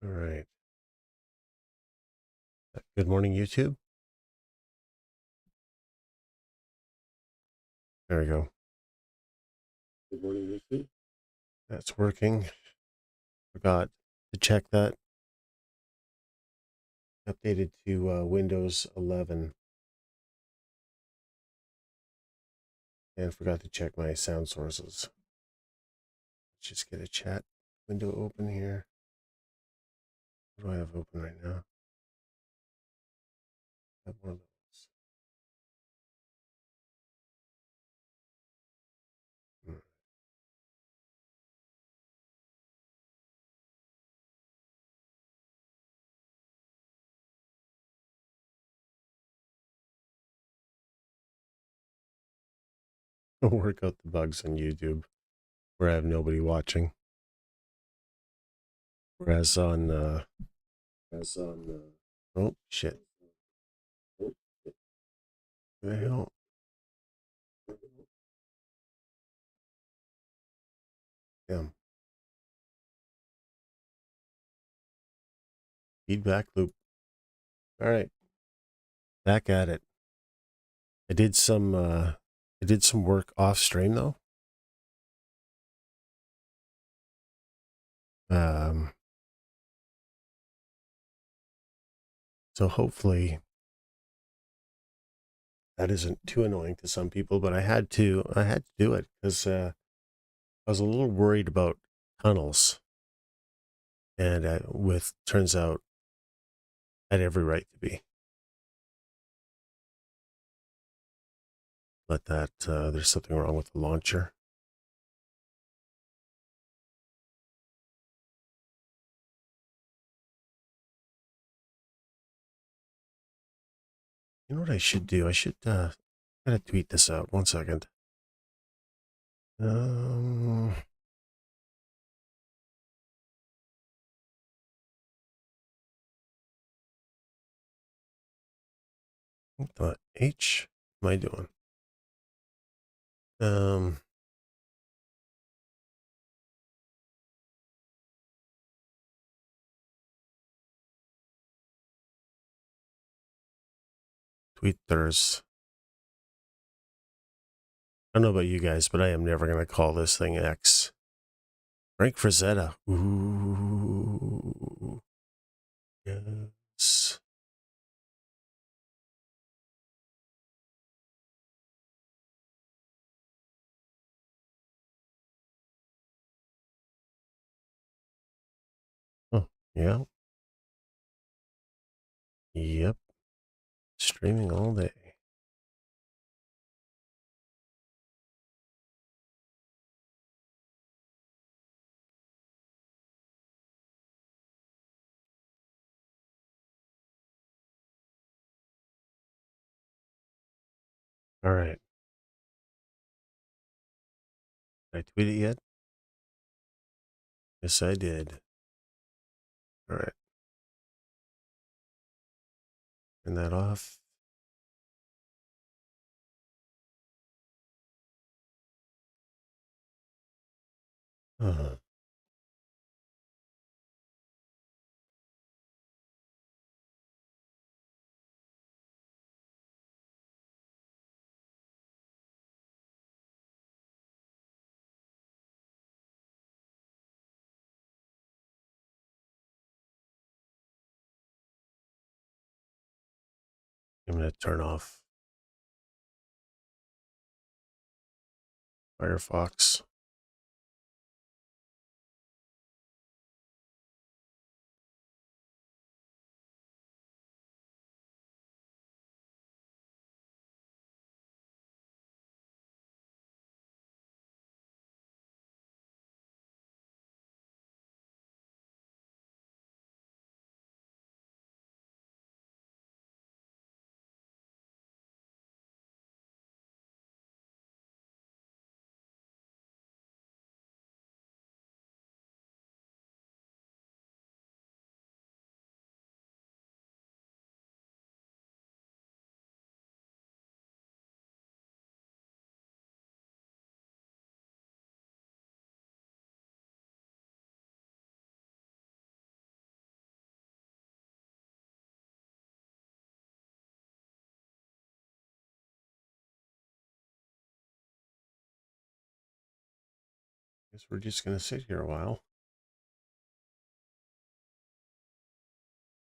All right. Good morning, YouTube. There we go. Good morning, YouTube. That's working. Forgot to check that. Updated to Windows 11. And forgot to check my sound sources. Let's just get a chat window open here. What do I have open right now? I have one of those. I'll work out the bugs on YouTube where I have nobody watching. Whereas on oh shit. What the hell? Damn. Feedback loop. All right. Back at it. I did some work off stream though. So hopefully that isn't too annoying to some people, but I had to do it because I was a little worried about tunnels, and turns out I had every right to be. But that there's something wrong with the launcher. You know what I should do? I should gotta tweet this out. 1 second. What the H am I doing? Tweet Thurs. I don't know about you guys, but I am never going to call this thing X. Frank Frazetta. Ooh. Yes. Oh, yeah. Yep. Streaming all day. All right. Did I tweet it yet? Yes, I did. All right. Turn that off. Uh-huh. I'm going to turn off Firefox. Guess we're just going to sit here a while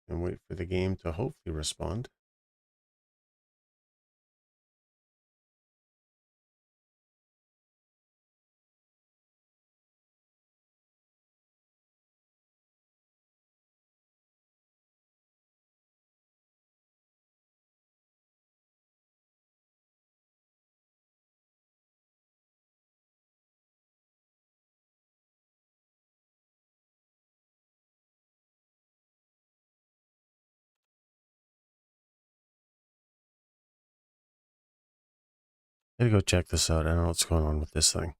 and wait for the game to hopefully respond. I gotta go check this out. I don't know what's going on with this thing.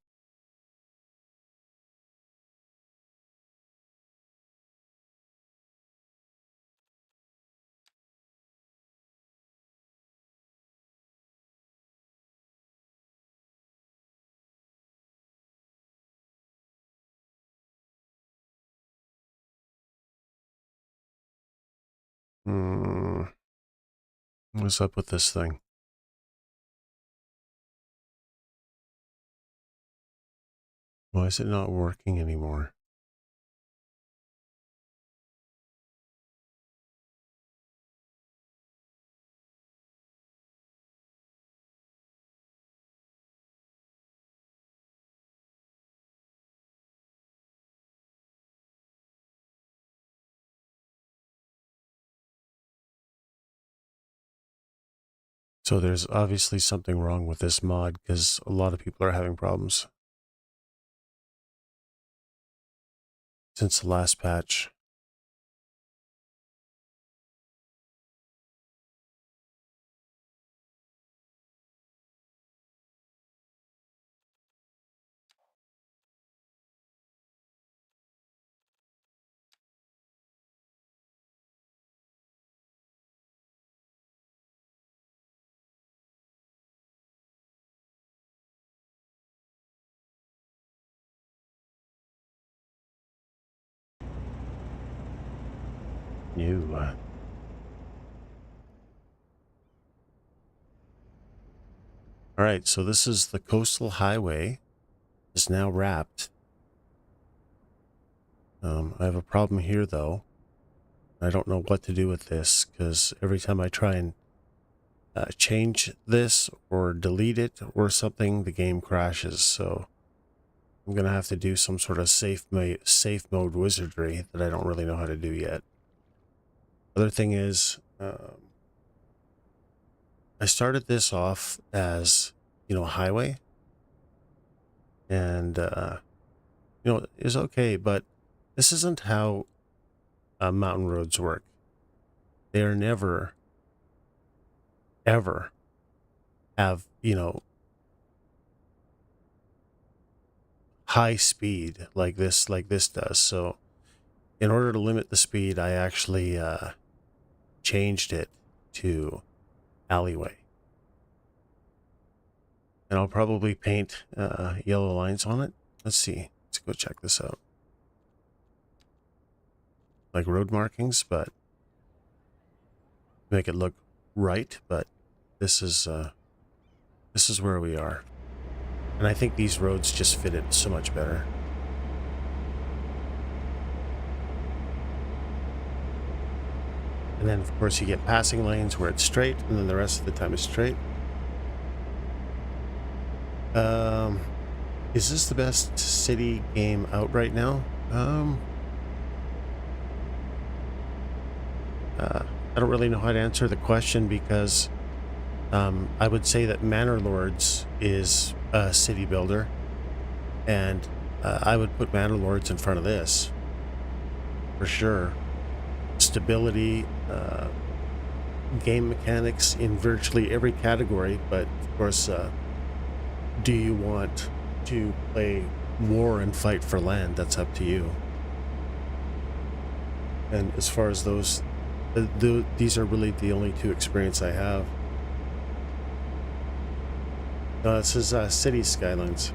What's up with this thing? Why is it not working anymore? So there's obviously something wrong with this mod because a lot of people are having problems since the last patch. You, all right, so this is the coastal highway. It's now wrapped. I have a problem here though. I don't know what to do with this because every time I try and change this or delete it or something, the game crashes. So I'm gonna have to do some sort of safe mode wizardry that I don't really know how to do yet. Other thing is, I started this off as, you know, a highway, and you know, it's okay, but this isn't how mountain roads work. They are never, ever have, you know, high speed like this does. So in order to limit the speed, I actually changed it to alleyway. And I'll probably paint yellow lines on it. Let's see. Let's go check this out. Like road markings, but make it look right. But this is where we are. And I think these roads just fit it so much better. And then, of course, you get passing lanes where it's straight, and then the rest of the time it's straight. Is this the best city game out right now? I don't really know how to answer the question because I would say that Manor Lords is a city builder, and I would put Manor Lords in front of this for sure. Stability, game mechanics in virtually every category, but of course, do you want to play war and fight for land? That's up to you. And as far as those, these are really the only two experience I have. This is City Skylines.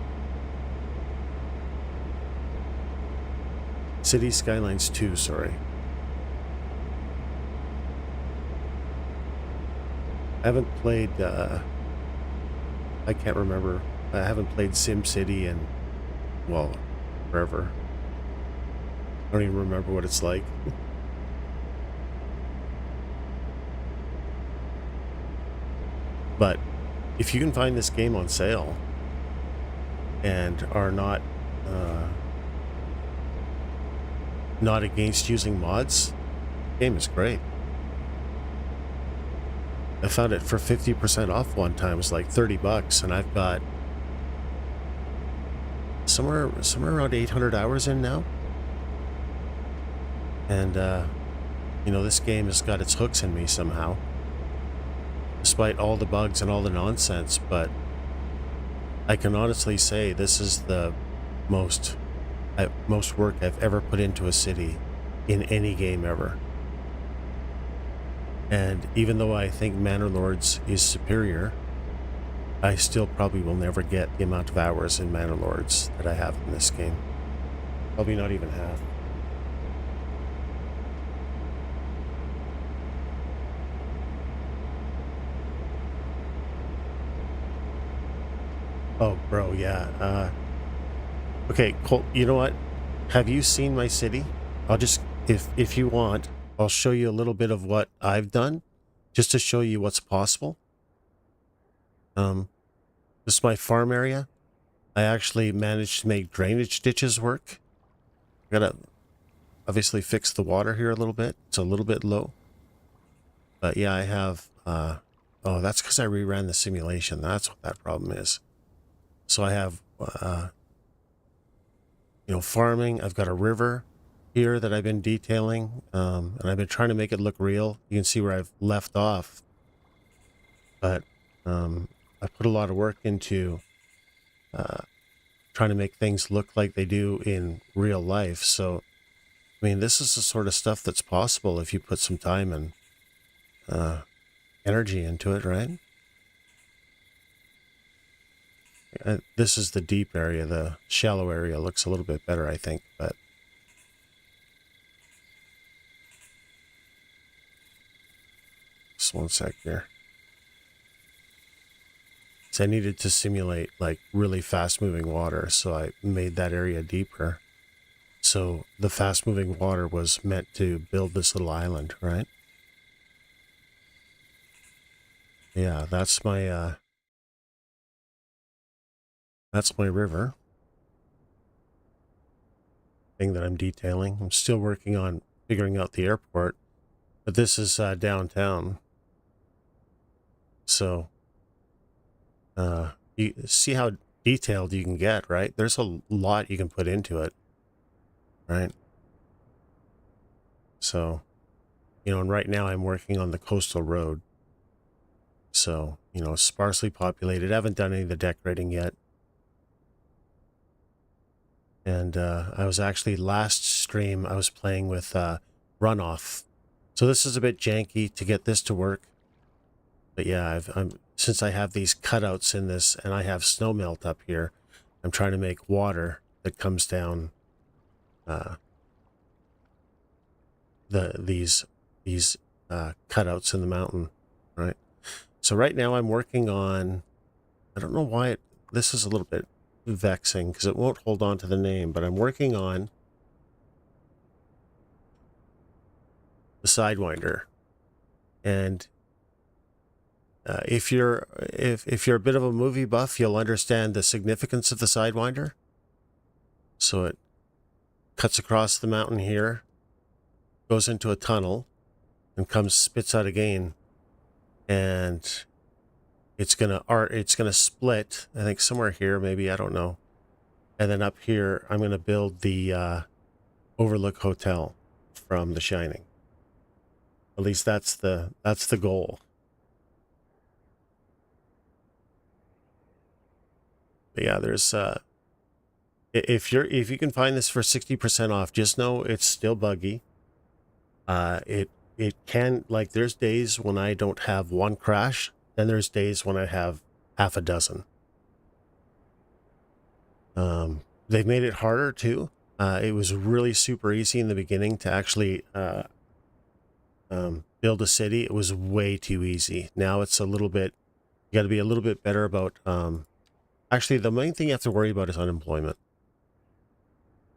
City Skylines 2, sorry. I haven't played, I can't remember. I haven't played SimCity in, well, forever. I don't even remember what it's like. But if you can find this game on sale and are not against using mods, the game is great. I found it for 50% off one time. It was like $30, and I've got somewhere around 800 hours in now. And this game has got its hooks in me somehow, despite all the bugs and all the nonsense. But I can honestly say this is the most work I've ever put into a city in any game ever. And even though I think Manor Lords is superior, I still probably will never get the amount of hours in Manor Lords that I have in this game. Probably not even half. Oh, bro, yeah. Okay, Colt, you know what? Have you seen my city? I'll just, if you want, I'll show you a little bit of what I've done, just to show you what's possible. This is my farm area. I actually managed to make drainage ditches work. I gotta obviously fix the water here a little bit. It's a little bit low. But yeah, I have, oh, that's because I reran the simulation. That's what that problem is. So I have, farming. I've got a river here that I've been detailing, and I've been trying to make it look real. You can see where I've left off. But I put a lot of work into trying to make things look like they do in real life. So, I mean, this is the sort of stuff that's possible if you put some time and energy into it, right? This is the deep area. The shallow area looks a little bit better, I think, but just one sec here. So I needed to simulate like really fast moving water, so I made that area deeper. So the fast moving water was meant to build this little island, right? Yeah, that's my river thing that I'm detailing. I'm still working on figuring out the airport, but this is downtown. So you see how detailed you can get, right? There's a lot you can put into it, right? So, and right now I'm working on the coastal road. So, sparsely populated. I haven't done any of the decorating yet. And I was actually, last stream, I was playing with runoff. So this is a bit janky to get this to work. But yeah, since I have these cutouts in this and I have snow melt up here, I'm trying to make water that comes down these cutouts in the mountain, right? So right now I'm working on, I don't know why this is a little bit vexing because it won't hold on to the name, but I'm working on the Sidewinder. And if you're a bit of a movie buff, you'll understand the significance of the Sidewinder. So it cuts across the mountain here, goes into a tunnel, and spits out again, and it's gonna split, I think somewhere here, maybe, I don't know. And then up here, I'm gonna build the Overlook Hotel from The Shining. At least that's the goal. But yeah, there's if you can find this for 60% off, just know it's still buggy. It can, like, there's days when I don't have one crash, then there's days when I have half a dozen. They've made it harder too. It was really super easy in the beginning to actually build a city. It was way too easy. Now it's a little bit, you got to be a little bit better about, actually the main thing you have to worry about is unemployment.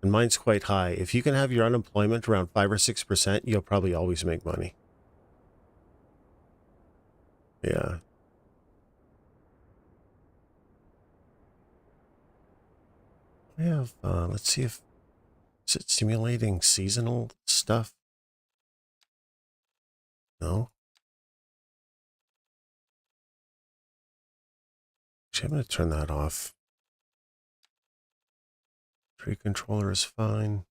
And mine's quite high. If you can have your unemployment around 5 or 6%, you'll probably always make money. Yeah. I have, let's see if, is it simulating seasonal stuff? No. Actually, I'm going to turn that off. Tree controller is fine.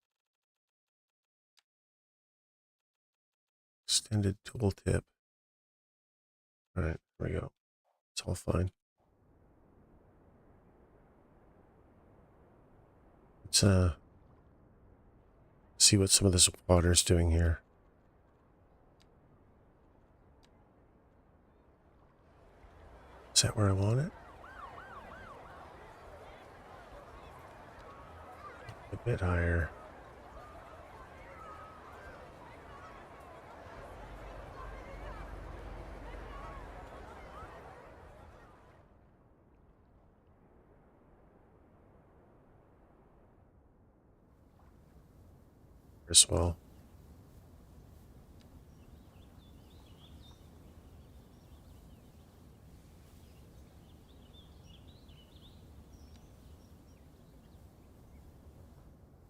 Extended tooltip. All right, there we go. It's all fine. Let's see what some of this water's doing here. Is that where I want it? A bit higher. As well.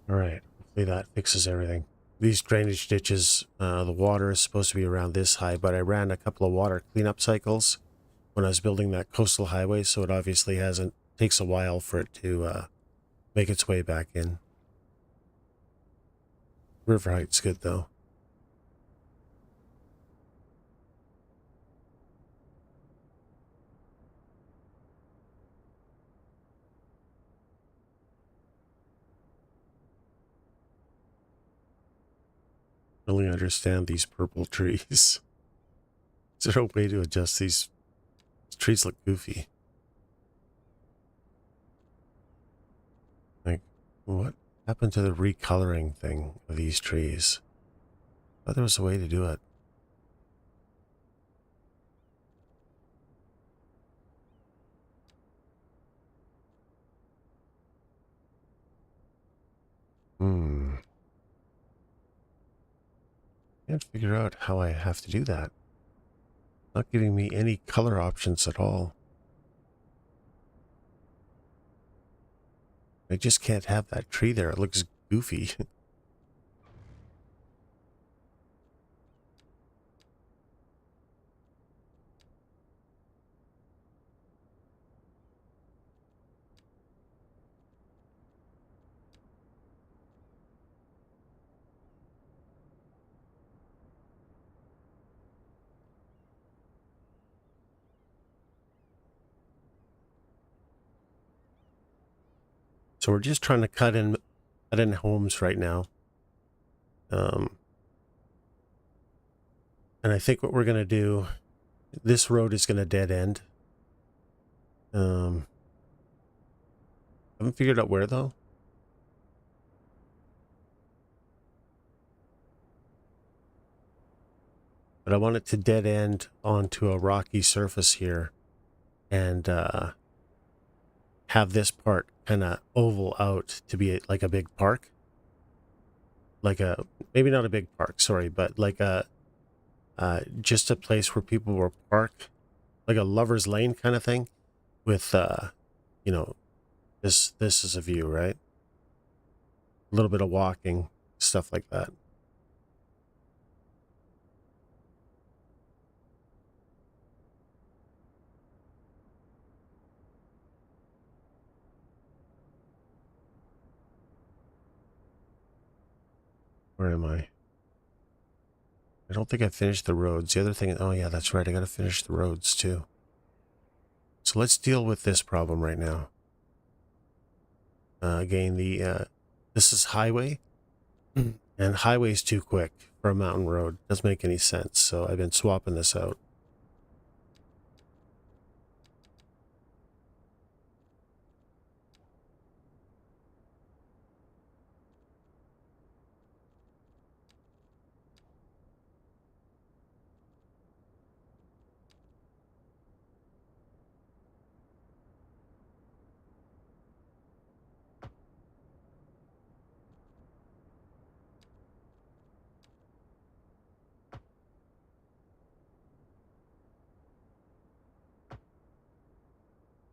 All right, hopefully that fixes everything. These drainage ditches, the water is supposed to be around this high, but I ran a couple of water cleanup cycles when I was building that coastal highway, so it obviously hasn't, takes a while for it to make its way back in. River height's good though. Really understand these purple trees. Is there a way to adjust these? These trees look goofy. Like, what happened to the recoloring thing of these trees? I thought there was a way to do it. Can't figure out how I have to do that. Not giving me any color options at all. I just can't have that tree there. It looks goofy. So we're just trying to cut in homes right now. And I think what we're going to do, this road is going to dead end. Haven't figured out where though. But I want it to dead end onto a rocky surface here and have this part kind of oval out to be like a big park. Like a, maybe not a big park, sorry, but like a, just a place where people will park, like a lover's lane kind of thing with, you know, this is a view, right? A little bit of walking, stuff like that. Where am I? I don't think I finished the roads. The other thing, oh yeah, that's right. I got to finish the roads too. So let's deal with this problem right now. Again, this is highway, and highway's too quick for a mountain road. Doesn't make any sense. So I've been swapping this out.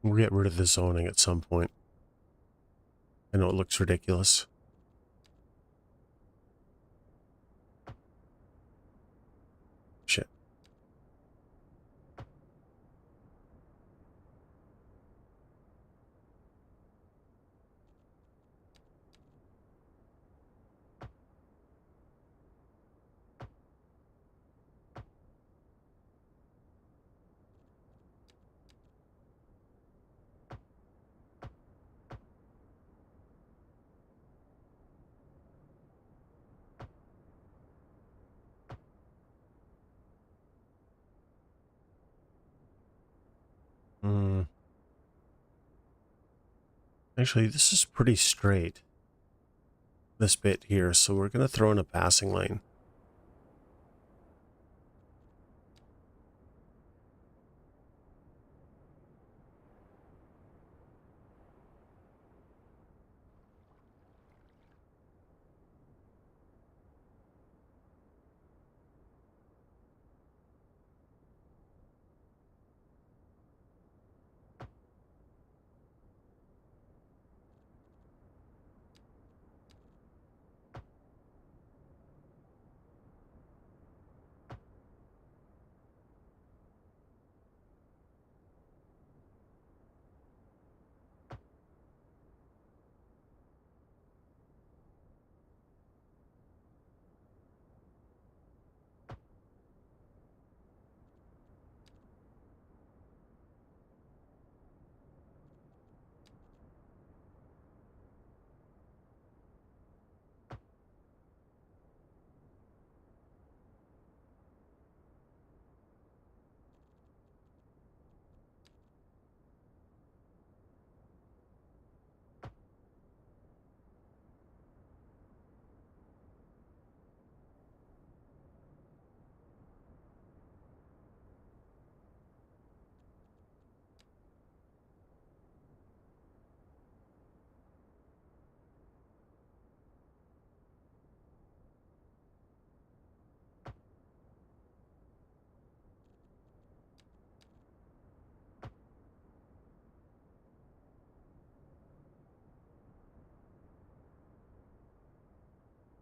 We'll get rid of the zoning at some point. I know it looks ridiculous. Shit. Hmm. Actually, this is pretty straight, this bit here, so we're going to throw in a passing lane.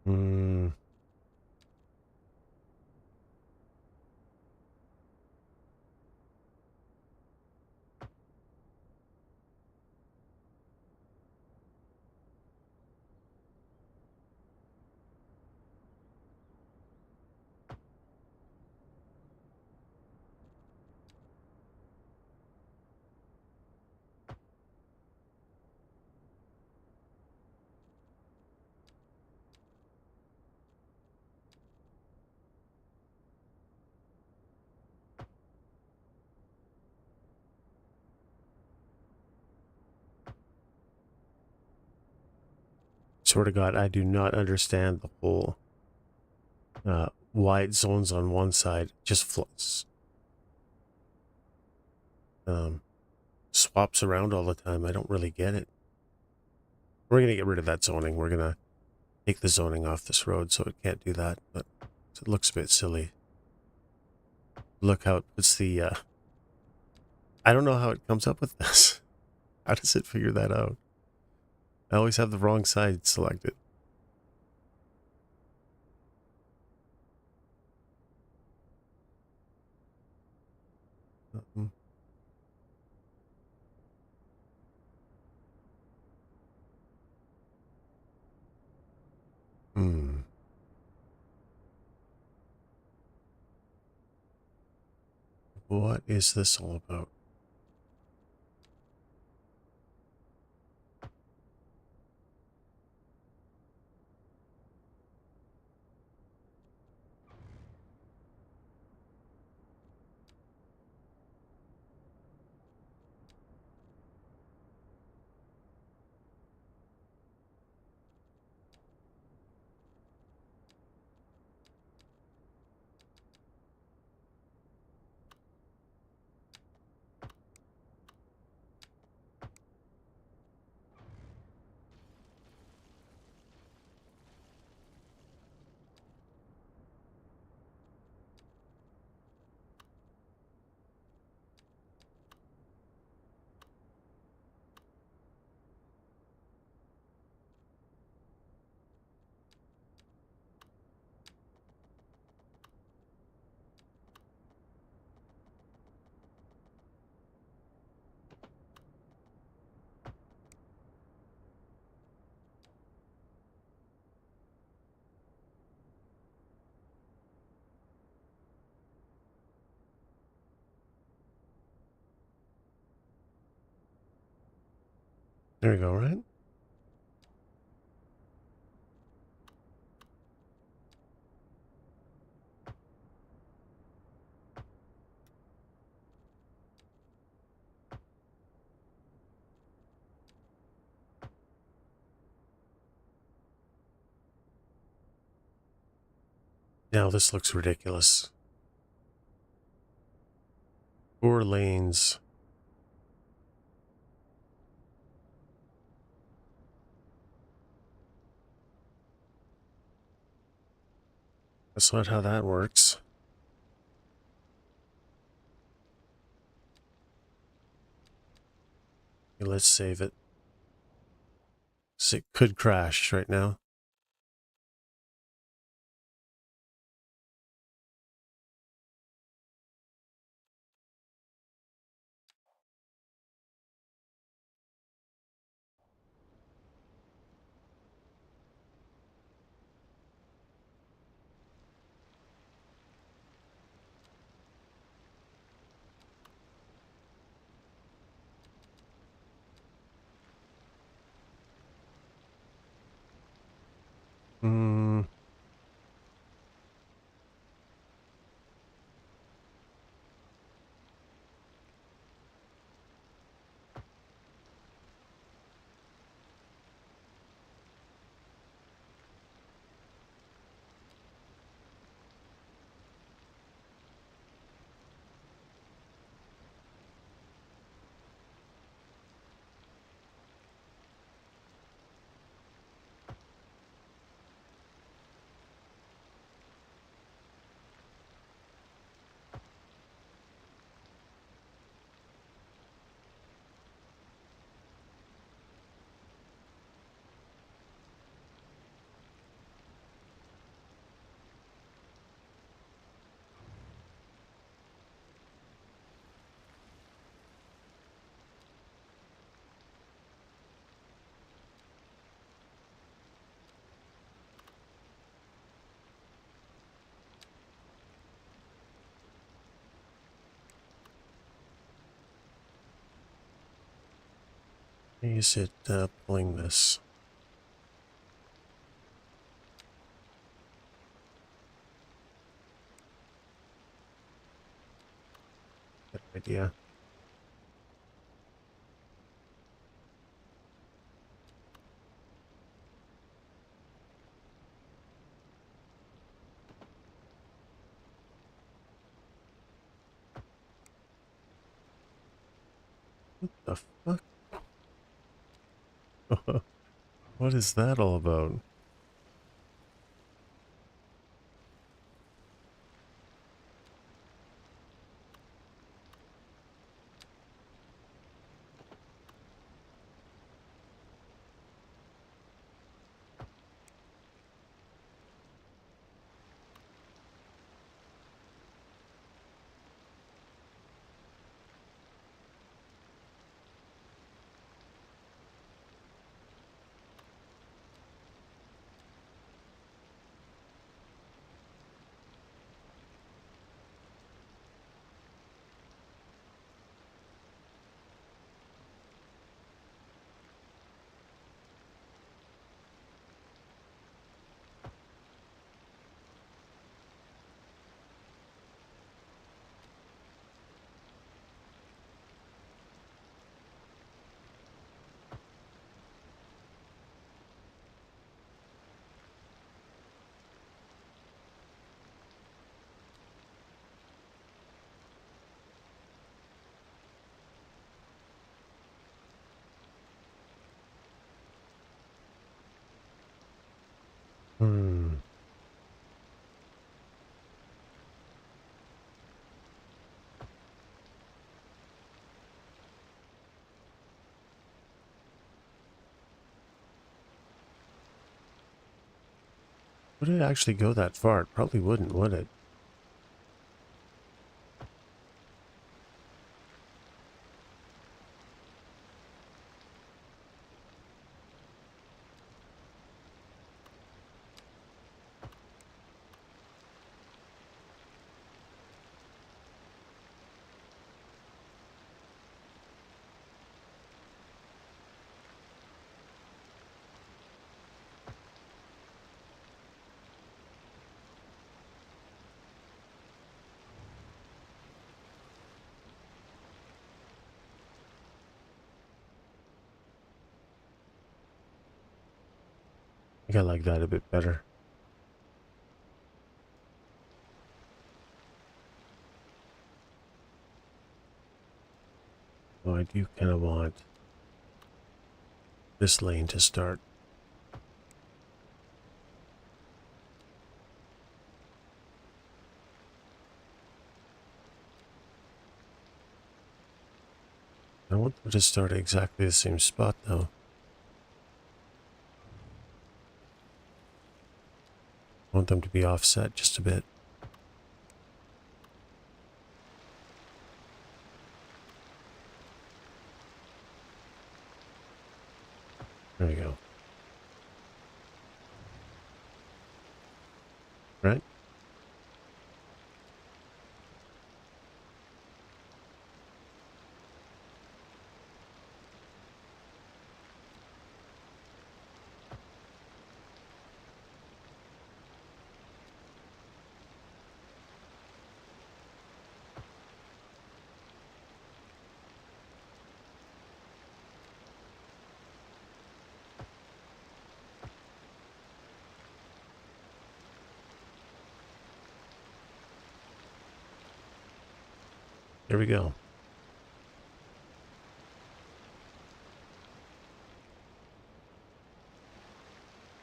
Hmm. Swear to God, I do not understand the whole wide zones on one side. Just swaps around all the time. I don't really get it. We're going to get rid of that zoning. We're going to take the zoning off this road so it can't do that, but it looks a bit silly. Look how it puts the... I don't know how it comes up with this. How does it figure that out? I always have the wrong side selected. Mm. Hmm. What is this all about? There we go, right? Now this looks ridiculous. 4 lanes. That's not how that works. Okay, let's save it. So it could crash right now. Hmm. Is it pulling this? Good idea. The fuck? What is that all about? Hmm. Would it actually go that far? It probably wouldn't, would it? think I like that a bit better. So I do kind of want this lane to start. I want them to start at exactly the same spot though. I want them to be offset just a bit. There we go. Right? There we go.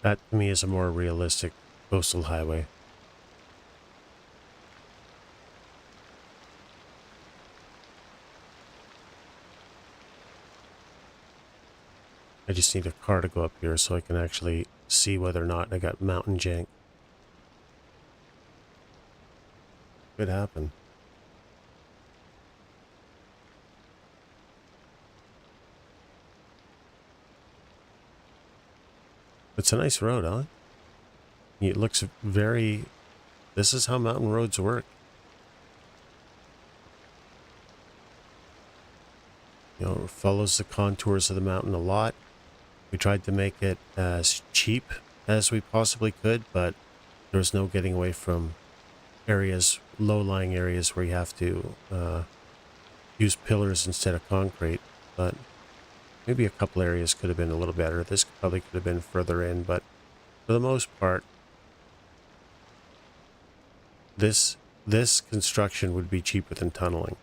That to me is a more realistic coastal highway. I just need a car to go up here so I can actually see whether or not I got mountain jank. Could happen. It's a nice road, huh? It looks very... This is how mountain roads work. You know, it follows the contours of the mountain a lot. We tried to make it as cheap as we possibly could, but there's no getting away from areas, low-lying areas where you have to use pillars instead of concrete. But maybe a couple areas could have been a little better. This probably could have been further in, but for the most part, this construction would be cheaper than tunneling.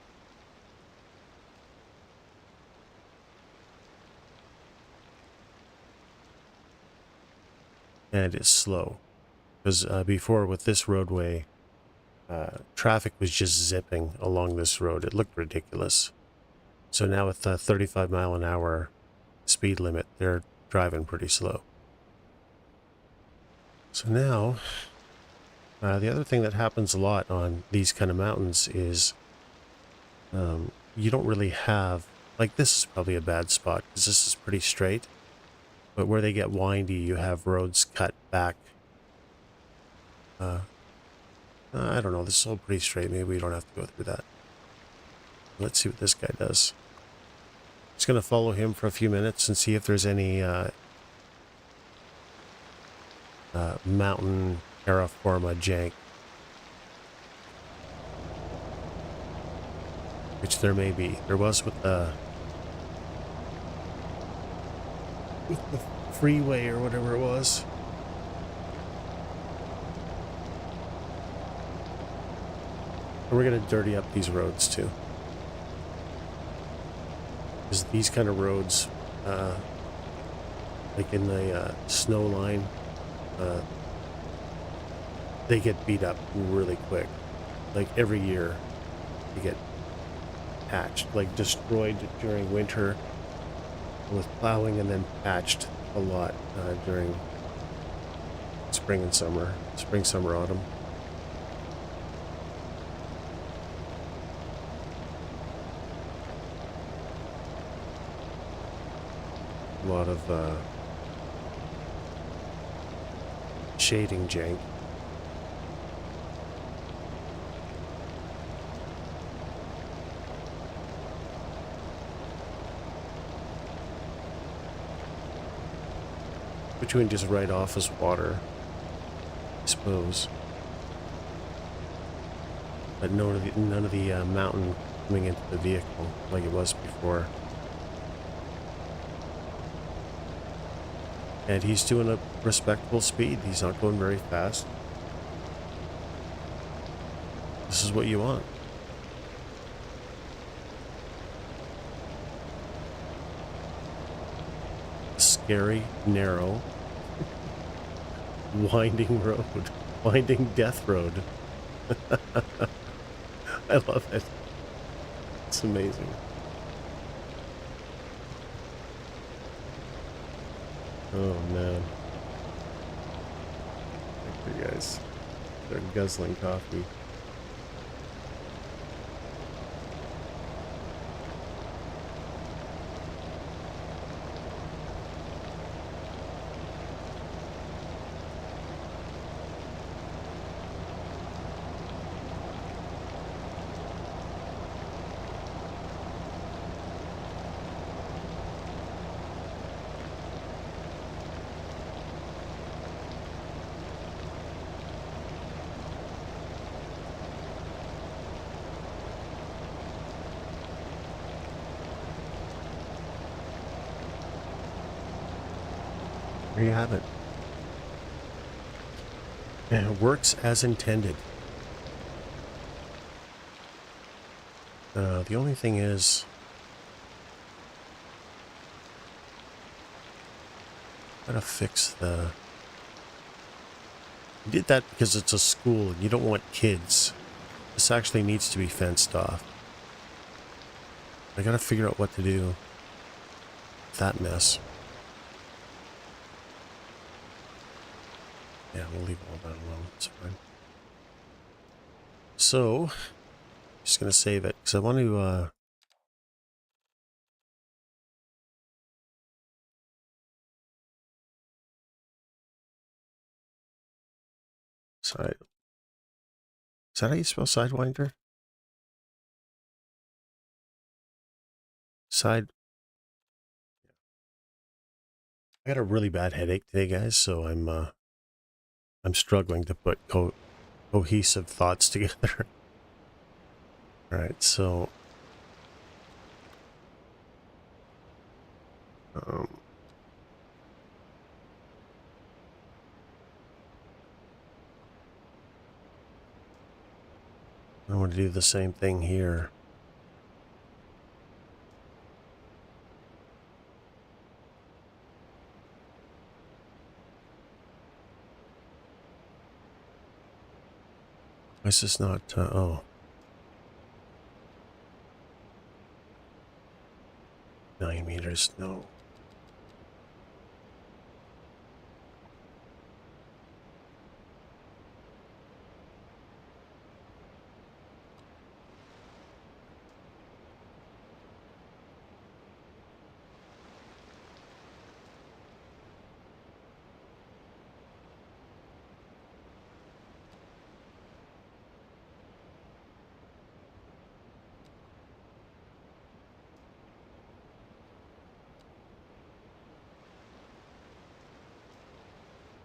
And it's slow. Because before with this roadway, traffic was just zipping along this road. It looked ridiculous. So now with a 35 mile an hour speed limit, they're driving pretty slow. So now, the other thing that happens a lot on these kind of mountains is you don't really have, like this is probably a bad spot because this is pretty straight. But where they get windy, you have roads cut back. I don't know, this is all pretty straight. Maybe we don't have to go through that. Let's see what this guy does. Just going to follow him for a few minutes and see if there's any mountain terra forma jank. Which there may be. There was with the freeway or whatever it was. And we're going to dirty up these roads too. Because these kind of roads, like in the snow line, they get beat up really quick. Like every year, they get patched, like destroyed during winter with plowing, and then patched a lot during spring and summer, autumn. A lot of shading jank. Which we can just write off as water, I suppose. But none of the mountain coming into the vehicle like it was before. And he's doing a respectable speed. He's not going very fast. This is what you want. Scary, narrow, winding road. Winding death road. I love it. It's amazing. Oh, man. Thank you guys. They're guzzling coffee. There you have it. And it works as intended. The only thing is, gotta fix the... You did that because it's a school and you don't want kids. This actually needs to be fenced off. I gotta figure out what to do with that mess. Yeah, we'll leave all that alone. It's fine. So, just gonna save it because I want to. Side. Is that how you spell Sidewinder? Side. I got a really bad headache today, guys, so I'm struggling to put cohesive thoughts together. All right, so I want to do the same thing here. Why is this not? Oh. 9 meters, no.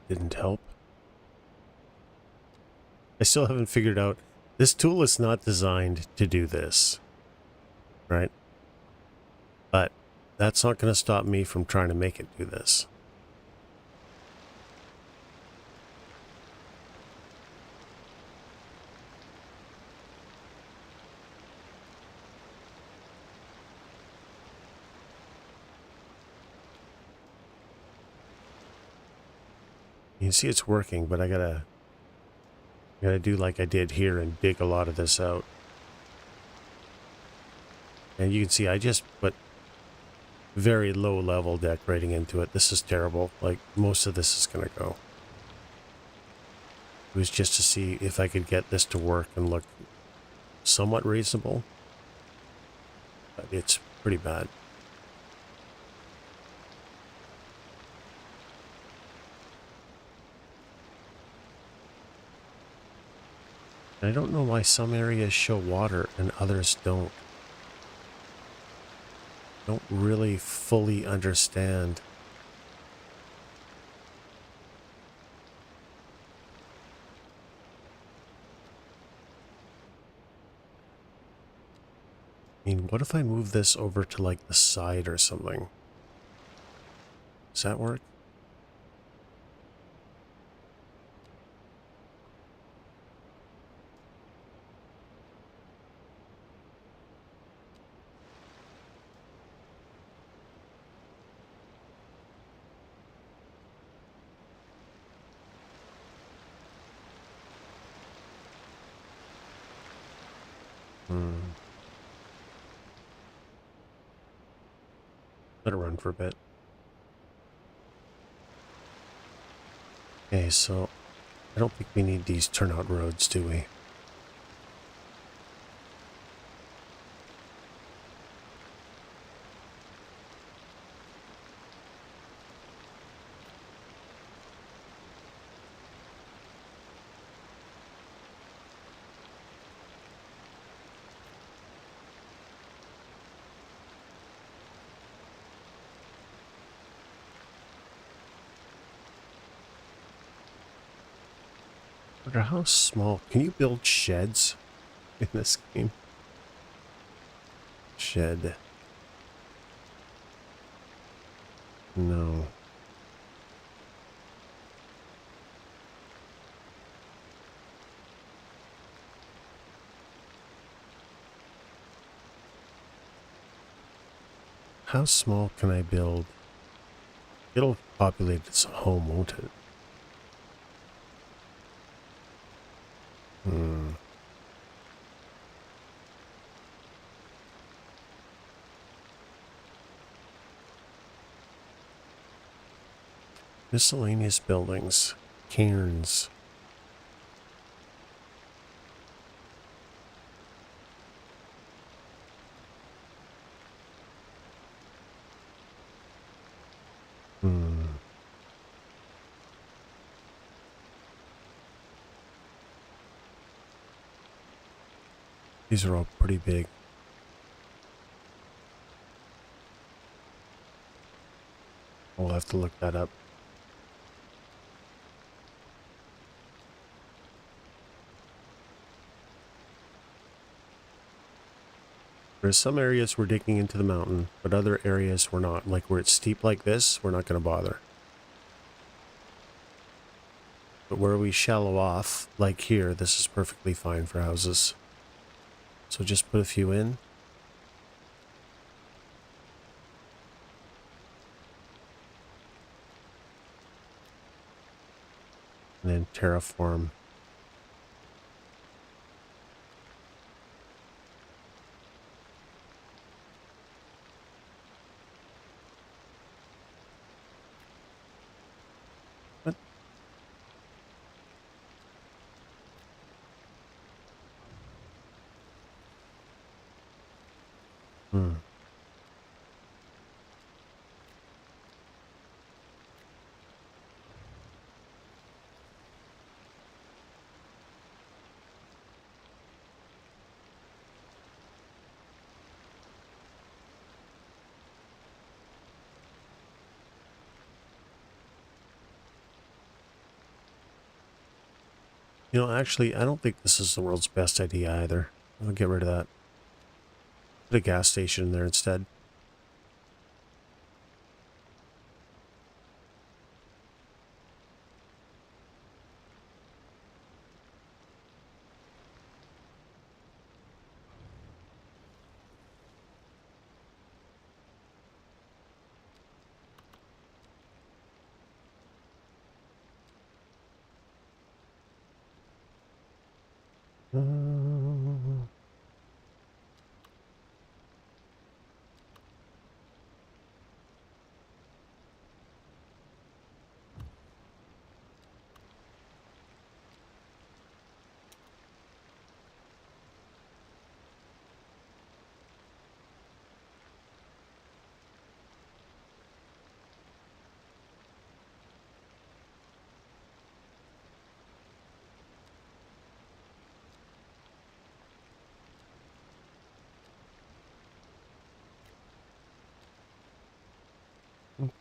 Didn't help. I still haven't figured out. This tool is not designed to do this, right? But that's not going to stop me from trying to make it do this. You can see it's working, but I gotta do like I did here and dig a lot of this out. And you can see I just put very low level decorating into it. This is terrible. Like, most of this is gonna go. It was just to see if I could get this to work and look somewhat reasonable. But it's pretty bad. I don't know why some areas show water and others don't. Don't really fully understand. I mean, what if I move this over to like the side or something? Does that work? Hmm. Let it run for a bit. Okay, so I don't think we need these turnout roads, do we? I wonder how small. Can you build sheds in this game? Shed. No. How small can I build? It'll populate its home, won't it? Hmm. Miscellaneous buildings. Cairns. Hmm. These are all pretty big. We'll have to look that up. There's some areas we're digging into the mountain, but other areas we're not. Like where it's steep like this, we're not going to bother. But where we shallow off, like here, this is perfectly fine for houses. So just put a few in. And then terraform. What? Hmm. You know, actually, I don't think this is the world's best idea either. I'll get rid of that. Put a gas station in there instead.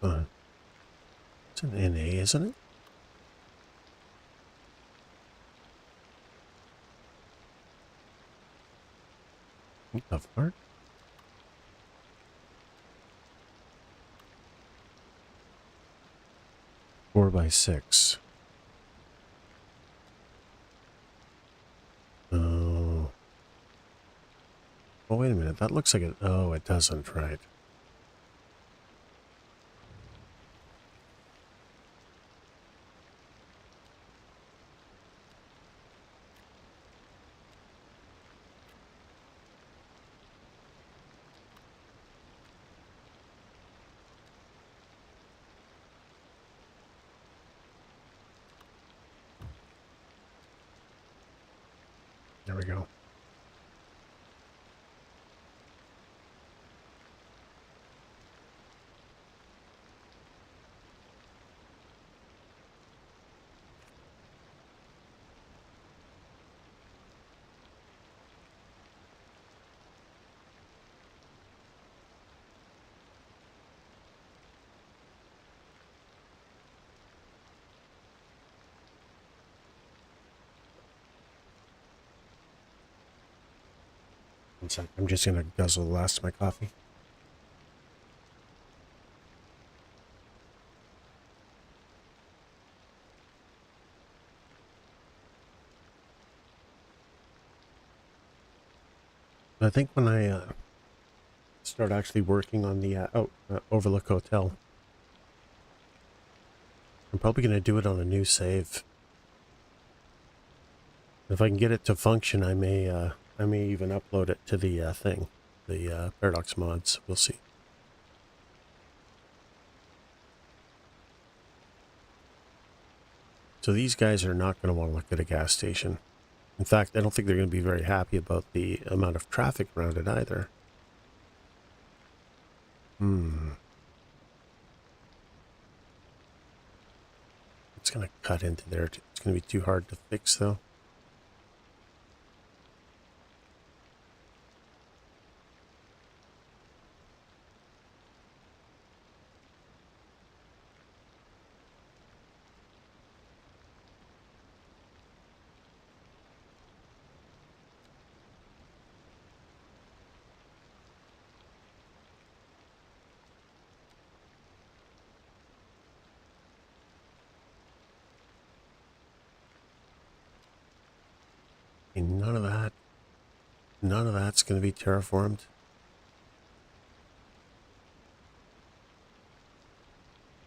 Uh, it's an NA, isn't it? What the fuck? 4x6. Oh. Oh, wait a minute. That looks like it. Oh, it doesn't, right? we go. One sec. I'm just going to guzzle the last of my coffee. I think when I start actually working on the Overlook Hotel, I'm probably going to do it on a new save. If I can get it to function, I may even upload it to the thing, the Paradox mods. We'll see. So these guys are not going to want to look at a gas station. In fact, I don't think they're going to be very happy about the amount of traffic around it either. It's going to cut into there. It's going to be too hard to fix, though. And none of that's going to be terraformed.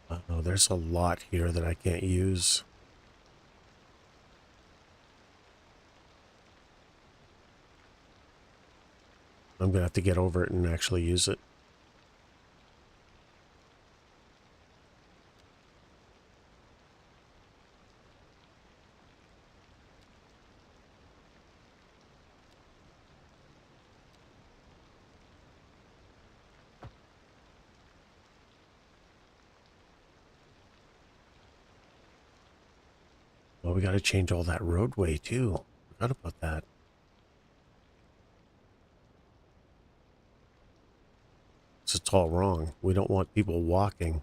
Oh, there's a lot here that I can't use. I'm going to have to get over it and actually use it. Well, we got to change all that roadway too. Forgot about that. So it's all wrong. We don't want people walking.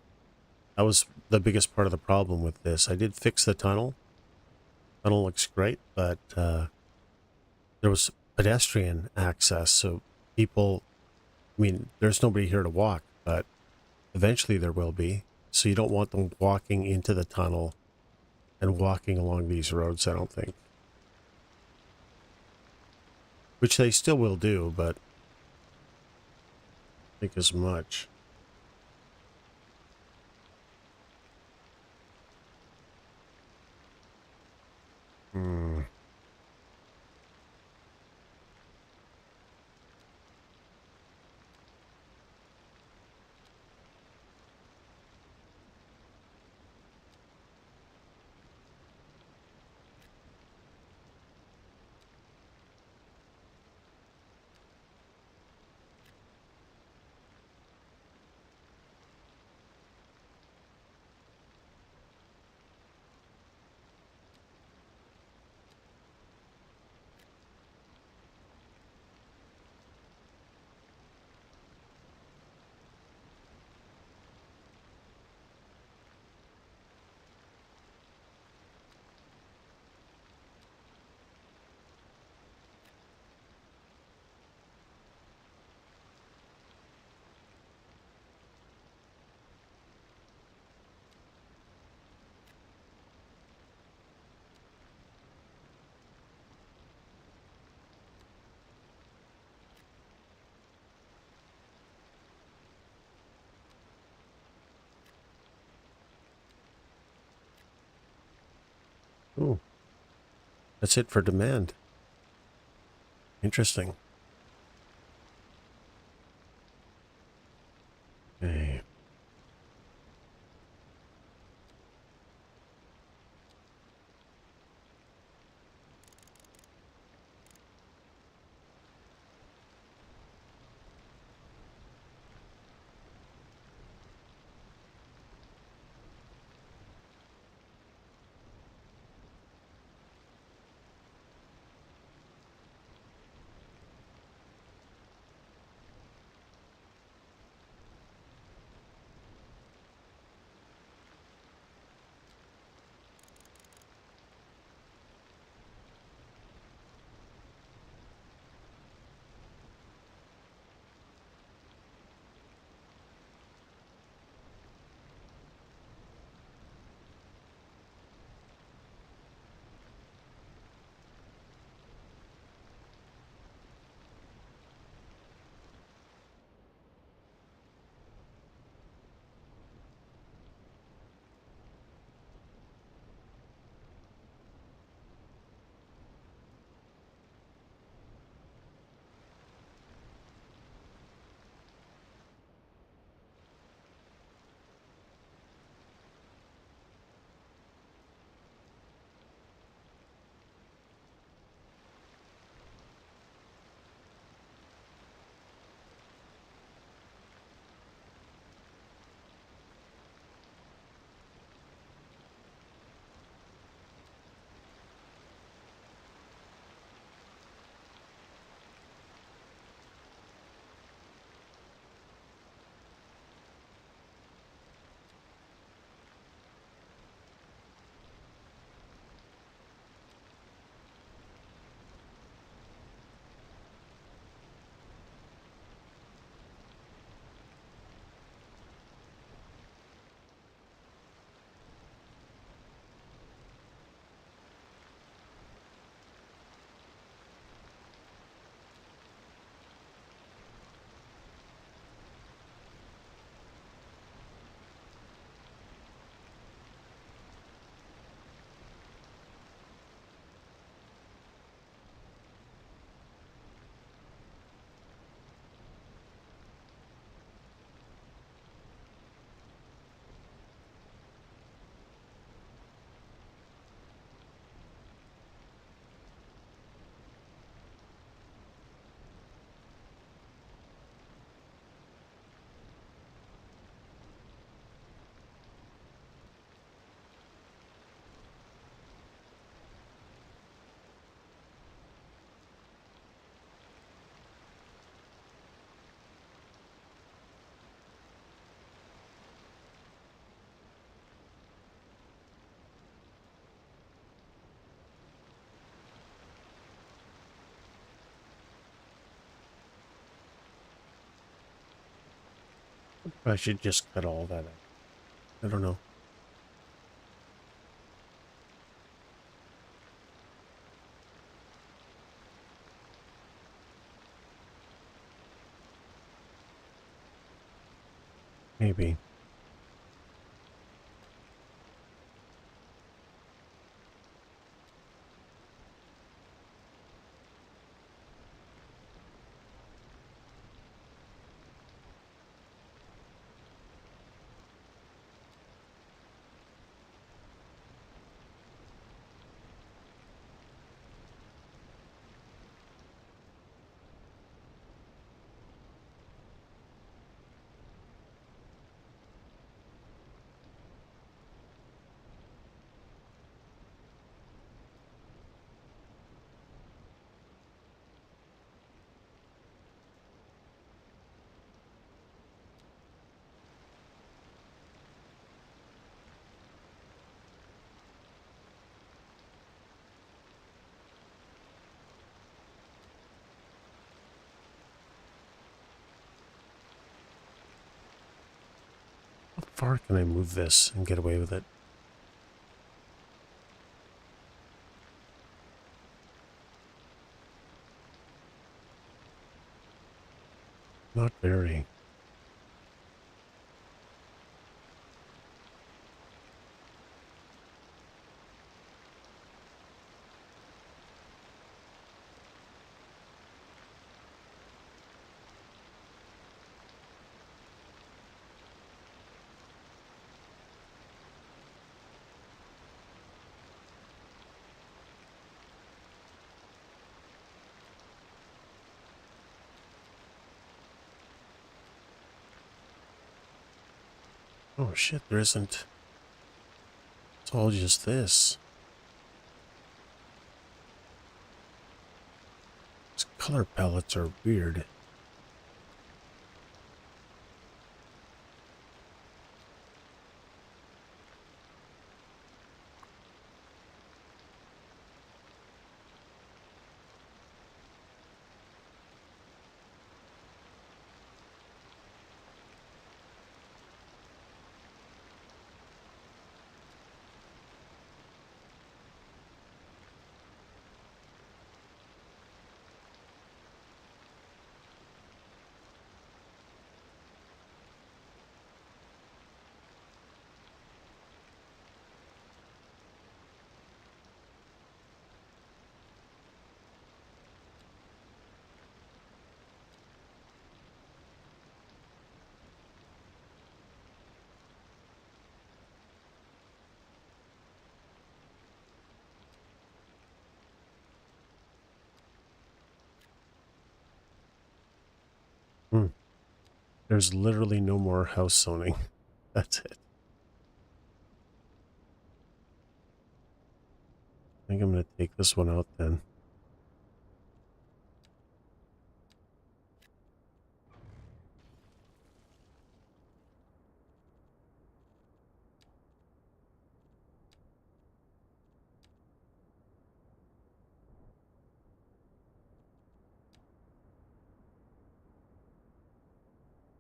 That was the biggest part of the problem with this. I did fix the tunnel. Tunnel looks great, but there was pedestrian access, so people, I mean, there's nobody here to walk, but eventually there will be. So you don't want them walking into the tunnel and walking along these roads, I don't think. Which they still will do, but I think as much. Ooh, that's it for demand. Interesting. Okay. I should just cut all that out. I don't know. Maybe. How far can I move this and get away with it? Not very. Oh shit, there isn't. It's all just this. These color palettes are weird. Hmm. There's literally no more house zoning. That's it. I think I'm going to take this one out then.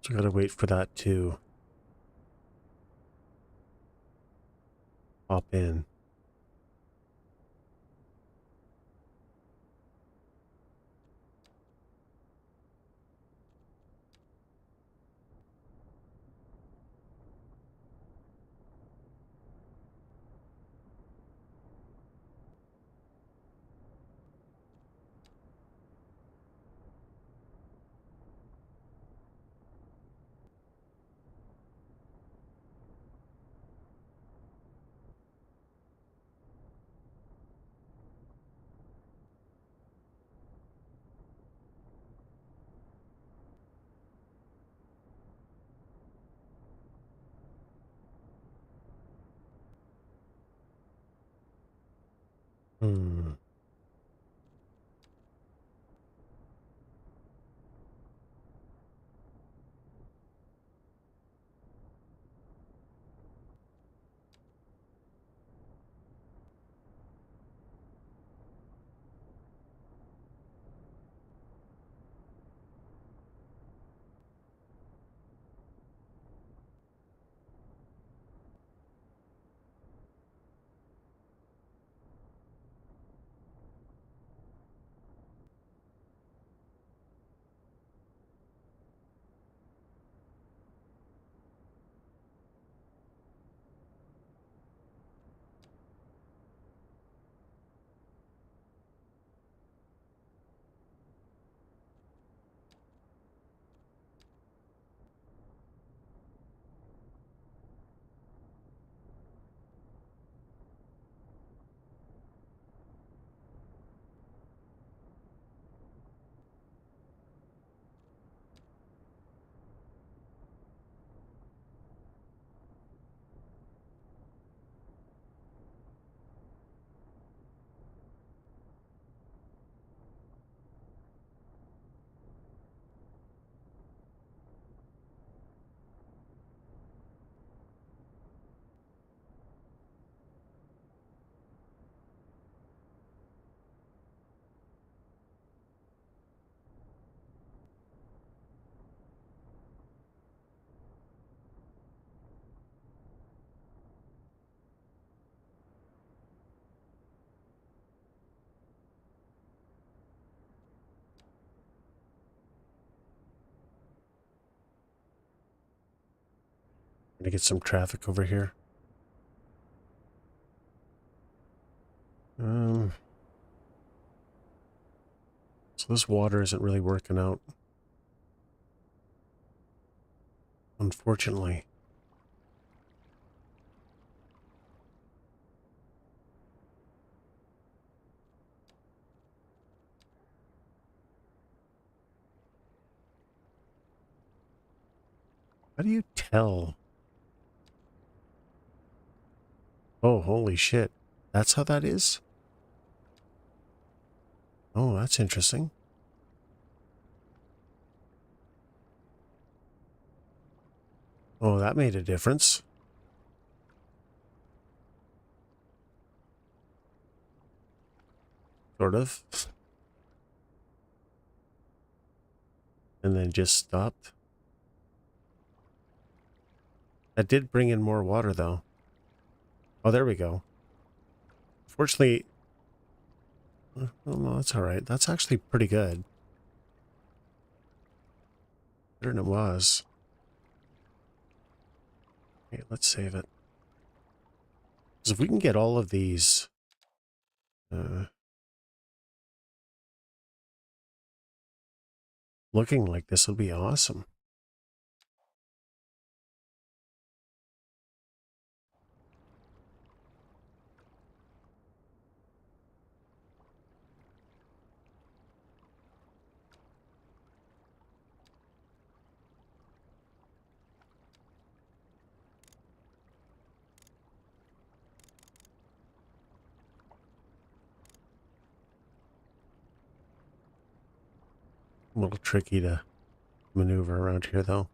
So I gotta wait for that to pop in. Hmm. to get some traffic over here. So this water isn't really working out, unfortunately. How do you tell? Oh, holy shit. That's how that is? Oh, that's interesting. Oh, that made a difference. Sort of. And then just stopped. That did bring in more water, though. Oh, there we go. Fortunately, oh, no, that's all right. That's actually pretty good. Better than it was. Okay, let's save it. Because if we can get all of these looking like this, will be awesome. A little tricky to maneuver around here, though.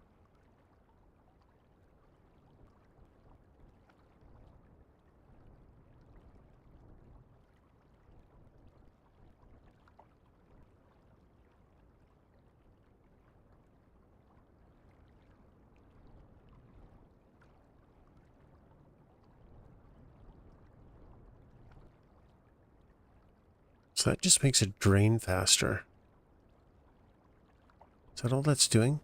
So that just makes it drain faster. Is that all that's doing?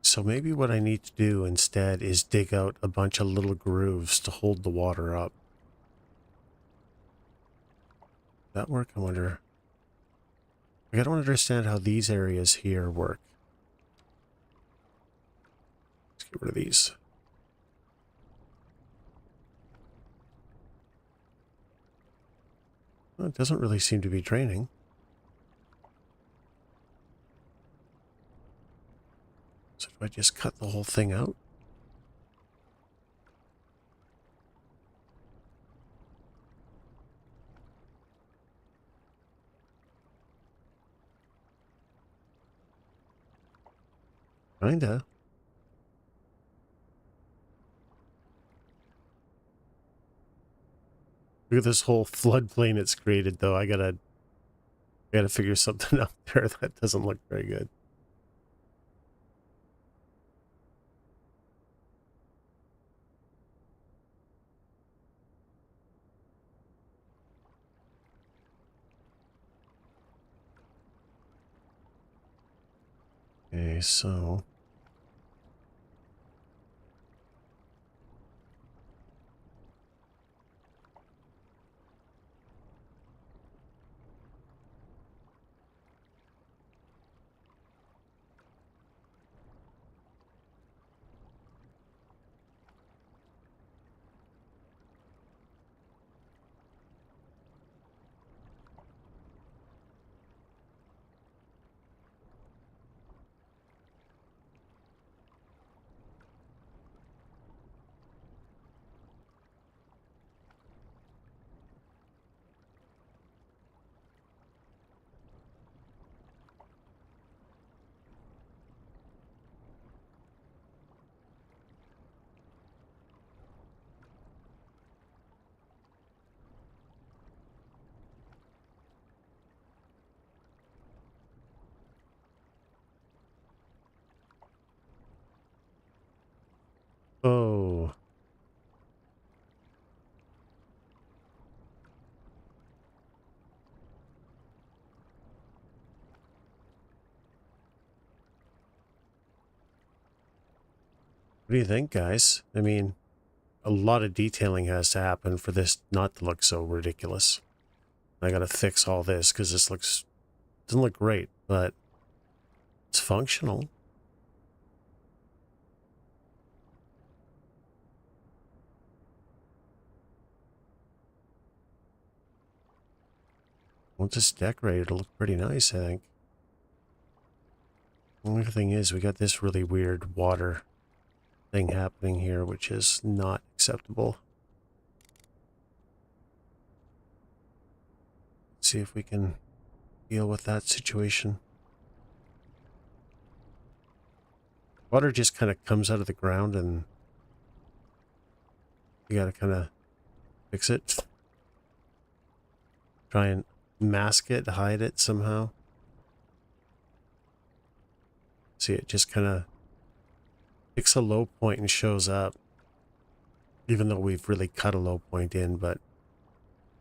So maybe what I need to do instead is dig out a bunch of little grooves to hold the water up. Does that work? I wonder. Like, I don't understand how these areas here work. Let's get rid of these. Well, it doesn't really seem to be draining. So do I just cut the whole thing out? Kinda. Look at this whole floodplain it's created, though. I gotta figure something out there. That doesn't look very good. Okay, so oh, What do you think, guys? I mean, a lot of detailing has to happen for this not to look so ridiculous. I gotta fix all this because this doesn't look great, but it's functional. Once it's decorated, it'll look pretty nice, I think. The only thing is, we got this really weird water thing happening here, which is not acceptable. Let's see if we can deal with that situation. Water just kind of comes out of the ground and you gotta kind of fix it. Try and mask it, hide it somehow. See, it just kind of picks a low point and shows up. Even though we've really cut a low point in, but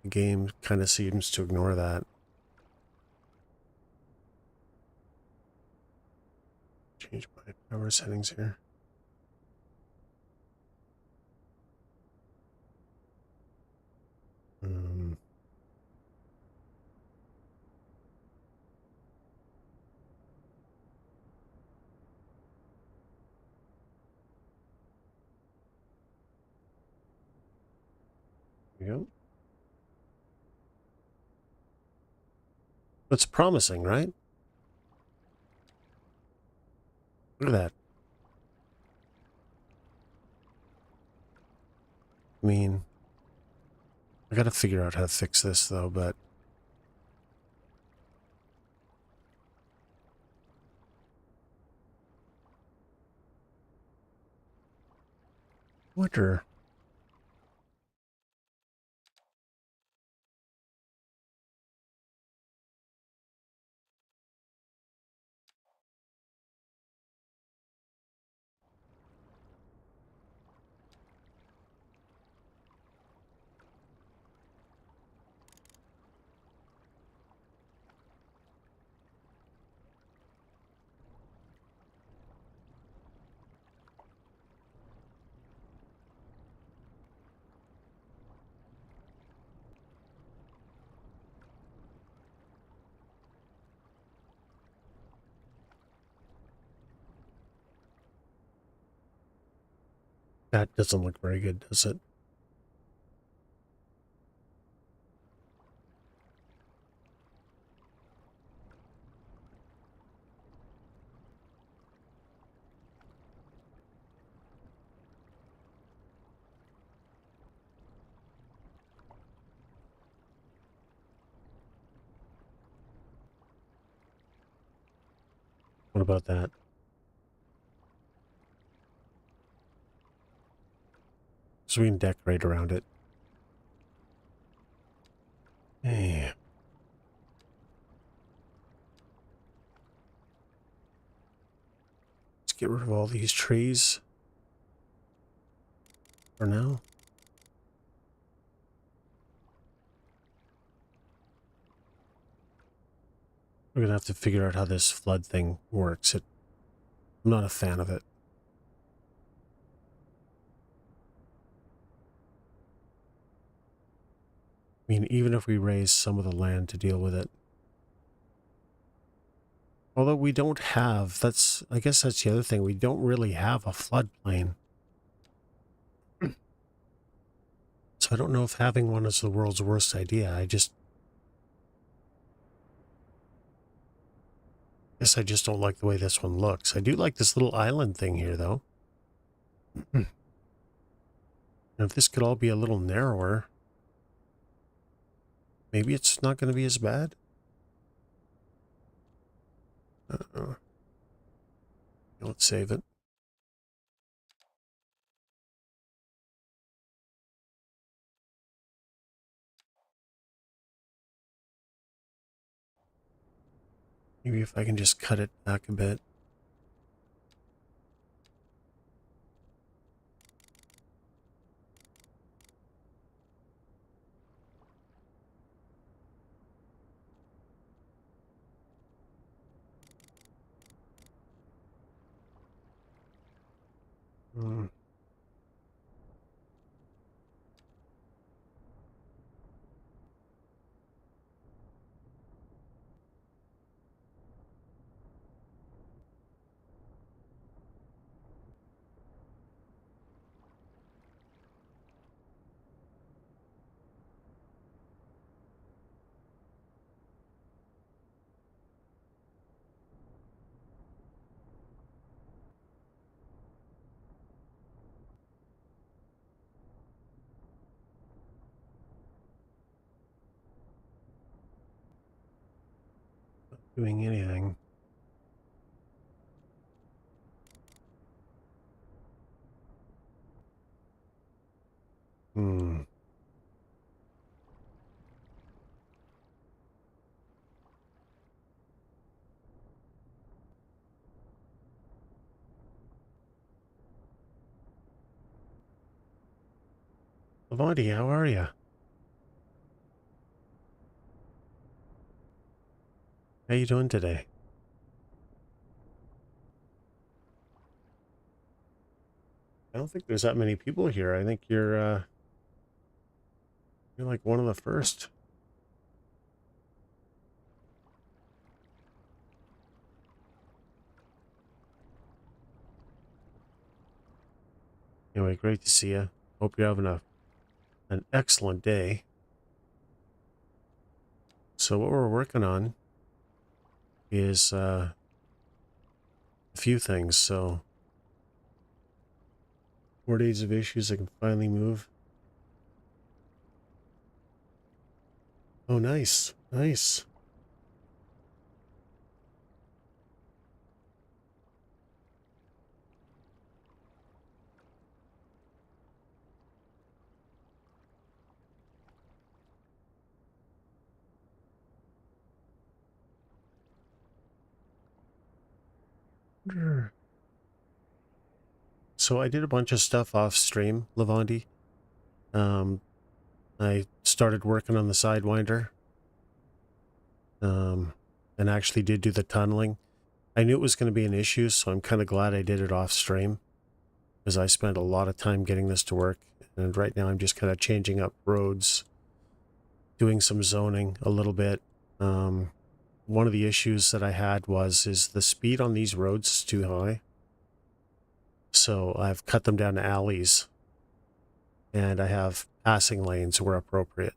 the game kind of seems to ignore that. Change my power settings here. There we go. It's promising, right? Look at that. I mean, I gotta figure out how to fix this though, but wonder. That doesn't look very good, does it? What about that? So we can decorate around it. Hey. Let's get rid of all these trees for now. We're gonna have to figure out how this flood thing works. I'm not a fan of it. I mean, even if we raise some of the land to deal with it. Although we don't have, I guess that's the other thing, we don't really have a floodplain. So I don't know if having one is the world's worst idea. I guess I just don't like the way this one looks. I do like this little island thing here, though. And if this could all be a little narrower, maybe it's not going to be as bad. Let's save it. Maybe if I can just cut it back a bit. Mm. Doing anything. Hmm. Avanti, how are you? How you doing today? I don't think there's that many people here. I think you're like one of the first. Anyway, great to see you. Hope you're having an excellent day. So what we're working on is a few things. So 4 days of issues I can finally move. Oh, nice. Nice. Sure. So I did a bunch of stuff off stream, Lavandi. Um, I started working on the Sidewinder. And actually did do the tunneling. I knew it was going to be an issue, so I'm kind of glad I did it off stream, because I spent a lot of time getting this to work. And right now I'm just kind of changing up roads, doing some zoning a little bit. One of the issues that I had is the speed on these roads is too high. So I've cut them down to alleys, and I have passing lanes where appropriate.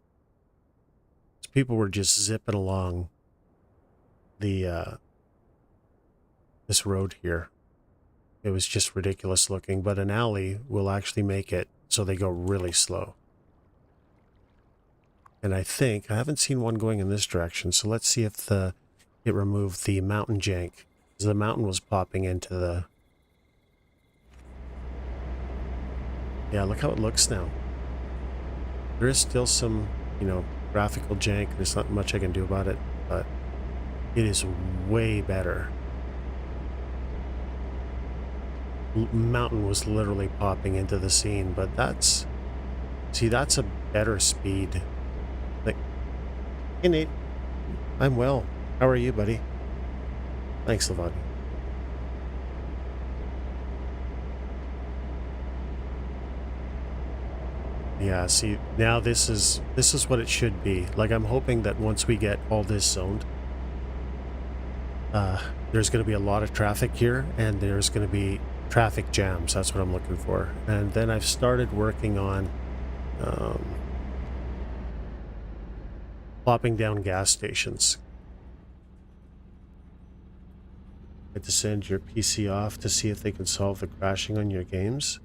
So people were just zipping along the this road here. It was just ridiculous looking, but an alley will actually make it so they go really slow. And I think, I haven't seen one going in this direction, so let's see if it removed the mountain jank. Because the mountain was popping into the... Yeah, look how it looks now. There is still some, graphical jank. There's not much I can do about it, but it is way better. Mountain was literally popping into the scene, but that's... See, that's a better speed. Like, hey Nate, I'm well. How are you, buddy? Thanks, Lavani. Yeah, see, now this is what it should be. Like, I'm hoping that once we get all this zoned, there's going to be a lot of traffic here, and there's going to be traffic jams. That's what I'm looking for. And then I've started working on plopping down gas stations. I had to send your PC off to see if they can solve the crashing on your games.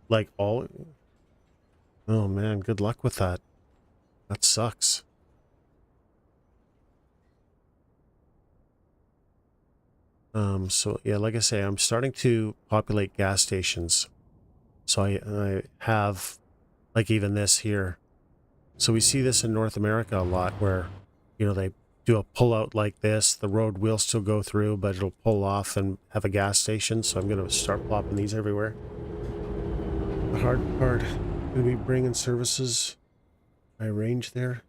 Like all... Oh man, good luck with that. That sucks. So yeah, like I say, I'm starting to populate gas stations. So I have, like, even this here. So we see this in North America a lot, where, they do a pull out like this. The road will still go through, but it'll pull off and have a gas station. So I'm going to start plopping these everywhere. The hard part, going to be bringing services by range there.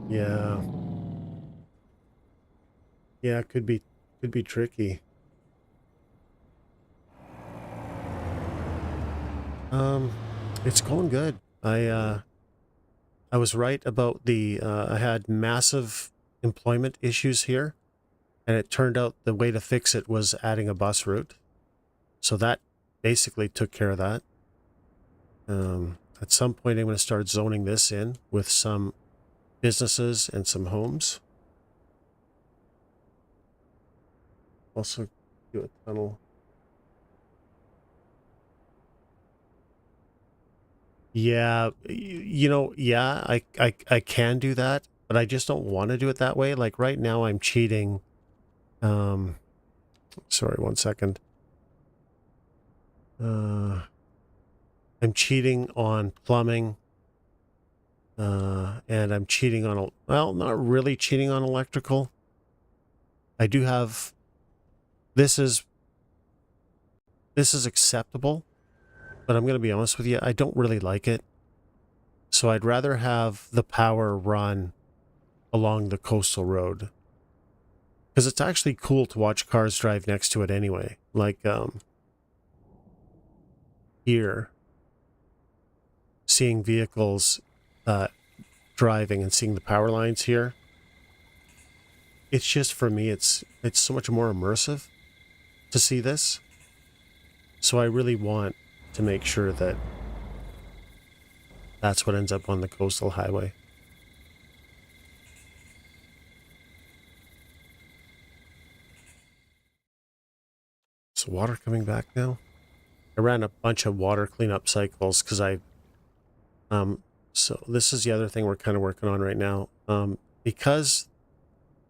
Yeah. Yeah, it could be tricky. It's going good. I was right about I had massive employment issues here, and it turned out the way to fix it was adding a bus route. So that basically took care of that. At some point, I'm going to start zoning this in with some businesses and some homes. Also, do a tunnel. Yeah, yeah, I can do that, but I just don't want to do it that way. Like right now, I'm cheating. Um, Sorry, one second. I'm cheating on plumbing. And I'm cheating on, well, not really cheating on electrical. I do have, this is acceptable, but I'm going to be honest with you, I don't really like it. So I'd rather have the power run along the coastal road, because it's actually cool to watch cars drive next to it anyway. Like, here, seeing vehicles driving and seeing the power lines here, it's just, for me, it's so much more immersive to see this. So I really want to make sure that that's what ends up on the coastal highway. Is water coming back now? I ran a bunch of water cleanup cycles because so this is the other thing we're kind of working on right now. Because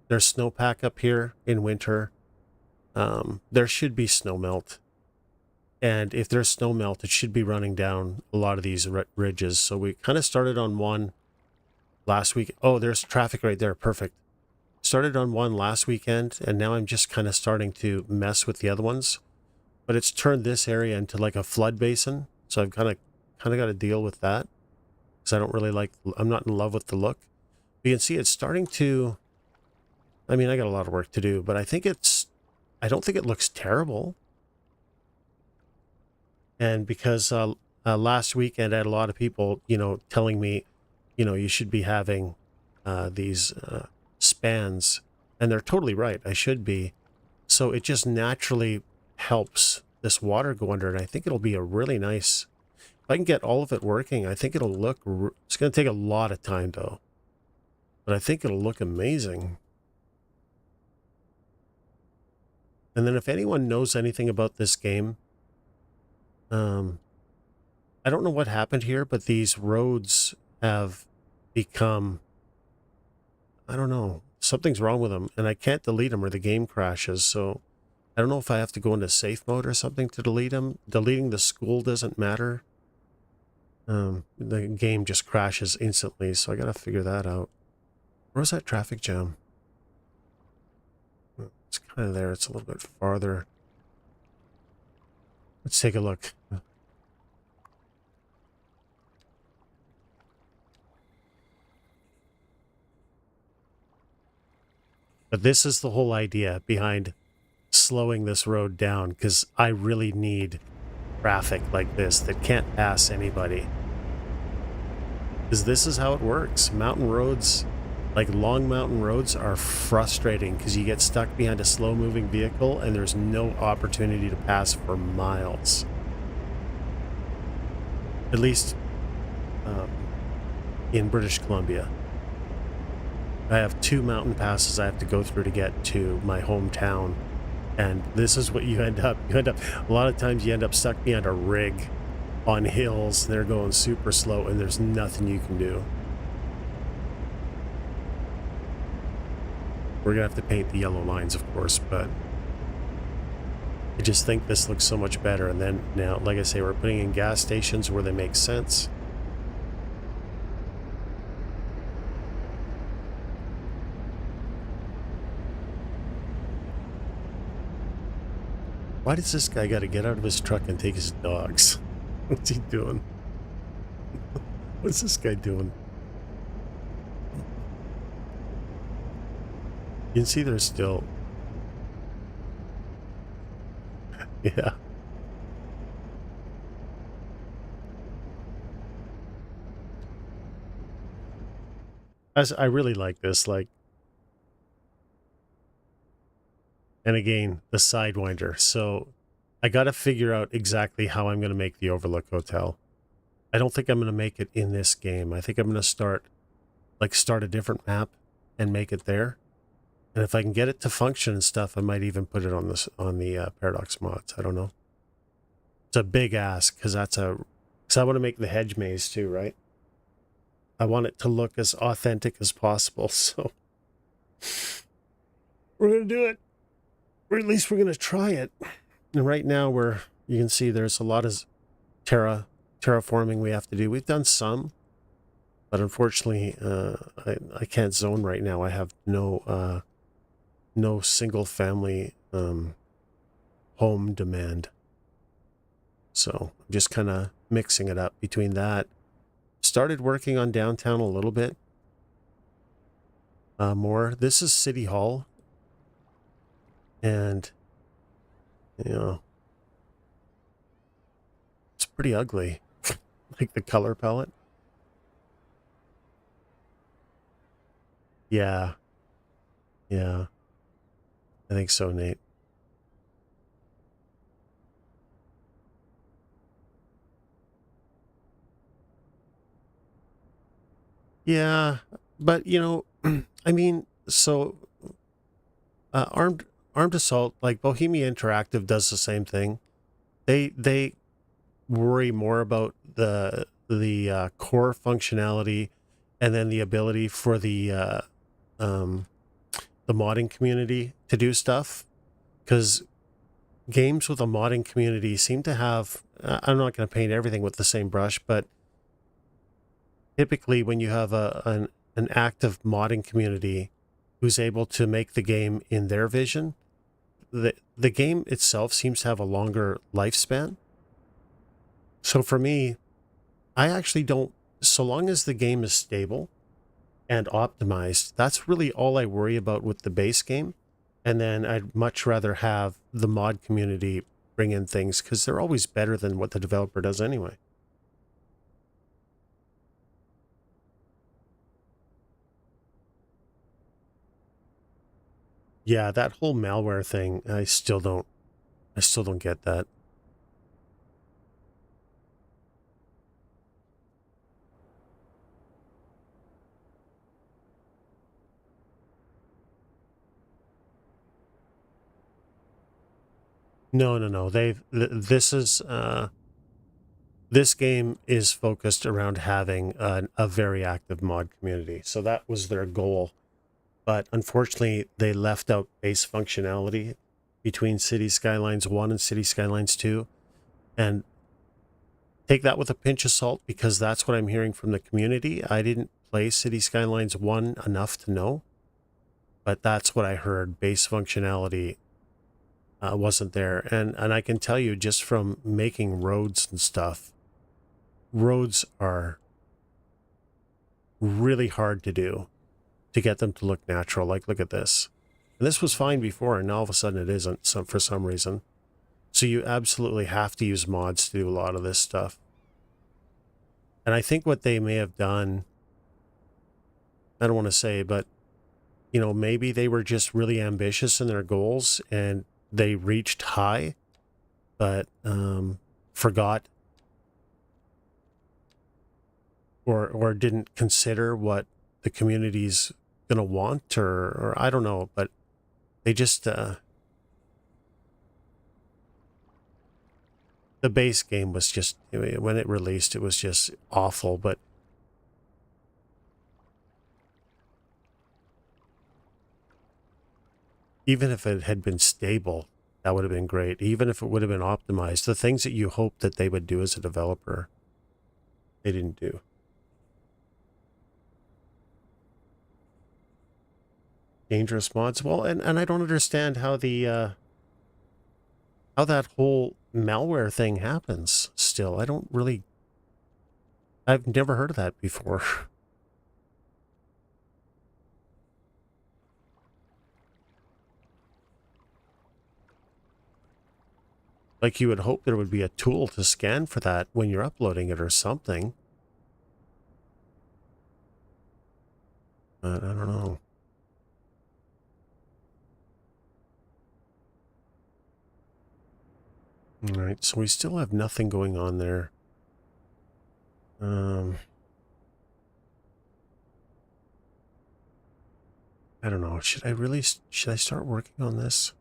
there's snowpack up here in winter, there should be snow melt. And if there's snow melt, it should be running down a lot of these ridges. So we kind of started on one last week. Oh, there's traffic right there. Perfect. Started on one last weekend, and now I'm just kind of starting to mess with the other ones. But it's turned this area into like a flood basin. So I've kind of got to deal with that, because I don't really like, I'm not in love with the look. But you can see it's starting to, I mean, I got a lot of work to do, but I don't think it looks terrible. And because last weekend I had a lot of people, telling me, you should be having these spans, and they're totally right. I should be. So it just naturally helps this water go under, and I think it'll be a really nice, if I can get all of it working, I think it'll look, it's going to take a lot of time though, but I think it'll look amazing. And then if anyone knows anything about this game, I don't know what happened here, but these roads have become, I don't know, something's wrong with them, and I can't delete them or the game crashes. So I don't know if I have to go into safe mode or something to delete them. Deleting the school doesn't matter. The game just crashes instantly, so I gotta figure that out. Where's that traffic jam? It's kind of there. It's a little bit farther. Let's take a look. But this is the whole idea behind slowing this road down, because I really need traffic like this that can't pass anybody. Because this is how it works. Mountain roads, like long mountain roads, are frustrating because you get stuck behind a slow-moving vehicle and there's no opportunity to pass for miles. At least in British Columbia. I have 2 mountain passes I have to go through to get to my hometown, and this is what you end up. A lot of times you end up stuck behind a rig on hills, and they're going super slow, and there's nothing you can do. We're gonna have to paint the yellow lines, of course, but I just think this looks so much better. And then now, like I say, we're putting in gas stations where they make sense. Why does this guy got to get out of his truck and take his dogs? What's he doing? What's this guy doing? You can see they're still... Yeah. As I really like this, like, and again, the Sidewinder. So I got to figure out exactly how I'm going to make the Overlook Hotel. I don't think I'm going to make it in this game. I think I'm going to start a different map and make it there. And if I can get it to function and stuff, I might even put it on this on the Paradox mods. I don't know. It's a big ask because I want to make the hedge maze too, right? I want it to look as authentic as possible. So we're gonna do it, or at least we're gonna try it. And right now, you can see there's a lot of terraforming we have to do. We've done some, but unfortunately, I can't zone right now. I have no single family home demand. So I'm just kind of mixing it up between that. Started working on downtown a little bit more. This is City Hall. And, you know, it's pretty ugly. Like the color palette. Yeah. Yeah. I think so, Nate. Yeah. But, I mean, so Armed Assault, like Bohemia Interactive does the same thing. They worry more about the core functionality and then the ability for the modding community to do stuff, because games with a modding community seem to have, I'm not going to paint everything with the same brush, but typically when you have an active modding community who's able to make the game in their vision, the game itself seems to have a longer lifespan. So for me, I actually don't, so long as the game is stable and optimized, that's really all I worry about with the base game. And then I'd much rather have the mod community bring in things because they're always better than what the developer does anyway. Yeah, that whole malware thing, I still don't get that. No. This game is focused around having a very active mod community. So that was their goal. But unfortunately, they left out base functionality between City Skylines 1 and City Skylines 2. And take that with a pinch of salt because that's what I'm hearing from the community. I didn't play City Skylines 1 enough to know, but that's what I heard. Base functionality wasn't there. And I can tell you just from making roads and stuff, roads are really hard to do to get them to look natural. Like, look at this. And this was fine before, and now all of a sudden it isn't for some reason. So you absolutely have to use mods to do a lot of this stuff. And I think what they may have done, I don't want to say, but, maybe they were just really ambitious in their goals and they reached high, but forgot or didn't consider what the community's going to want, or I don't know, but they just, the base game was just, when it released, it was just awful, but even if it had been stable, that would have been great. Even if it would have been optimized, the things that you hope that they would do as a developer, they didn't do. Dangerous mods. Well, and I don't understand how how that whole malware thing happens still. I've never heard of that before. Like, you would hope there would be a tool to scan for that when you're uploading it or something. but I don't know. All right, so we still have nothing going on there. I don't know. Should I start working on this?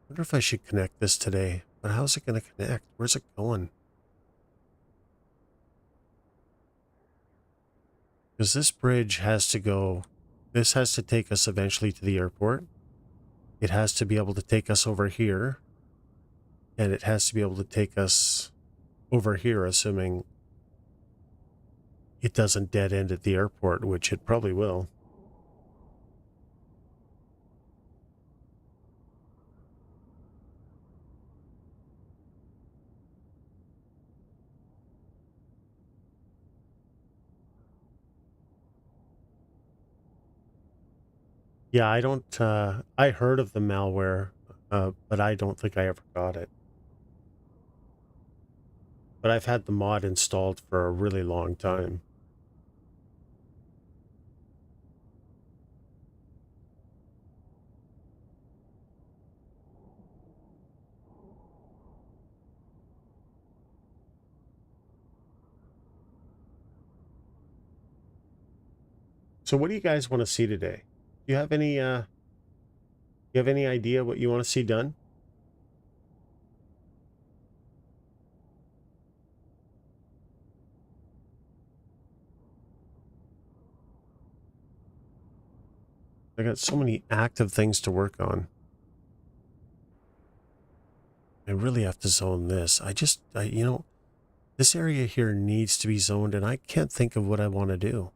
I wonder if I should connect this today. But how's it going to connect? Where's it going? Because this bridge has to go. This has to take us eventually to the airport. It has to be able to take us over here. And it has to be able to take us over here, assuming it doesn't dead end at the airport, which it probably will. Yeah, I don't, I heard of the malware, but I don't think I ever got it. But I've had the mod installed for a really long time. So what do you guys want to see today? Do you have any idea what you want to see done? I got so many active things to work on. I really have to zone this. This area here needs to be zoned and I can't think of what I want to do.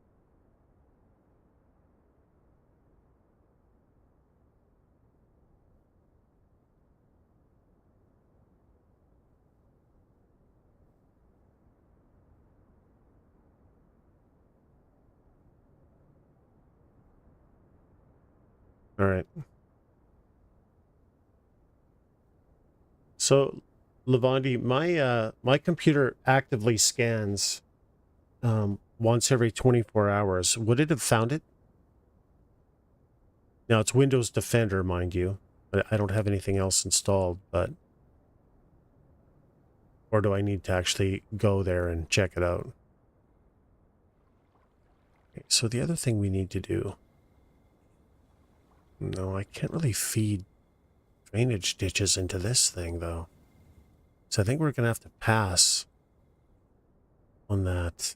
All right. So, Lavandi, my computer actively scans once every 24 hours. Would it have found it? Now it's Windows Defender, mind you. But I don't have anything else installed, but or do I need to actually go there and check it out? Okay, so the other thing we need to do. No, I can't really feed drainage ditches into this thing though. So I think we're gonna have to pass on that.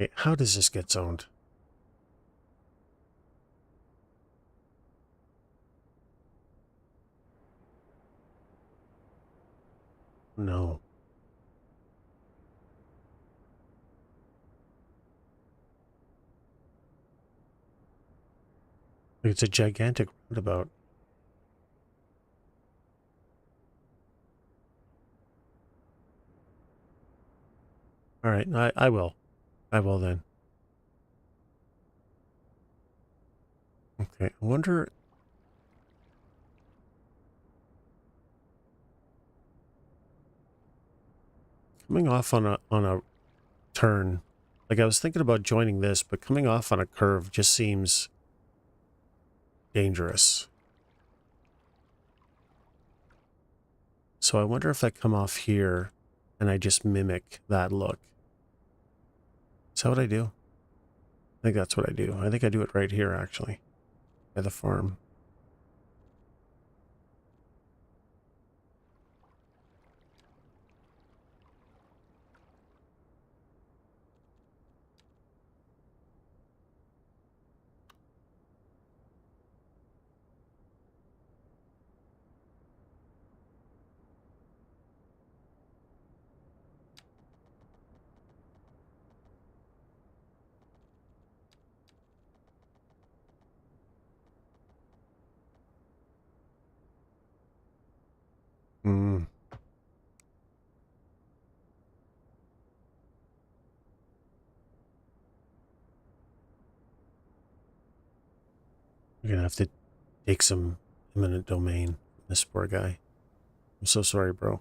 Okay, how does this get zoned? No. It's a gigantic roundabout. All right, I will. I will then. Okay, I wonder. Coming off on a turn, like I was thinking about joining this, but coming off on a curve just seems dangerous. So I wonder if I come off here and I just mimic that look. Is that what I do? I think that's what I do. I think I do it right here, actually, by the farm. Hmm. You're gonna have to take some eminent domain. This poor guy. I'm so sorry, bro.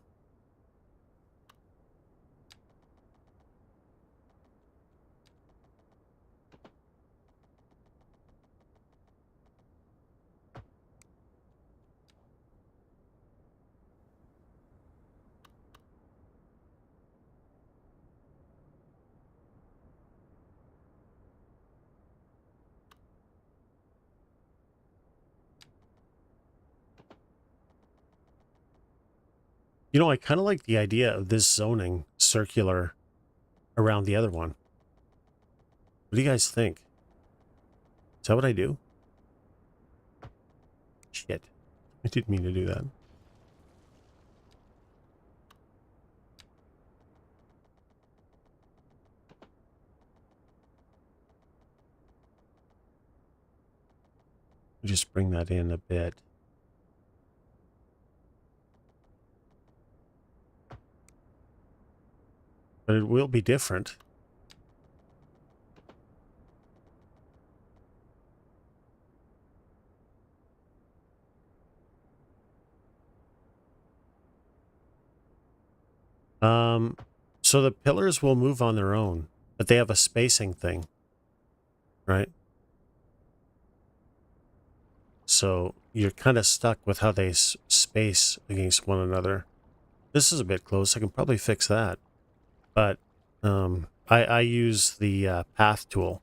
You know, I kind of like the idea of this zoning circular around the other one. What do you guys think? Is that what I do? Shit. I didn't mean to do that. Just bring that in a bit. But it will be different. So the pillars will move on their own, but they have a spacing thing, right? So you're kind of stuck with how they space against one another. This is a bit close. I can probably fix that. But I use the path tool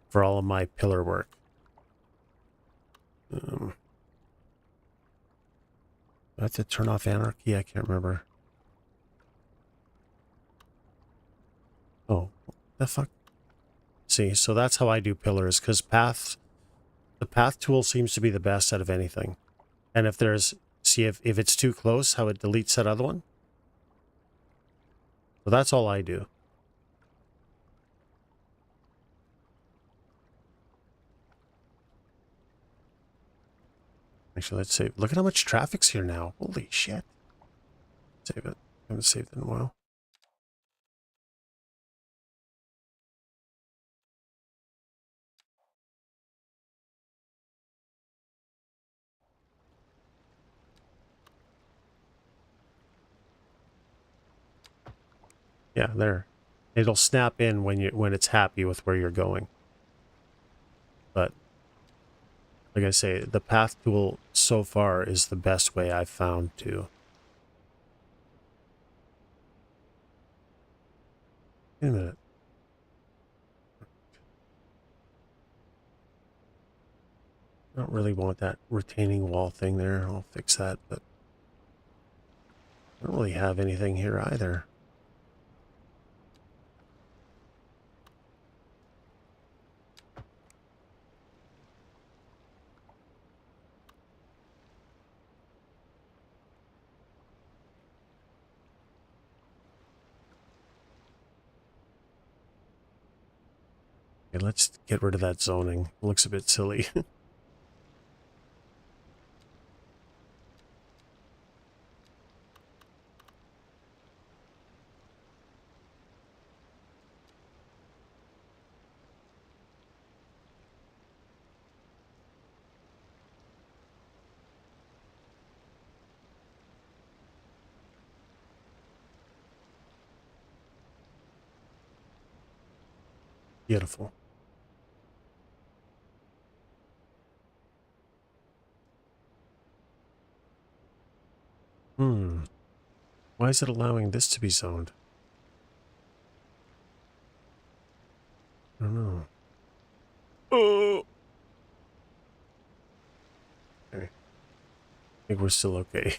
for all of my pillar work. Do I have to turn off anarchy? I can't remember. Oh, the fuck? See, so that's how I do pillars, because the path tool seems to be the best out of anything. And if there's, see if it's too close, how it deletes that other one. So that's all I do. Actually, let's save. Look at how much traffic's here now. Holy shit. Save it. I haven't saved it in a while. Yeah, there. It'll snap in when it's happy with where you're going. But like I say, the path tool so far is the best way I've found to. Wait a minute. I don't really want that retaining wall thing there. I'll fix that, but I don't really have anything here either. Okay, let's get rid of that zoning. It looks a bit silly. Beautiful. Why is it allowing this to be zoned? I don't know. Oh! Okay. I think we're still okay.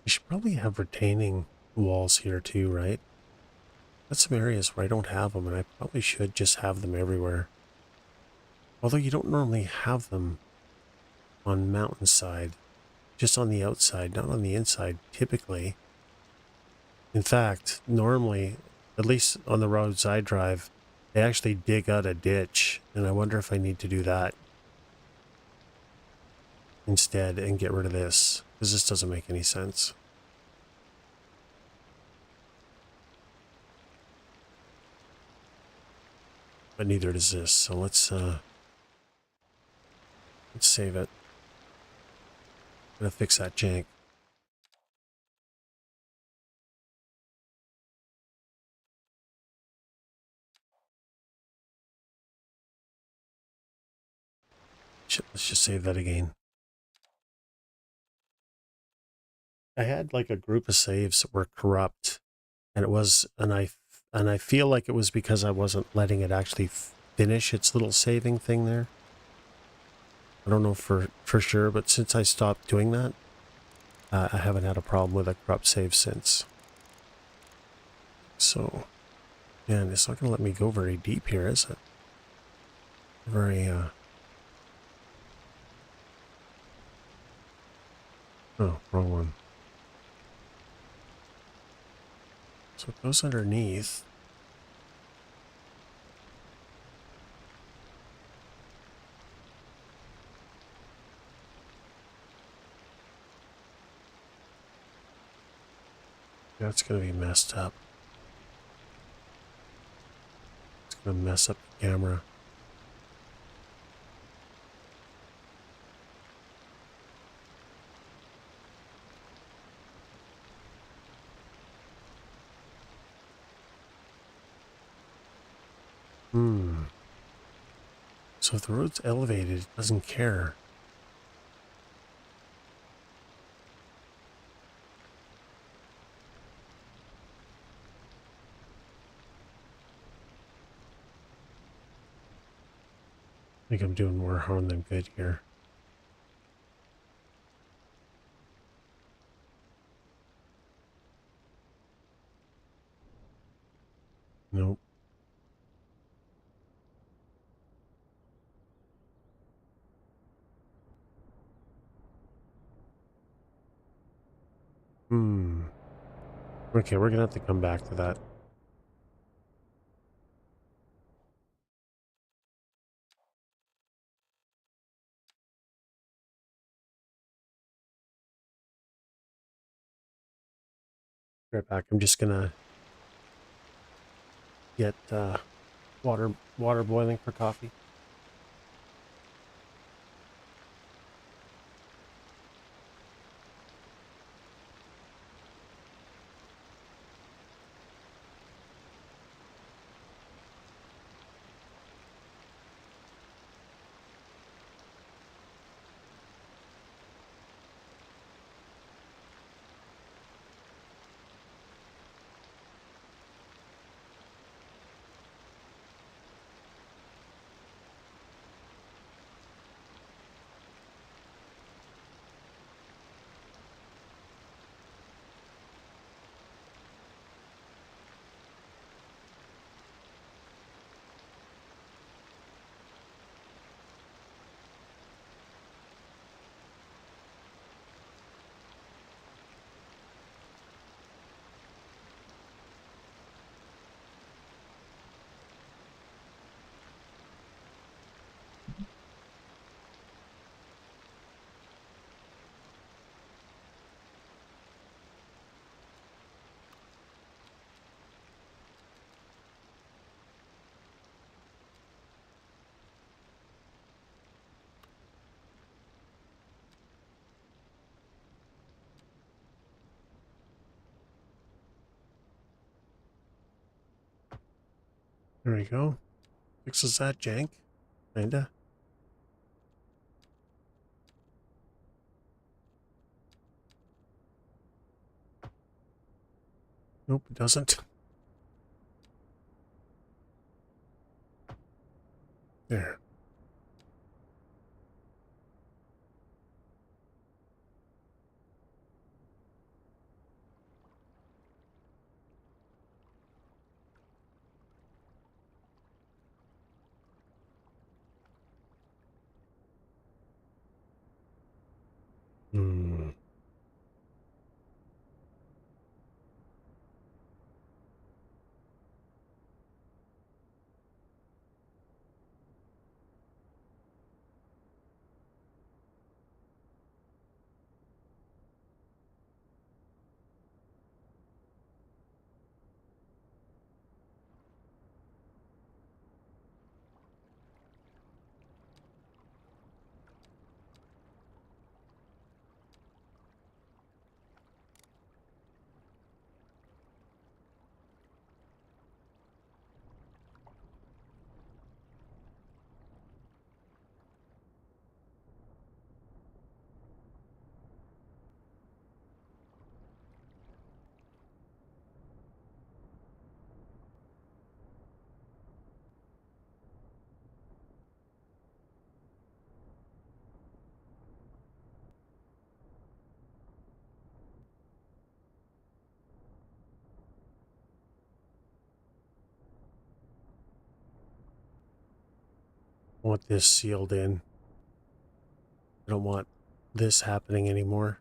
We should probably have retaining walls here too, right? That's some areas where I don't have them, and I probably should just have them everywhere. Although you don't normally have them on mountainside, just on the outside, not on the inside, typically. In fact, normally, at least on the roads I drive, they actually dig out a ditch, and I wonder if I need to do that instead and get rid of this, because this doesn't make any sense. But neither does this, so let's save it. I'm gonna fix that jank. Let's just save that again. I had like a group of saves that were corrupt, and I feel like it was because I wasn't letting it actually finish its little saving thing there. I don't know for sure, but since I stopped doing that, I haven't had a problem with a corrupt save since. So, man, it's not going to let me go very deep here, is it? Very, oh, wrong one. So it goes underneath. That's going to be messed up. It's going to mess up the camera. So if the road's elevated, it doesn't care. I think I'm doing more harm than good here. Nope. Okay, we're gonna have to come back to that. Right back. I'm just gonna get water boiling for coffee. There we go. Fixes that jank. Kinda. Nope, it doesn't. There. Hmm. I want this sealed in. I don't want this happening anymore.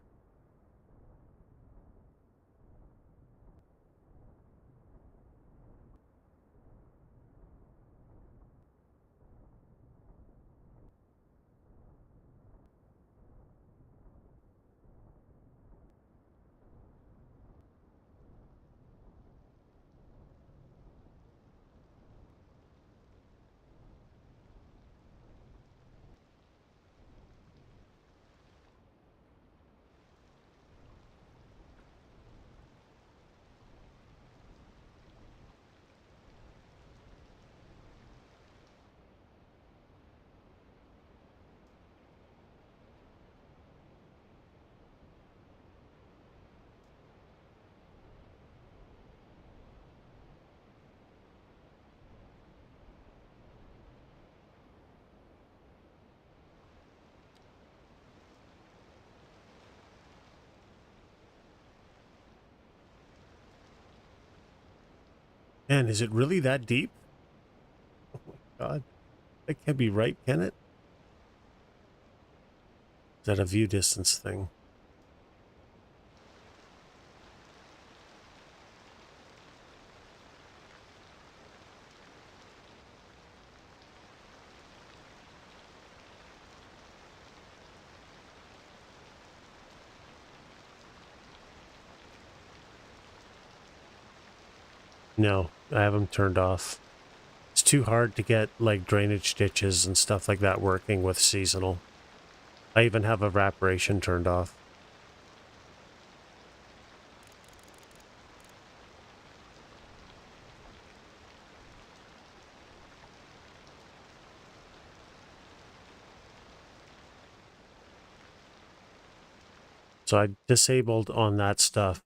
Man, is it really that deep? Oh my God. That can't be right, can it? Is that a view distance thing? No, I have them turned off. It's too hard to get like drainage ditches and stuff like that working with seasonal. I even have evaporation turned off. So I disabled on that stuff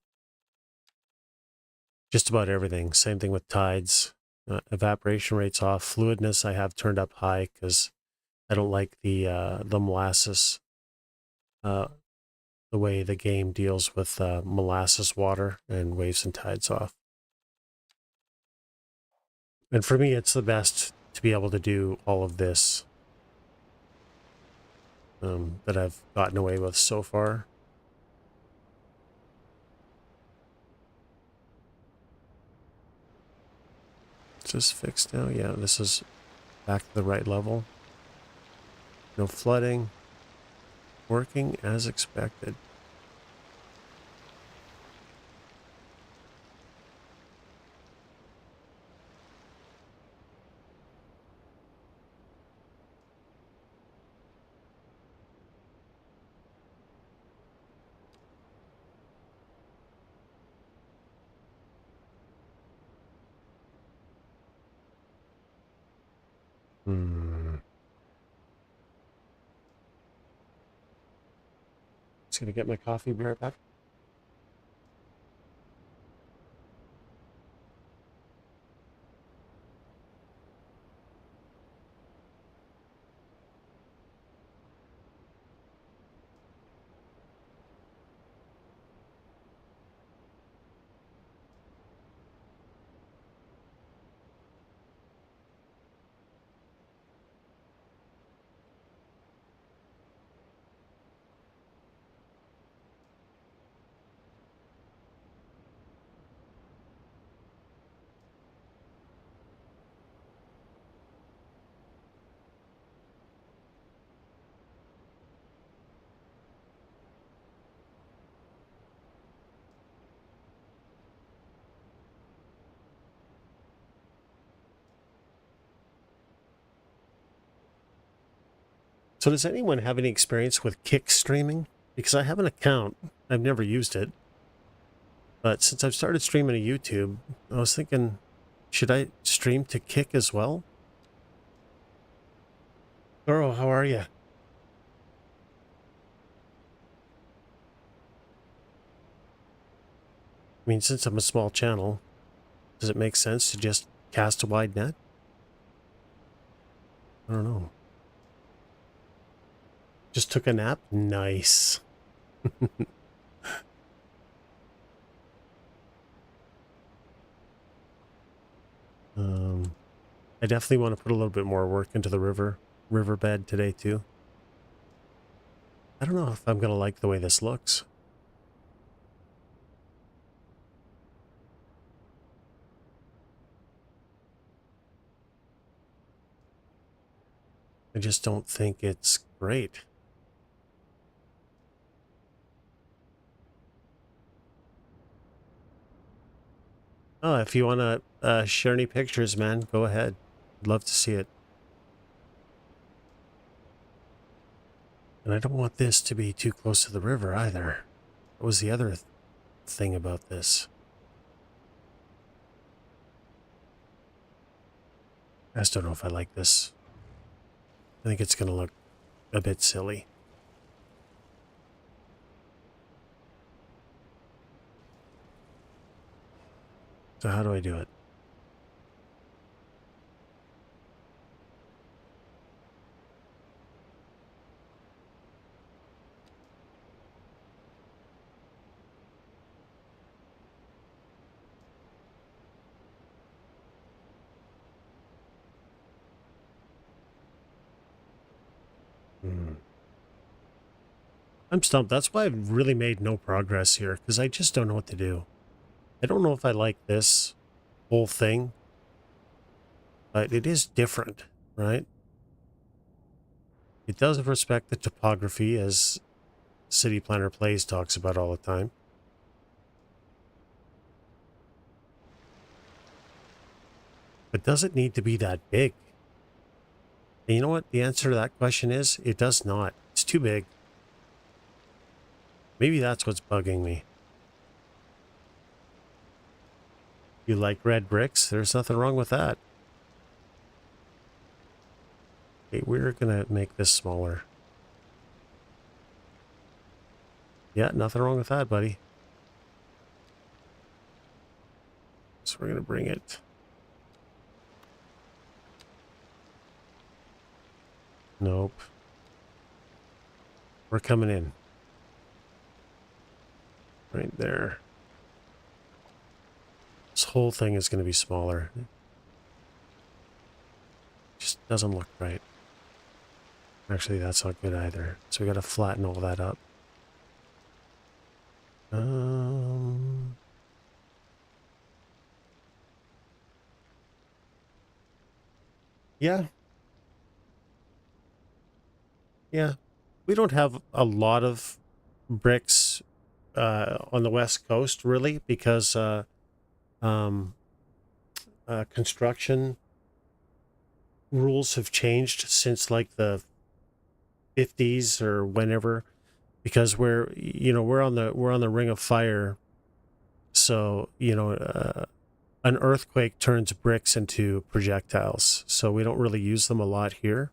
just about everything. Same thing with tides. Evaporation rates off. Fluidness I have turned up high because I don't like the molasses, uh, the way the game deals with molasses water, and waves and tides off. And for me, it's the best to be able to do all of this that I've gotten away with so far. Is this fixed now? Yeah, this is back to the right level. No flooding. Working as expected. Hmm. Just gonna get my coffee. Be right back. So does anyone have any experience with Kick streaming? Because I have an account. I've never used it. But since I've started streaming to YouTube, I was thinking, should I stream to Kick as well? Goro, how are you? I mean, since I'm a small channel, does it make sense to just cast a wide net? I don't know. Just took a nap? Nice. I definitely want to put a little bit more work into the riverbed today too. I don't know if I'm going to like the way this looks. I just don't think it's great. Oh, if you want to share any pictures, man, go ahead. I'd love to see it. And I don't want this to be too close to the river either. What was the other thing about this? I just don't know if I like this. I think it's going to look a bit silly. So how do I do it? I'm stumped. That's why I've really made no progress here, because I just don't know what to do. I don't know if I like this whole thing, but it is different, right? It does respect the topography, as City Planner Plays talks about all the time. But does it need to be that big? And you know what the answer to that question is? It does not. It's too big. Maybe that's what's bugging me. You like red bricks? There's nothing wrong with that. Okay, we're going to make this smaller. Yeah, nothing wrong with that, buddy. So we're going to bring it. Nope. We're coming in. Right there. This whole thing is going to be smaller. Just doesn't look right. Actually, that's not good either. So we got to flatten all that up. Yeah. Yeah. We don't have a lot of bricks on the West Coast, really, because construction rules have changed since like the 50s or whenever, because we're on the ring of fire. So an earthquake turns bricks into projectiles, so we don't really use them a lot here.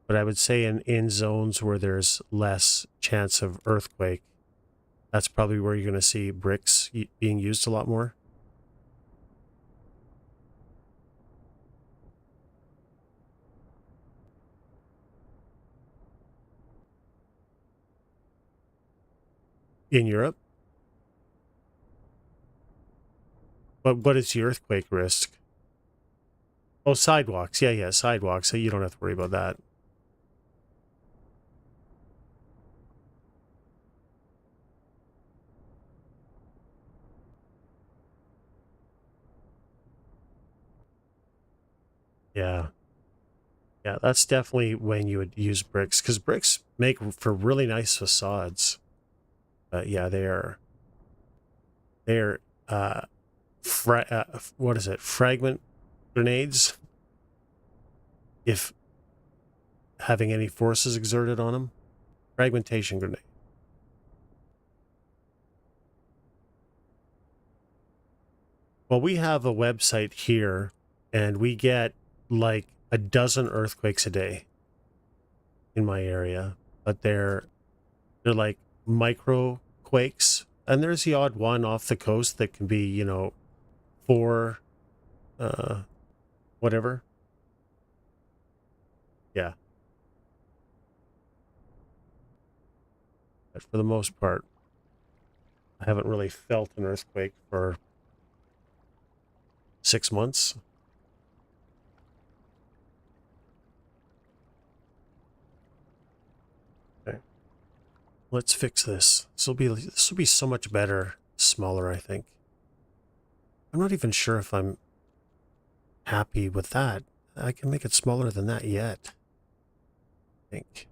But I would say in zones where there's less chance of earthquake, that's probably where you're going to see bricks being used a lot more. In Europe? But what is the earthquake risk? Oh, sidewalks. Yeah, sidewalks. So you don't have to worry about that. Yeah. Yeah, that's definitely when you would use bricks, because bricks make for really nice facades. Yeah, they're what is it? Fragment grenades. If having any forces exerted on them. Fragmentation grenade. Well, we have a website here, and we get like a dozen earthquakes a day in my area, but they're like micro quakes, and there's the odd one off the coast that can be, you know, 4 whatever. Yeah. But for the most part, I haven't really felt an earthquake for 6 months. Okay. Let's fix this. This will be so much better, smaller, I think. I'm not even sure if I'm happy with that. I can make it smaller than that yet, I think.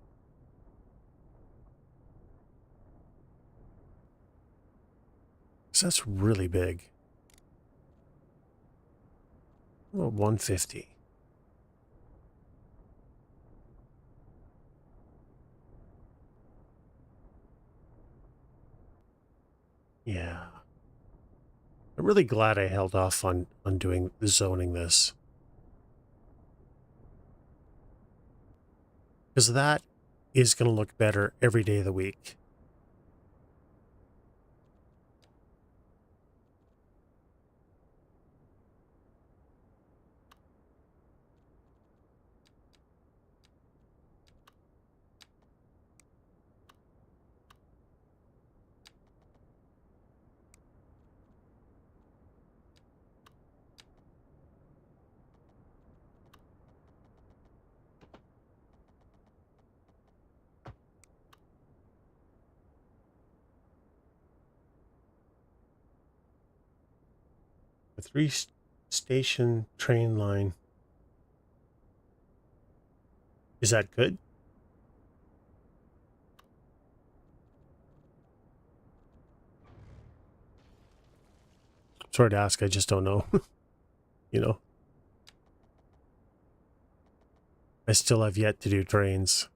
So that's really big. Well, 150. Yeah. I'm really glad I held off on doing zoning this. Because that is going to look better every day of the week. A 3-station train line. Is that good? Sorry to ask, I just don't know. You know? I still have yet to do trains.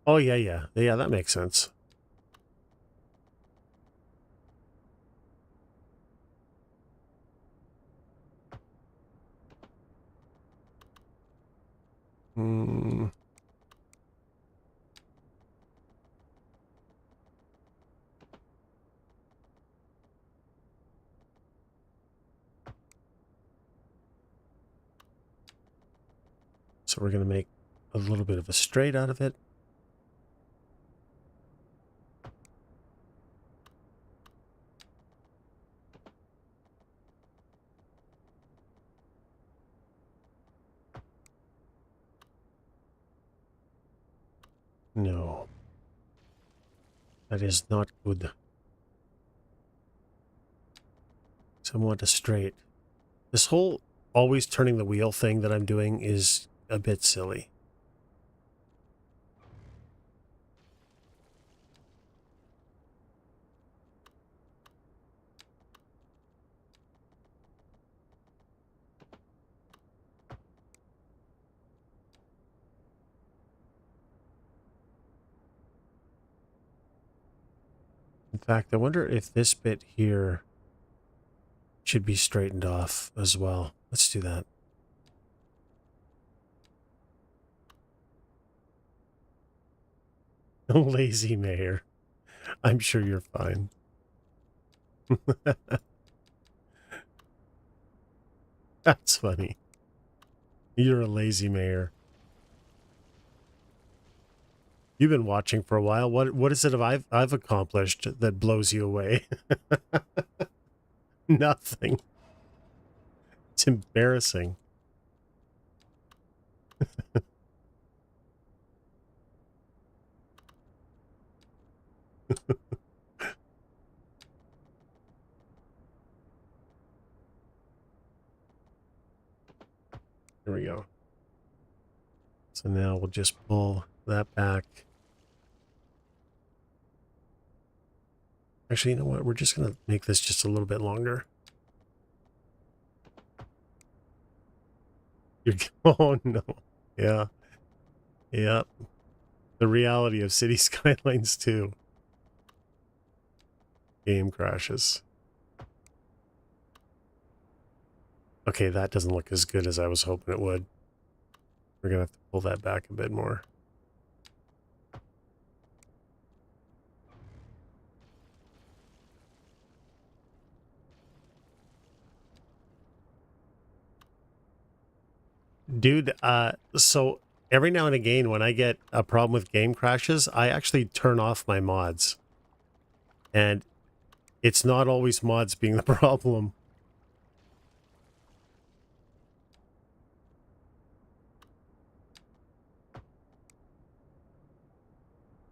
Oh, yeah, yeah. Yeah, that makes sense. Hmm. So we're going to make a little bit of a straight out of it. No. That is not good. So I want a straight. This whole always turning the wheel thing that I'm doing is a bit silly. In fact, I wonder if this bit here should be straightened off as well. Let's do that. Lazy mayor. I'm sure you're fine. That's funny. You're a lazy mayor. You've been watching for a while. What is it I've accomplished that blows you away? Nothing. It's embarrassing. Here we go. So now we'll just pull that back. Actually, you know what? We're just going to make this just a little bit longer. Oh, no. Yeah. Yeah. The reality of City Skylines 2. Game crashes. Okay, that doesn't look as good as I was hoping it would. We're going to have to pull that back a bit more. Dude, so every now and again when I get a problem with game crashes, I actually turn off my mods. And it's not always mods being the problem.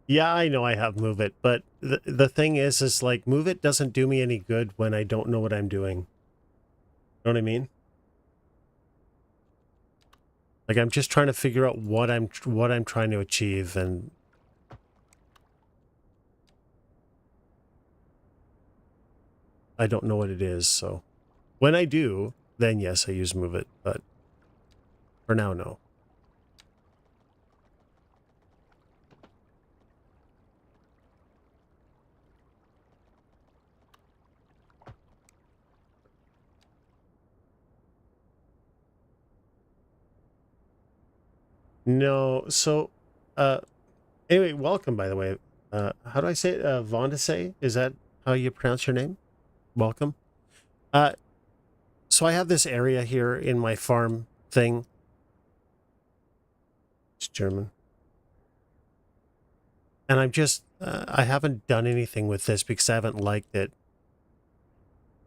Yeah, I know I have Move It, but the thing is like Move It doesn't do me any good when I don't know what I'm doing. Know what I mean? Like I'm just trying to figure out what I'm trying to achieve, and I don't know what it is. So when I do, then yes, I use Move It, but for now, no. No, so anyway, welcome by the way. How do I say it? Vondase? Is that how you pronounce your name? Welcome. Uh so I have this area here in my farm thing. It's German. And I'm just I haven't done anything with this because I haven't liked it.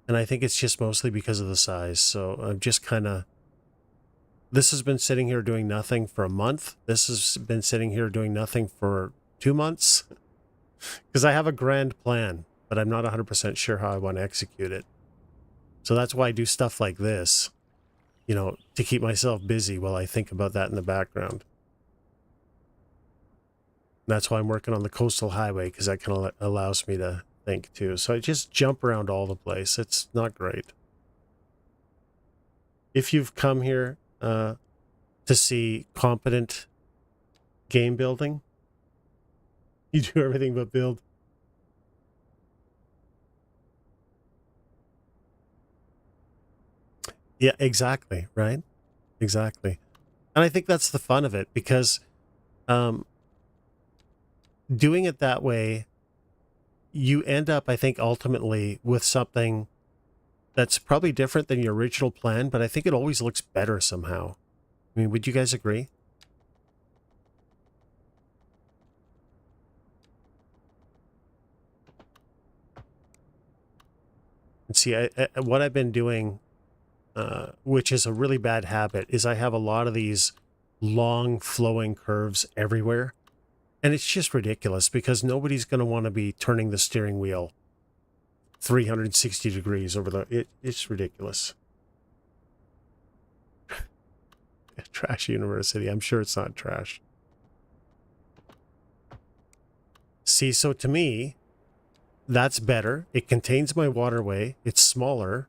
And I think it's just mostly because of the size. So I'm just kind of, this has been sitting here doing nothing for a month. This has been sitting here doing nothing for 2 months. Because I have a grand plan, but I'm not 100% sure how I want to execute it. So that's why I do stuff like this, you know, to keep myself busy while I think about that in the background. That's why I'm working on the coastal highway, because that kind of allows me to think too. So I just jump around all the place. It's not great. If you've come here to see competent game building, you do everything but build. Yeah, exactly. Right. Exactly. And I think that's the fun of it, because um, doing it that way, you end up, I think, ultimately with something that's probably different than your original plan, but I think it always looks better somehow. I mean, would you guys agree? And see, what I've been doing, which is a really bad habit, is I have a lot of these long flowing curves everywhere. And it's just ridiculous because nobody's going to want to be turning the steering wheel 360 degrees over it's ridiculous. Trash University. I'm sure it's not trash. See, so to me, that's better. It contains my waterway. It's smaller.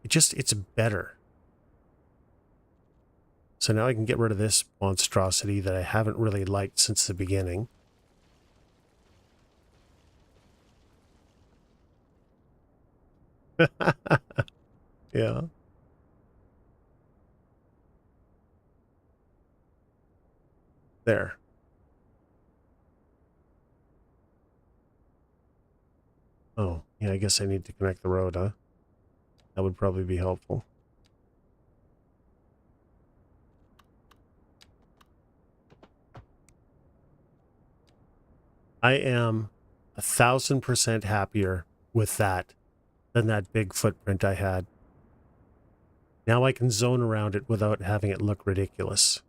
It's better. So now I can get rid of this monstrosity that I haven't really liked since the beginning. Yeah. There. Oh, yeah, I guess I need to connect the road, huh? That would probably be helpful. I am 1,000% happier with that than that big footprint I had. Now I can zone around it without having it look ridiculous.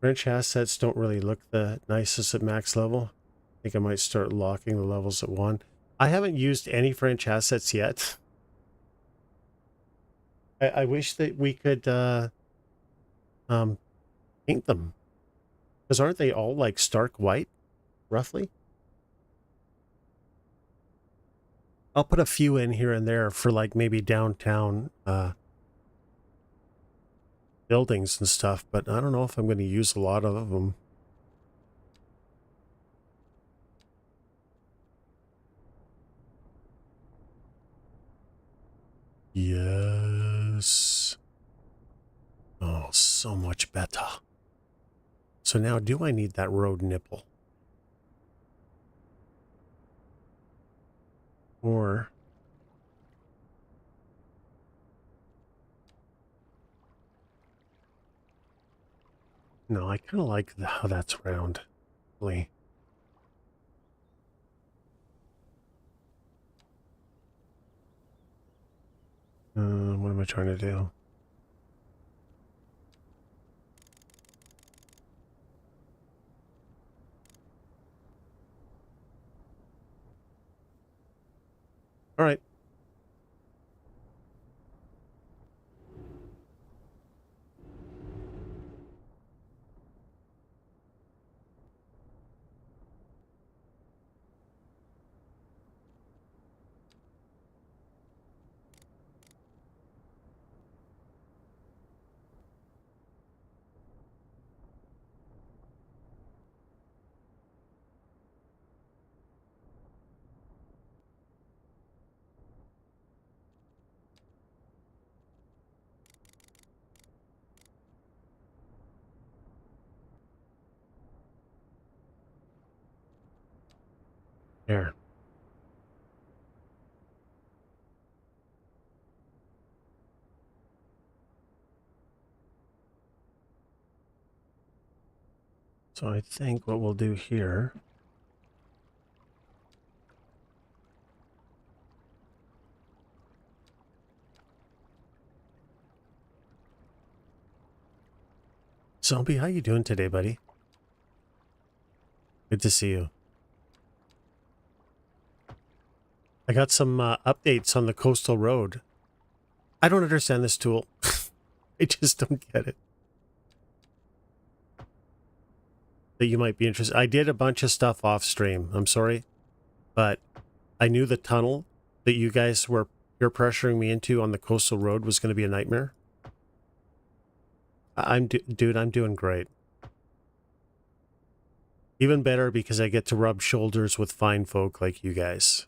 French assets don't really look the nicest at max level. I think I might start locking the levels at 1. I haven't used any French assets yet. I wish that we could paint them. Because aren't they all like stark white, roughly? I'll put a few in here and there for like maybe downtown buildings and stuff, but I don't know if I'm going to use a lot of them. Yes. Oh, so much better. So now, do I need that road nipple? Or... no, I kind of like how that's round. Really. What am I trying to do? All right. There. So I think what we'll do here... Zombie, how you doing today, buddy? Good to see you. I got some updates on the coastal road. I don't understand this tool. I just don't get it. That you might be interested. I did a bunch of stuff off stream. I'm sorry. But I knew the tunnel that you guys were peer pressuring me into on the coastal road was going to be a nightmare. Dude, I'm doing great. Even better because I get to rub shoulders with fine folk like you guys.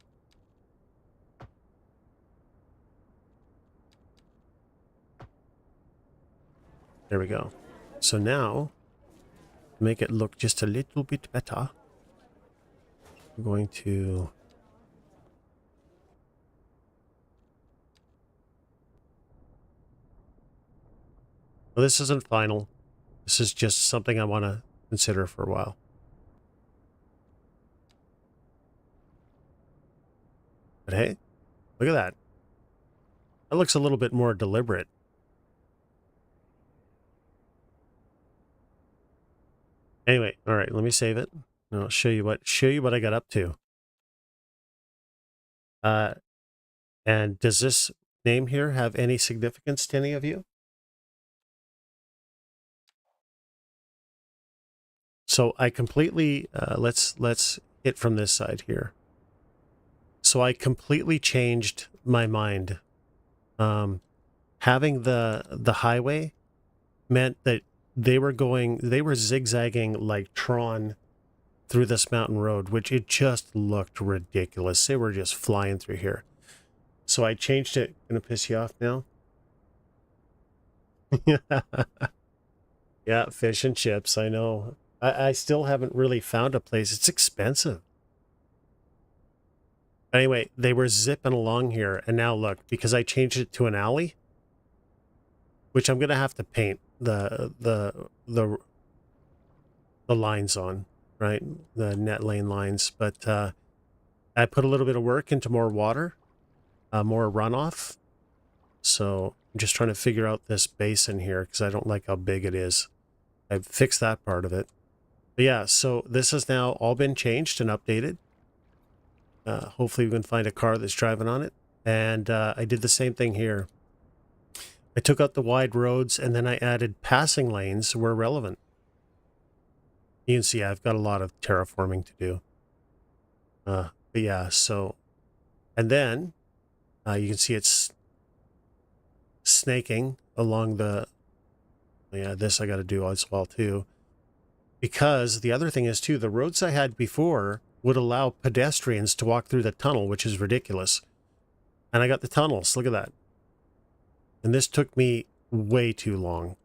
There we go. So now, to make it look just a little bit better, I'm going to... well, this isn't final. This is just something I want to consider for a while. But hey, look at that. That looks a little bit more deliberate. Anyway, all right, let me save it. And I'll show you what I got up to. And does this name here have any significance to any of you? So I completely let's hit from this side here. So I completely changed my mind. Having the highway meant that they were zigzagging like Tron through this mountain road, which it just looked ridiculous. They were just flying through here. So I changed it. Gonna piss you off now? Yeah, fish and chips, I know. I still haven't really found a place. It's expensive. Anyway, they were zipping along here, and now look, because I changed it to an alley, which I'm gonna have to paint the lines on, right? The net lane lines, but I put a little bit of work into more water, more runoff. So I'm just trying to figure out this basin here because I don't like how big it is. I've fixed that part of it. But yeah, so this has now all been changed and updated. Hopefully we can find a car that's driving on it. And I did the same thing here. I took out the wide roads and then I added passing lanes where relevant. You can see I've got a lot of terraforming to do. But yeah, so, and then you can see it's snaking along the, yeah, this I got to do as well too. Because the other thing is too, the roads I had before would allow pedestrians to walk through the tunnel, which is ridiculous. And I got the tunnels, look at that. And this took me way too long.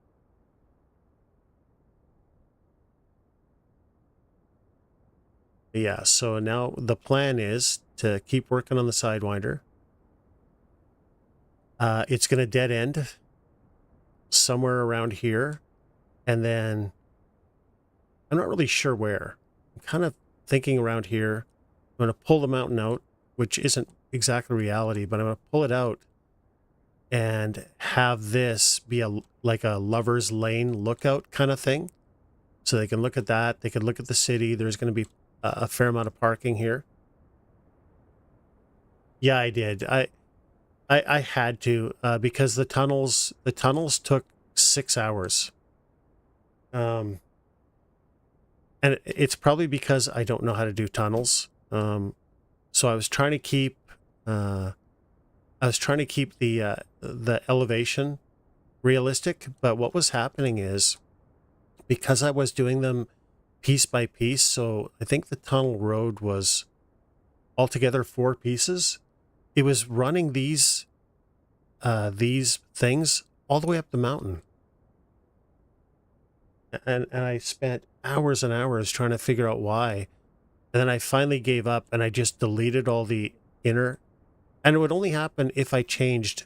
Yeah, so now the plan is to keep working on the Sidewinder. It's going to dead end somewhere around here. And then I'm not really sure where. I'm kind of thinking around here. I'm going to pull the mountain out, which isn't exactly reality, but I'm going to pull it out and have this be like a lover's lane lookout kind of thing. So they can look at that. They can look at the city. There's going to be a fair amount of parking here. Yeah, I did. I had to because the tunnels took 6 hours. And it's probably because I don't know how to do tunnels. So I was trying to keep the elevation realistic, but what was happening is because I was doing them piece by piece, so I think the tunnel road was altogether 4 pieces. It was running these things all the way up the mountain. And I spent hours and hours trying to figure out why. And then I finally gave up and I just deleted all the inner. And it would only happen if I changed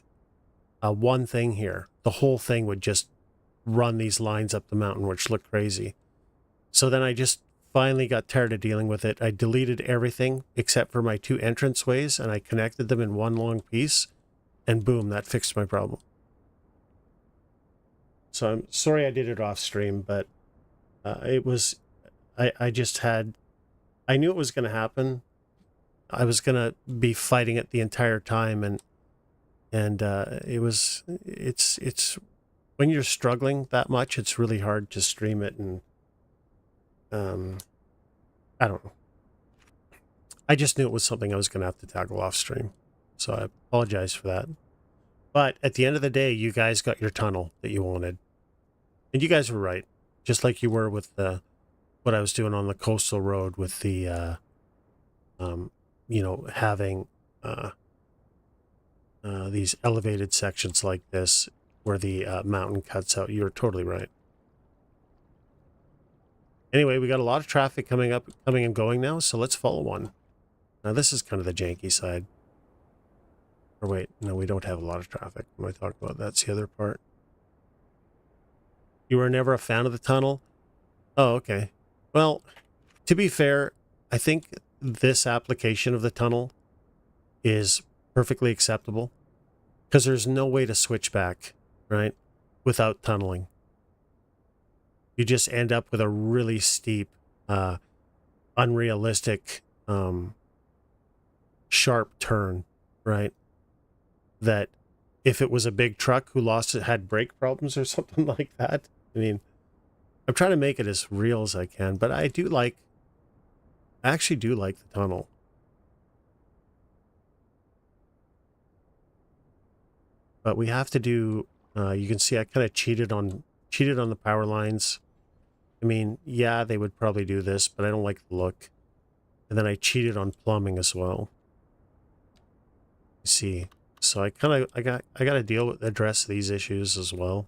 one thing here. The whole thing would just run these lines up the mountain, which looked crazy. So then I just finally got tired of dealing with it. I deleted everything except for my 2 entranceways and I connected them in one long piece. And boom, that fixed my problem. So I'm sorry I did it off stream, but it was, I just had, I knew it was going to happen. I was going to be fighting it the entire time. And it's, when you're struggling that much, it's really hard to stream it. And I don't know. I just knew it was something I was going to have to tackle off stream. So I apologize for that. But at the end of the day, you guys got your tunnel that you wanted. And you guys were right. Just like you were with what I was doing on the coastal road with the, having these elevated sections like this where the mountain cuts out. You're totally right. Anyway, we got a lot of traffic coming and going now, so let's follow one. Now this is kind of the janky side. Or wait, no, we don't have a lot of traffic. What am I talking about? That's the other part. You were never a fan of the tunnel? Oh, okay. Well, to be fair, I think this application of the tunnel is perfectly acceptable because there's no way to switch back, right, without tunneling. You just end up with a really steep, unrealistic, sharp turn, right? That if it was a big truck who lost it, had brake problems or something like that. I mean, I'm trying to make it as real as I can, but I actually do like the tunnel. But we have to do, you can see I kind of cheated on the power lines. I mean, yeah, they would probably do this, but I don't like the look. And then I cheated on plumbing as well. You see, so I got to address these issues as well.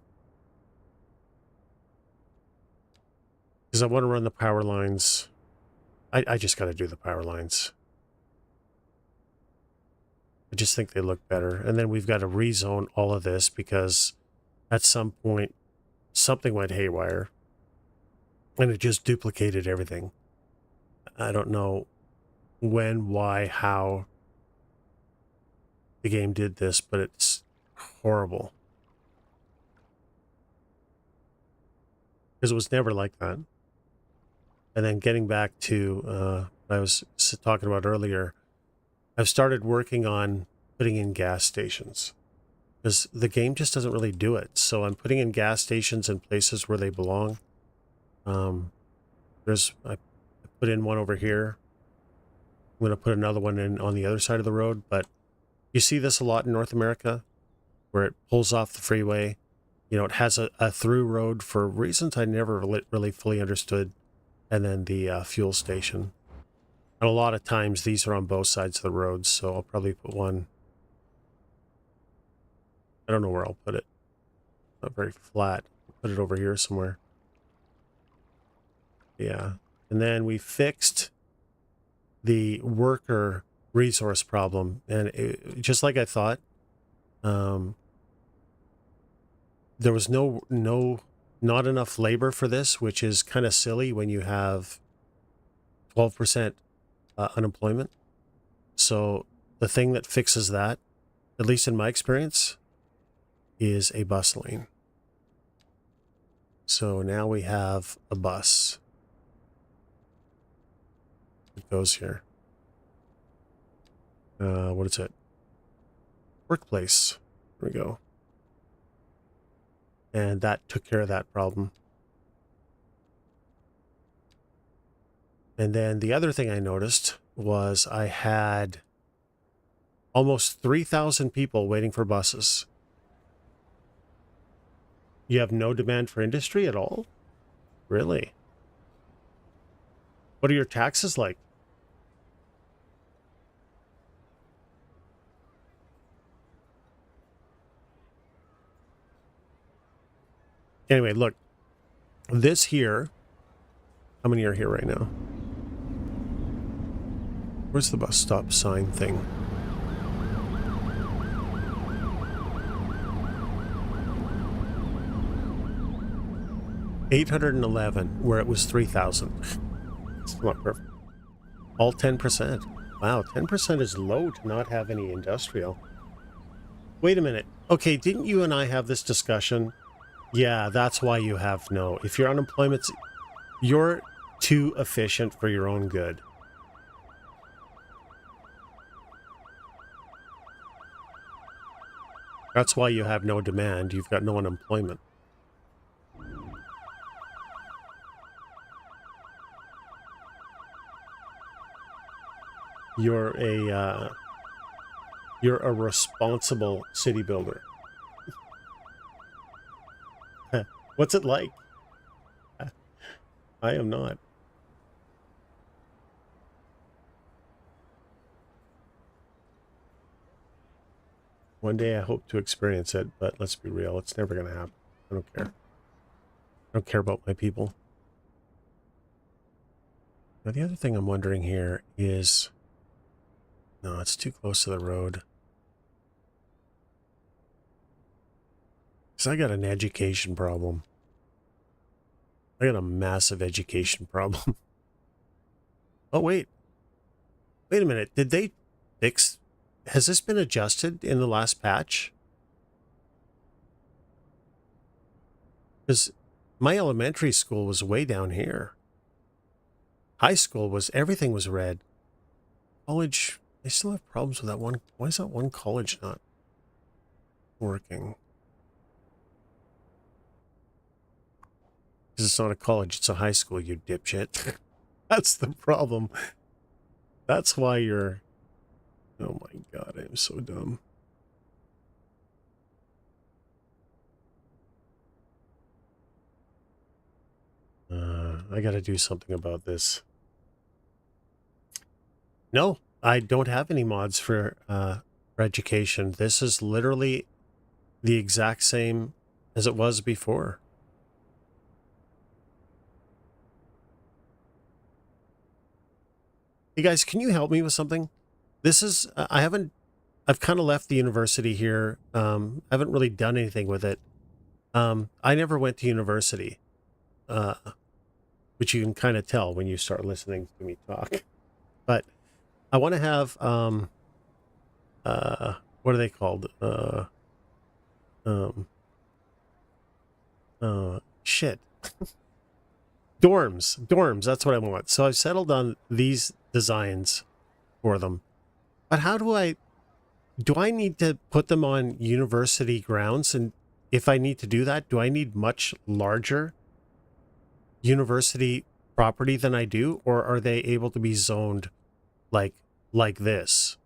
Because I want to run the power lines. I just got to do the power lines. I just think they look better. And then we've got to rezone all of this because at some point something went haywire and it just duplicated everything. I don't know when, why, how the game did this, but it's horrible. Because it was never like that. And then getting back to what I was talking about earlier, I've started working on putting in gas stations because the game just doesn't really do it. So I'm putting in gas stations in places where they belong. I put in one over here. I'm going to put another one in on the other side of the road, but you see this a lot in North America where it pulls off the freeway. You know, it has a through road for reasons I never really fully understood, and then the fuel station. And a lot of times these are on both sides of the road, so I'll probably put one. I don't know where I'll put it. Not very flat. Put it over here somewhere. Yeah. And then we fixed the worker resource problem, and just like I thought, there was not enough labor for this, which is kind of silly when you have 12% unemployment. So the thing that fixes that, at least in my experience, is a bus lane. So now we have a bus. It goes here. What is it? Workplace. There we go. And that took care of that problem. And then the other thing I noticed was I had almost 3,000 people waiting for buses. You have no demand for industry at all? Really? What are your taxes like? Anyway, look, this here, how many are here right now? Where's the bus stop sign thing? $811, where it was 3,000. It's not perfect. All 10%. Wow, 10% is low to not have any industrial. Wait a minute. Okay, didn't you and I have this discussion? Yeah, that's why you have no. If your unemployment's, you're too efficient for your own good. That's why you have no demand. You've got no unemployment. You're a responsible city builder. What's it like? I am not. One day I hope to experience it, but let's be real, it's never going to happen. I don't care. I don't care about my people. Now, the other thing I'm wondering here is... No, it's too close to the road. Because I got an education problem. I got a massive education problem. Oh, wait. Wait a minute. Did they fix... Has this been adjusted in the last patch? Because my elementary school was way down here. High school was... Everything was red. College... They still have problems with that one. Why is that one college not working? Because it's not a college, it's a high school, you dipshit. That's the problem. That's why you're... Oh my god, I am so dumb. I gotta do something about this. No, I don't have any mods for education. This is literally the exact same as it was before. Hey guys, can you help me with something? This is, I've kind of left the university here. I haven't really done anything with it. I never went to university, which you can kind of tell when you start listening to me talk. But I want to have, what are they called? Shit. Dorms, that's what I want. So I've settled on these designs for them. But how do I need to put them on university grounds? And if I need to do that, do I need much larger university property than I do, or are they able to be zoned like this?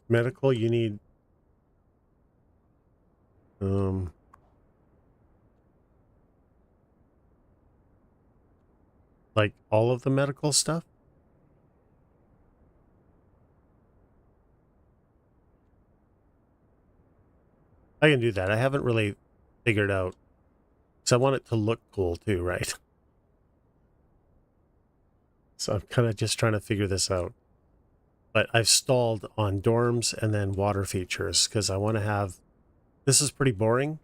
Medical, you need like all of the medical stuff? I can do that. I haven't really figured out, because I want it to look cool too, right? So I'm kind of just trying to figure this out. But I've stalled on dorms and then water features because I want to have, this is pretty boring,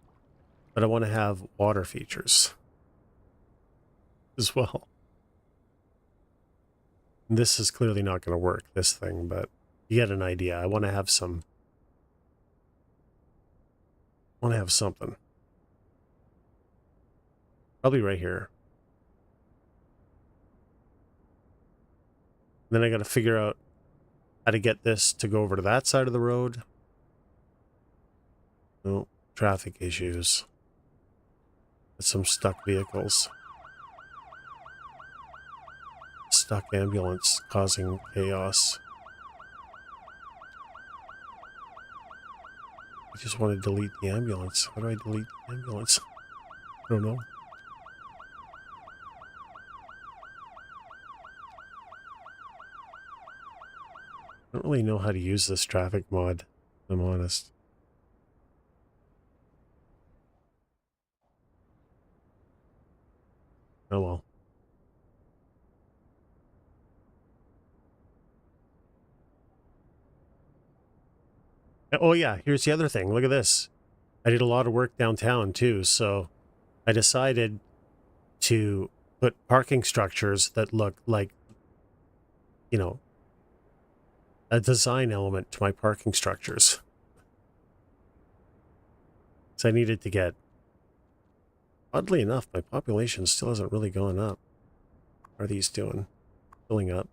but I want to have water features as well. This is clearly not going to work, this thing, but you get an idea. I want to have some, something. Probably right here. Then I got to figure out how to get this to go over to that side of the road. No, traffic issues. Some stuck vehicles. Stuck ambulance causing chaos. I just want to delete the ambulance. How do I delete the ambulance? I don't know. I don't really know how to use this traffic mod, if I'm honest. Oh well. Oh yeah, here's the other thing. Look at this. I did a lot of work downtown too, so I decided to put parking structures that look like, you know, a design element to my parking structures. So I needed to get, oddly enough, my population still hasn't really gone up. How are these doing? Filling up.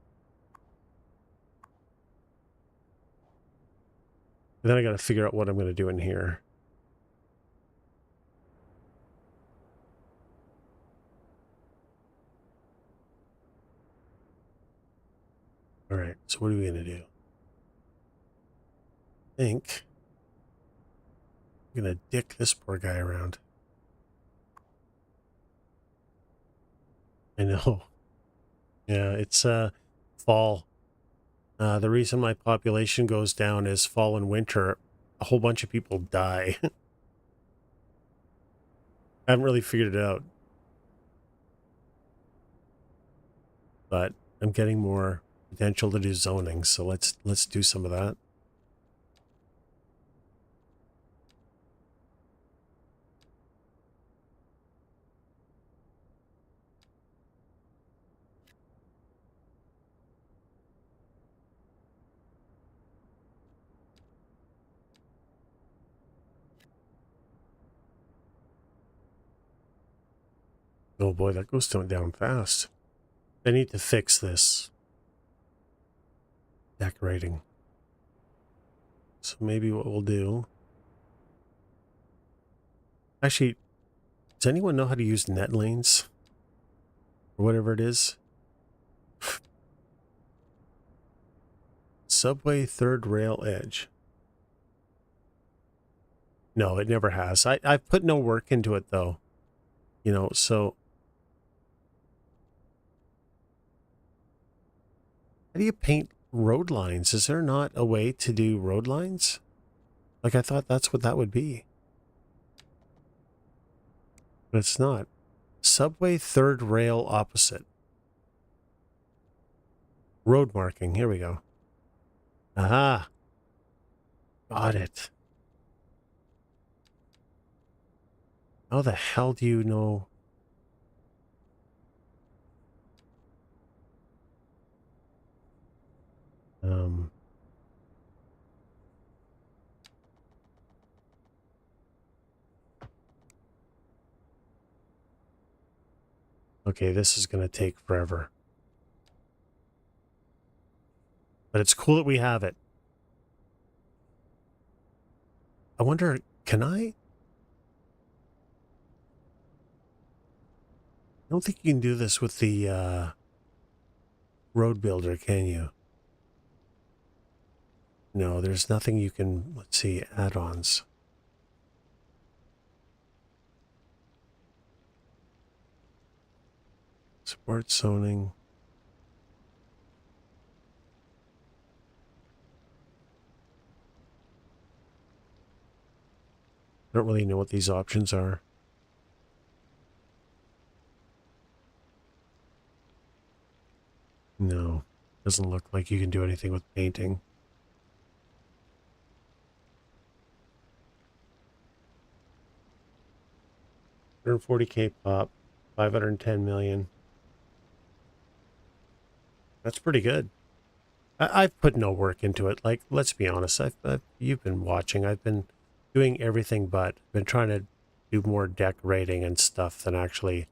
And then I got to figure out what I'm going to do in here. All right, so what are we going to do? I think I'm going to dick this poor guy around. I know. Yeah, it's fall. The reason my population goes down is fall and winter. A whole bunch of people die. I haven't really figured it out. But I'm getting more potential to do zoning, so let's do some of that. Oh boy, that goes down fast. I need to fix this decorating. So maybe what we'll do... Actually, does anyone know how to use net lanes? Or whatever it is? Subway third rail edge. No, it never has. I've put no work into it, though. You know, so... How do you paint road lines? Is there not a way to do road lines? Like, I thought that's what that would be. But it's not. Subway third rail opposite. Road marking. Here we go. Aha. Got it. How the hell do you know? Okay, this is going to take forever. But it's cool that we have it. I wonder, can I? I don't think you can do this with the road builder, can you? No, there's nothing you can, let's see, add-ons. Support zoning. I don't really know what these options are. No, doesn't look like you can do anything with painting. $140K pop, 510 million. That's pretty good. I've put no work into it. Like, let's be honest. You've been watching. I've been doing everything but been trying to do more decorating and stuff than actually.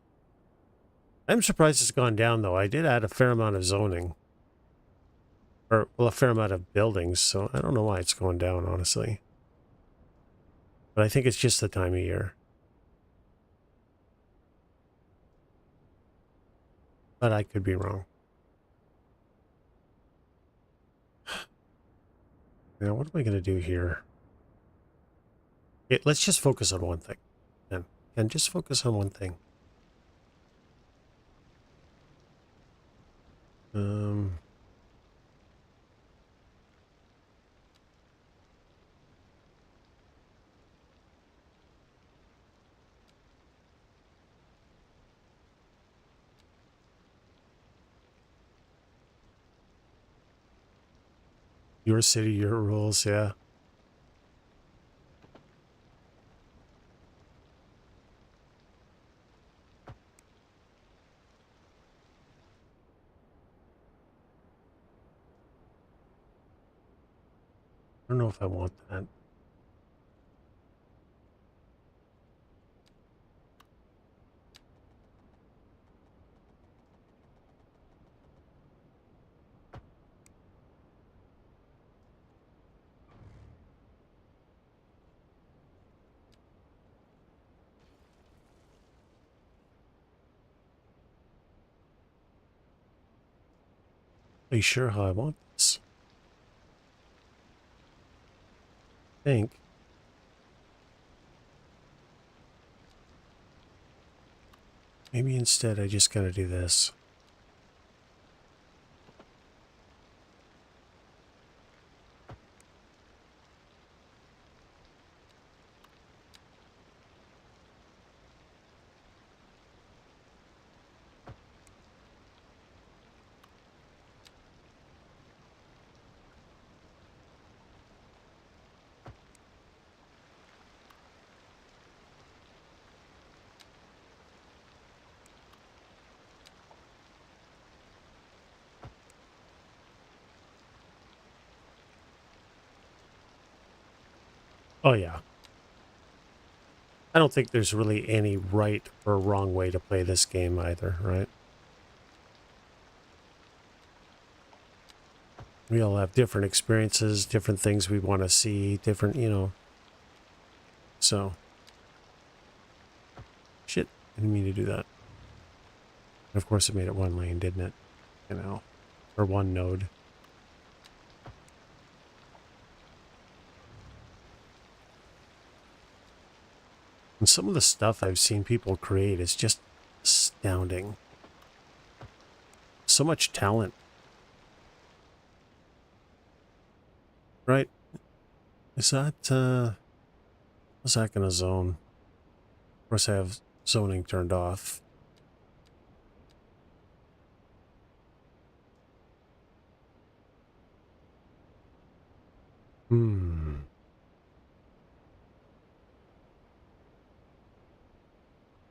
I'm surprised it's gone down though. I did add a fair amount of zoning, or well, a fair amount of buildings. So I don't know why it's going down, honestly. But I think it's just the time of year. But I could be wrong. Now, what am I going to do here? Let's just focus on one thing. And just focus on one thing. Your city, your rules, yeah. I don't know if I want that. Are you sure how I want this? I think. Maybe instead I just gotta do this. Oh yeah. I don't think there's really any right or wrong way to play this game either, right? We all have different experiences, different things we want to see, different, So. Shit, I didn't mean to do that. And of course it made it one lane, didn't it? Or one node. And some of the stuff I've seen people create is just astounding. So much talent. Right? Is that, what's that gonna zone? Of course I have zoning turned off.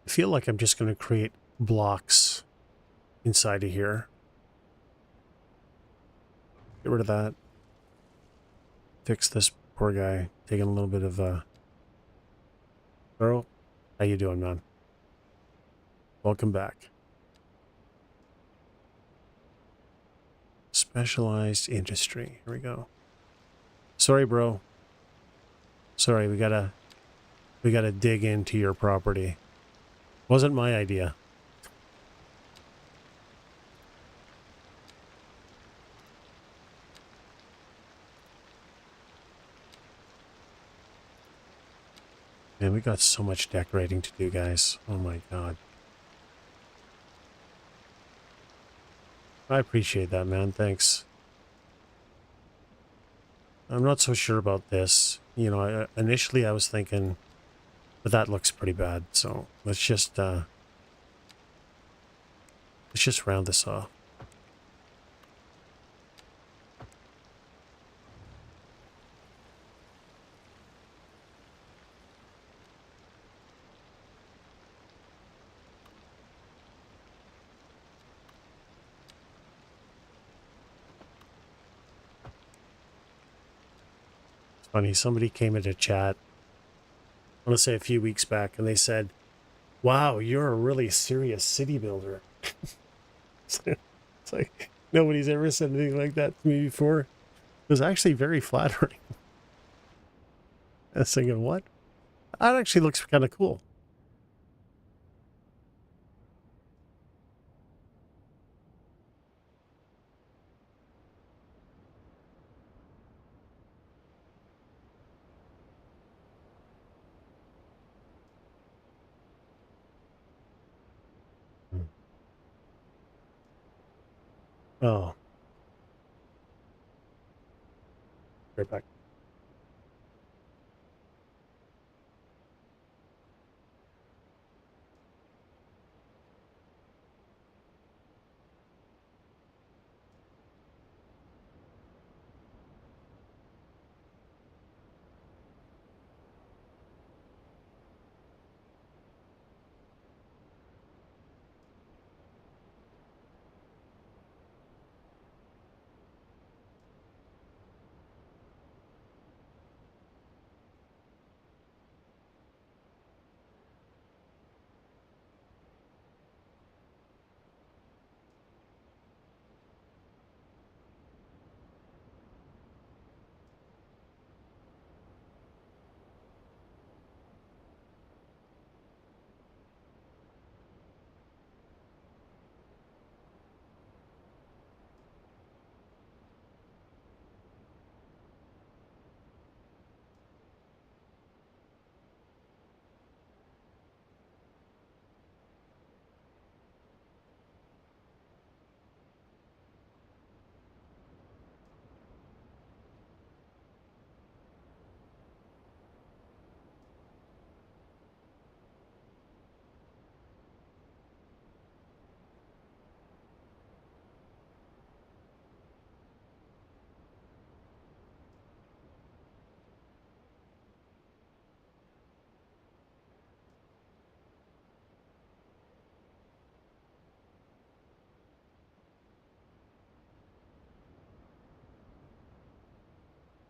I feel like I'm just gonna create blocks inside of here. Get rid of that. Fix this poor guy. Taking a little bit of Earl, how you doing, man? Welcome back. Specialized industry. Here we go. Sorry, bro. Sorry, we gotta dig into your property. Wasn't my idea. Man, we got so much decorating to do, guys. Oh my God. I appreciate that, man. Thanks. I'm not so sure about this. You know, initially I was thinking, but that looks pretty bad. So let's just round this off. It's funny. Somebody came into chat, I want to say a few weeks back, and they said, wow, you're a really serious city builder. It's like nobody's ever said anything like that to me before. It was actually very flattering. I was thinking, what? That actually looks kind of cool. Hmm. Oh, right back.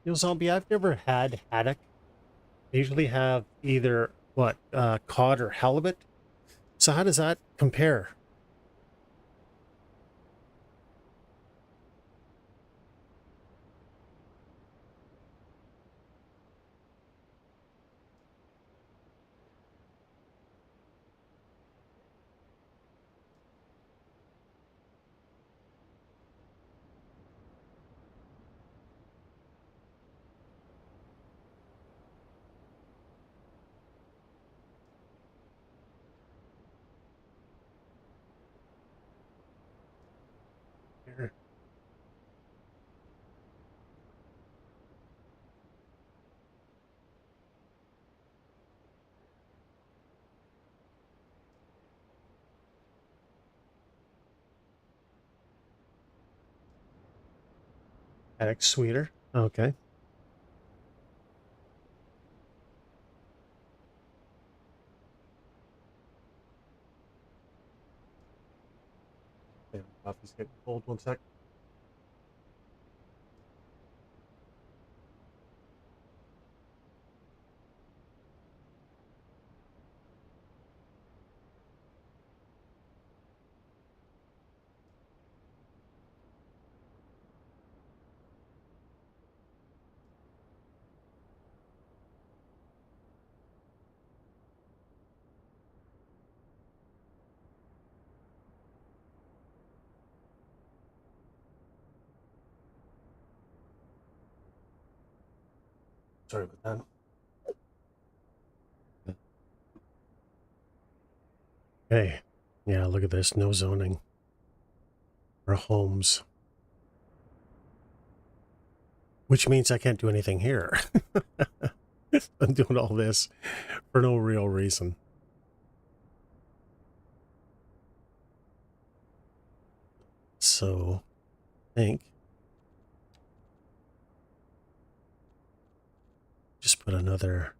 You know, zombie, I've never had haddock. They usually have either what, cod or halibut. So how does that compare? Here, haddock sweeter. Okay. Yeah, coffee's getting cold. One sec. Sorry about that. Hey, yeah, look at this. No zoning for homes. Which means I can't do anything here. I'm doing all this for no real reason. So, I think just put another...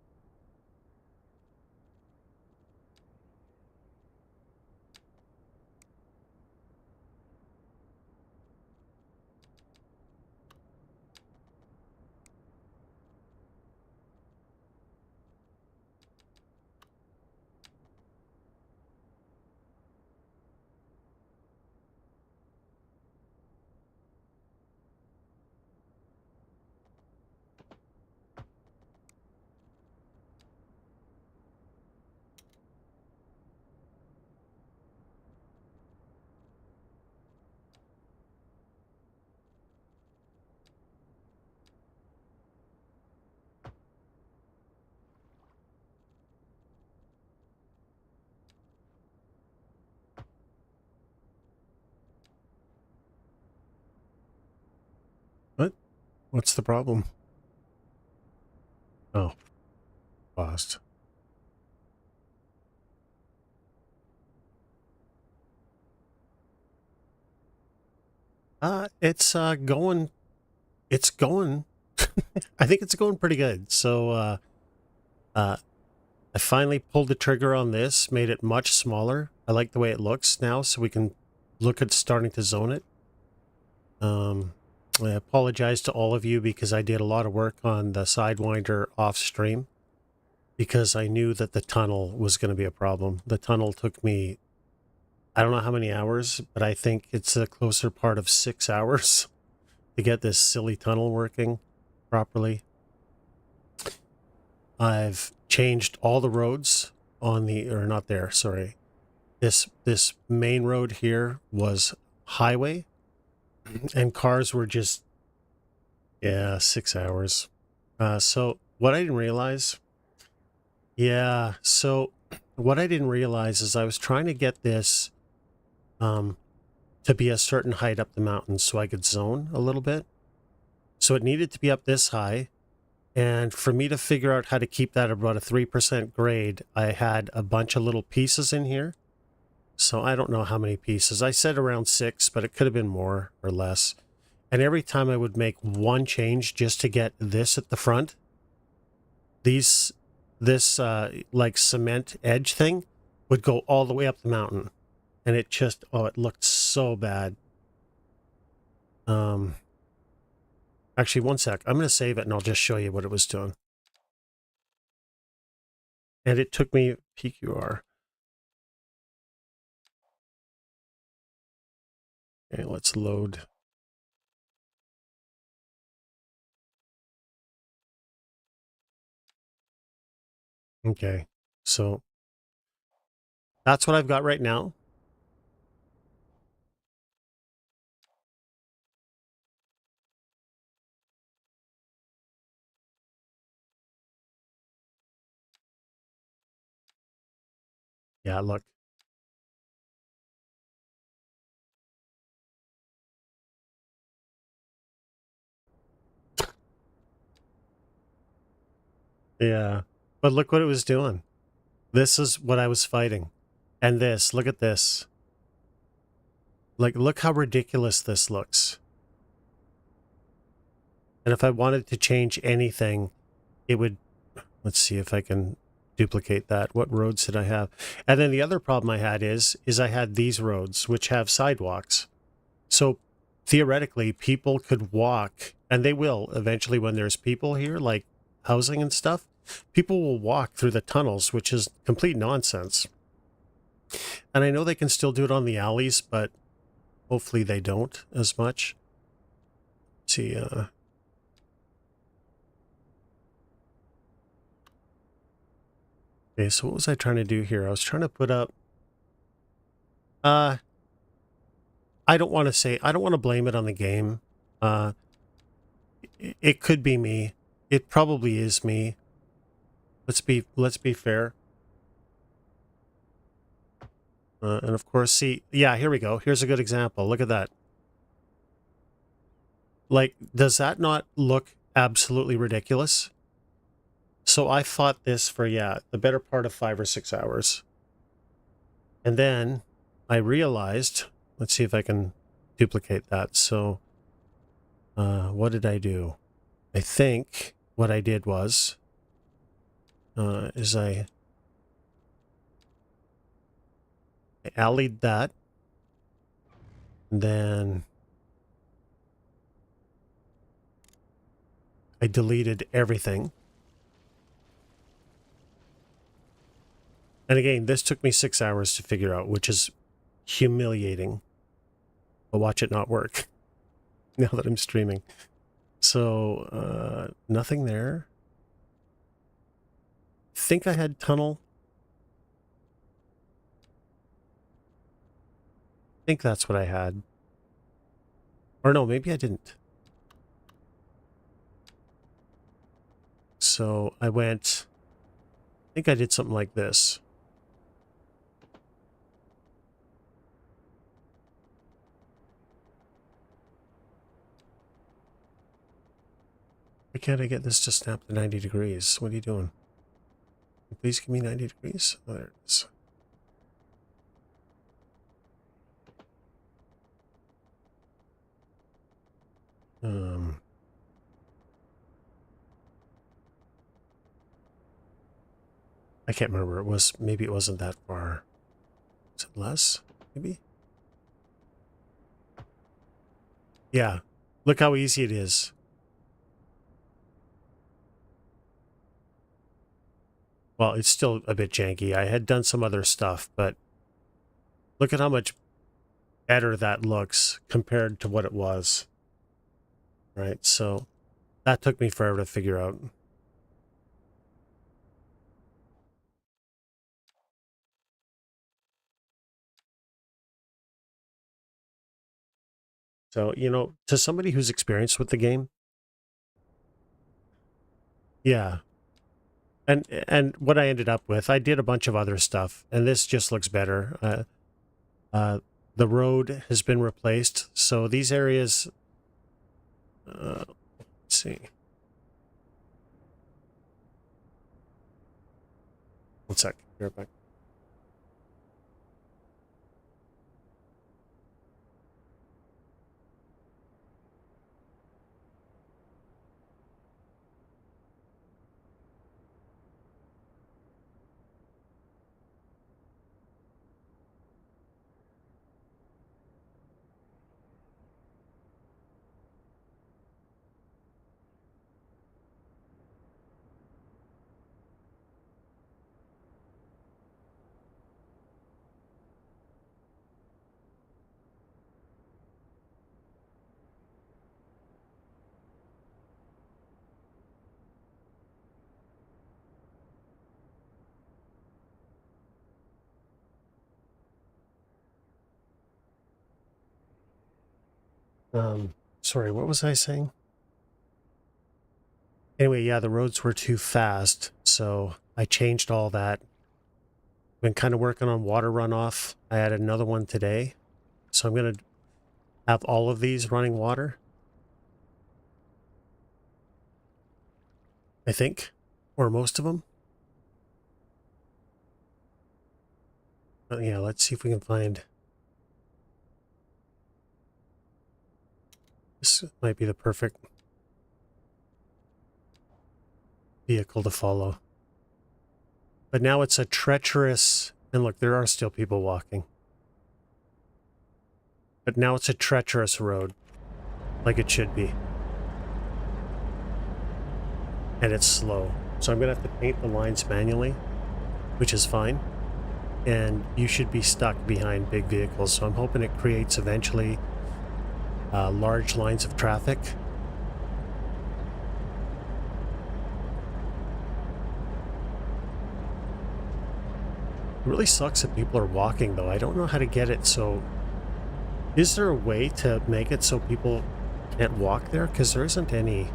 What? What's the problem? Oh, paused. Going. It's going. I think it's going pretty good. So, uh, I finally pulled the trigger on this, made it much smaller. I like the way it looks now, so we can look at starting to zone it. I apologize to all of you because I did a lot of work on the Sidewinder off stream because I knew that the tunnel was going to be a problem. The tunnel took me, I don't know how many hours, but I think it's a closer part of 6 hours to get this silly tunnel working properly. I've changed all the roads on the, or not there, sorry. This main road here was highway, and cars were just, yeah, 6 hours. So what I didn't realize, what I didn't realize is I was trying to get this to be a certain height up the mountain so I could zone a little bit. So it needed to be up this high. And for me to figure out how to keep that about a 3% grade, I had a bunch of little pieces in here. So I don't know how many pieces. I said around 6, but it could have been more or less. And every time I would make one change just to get this at the front, this like cement edge thing would go all the way up the mountain. And it just, oh, it looked so bad. Actually, one sec. I'm going to save it and I'll just show you what it was doing. And it took me PQR. Okay, let's load. Okay, so that's what I've got right now. Yeah, look. Yeah, but look what it was doing. This is what I was fighting. And this, look at this. Like, look how ridiculous this looks. And if I wanted to change anything, it would, let's see if I can duplicate that. What roads did I have? And then the other problem I had is I had these roads, which have sidewalks. So theoretically, people could walk, and they will eventually when there's people here, like housing and stuff. People will walk through the tunnels, which is complete nonsense. And I know they can still do it on the alleys, but hopefully they don't as much. Let's see, okay, so what was I trying to do here? I was trying to put up, I don't want to blame it on the game. It could be me. It probably is me. Let's be fair. And of course, see, yeah, here we go. Here's a good example. Look at that. Like, does that not look absolutely ridiculous? So I fought this for, yeah, the better part of 5 or 6 hours. And then I realized, let's see if I can duplicate that. So what did I do? I think what I did was, is I allied that. And then I deleted everything. And again, this took me 6 hours to figure out, which is humiliating. But watch it not work now that I'm streaming. So, nothing there. Think I had tunnel. Think that's what I had. Or no, maybe I didn't. So I went, I think I did something like this. Why can't I get this to snap to 90 degrees? What are you doing? Please give me 90 degrees. Oh, there it is. I can't remember. It was, maybe it wasn't that far. Is it less? Maybe? Yeah. Look how easy it is. Well, it's still a bit janky. I had done some other stuff, but look at how much better that looks compared to what it was. Right, so that took me forever to figure out. So, you know, to somebody who's experienced with the game, yeah. And what I ended up with, I did a bunch of other stuff, and this just looks better. The road has been replaced, so these areas, let's see. One sec, be right back. Sorry, what was I saying? Anyway, yeah, the roads were too fast, so I changed all that. Been kind of working on water runoff. I added another one today, so I'm going to have all of these running water. I think, or most of them. Yeah, let's see if we can find. This might be the perfect vehicle to follow. But now it's a treacherous, and look, there are still people walking. But now it's a treacherous road, like it should be. And it's slow. So I'm going to have to paint the lines manually, which is fine. And you should be stuck behind big vehicles. So I'm hoping it creates eventually large lines of traffic. It really sucks that people are walking, though. I don't know how to get it so... Is there a way to make it so people can't walk there? Because there isn't any...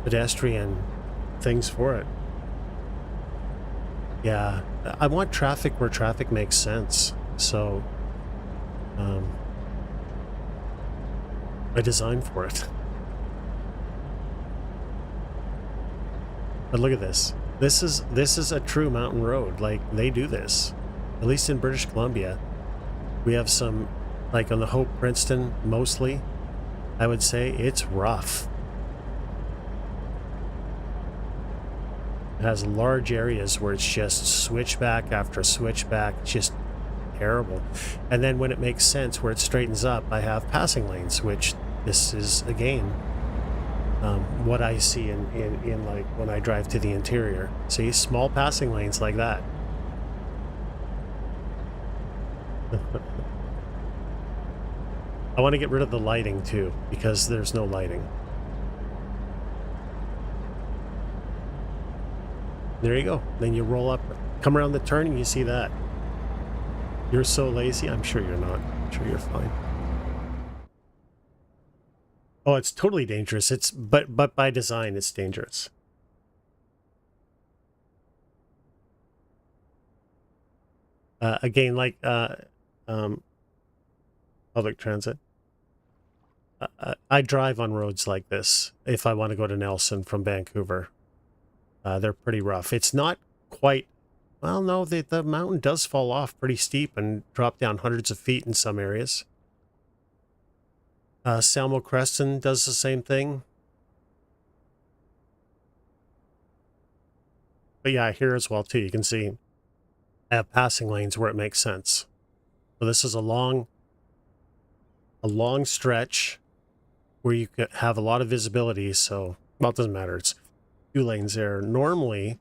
pedestrian things for it. Yeah, I want traffic where traffic makes sense. So, um, I designed for it. But look at this. This is a true mountain road. Like, they do this. At least in British Columbia. We have some, like on the Hope Princeton, mostly, I would say it's rough. It has large areas where it's just switchback after switchback, just terrible. And then when it makes sense, where it straightens up, I have passing lanes, which this is, again, what I see in like when I drive to the interior. See, small passing lanes like that. I want to get rid of the lighting too, because there's no lighting. There you go. Then you roll up, come around the turn, and you see that. You're so lazy. I'm sure you're not. I'm sure you're fine. Oh, it's totally dangerous. But by design, it's dangerous. Again, like public transit. I drive on roads like this if I want to go to Nelson from Vancouver. They're pretty rough. It's not quite, well, no, the mountain does fall off pretty steep and drop down hundreds of feet in some areas. Salmo Creston does the same thing. But yeah, here as well too, you can see I have passing lanes where it makes sense. So this is a long stretch where you could have a lot of visibility. So, well, it doesn't matter. It's 2 lanes there. Normally,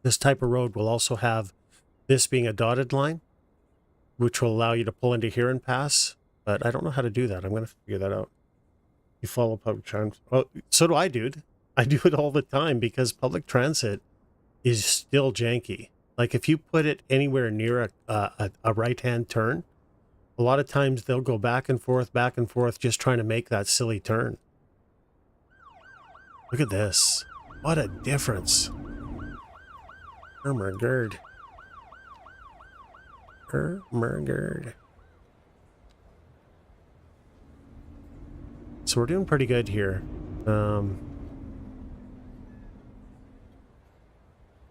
this type of road will also have this being a dotted line, which will allow you to pull into here and pass. But I don't know how to do that. I'm going to figure that out. You follow public transit. Well, so do I, dude. I do it all the time because public transit is still janky. Like if you put it anywhere near a right-hand turn, a lot of times they'll go back and forth, just trying to make that silly turn. Look at this. What a difference. Ermergerd. Ermergerd. So we're doing pretty good here.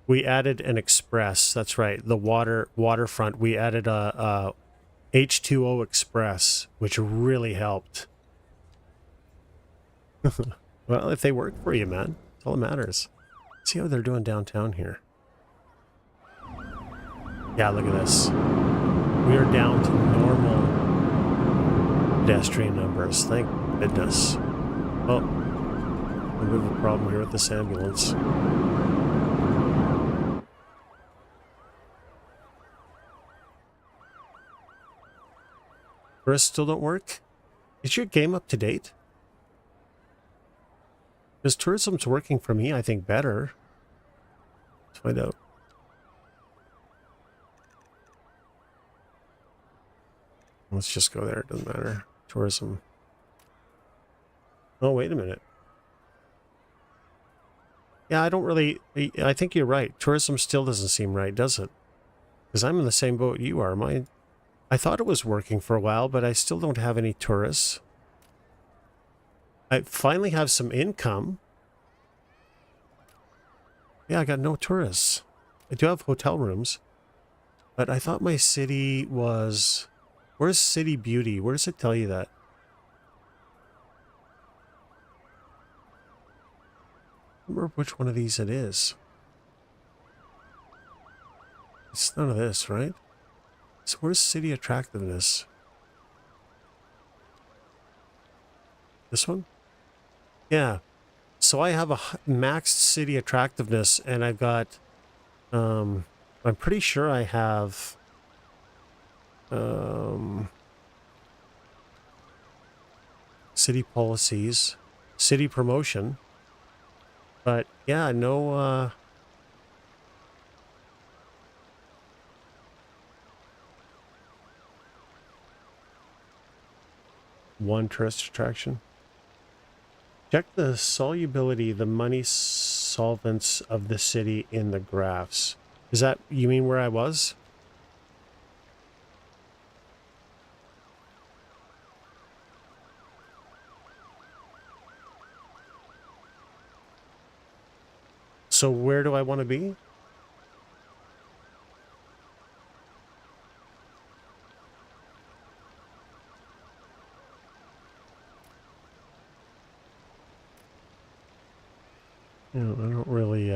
We added an express. That's right. The waterfront. We added a H2O express, which really helped. Well, if they work for you, man, that's all that matters. See how they're doing downtown here. Yeah, look at this. We are down to normal pedestrian numbers. Thank goodness. Oh, we have a problem here with this ambulance. Tourists still don't work? Is your game up to date? Because tourism's working for me, I think, better. Let's find out. Let's just go there. It doesn't matter. Tourism. Oh, wait a minute. Yeah, I don't really... I think you're right. Tourism still doesn't seem right, does it? Because I'm in the same boat you are. I thought it was working for a while, but I still don't have any tourists. I finally have some income. Yeah, I got no tourists. I do have hotel rooms. But I thought my city was... Where's City Beauty? Where does it tell you that? I don't remember which one of these it is. It's none of this, right? So where's City Attractiveness? This one? Yeah. So I have a maxed City Attractiveness, and I've got... I'm pretty sure I have... city policies, city promotion, but yeah, no, one tourist attraction. Check the solubility, the money solvents of the city in the graphs. Is that, you mean where I was? So where do I want to be? You know, I don't really,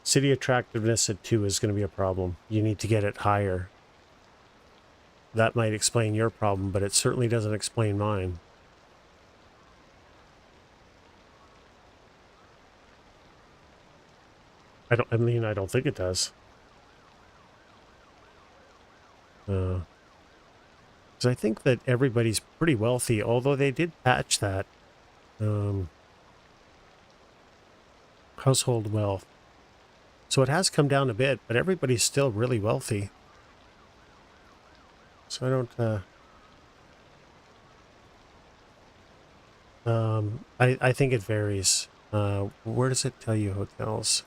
city attractiveness at 2 is going to be a problem. You need to get it higher. That might explain your problem, but it certainly doesn't explain mine. I don't think it does. Because I think that everybody's pretty wealthy, although they did patch that. Household wealth. So it has come down a bit, but everybody's still really wealthy. So I don't, I think it varies. Where does it tell you hotels?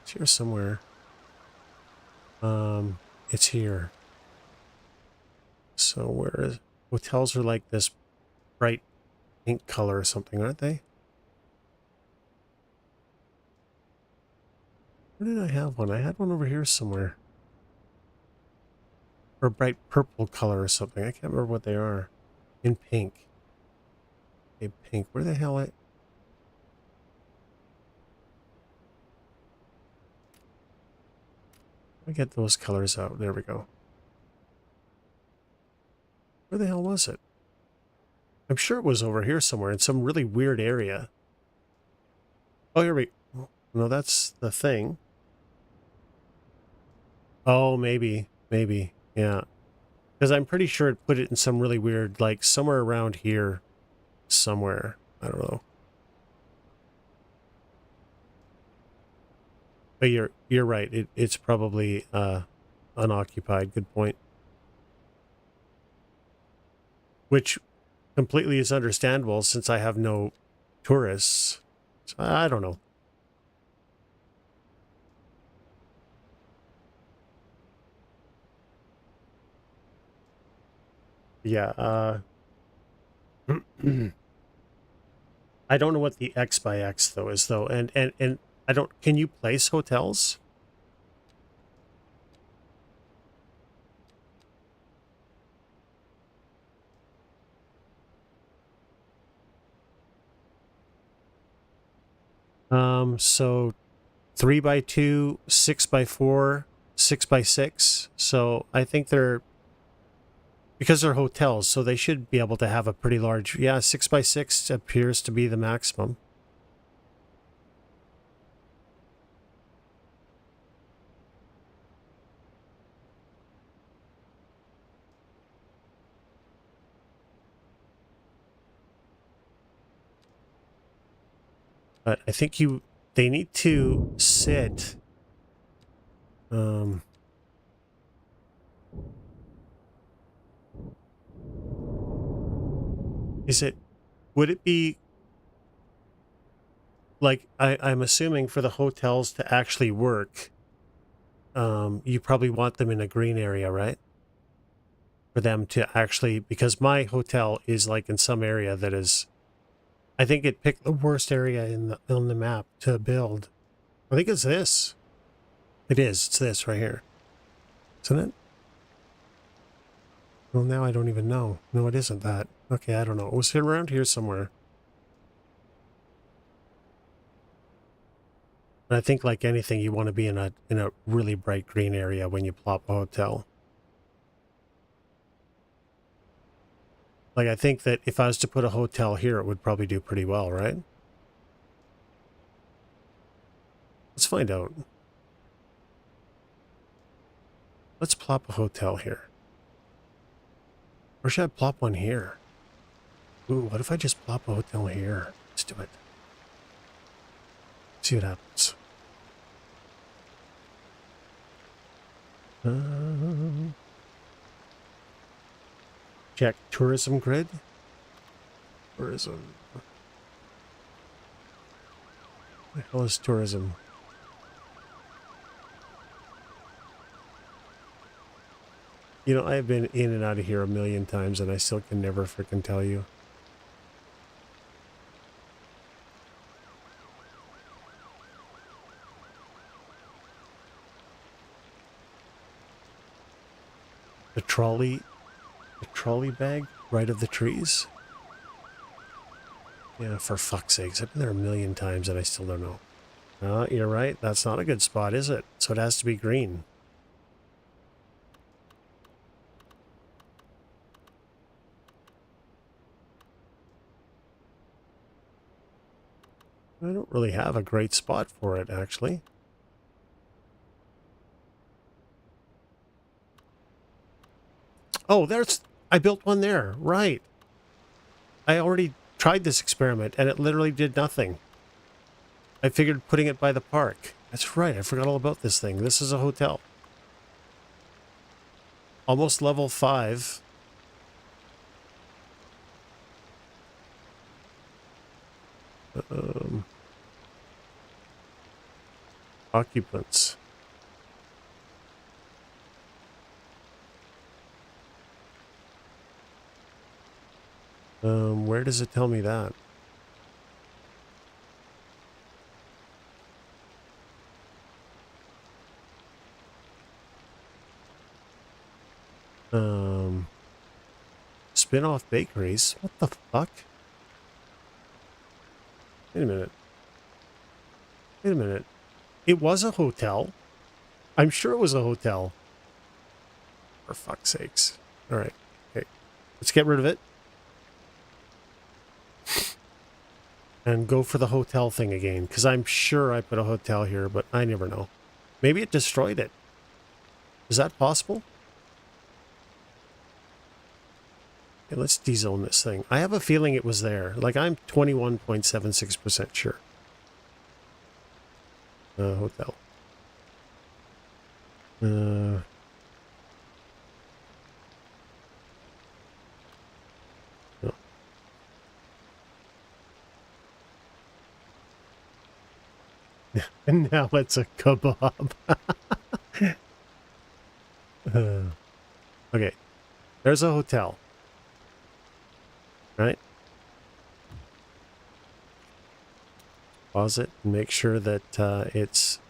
It's here somewhere. It's here. So where is, hotels are like this bright pink color or something, aren't they? Where did I have one? I had one over here somewhere. Or a bright purple color or something. I can't remember what they are. In pink. Okay, pink. Where the hell I get those colors out. There we go. Where the hell was it? I'm sure it was over here somewhere in some really weird area. Oh, here we go. No, that's the thing. Oh, maybe. Maybe. Yeah. Because I'm pretty sure it put it in some really weird, like somewhere around here. Somewhere. I don't know. But you're right. It's probably unoccupied. Good point. Which completely is understandable since I have no tourists. So I don't know. Yeah, I don't know what the X by X though is though. And I don't, can you place hotels? So 3 by 2, 6 by 4, 6 by 6. So I think they're, because they're hotels, so they should be able to have a pretty large, yeah, 6 by 6 appears to be the maximum. But I think they need to sit, would it be, like, I'm assuming for the hotels to actually work, you probably want them in a green area, right? For them to actually, because my hotel is like in some area that is, I think it picked the worst area on the map to build. I think it's this. It is. It's this right here. Isn't it? Well, now I don't even know. No, it isn't that. Okay, I don't know. It was around here somewhere. And I think like anything, you want to be in a really bright green area when you plop a hotel. Like, I think that if I was to put a hotel here, it would probably do pretty well, right? Let's find out. Let's plop a hotel here. Or should I plop one here? Ooh, what if I just plop a hotel here? Let's do it. See what happens. Check tourism grid. Tourism. What the hell is tourism? You know, I've been in and out of here a million times and I still can never frickin' tell you. The trolley bag right of the trees? Yeah, for fuck's sakes. I've been there a million times and I still don't know. You're right. That's not a good spot, is it? So it has to be green. I don't really have a great spot for it, actually. Oh, I built one there. Right. I already tried this experiment and it literally did nothing. I figured putting it by the park. That's right. I forgot all about this thing. This is a hotel. Almost level 5. Occupants. Where does it tell me that? Spin-off bakeries? What the fuck? Wait a minute. Wait a minute. It was a hotel. I'm sure it was a hotel. For fuck's sakes. All right. Okay. Let's get rid of it. And go for the hotel thing again. Because I'm sure I put a hotel here, but I never know. Maybe it destroyed it. Is that possible? Okay, let's dezone this thing. I have a feeling it was there. Like, I'm 21.76% sure. Hotel. No. And now it's a kebab. Okay. There's a hotel. Right? Pause it and make sure that it's...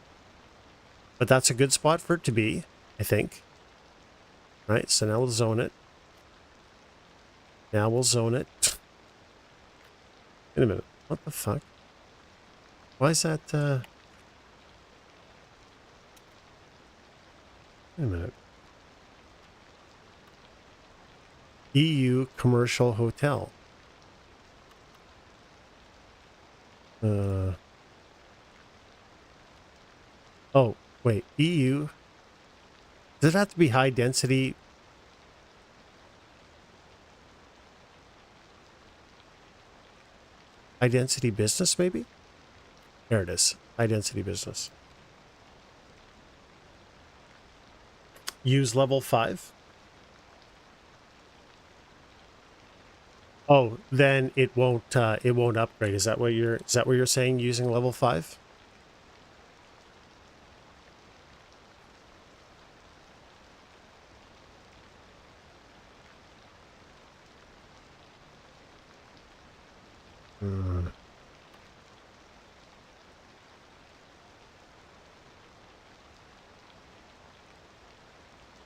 But that's a good spot for it to be, I think. Right? So now we'll zone it. Now we'll zone it. Wait a minute. What the fuck? Why is that... Wait a minute. EU Commercial Hotel. Oh, wait. EU? Does it have to be high density? High density business, maybe? There it is. High density business. Use level 5. Oh, then it won't upgrade. Is that what you're saying, using level 5?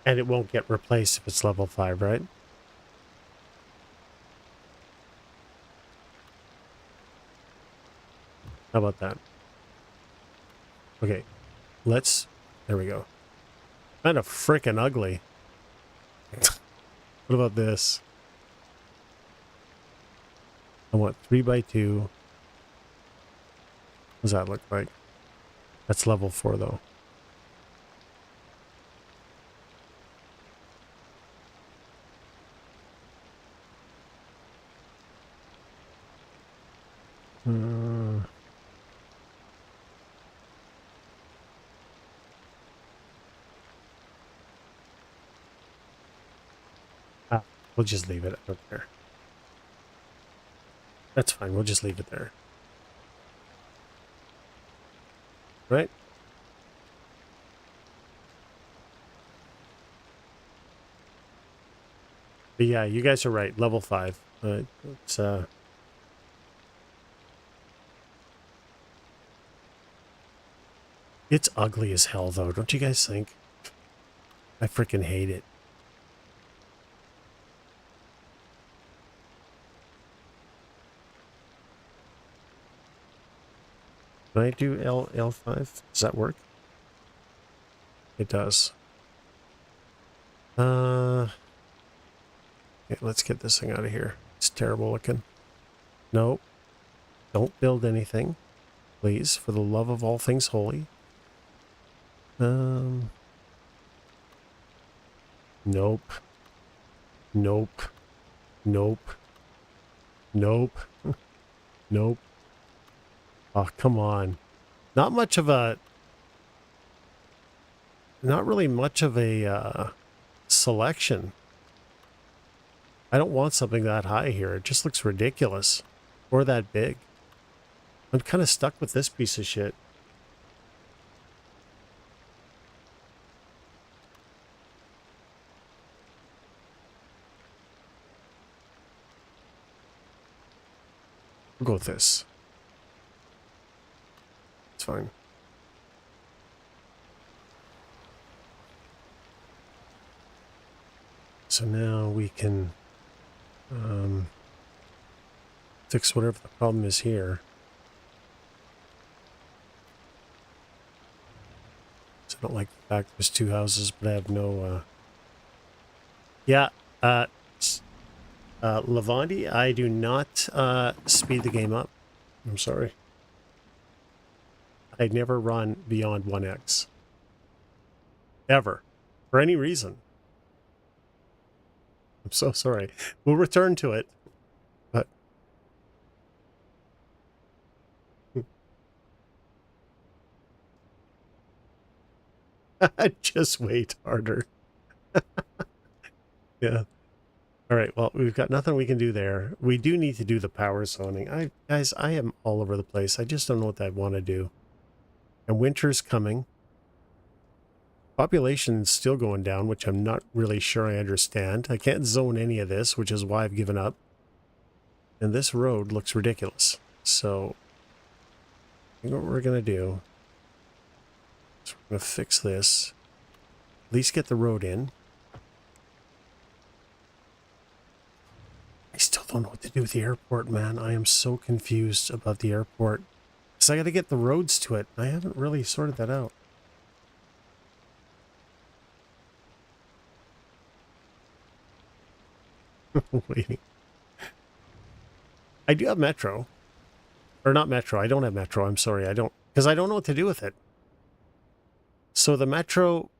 And it won't get replaced if it's level 5, right? How about that? Okay, there we go. Kind of freaking ugly. What about this? I want 3x2. What does that look like? That's level 4 though. We'll just leave it. I don't care. That's fine. We'll just leave it there. Right? But yeah, you guys are right. Level 5. It's it's ugly as hell though, don't you guys think? I freaking hate it. Can I do L5? Does that work? It does. Okay, let's get this thing out of here. It's terrible looking. No, don't build anything, please, for the love of all things holy. Nope. Nope. Nope. Nope. Nope. Oh, come on. Not really much of a selection. I don't want something that high here. It just looks ridiculous. Or that big. I'm kind of stuck with this piece of shit. We'll go with this. It's fine. So now we can fix whatever the problem is here. So I don't like the fact there's 2 houses, but I have no... Yeah, Lavandi, I do not speed the game up. I'm sorry. I'd never run beyond 1x. Ever. For any reason. I'm so sorry. We'll return to it. But... just wait harder. Yeah. All right, well, we've got nothing we can do there. We do need to do the power zoning. Guys, I am all over the place. I just don't know what I want to do. And winter's coming. Population's still going down, which I'm not really sure I understand. I can't zone any of this, which is why I've given up. And this road looks ridiculous. So, I think what we're going to do is we're going to fix this. At least get the road in. I still don't know what to do with the airport, man. I am so confused about the airport. Because I got to get the roads to it. I haven't really sorted that out. Waiting. I do have Metro. Or not Metro. I don't have Metro. I'm sorry. I don't. Because I don't know what to do with it. So the Metro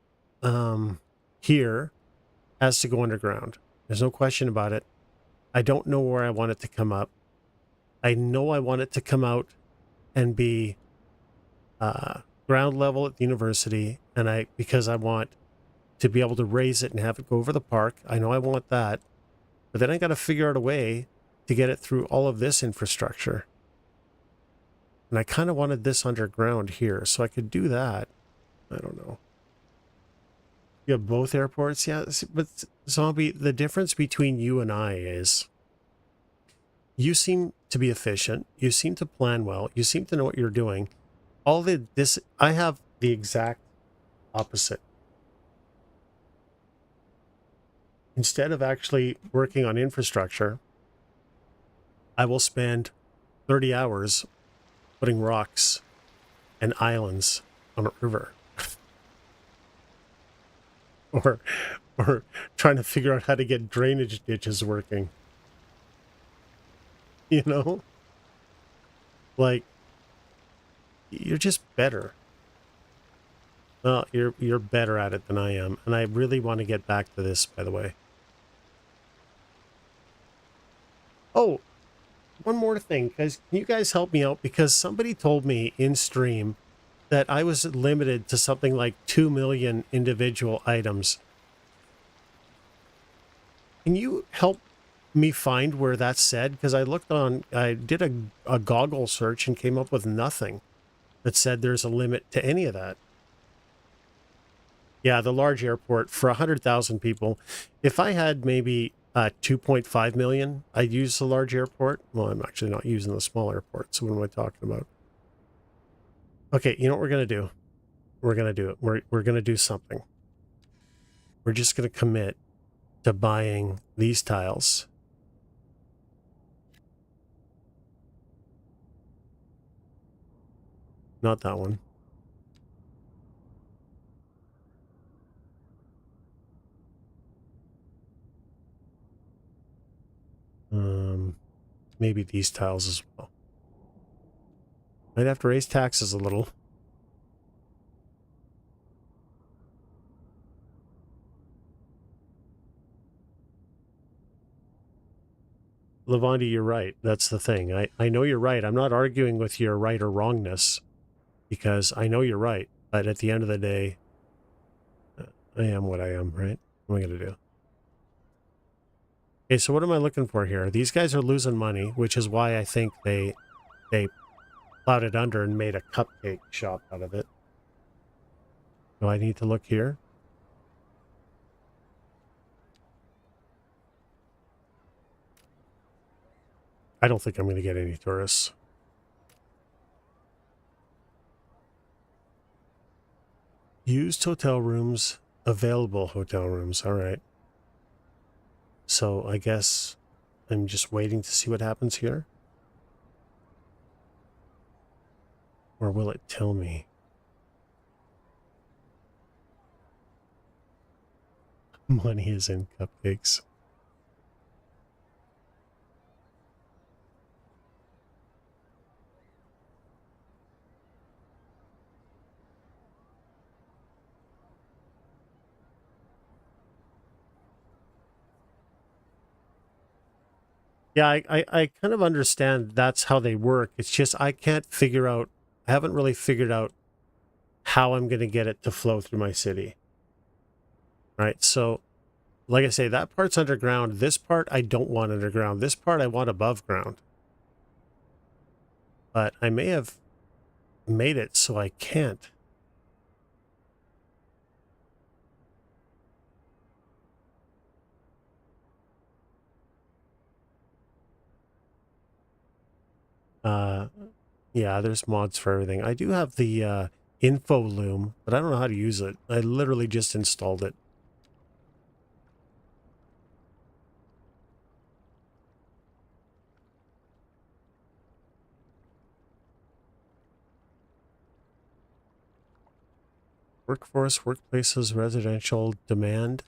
here has to go underground. There's no question about it. I don't know where I want it to come up. I know I want it to come out and be ground level at the university, and because I want to be able to raise it and have it go over the park. I know I want that, but then I got to figure out a way to get it through all of this infrastructure. And I kind of wanted this underground here, so I could do that. I don't know. You have both airports? Yeah, but Zombie, the difference between you and I is you seem to be efficient. You seem to plan well. You seem to know what you're doing. I have the exact opposite. Instead of actually working on infrastructure, I will spend 30 hours putting rocks and islands on a river. or trying to figure out how to get drainage ditches working. You know? Like, you're just better. Well, you're better at it than I am. And I really want to get back to this, by the way. Oh, one more thing, guys. Can you guys help me out? Because somebody told me in stream that I was limited to something like 2 million individual items. Can you help me find where that said, because I did a Goggle search and came up with nothing that said there's a limit to any of that. Yeah, the large airport for 100,000 people. If I had maybe 2.5 million, I'd use the large airport. Well, I'm actually not using the small airport, so what am I talking about? Okay, you know what we're going to do? We're going to do it. We're going to do something. We're just going to commit to buying these tiles. Not that one. Maybe these tiles as well. Might have to raise taxes a little. Lavandi, you're right. That's the thing. I know you're right. I'm not arguing with your right or wrongness because I know you're right. But at the end of the day, I am what I am, right? What am I going to do? Okay, so what am I looking for here? These guys are losing money, which is why I think they plowed it under and made a cupcake shop out of it. Do I need to look here? I don't think I'm going to get any tourists. Used hotel rooms, available hotel rooms. All right. So I guess I'm just waiting to see what happens here. Or will it tell me? Money is in cupcakes. Yeah, I kind of understand that's how they work. It's just I can't figure out, I haven't really figured out how I'm going to get it to flow through my city. Right? So, like I say, that part's underground. This part I don't want underground. This part I want above ground. But I may have made it so I can't. Yeah, there's mods for everything. I do have the info loom, but I don't know how to use it. I literally just installed it. Workforce, workplaces, residential, demand.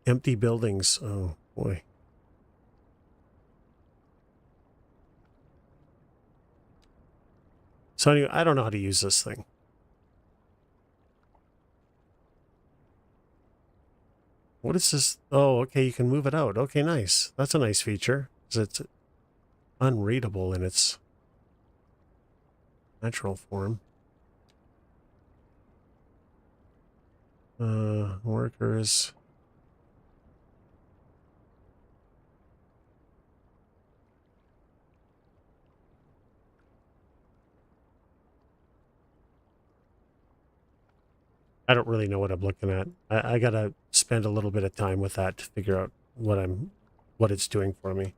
Empty buildings. Oh, boy. So anyway, I don't know how to use this thing. What is this? Oh, okay, you can move it out. Okay, nice. That's a nice feature. It's unreadable in its natural form. Workers. I don't really know what I'm looking at. I gotta spend a little bit of time with that to figure out what it's doing for me.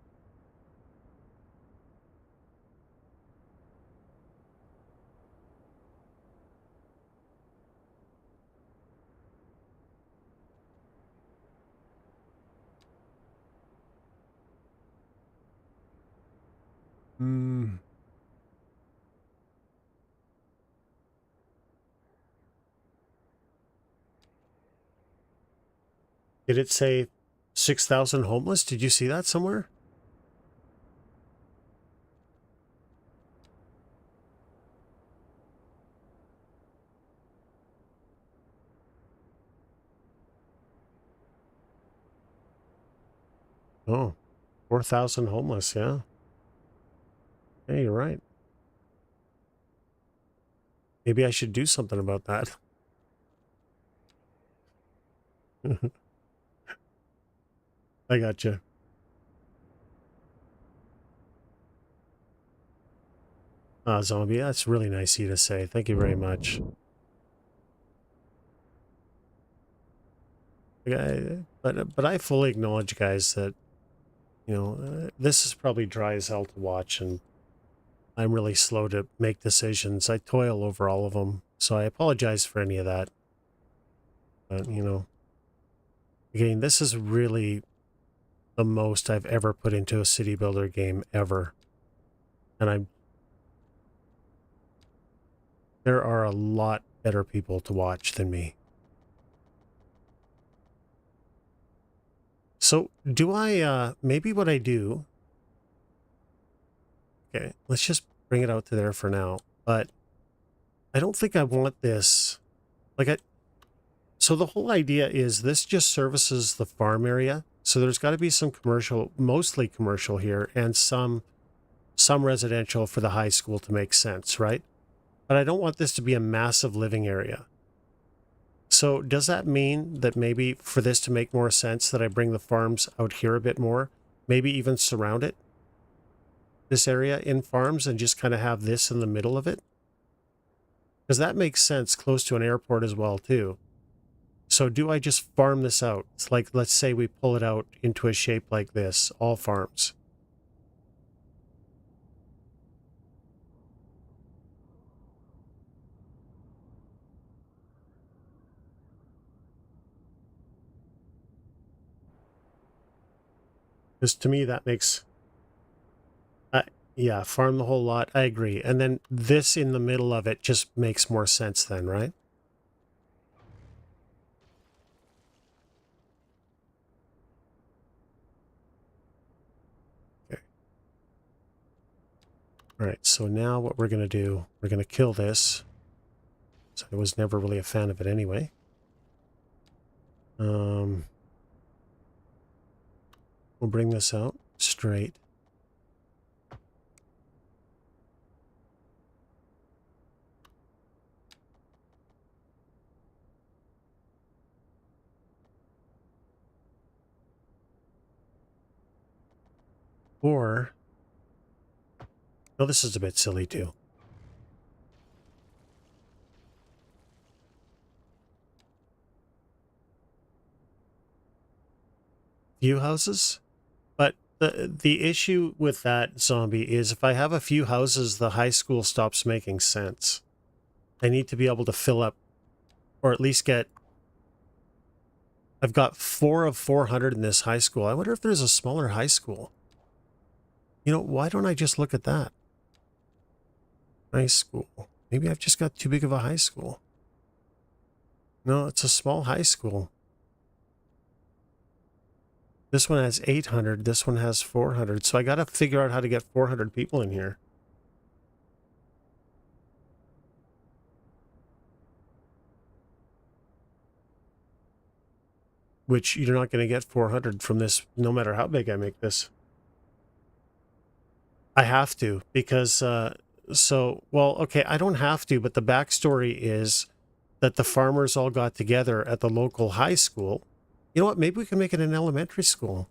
Hmm. Did it say 6,000 homeless? Did you see that somewhere? Oh, 4,000 homeless, yeah. Yeah, you're right. Maybe I should do something about that. I gotcha. Zombie, that's really nice of you to say. Thank you very much. But I fully acknowledge, guys, that, this is probably dry as hell to watch, and I'm really slow to make decisions. I toil over all of them, so I apologize for any of that. But, again, this is really the most I've ever put into a city builder game ever. And there are a lot better people to watch than me. So do I, maybe what I do, okay, let's just bring it out to there for now. But I don't think I want this, so the whole idea is this just services the farm area. So there's got to be some commercial, mostly commercial here, and some residential for the high school to make sense, right? But I don't want this to be a massive living area. So does that mean that maybe for this to make more sense that I bring the farms out here a bit more, maybe even surround it, this area in farms, and just kind of have this in the middle of it? Because that makes sense close to an airport as well too. So do I just farm this out? It's like, let's say we pull it out into a shape like this, all farms. Because to me, that makes, yeah, farm the whole lot. I agree. And then this in the middle of it just makes more sense then, right? Okay. All right, so now what we're going to do, we're going to kill this. So I was never really a fan of it anyway. We'll bring this out straight. Or, no, this is a bit silly too. Few houses? But the issue with that, zombie, is if I have a few houses, the high school stops making sense. I need to be able to fill up, or at least get... I've got 4 of 400 in this high school. I wonder if there's a smaller high school. Why don't I just look at that? High school. Maybe I've just got too big of a high school. No, it's a small high school. This one has 800. This one has 400. So I got to figure out how to get 400 people in here. Which you're not going to get 400 from this, no matter how big I make this. I have to, because, well, okay, I don't have to, but the backstory is that the farmers all got together at the local high school. You know what? Maybe we can make it an elementary school.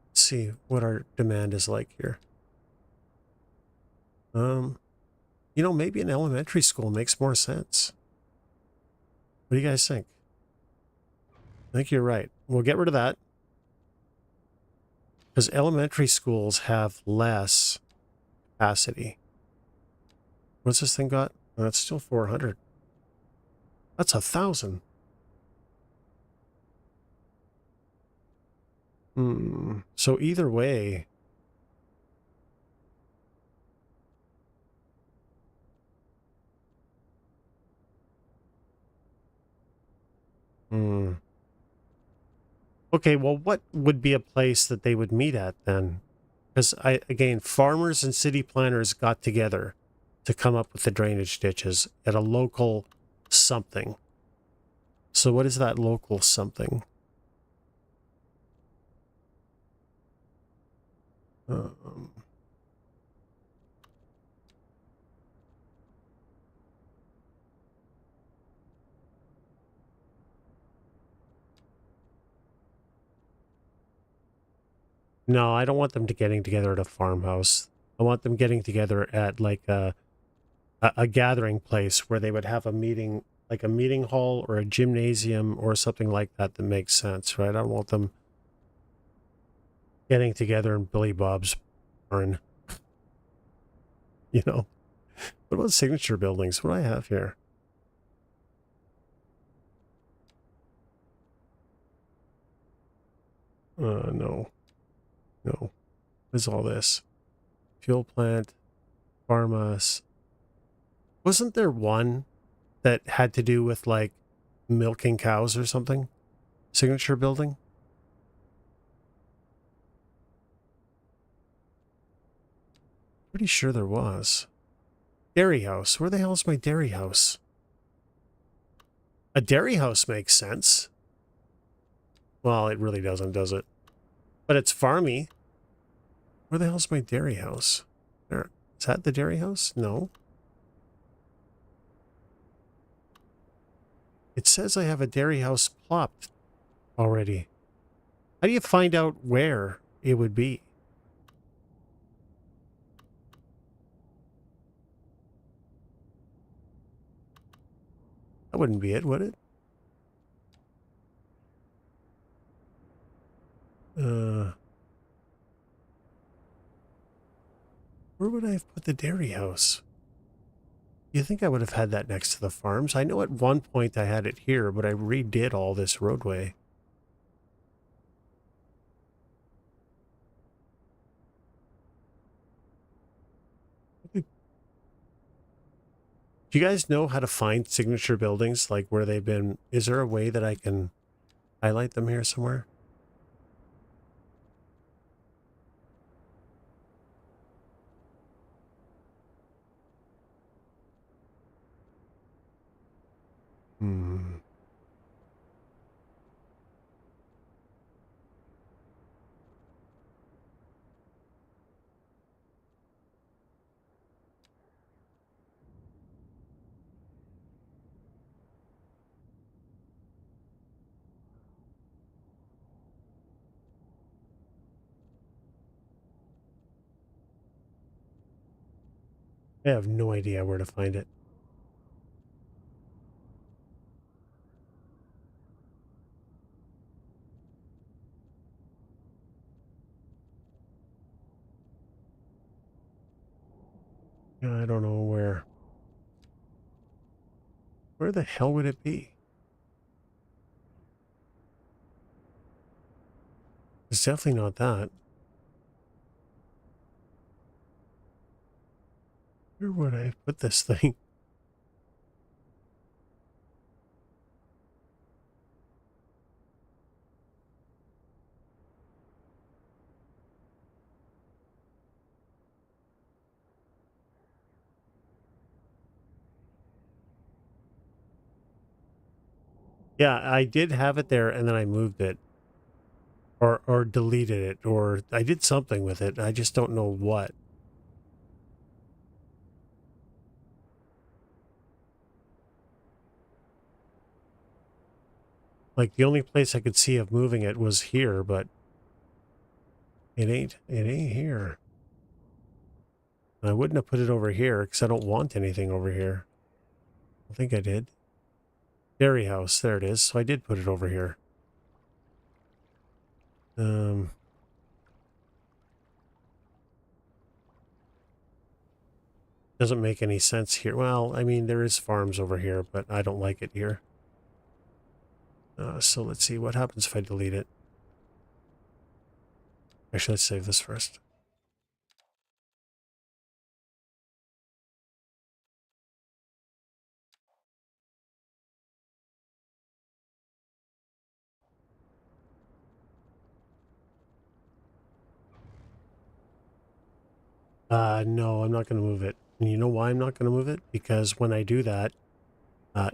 Let's see what our demand is like here. Maybe an elementary school makes more sense. What do you guys think? I think you're right. We'll get rid of that. Because elementary schools have less capacity. What's this thing got? Oh, that's still 400. That's 1,000. So either way... Okay, well, what would be a place that they would meet at then? Because again, farmers and city planners got together to come up with the drainage ditches at a local something. So what is that local something? Um, No, I don't want them getting together at a farmhouse. I want them getting together at like a gathering place where they would have a meeting, like a meeting hall or a gymnasium or something like that that makes sense, right? I don't want them getting together in Billy Bob's barn, you know? What about signature buildings? What do I have here? No. No. What is all this? Fuel plant, pharmas. Wasn't there one that had to do with like milking cows or something? Signature building? Pretty sure there was. Dairy house. Where the hell is my dairy house? A dairy house makes sense. Well, it really doesn't, does it? But it's farmy. Where the hell's my dairy house? There. Is that the dairy house? No. It says I have a dairy house plopped already. How do you find out where it would be? That wouldn't be it, would it? Where would I have put the dairy house? You think I would have had that next to the farms? I know at one point I had it here, but I redid all this roadway. Do you guys know how to find signature buildings, like where they've been? Is there a way that I can highlight them here somewhere? Hmm. I have no idea where to find it. I don't know where. Where the hell would it be? It's definitely not that. Where would I put this thing? Yeah, I did have it there and then I moved it. Or deleted it, or I did something with it. I just don't know what. Like the only place I could see of moving it was here, but it ain't here. And I wouldn't have put it over here because I don't want anything over here. I think I did. Dairy house, there it is. So I did put it over here. Doesn't make any sense here. Well, I mean, there is farms over here, but I don't like it here. So let's see what happens if I delete it. Actually, let's save this first. No, I'm not going to move it. And you know why I'm not going to move it? Because when I do that, uh,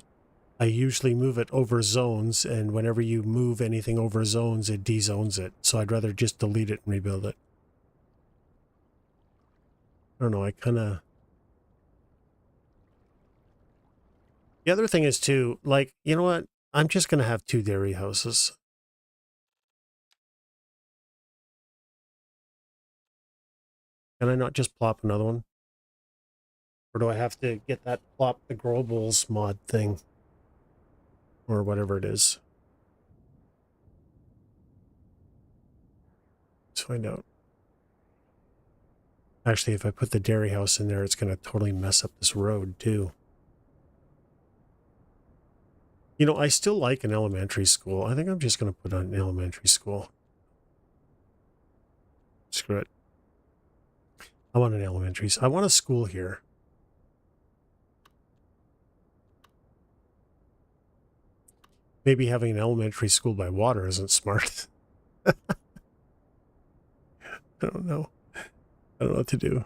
I usually move it over zones, and whenever you move anything over zones, it dezones it. So I'd rather just delete it and rebuild it. I don't know, I kind of... The other thing is, too, like, you know what? I'm just going to have two dairy houses. Can I not just plop another one? Or do I have to get that plop the Grobles mod thing? Or whatever it is. Let's find out. Actually, if I put the dairy house in there, it's going to totally mess up this road, too. You know, I still like an elementary school. I think I'm just going to put on an elementary school. Screw it. I want an elementary. I want a school here. Maybe having an elementary school by water isn't smart. I don't know. I don't know what to do.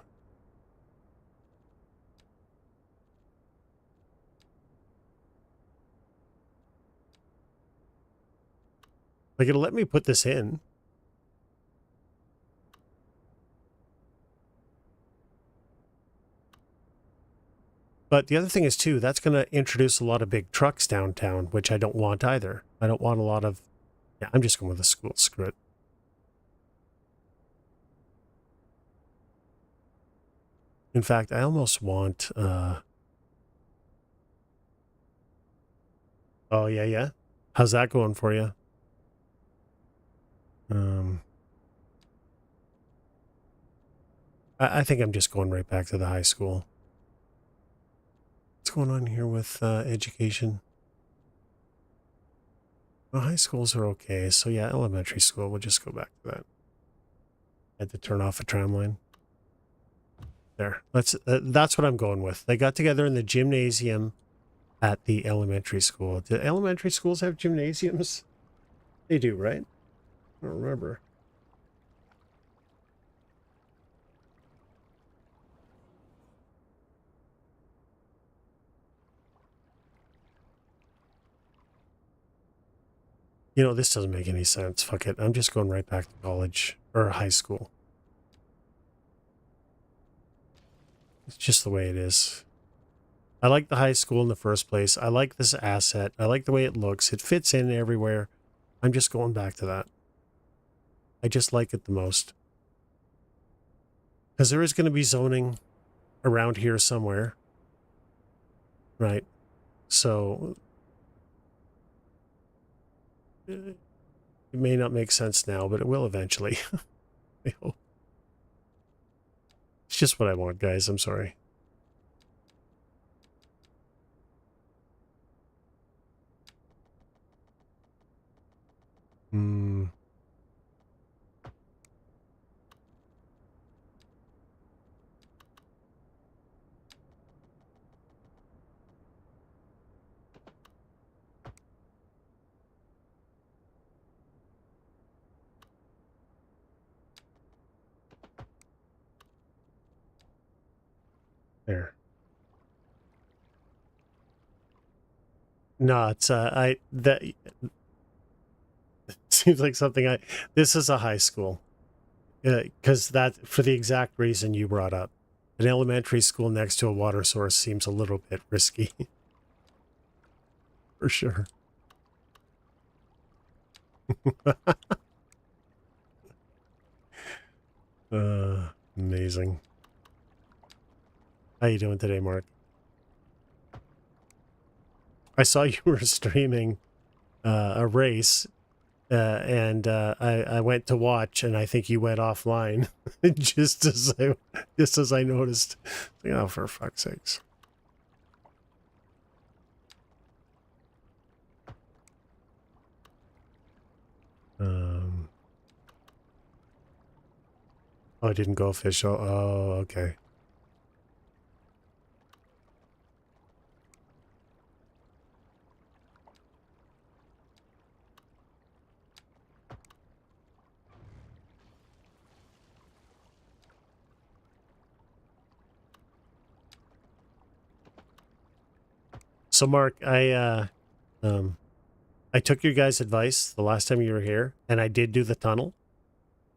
Like, it'll let me put this in. But the other thing is, too, that's going to introduce a lot of big trucks downtown, which I don't want either. I don't want a lot of... Yeah, I'm just going with the school. Screw it. In fact, I almost want... Oh, yeah. How's that going for you? I think I'm just going right back to the high school. What's going on here with education? Well, high schools are okay. So yeah, elementary school, we'll just go back to that. I had to turn off a tram line. There. That's what I'm going with. They got together in the gymnasium at the elementary school. Do elementary schools have gymnasiums? They do, right? I don't remember. You know, this doesn't make any sense. Fuck it. I'm just going right back to college or high school. It's just the way it is. I like the high school in the first place. I like this asset. I like the way it looks. It fits in everywhere. I'm just going back to that. I just like it the most. Because there is going to be zoning around here somewhere. Right. So it may not make sense now, but it will eventually. I hope. It's just what I want, guys. I'm sorry. There. No, it's that seems like something this is a high school. Because that, for the exact reason you brought up. An elementary school next to a water source seems a little bit risky. For sure. Amazing. How you doing today, Mark? I saw you were streaming a race, and I went to watch, and I think you went offline just as I noticed. Oh, for fuck's sakes! Oh, I didn't go official. Oh, okay. So, Mark, I took your guys' advice the last time you were here, and I did do the tunnel,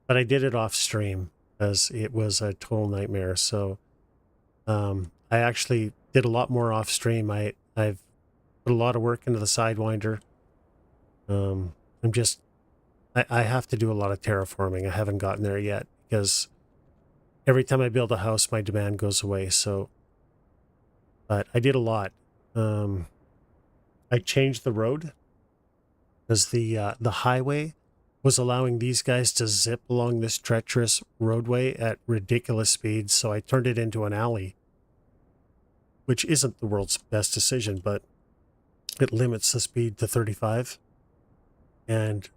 but I did it off stream because it was a total nightmare. So, I actually did a lot more off stream. I've put a lot of work into the Sidewinder. I have to do a lot of terraforming. I haven't gotten there yet because every time I build a house, my demand goes away. So, but I did a lot. I changed the road because the highway was allowing these guys to zip along this treacherous roadway at ridiculous speeds. So I turned it into an alley, which isn't the world's best decision, but it limits the speed to 35 and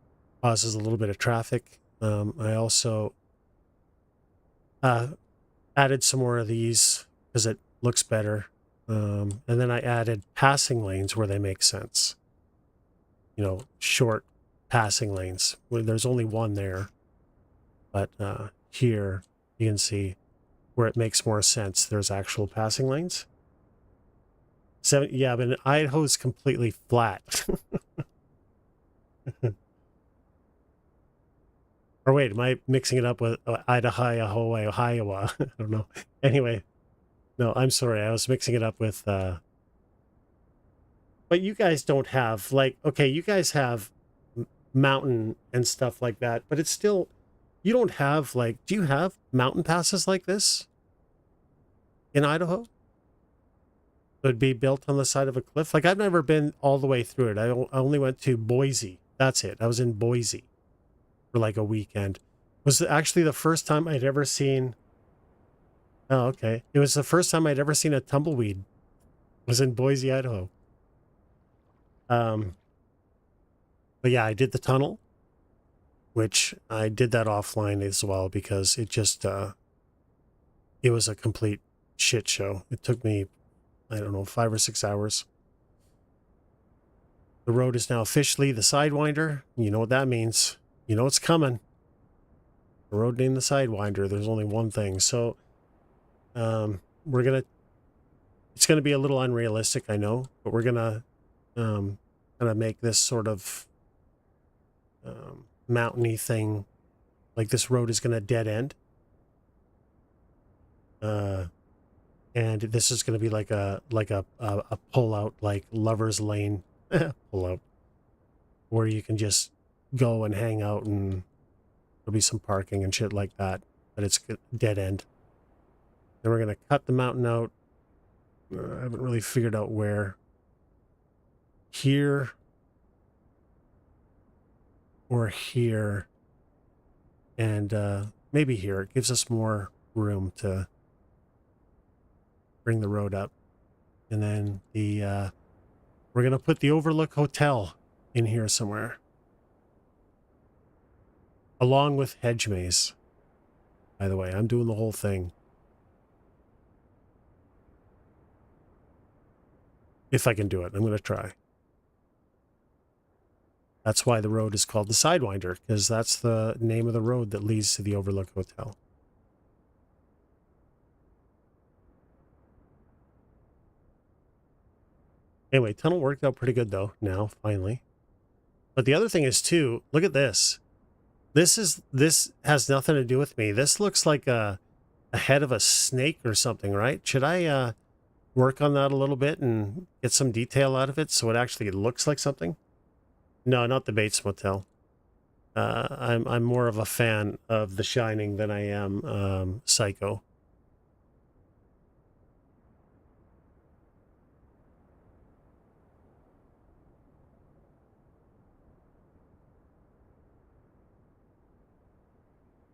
causes a little bit of traffic. I also added some more of these because it looks better. And then I added passing lanes where they make sense. You know, short passing lanes where there's only one there. But here you can see where it makes more sense. There's actual passing lanes. Yeah, but Idaho's completely flat. Or wait, am I mixing it up with Idaho, Iowa? I don't know. Anyway, no, I'm sorry. I was mixing it up with... But you guys don't have, like... Okay, you guys have mountain and stuff like that, but it's still... You don't have, like... Do you have mountain passes like this in Idaho? It would be built on the side of a cliff? Like, I've never been all the way through it. I only went to Boise. That's it. I was in Boise for like a weekend. It was actually the first time I'd ever seen... Oh, okay. It was the first time I'd ever seen a tumbleweed. It was in Boise, Idaho. But yeah, I did the tunnel, which I did that offline as well because it just, it was a complete shit show. It took me, I don't know, 5 or 6 hours. The road is now officially the Sidewinder. You know what that means. You know it's coming. The road named the Sidewinder. There's only one thing. So, it's gonna be a little unrealistic, I know, but we're gonna kind of make this sort of mountainy thing. Like this road is gonna dead end, and this is gonna be like a pull out, like Lover's Lane pull out, where you can just go and hang out, and there'll be some parking and shit like that. But it's dead end. Then we're gonna cut the mountain out. I haven't really figured out where. Here or here, and maybe here. It gives us more room to bring the road up. And then the we're gonna put the Overlook Hotel in here somewhere, along with hedge maze. By the way, I'm doing the whole thing. If I can do it, I'm gonna try. That's why the road is called the Sidewinder, because that's the name of the road that leads to the Overlook Hotel. Anyway, tunnel worked out pretty good, though, now, finally. But the other thing is, too, look at this. This has nothing to do with me. This looks like a head of a snake or something, right? Should I work on that a little bit and get some detail out of it so it actually looks like something? No, not the Bates Motel. I'm more of a fan of The Shining than I am Psycho.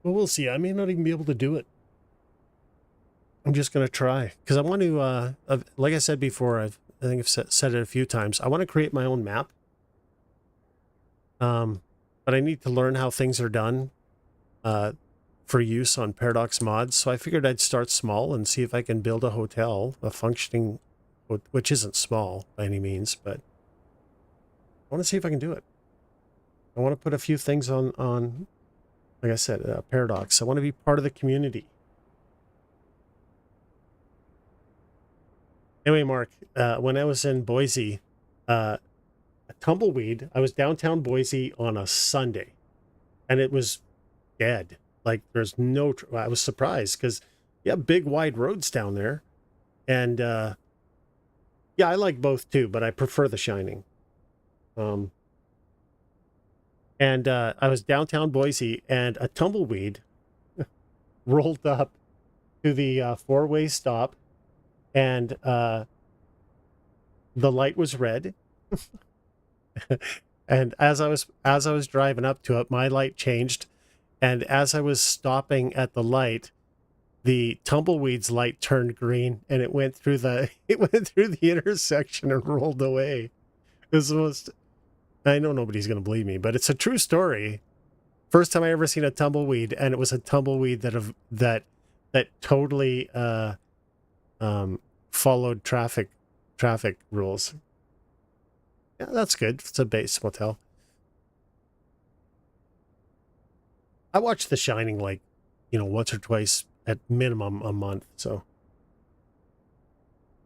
Well, we'll see. I may not even be able to do it. I'm just going to try because I want to, like I said before, I think I've said it a few times. I want to create my own map. But I need to learn how things are done for use on Paradox mods. So I figured I'd start small and see if I can build a hotel, a functioning, which isn't small by any means, but I want to see if I can do it. I want to put a few things on like I said, Paradox. I want to be part of the community. Anyway, Mark, when I was in Boise, a tumbleweed, I was downtown Boise on a Sunday, and it was dead. Like, there's no... I was surprised, because you have big, wide roads down there. And, yeah, I like both, too, but I prefer The Shining. And I was downtown Boise, and a tumbleweed rolled up to the four-way stop, and the light was red. And as I was driving up to it, my light changed, and as I was stopping at the light, the tumbleweed's light turned green, and it went through the intersection and rolled away. It was the most. I know nobody's going to believe me, but it's a true story. First time I ever seen a tumbleweed, and it was a tumbleweed that totally followed traffic rules. Yeah, that's good. It's a base motel. I watch The Shining like, once or twice at minimum a month. So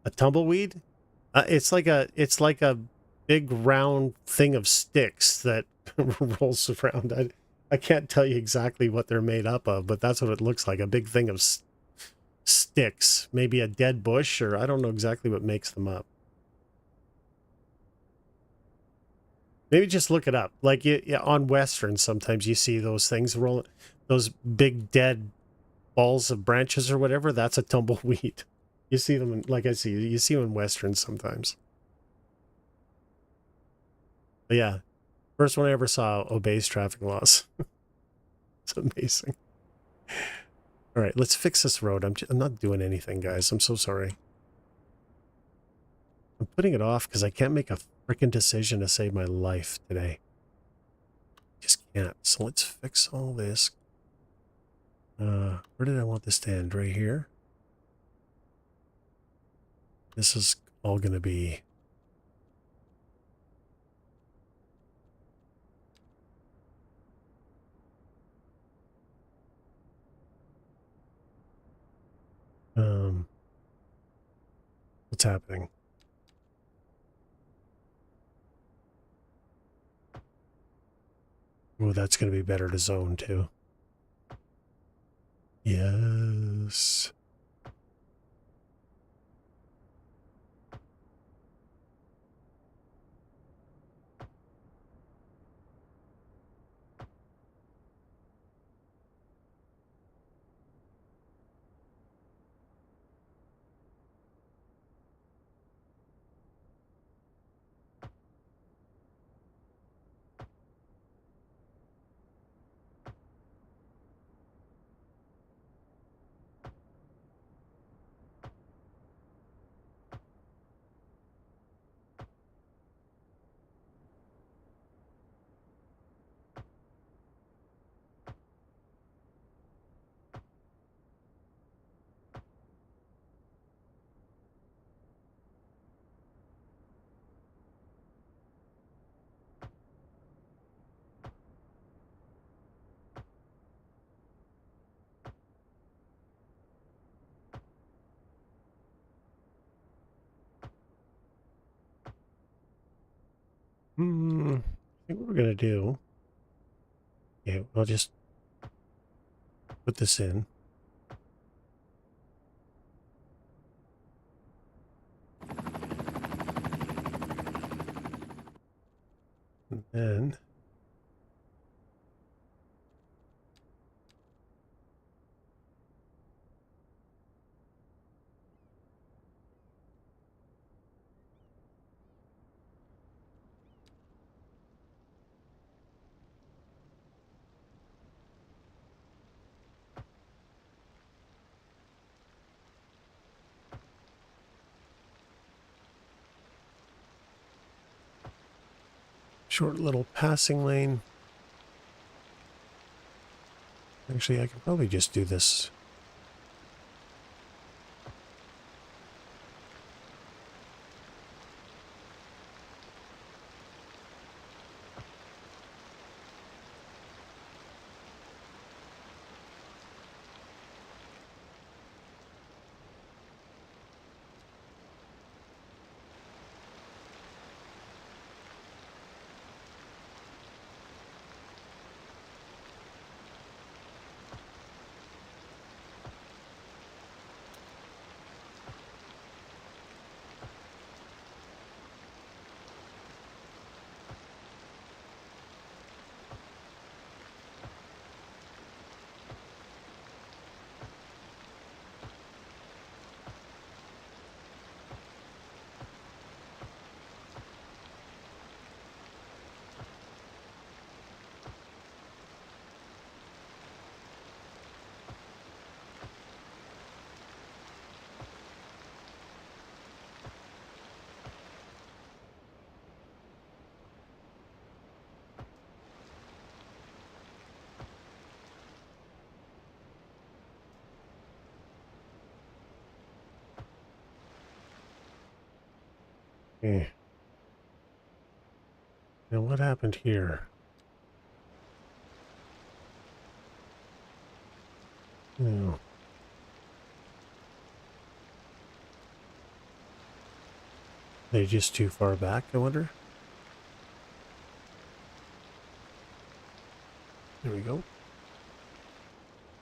a tumbleweed, it's like a big round thing of sticks that rolls around. I can't tell you exactly what they're made up of, but that's what it looks like. A big thing of sticks, maybe a dead bush, or I don't know exactly what makes them up. Maybe just look it up. Like on Western, sometimes you see those things rolling, those big dead balls of branches or whatever. That's a tumbleweed. You see them, you see them in Westerns sometimes. But yeah, first one I ever saw obeys traffic laws. It's amazing. All right, let's fix this road. I'm not doing anything, guys. I'm so sorry. I'm putting it off because I can't make a freaking decision to save my life today. Just can't. So let's fix all this. Where did I want this to end? Right here? This is all going to be... what's happening? Oh, that's going to be better to zone too. Yes. I think what we're going to do... Yeah, I'll just put this in. And then... short little passing lane. Actually, I can probably just do this. Okay. Now what happened here? Oh. They just too far back, I wonder? There we go.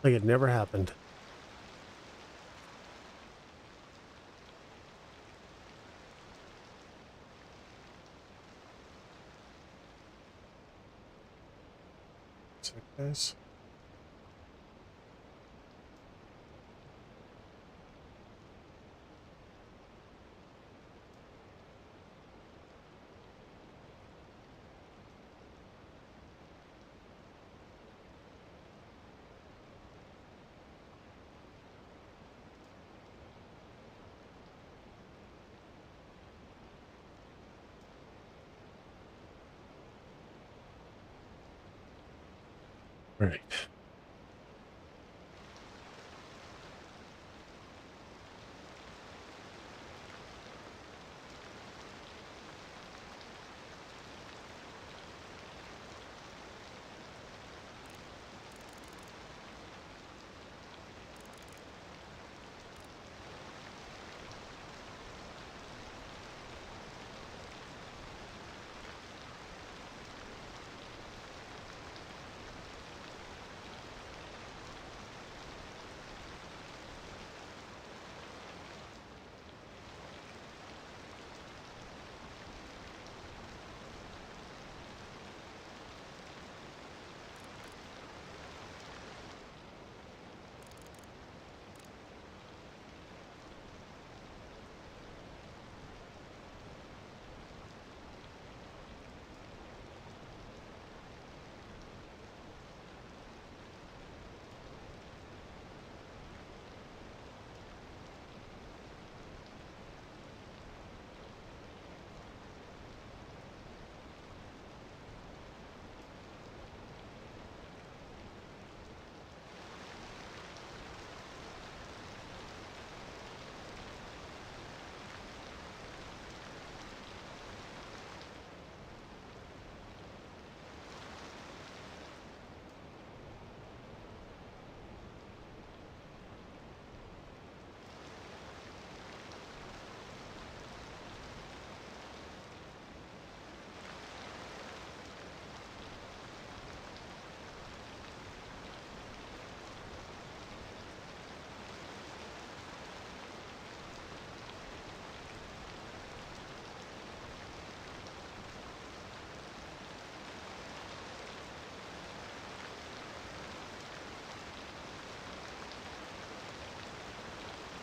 Like it never happened. What's that, guys? Right.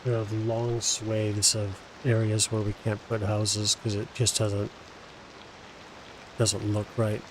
We have long swathes of areas where we can't put houses because it just doesn't look right.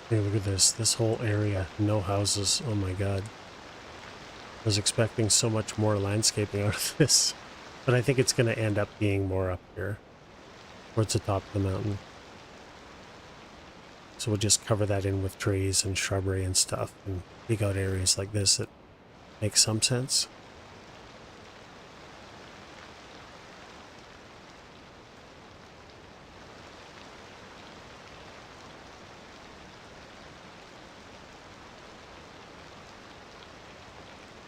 Hey, look at this. This whole area, no houses. Oh my god. I was expecting so much more landscaping out of this. But I think it's going to end up being more up here, towards the top of the mountain. So we'll just cover that in with trees and shrubbery and stuff, and dig out areas like this that make some sense.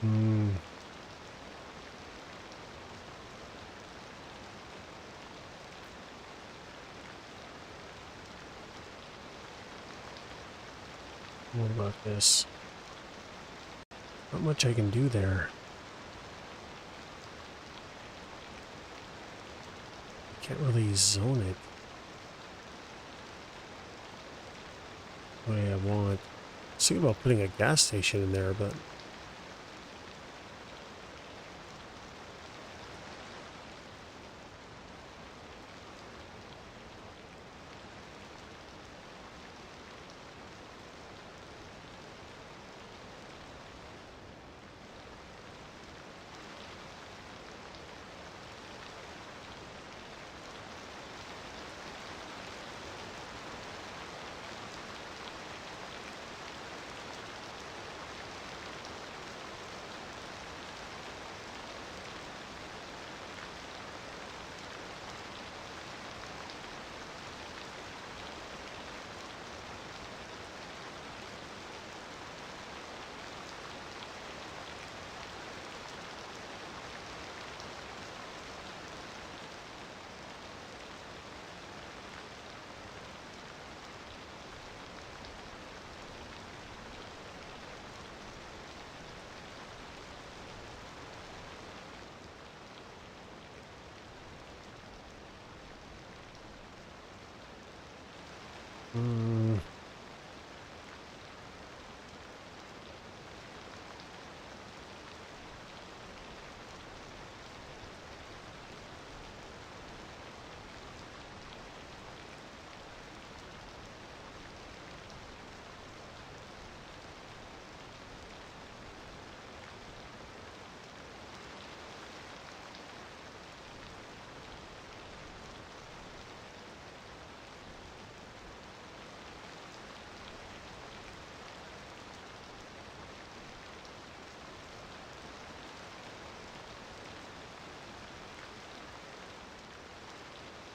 Hmm. What about this? Not much I can do there. Can't really zone it the way I want. I was thinking about putting a gas station in there, but Mm.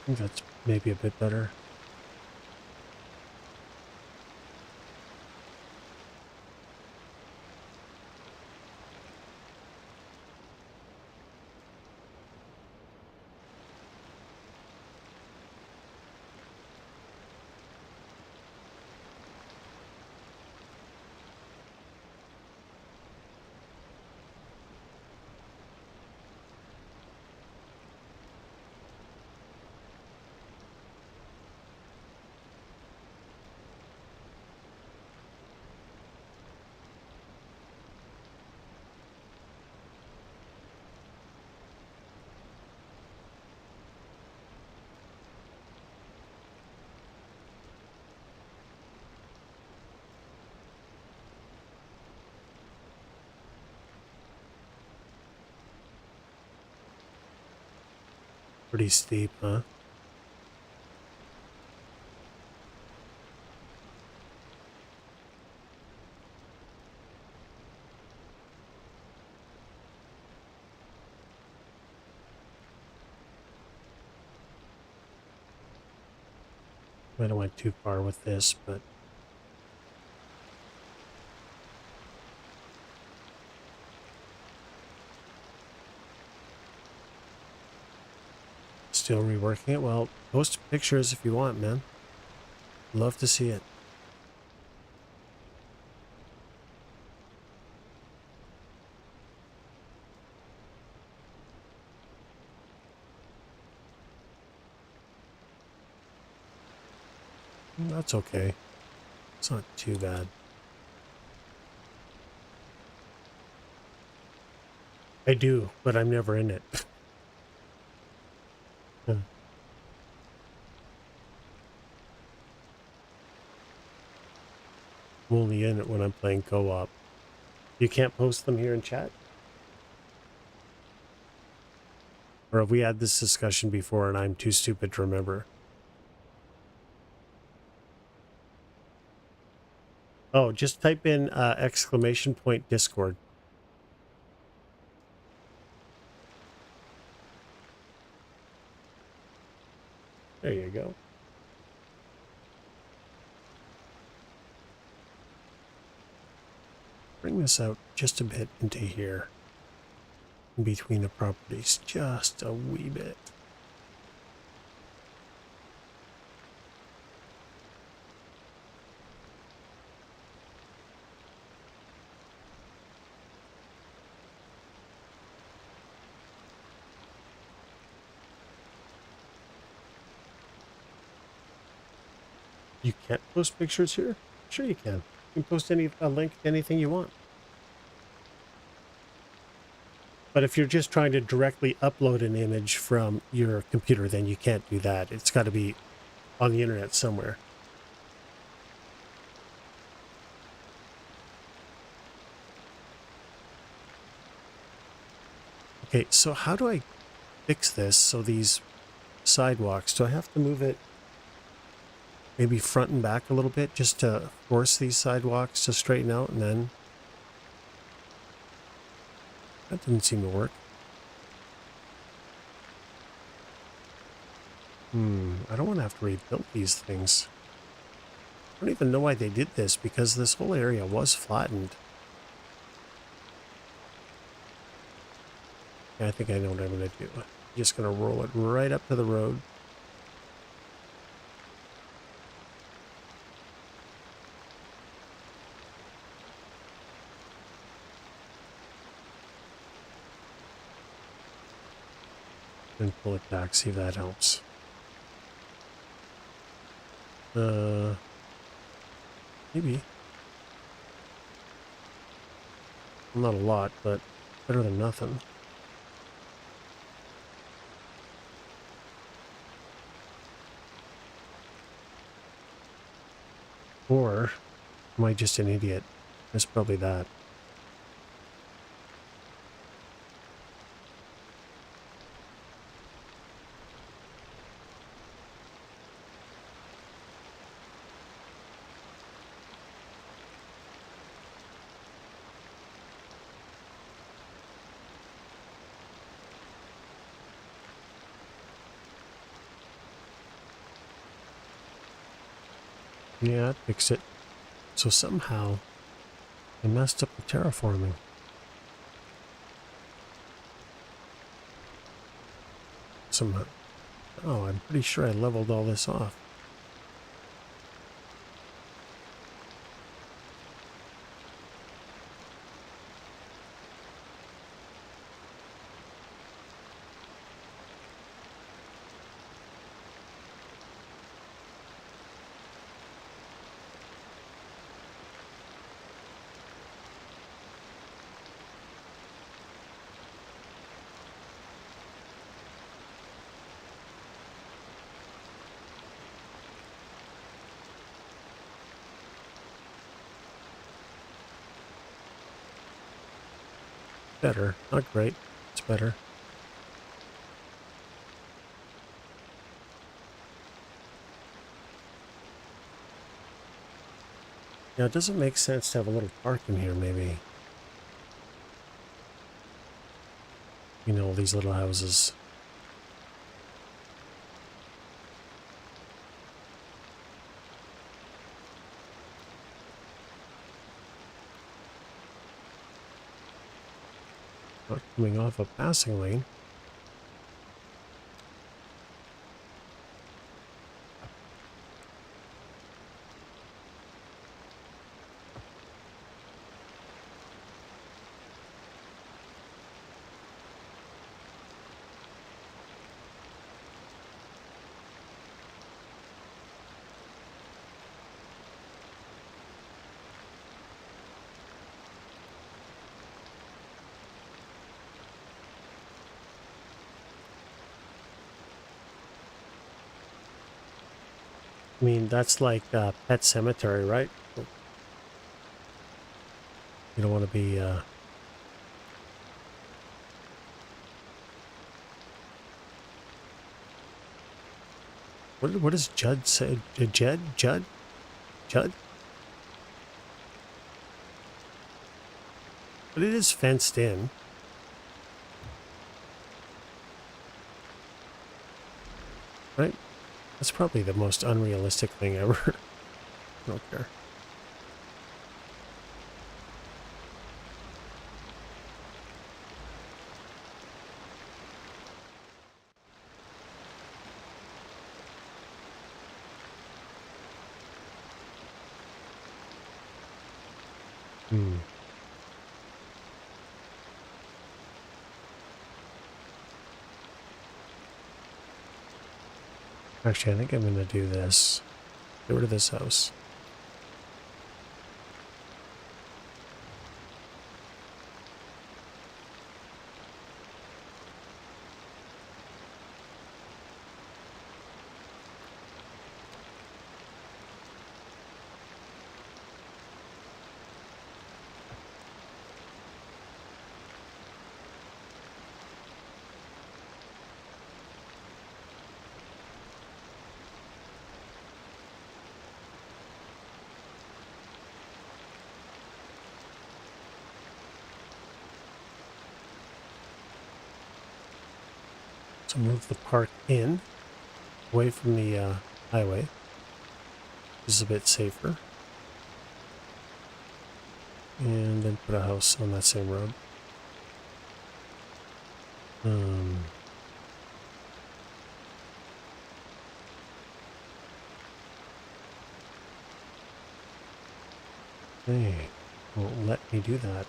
I think that's maybe a bit better. Pretty steep, huh? Might have went too far with this, but still reworking it. Well, post pictures if you want, man. Love to see it. That's okay. It's not too bad. I do, but I'm never in it. I'm only in it when I'm playing co-op. You can't post them here in chat? Or have we had this discussion before and I'm too stupid to remember? Oh, just type in exclamation point Discord. There you go. Bring this out just a bit into here. In between the properties. Just a wee bit. You can't post pictures here? Sure you can. You can post a link to anything you want. But if you're just trying to directly upload an image from your computer, then you can't do that. It's got to be on the internet somewhere. Okay, so how do I fix this? So these sidewalks, do I have to move it maybe front and back a little bit just to force these sidewalks to straighten out, and then that didn't seem to work. I don't want to have to rebuild these things. I don't even know why they did this, because this whole area was flattened. Yeah, I think I know what I'm going to do. I'm just going to roll it right up to the road. And pull it back, see if that helps. Maybe. Not a lot, but better than nothing. Or am I just an idiot? It's probably that. Yeah, it fixed it. So somehow I messed up the terraforming. Somehow. Oh, I'm pretty sure I leveled all this off. Better. Not great. It's better. Yeah, it doesn't make sense to have a little park in here, maybe. You know, these little houses. Not coming off a passing lane. I mean, that's like Pet Cemetery, right? You don't want to be... What does Judd say? Judd? But it is fenced in. Right? That's probably the most unrealistic thing ever. I don't care. Hmm. Actually, I think I'm going to do this. Get rid of this house. So move the park in, away from the highway. This is a bit safer. And then put a house on that same road. Hey, won't let me do that.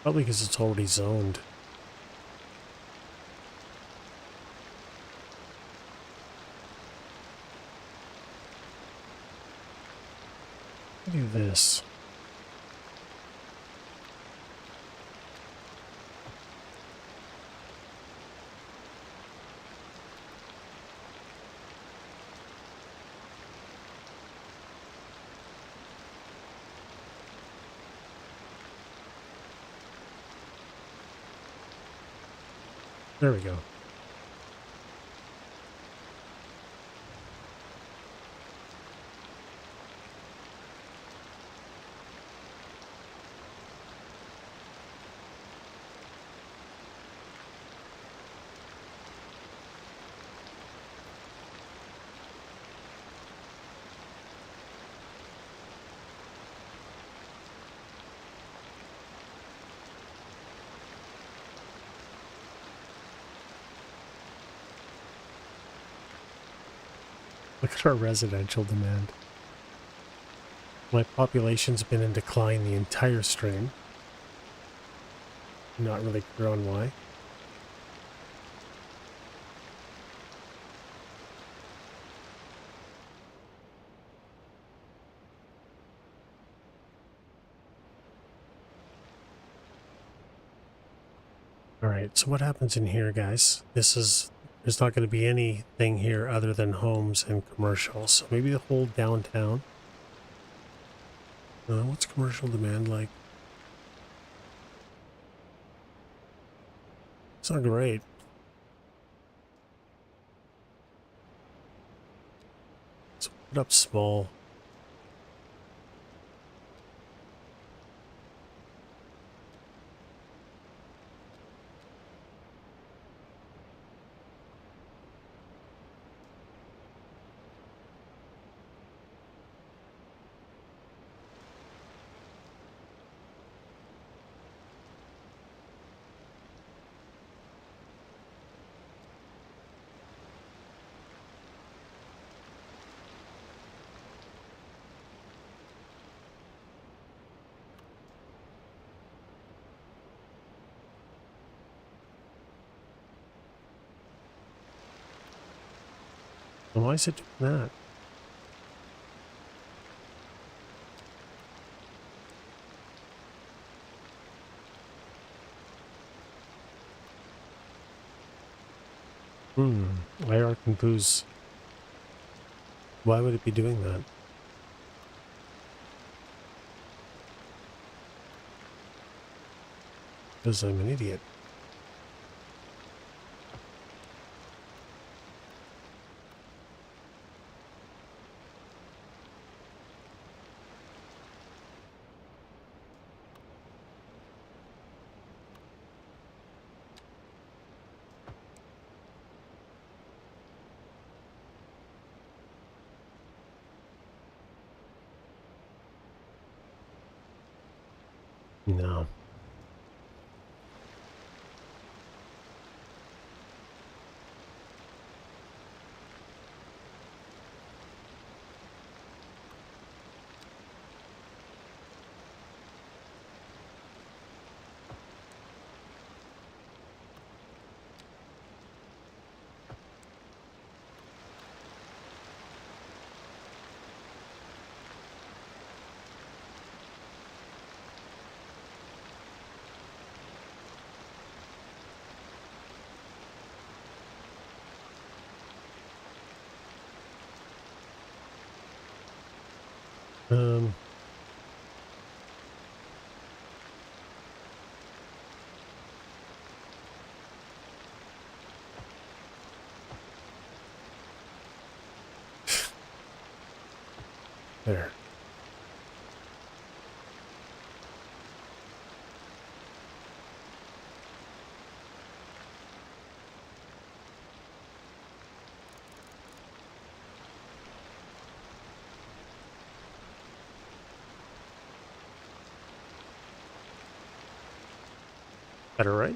Probably because it's already zoned. Do this. There we go. Look at our residential demand. My population's been in decline the entire stream. Not really clear on why. Alright, so what happens in here, guys? There's not going to be anything here other than homes and commercial. So maybe the whole downtown. What's commercial demand like? It's not great. Let's put it up small. And why is it doing that? IR compose. Why would it be doing that? Because I'm an idiot. No. Um, there. Better, right?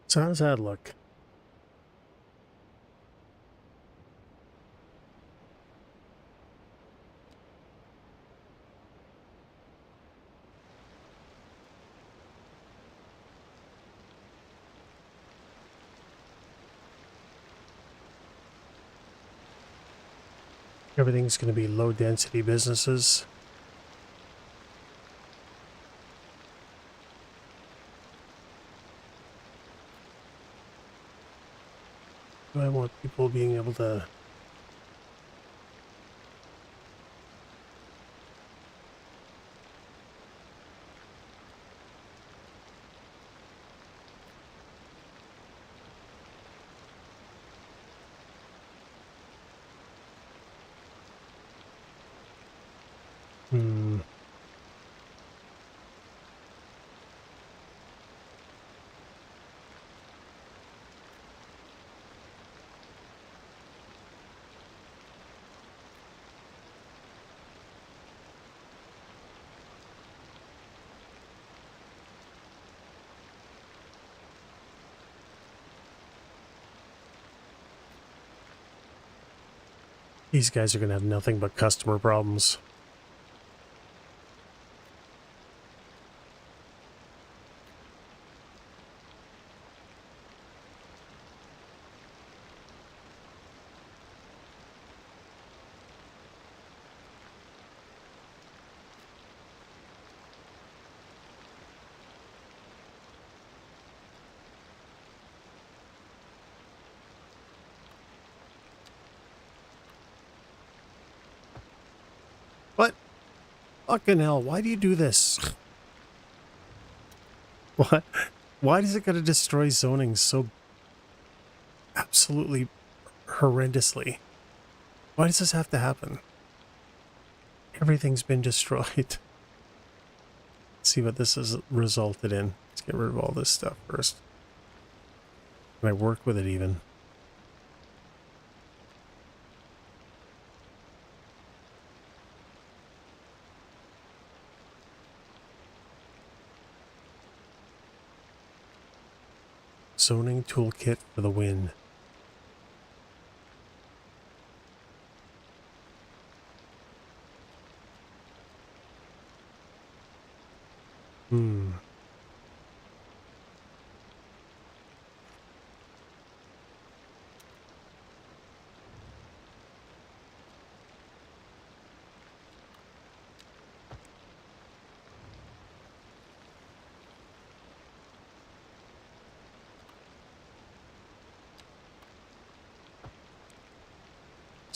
So how does that look? Everything's going to be low density businesses. Do I want people being able to... Hmm. These guys are going to have nothing but customer problems. What? Fucking hell, why do you do this? What? Why does it gotta destroy zoning so absolutely horrendously? Why does this have to happen? Everything's been destroyed. Let's see what this has resulted in. Let's get rid of all this stuff first. Can I work with it even? Zoning toolkit for the win. Hmm.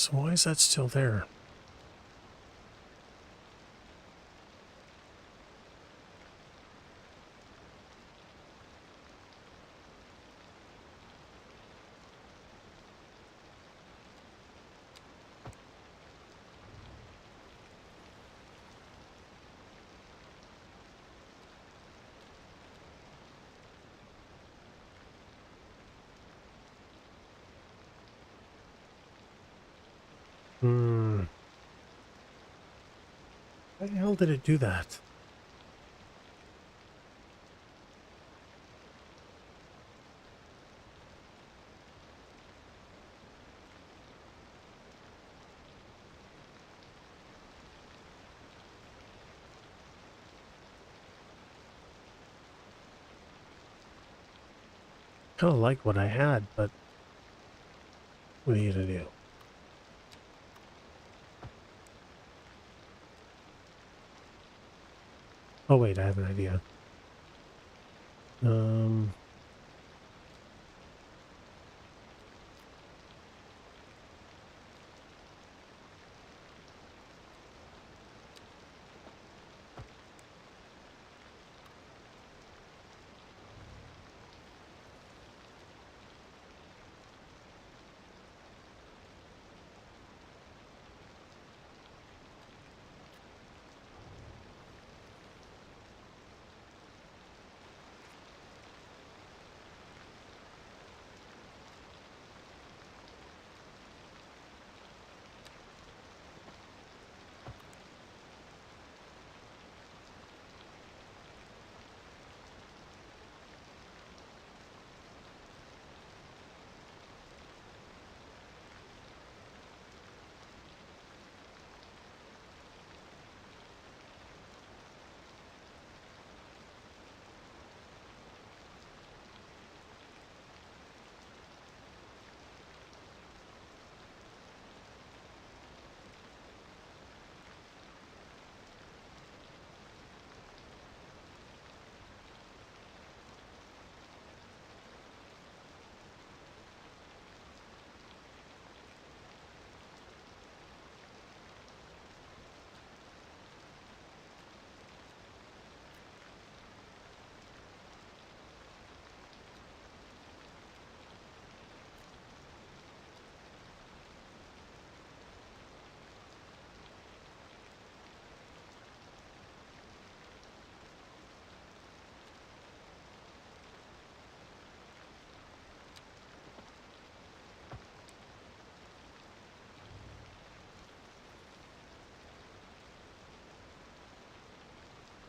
So why is that still there? Hmm. Why the hell did it do that? Kind of like what I had, but what are you gonna do? Oh wait, I have an idea. Um,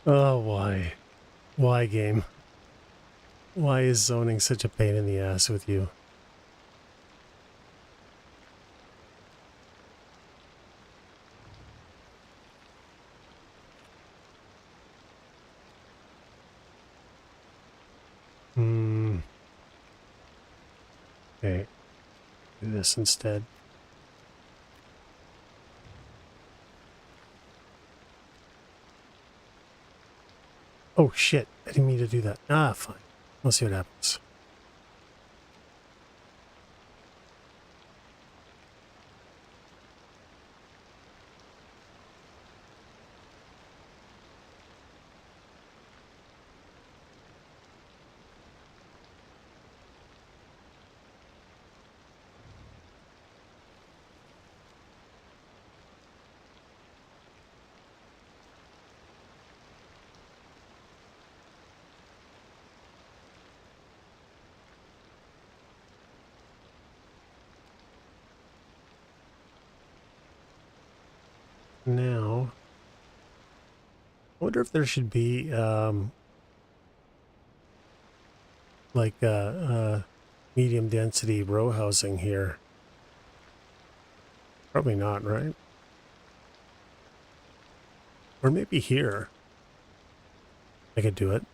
Oh, why? Why, game? Why is zoning such a pain in the ass with you? Hmm. Okay, do this instead. Oh, shit. I didn't mean to do that. Ah, fine. We'll see what happens. Now, I wonder if there should be, like, medium density row housing here. Probably not, right? Or maybe here. I could do it.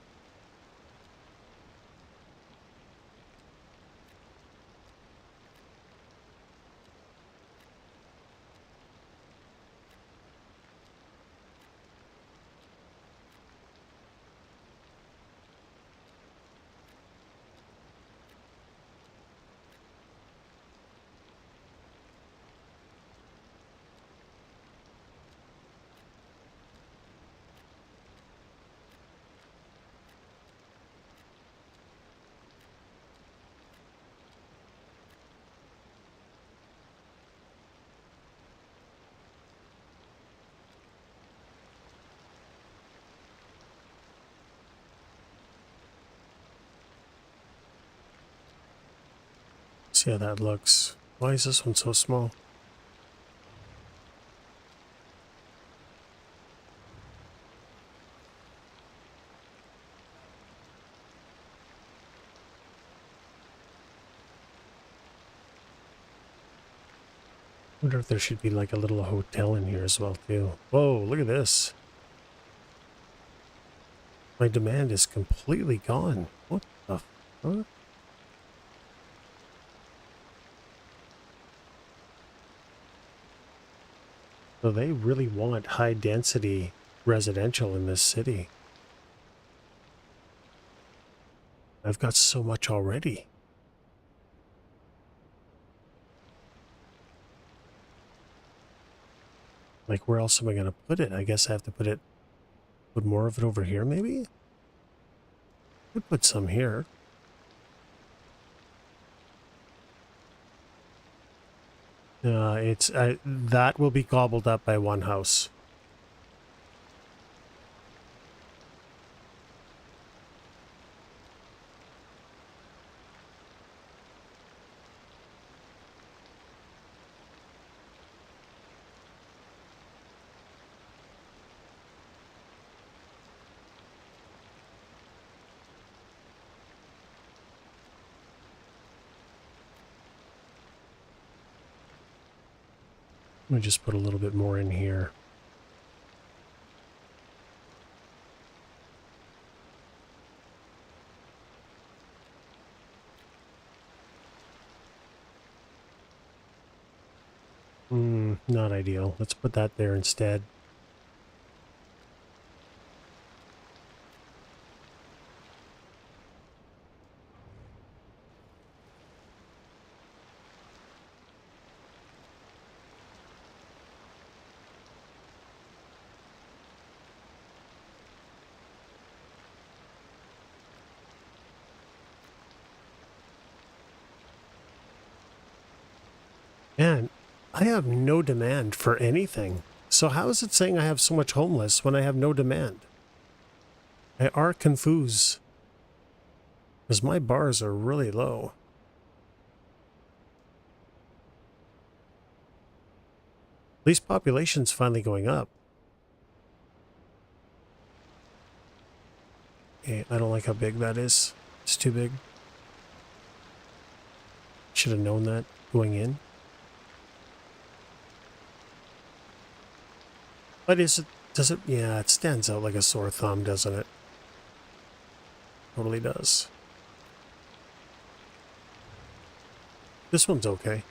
See how that looks. Why is this one so small? I wonder if there should be like a little hotel in here as well too. Whoa, look at this. My demand is completely gone. What the fuck? So they really want high density residential in this city. I've got so much already. Like, where else am I going to put it? I guess I have to put more of it over here, maybe? Could put some here. That will be gobbled up by one house. Let me just put a little bit more in here. Not ideal. Let's put that there instead. Man, I have no demand for anything. So how is it saying I have so much homeless when I have no demand? I are confused. Because my bars are really low. At least population's finally going up. Okay, I don't like how big that is. It's too big. Should have known that going in. But is it, does it, yeah, it stands out like a sore thumb, doesn't it? Totally does. This one's okay.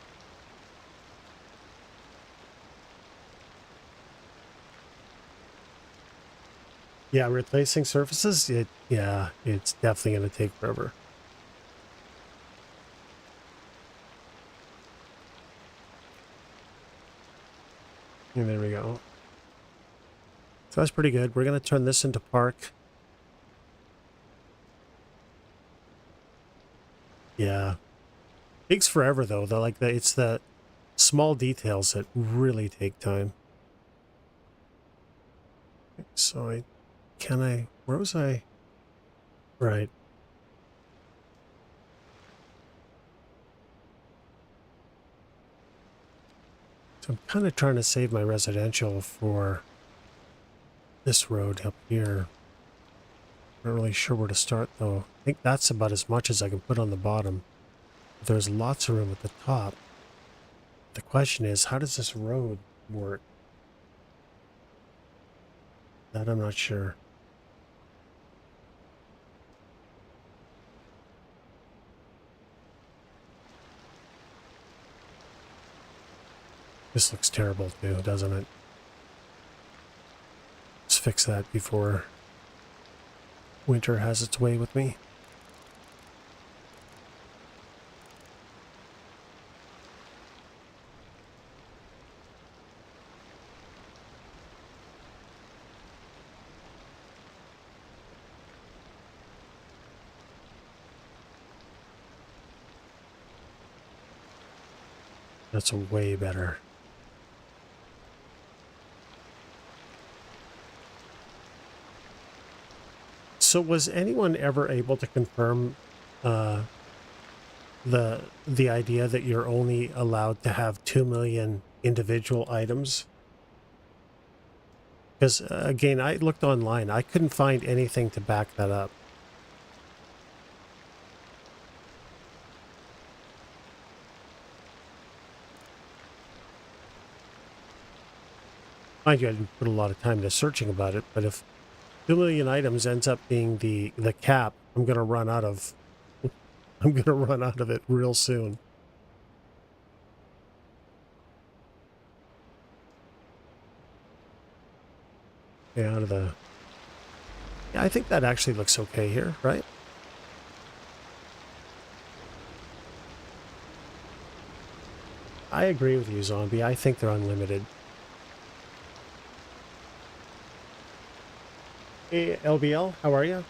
Yeah, replacing surfaces, yeah, it's definitely going to take forever. And there we go. So that's pretty good. We're going to turn this into park. Yeah. Takes forever though. It's the small details that really take time. So where was I? Right. So I'm kind of trying to save my residential for this road up here. Not really sure where to start though. I think that's about as much as I can put on the bottom. There's lots of room at the top. The question is, how does this road work? That I'm not sure. This looks terrible too, doesn't it? Let's fix that before winter has its way with me. That's way better. So was anyone ever able to confirm uh, the idea that you're only allowed to have 2 million individual items? Because again, I looked online. I couldn't find anything to back that up. Mind you, I didn't put a lot of time into searching about it, but if 2 million items ends up being the cap, I'm going to run out of I'm going to run out of it real soon. Yeah, out of the... Yeah, I think that actually looks okay here, right? I agree with you, Zombie. I think they're unlimited. Hey, LBL, how are you?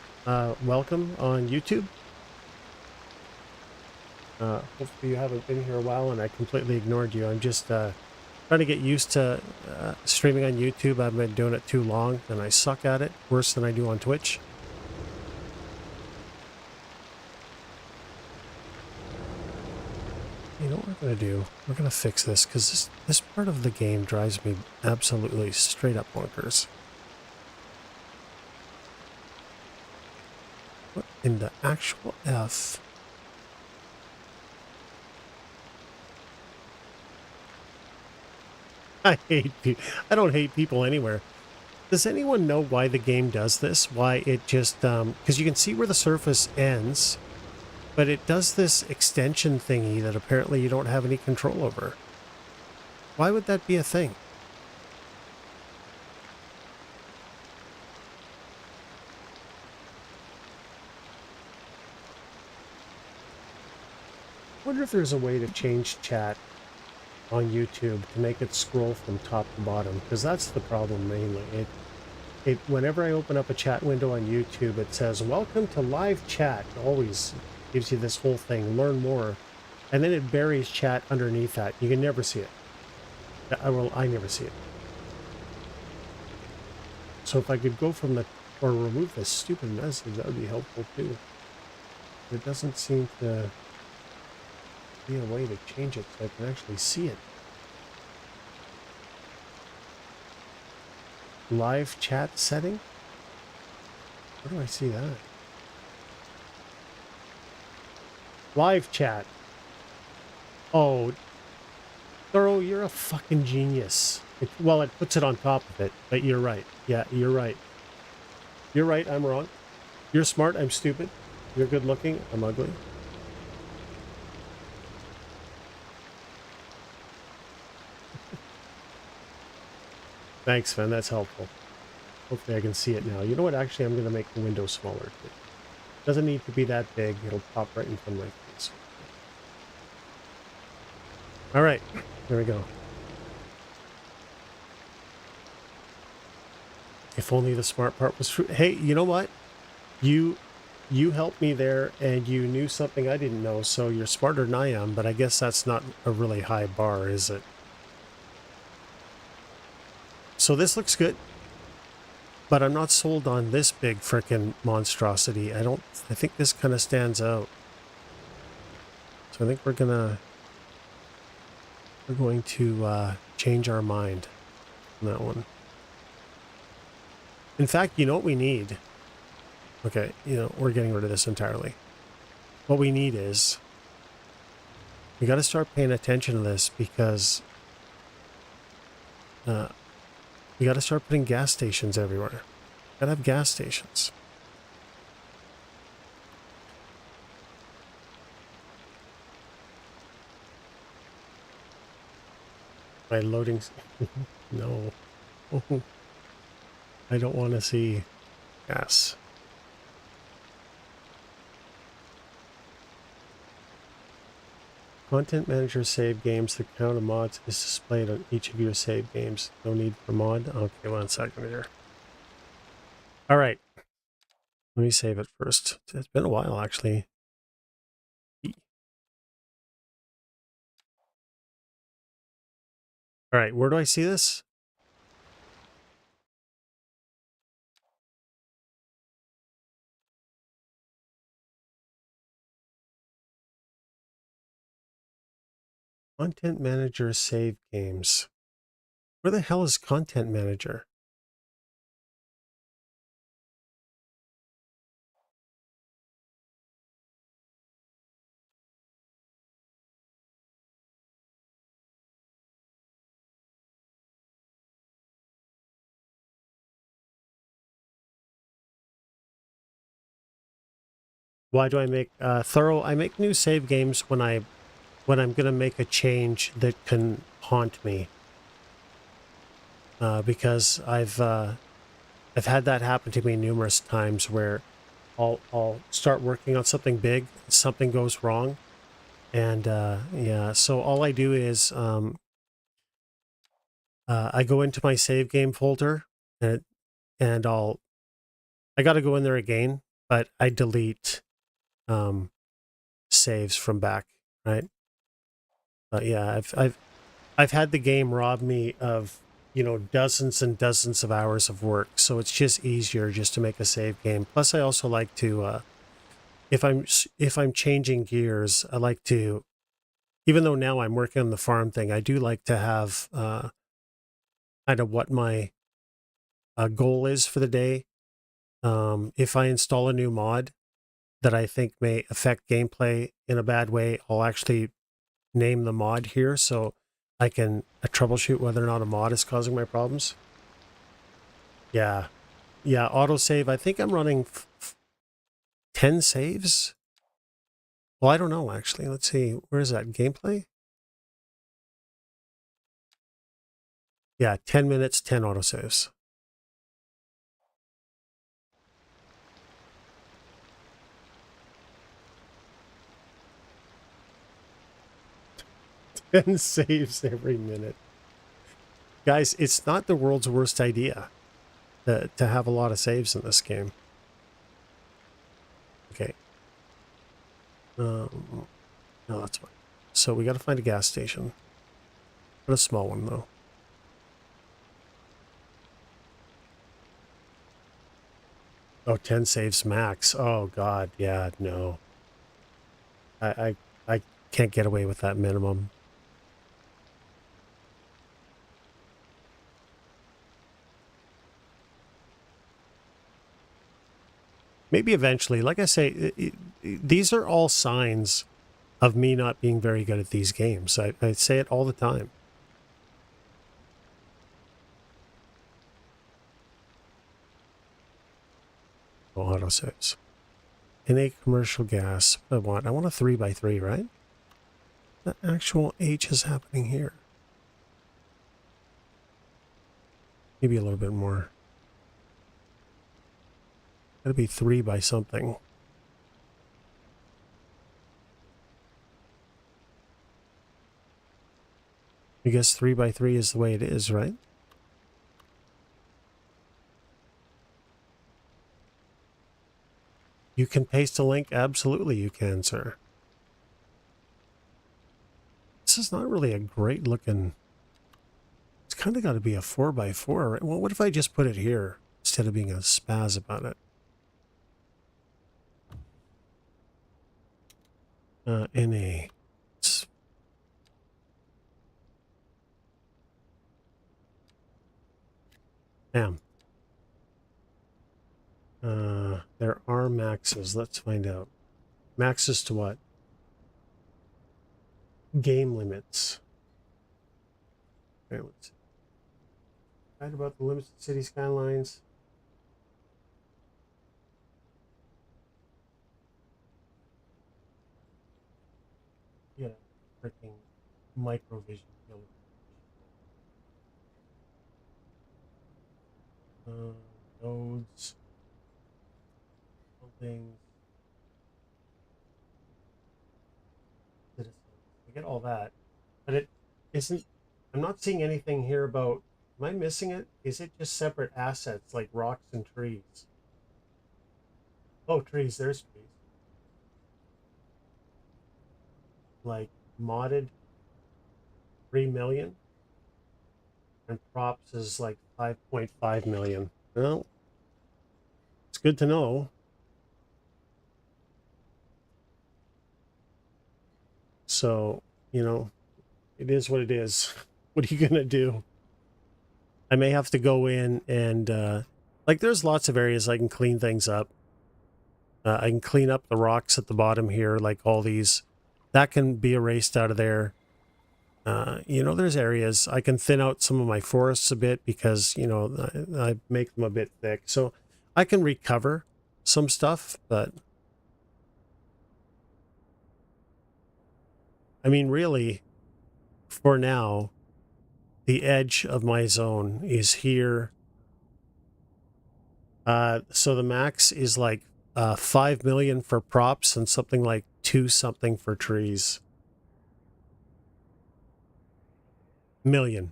Welcome on YouTube. Hopefully you haven't been here a while and I completely ignored you. I'm just trying to get used to streaming on YouTube. I've been doing it too long and I suck at it, worse than I do on Twitch. You know what we're going to do? We're going to fix this because this part of the game drives me absolutely straight up bonkers. What in the actual F? I hate people. I don't hate people anywhere. Does anyone know why the game does this? Why it just, because you can see where the surface ends, but it does this extension thingy that apparently you don't have any control over. Why would that be a thing? I wonder if there's a way to change chat on YouTube to make it scroll from top to bottom, because that's the problem mainly. Whenever I open up a chat window on YouTube, it says, welcome to live chat. It always gives you this whole thing, learn more. And then it buries chat underneath that. You can never see it. I never see it. So if I could go from or remove this stupid message, that would be helpful too. There doesn't seem to be a way to change it so I can actually see it. Live chat setting? Where do I see that? Live chat. Oh, Thorough, you're a fucking genius. Well, it puts it on top of it, but you're right. Yeah, you're right. You're right, I'm wrong. You're smart, I'm stupid. You're good looking, I'm ugly. Thanks, man, that's helpful. Hopefully I can see it now. You know what, actually, I'm going to make the window smaller. It doesn't need to be that big. It'll pop right in front of my face. All right, there we go. If only the smart part was true. Hey, you know what? You helped me there, and you knew something I didn't know, so you're smarter than I am, but I guess that's not a really high bar, is it? So this looks good, but I'm not sold on this big frickin' monstrosity. I think this kind of stands out. So I think we're going to change our mind on that one. In fact, you know what we need? Okay, we're getting rid of this entirely. What we need is we got to start paying attention to this, because we got to start putting gas stations everywhere. Gotta have gas stations. My loading... No. I don't want to see gas. Content manager save games. The count of mods is displayed on each of your save games. No need for mod. Okay, 1 second here. All right. Let me save it first. It's been a while, actually. All right, where do I see this? Content manager save games. Where the hell is content manager? Why do I make thorough? I make new save games when I'm going to make a change that can haunt me. Because I've had that happen to me numerous times, where I'll start working on something big, something goes wrong, and yeah. So all I do is I go into my save game folder, and I got to go in there again, but I delete saves from back, right? But yeah, I've had the game rob me of dozens and dozens of hours of work, so it's just easier just to make a save game. Plus, I also like to if I'm changing gears, I like to, even though now I'm working on the farm thing, I do like to have kind of what my goal is for the day. If I install a new mod that I think may affect gameplay in a bad way, I'll actually name the mod here so I can troubleshoot whether or not a mod is causing my problems. Yeah. Yeah, autosave. I think I'm running 10 saves. Well, I don't know, actually. Let's see. Where is that? Gameplay? Yeah, 10 minutes, 10 autosaves. And saves every minute. Guys, it's not the world's worst idea to have a lot of saves in this game. Okay. No, that's fine. So we got to find a gas station. But a small one, though. Oh, 10 saves max. Oh, God. Yeah, no. I can't get away with that minimum. Maybe eventually. Like I say, these are all signs of me not being very good at these games. I say it all the time. Oh, autosaves. In a commercial gas, I want a 3x3, right? The actual H is happening here. Maybe a little bit more. Gotta be 3 by something. I guess 3x3 is the way it is, right? You can paste a link? Absolutely you can, sir. This is not really a great looking... It's kind of got to be a 4x4, right? Well, what if I just put it here instead of being a spaz about it? NA. Damn. There are maxes. Let's find out. Maxes to what? Game limits. Okay, let's see. Right about the limits to city skylines. Yeah, freaking microvision. Nodes. Buildings. Citizens. I get all that. But it isn't... I'm not seeing anything here about... Am I missing it? Is it just separate assets like rocks and trees? Oh, trees. There's trees. Like modded 3 million and props is like 5.5 million. Well, it's good to know. So, you know, it is what it is. What are you gonna do? I may have to go in and like there's lots of areas I can clean things up. I can clean up the rocks at the bottom here, like all these. That can be erased out of there. You know, there's areas I can thin out some of my forests a bit because, you know, I make them a bit thick. So I can recover some stuff, but I mean, really, for now, the edge of my zone is here. So the max is like 5 million for props and something like 2 something for trees. Million.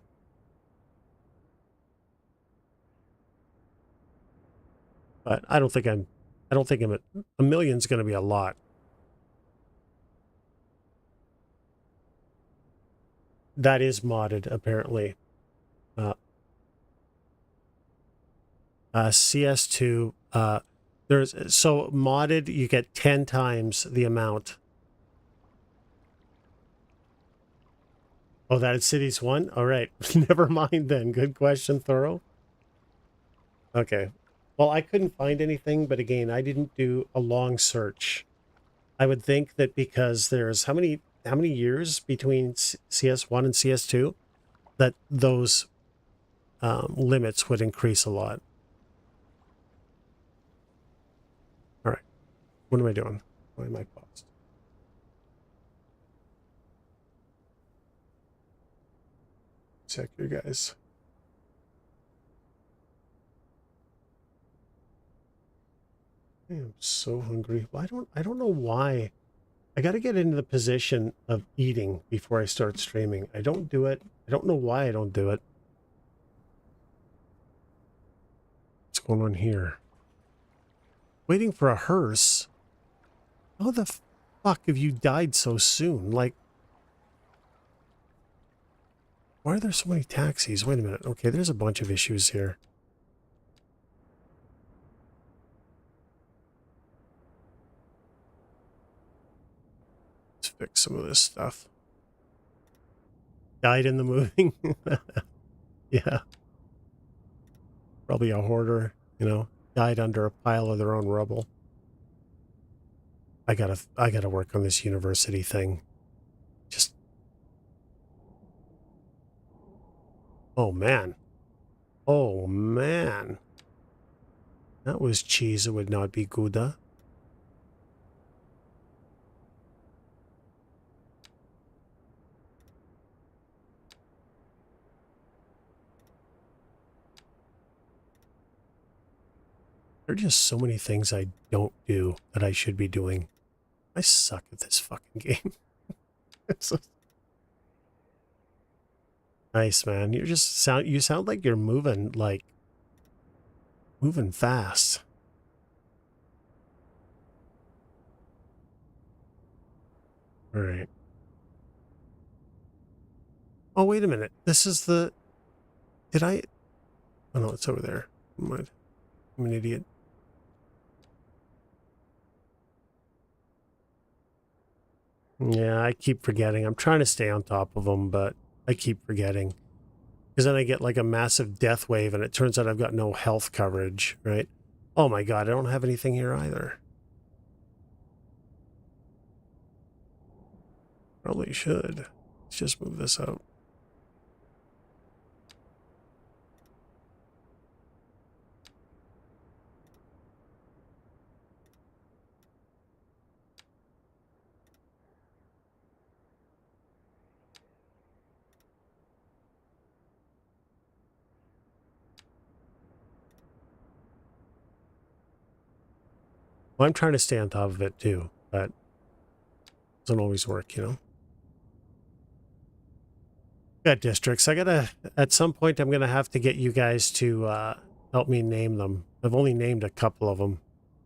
But I don't think I'm at a million's going to be a lot. That is modded apparently. CS2 there's so modded you get 10 times the amount. Oh, that is cities 1? All right. Never mind then. Good question, Thorough. Okay. Well, I couldn't find anything, but again, I didn't do a long search. I would think that because there's how many years between CS1 and CS2 that those limits would increase a lot. All right. What am I doing? Why am I paused? Check you guys. I am so hungry. I don't know why. I got to get into the position of eating before I start streaming. I don't do it. I don't know why I don't do it. What's going on here? Waiting for a hearse? How the fuck have you died so soon? Like, why are there so many taxis? Wait a minute. Okay, there's a bunch of issues here. Let's fix some of this stuff. Died in the moving? Yeah. Probably a hoarder, you know, died under a pile of their own rubble. I gotta work on this university thing. Just, oh man. Oh man. That was cheese. It would not be Gouda. There are just so many things I don't do that I should be doing. I suck at this fucking game. So nice, man. You sound like you're moving fast. All right. Oh, wait a minute. This is the... Did I... Oh, no, it's over there. I'm an idiot. Yeah, I keep forgetting. I'm trying to stay on top of them, but I keep forgetting. Because then I get like a massive death wave, and it turns out I've got no health coverage, right? Oh my god, I don't have anything here either. Probably should. Let's just move this out. Well, I'm trying to stay on top of it too, but it doesn't always work, you know? Got districts. At some point, I'm gonna have to get you guys to help me name them. I've only named a couple of them.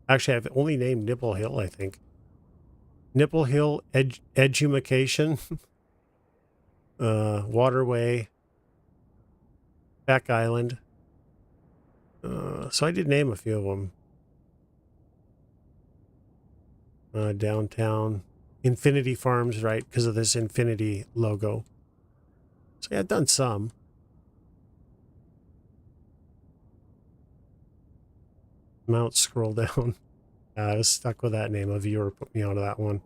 Actually, I've only named Nipple Hill, I think. Nipple Hill Education, Waterway, Back Island. So I did name a few of them. Downtown. Infinity Farms, right? Because of this Infinity logo. So yeah, I've done some. Mount, scroll down. I was stuck with that name. A viewer put me onto that one.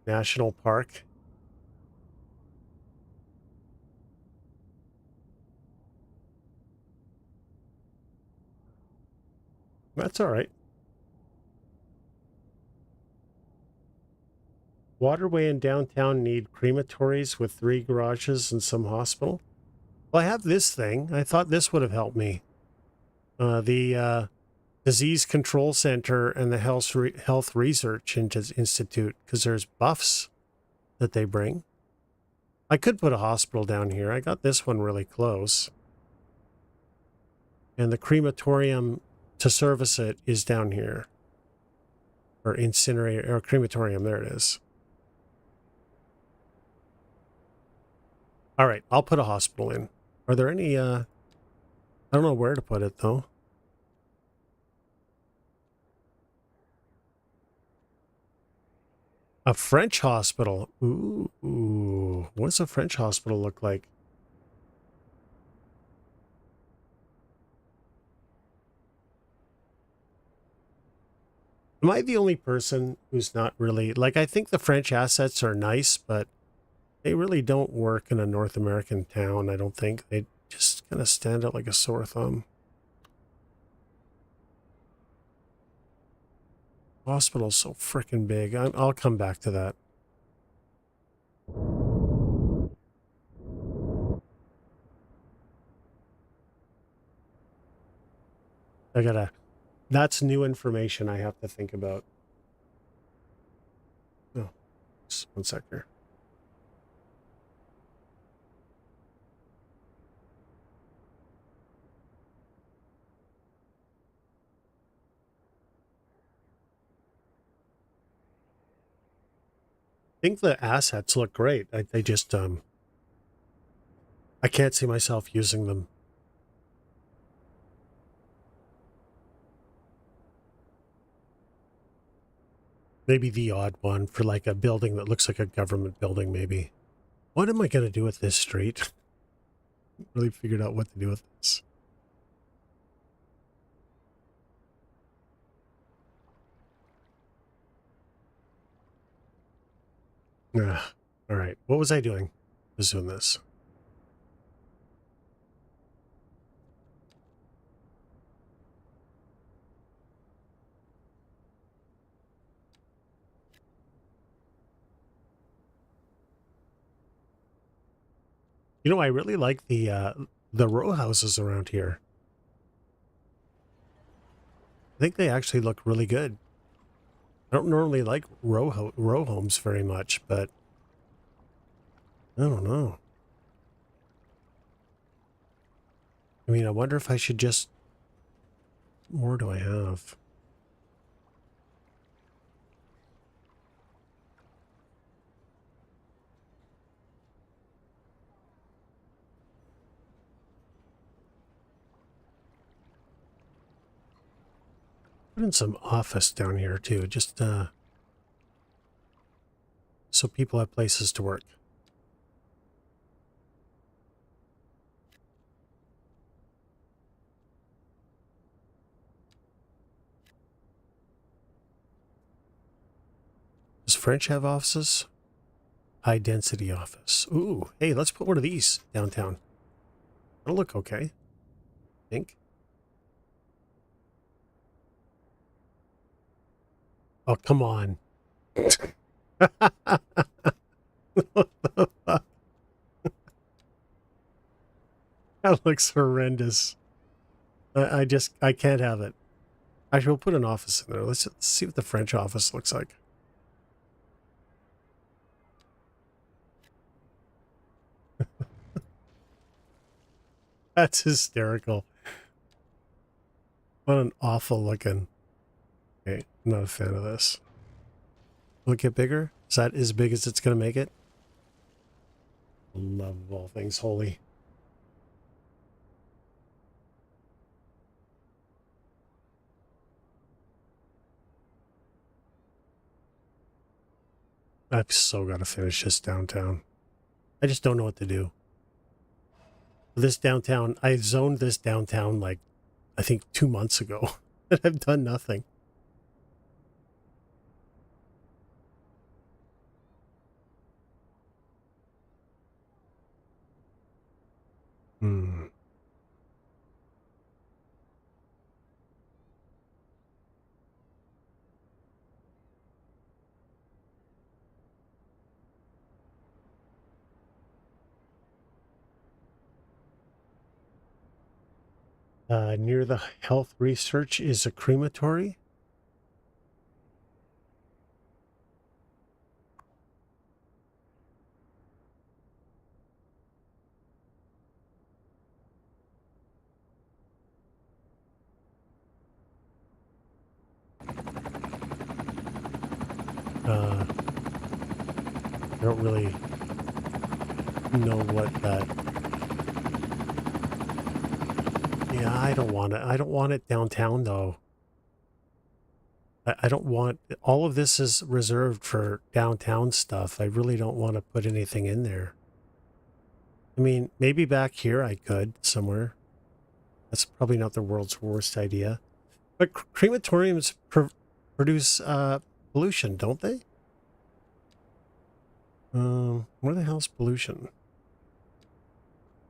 National Park. That's all right. Waterway and downtown need crematories with 3 garages and some hospital. Well, I have this thing. I thought this would have helped me. The Disease Control Center and the Health Research Institute, because there's buffs that they bring. I could put a hospital down here. I got this one really close. And the crematorium to service it is down here. Or incinerator, or crematorium, there it is. All right, I'll put a hospital in. Are there any, I don't know where to put it, though. A French hospital. Ooh. What does a French hospital look like? Am I the only person who's not really... Like, I think the French assets are nice, but they really don't work in a North American town, I don't think. They just kind of stand out like a sore thumb. Hospital's so freaking big. I'll come back to that. That's new information I have to think about. Oh, just 1 second. I think the assets look great. They just, I can't see myself using them. Maybe the odd one for like a building that looks like a government building, maybe. What am I going to do with this street? Really figured out what to do with this. All right. What was I doing? I was doing this. You know, I really like the row houses around here. I think they actually look really good. I don't normally like row homes very much, but I don't know. I mean, I wonder if I should just... More do I have? Put in some office down here too, just so people have places to work. Does French have offices? High density office. Ooh, hey, let's put one of these downtown. That'll look okay, I think. Oh, come on. What the fuck? That looks horrendous. I can't have it. Actually, we'll put an office in there. Let's see what the French office looks like. That's hysterical. What an awful looking. Okay, I'm not a fan of this. Will it get bigger? Is that as big as it's going to make it? Love of all things holy. I've so got to finish this downtown. I just don't know what to do. This downtown, I zoned this downtown like, I think 2 months ago. And I've done nothing. Hmm. Near the health research is a crematory. I don't really know what that... Yeah, I don't want it. I don't want it downtown, though. I don't want... All of this is reserved for downtown stuff. I really don't want to put anything in there. I mean, maybe back here I could, somewhere. That's probably not the world's worst idea. But crematoriums produce pollution, don't they? Where the hell's pollution?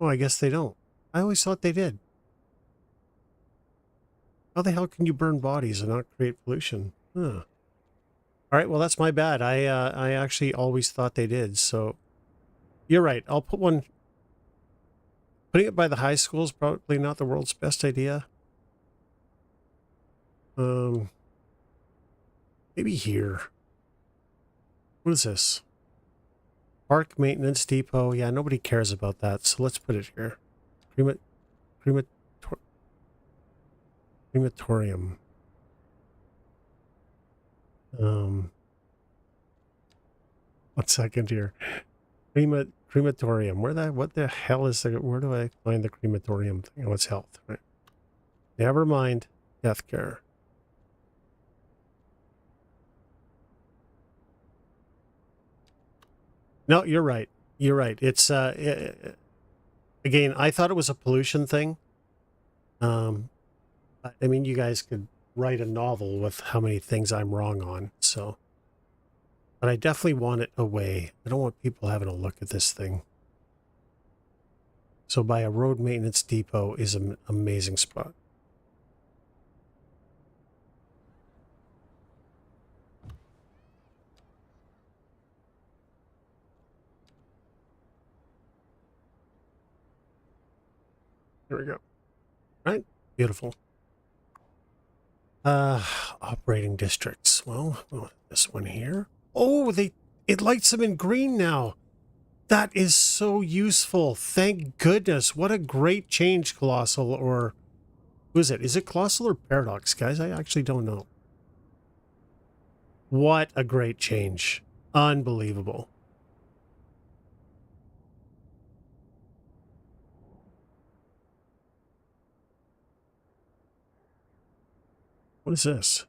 Oh, I guess they don't. I always thought they did. How the hell can you burn bodies and not create pollution? Huh. All right, well, that's my bad. I actually always thought they did. So you're right. I'll put one. Putting it by the high school is probably not the world's best idea. Maybe here. What is this? Park maintenance depot. Yeah, nobody cares about that. So let's put it here. Crematorium. One second here. Crematorium. What the hell is the, where do I find the crematorium thing? Oh, it's health, right? Never mind. Deathcare. No, you're right. You're right. It's, again, I thought it was a pollution thing. I mean, you guys could write a novel with how many things I'm wrong on, so. But I definitely want it away. I don't want people having a look at this thing. So by a road maintenance depot is an amazing spot. There we go. Right? Beautiful. Operating districts. Well, this one here. Oh, it lights them in green now. That is so useful. Thank goodness. What a great change, Colossal, or who is it? Is it Colossal or Paradox, guys? I actually don't know. What a great change. Unbelievable. What is this?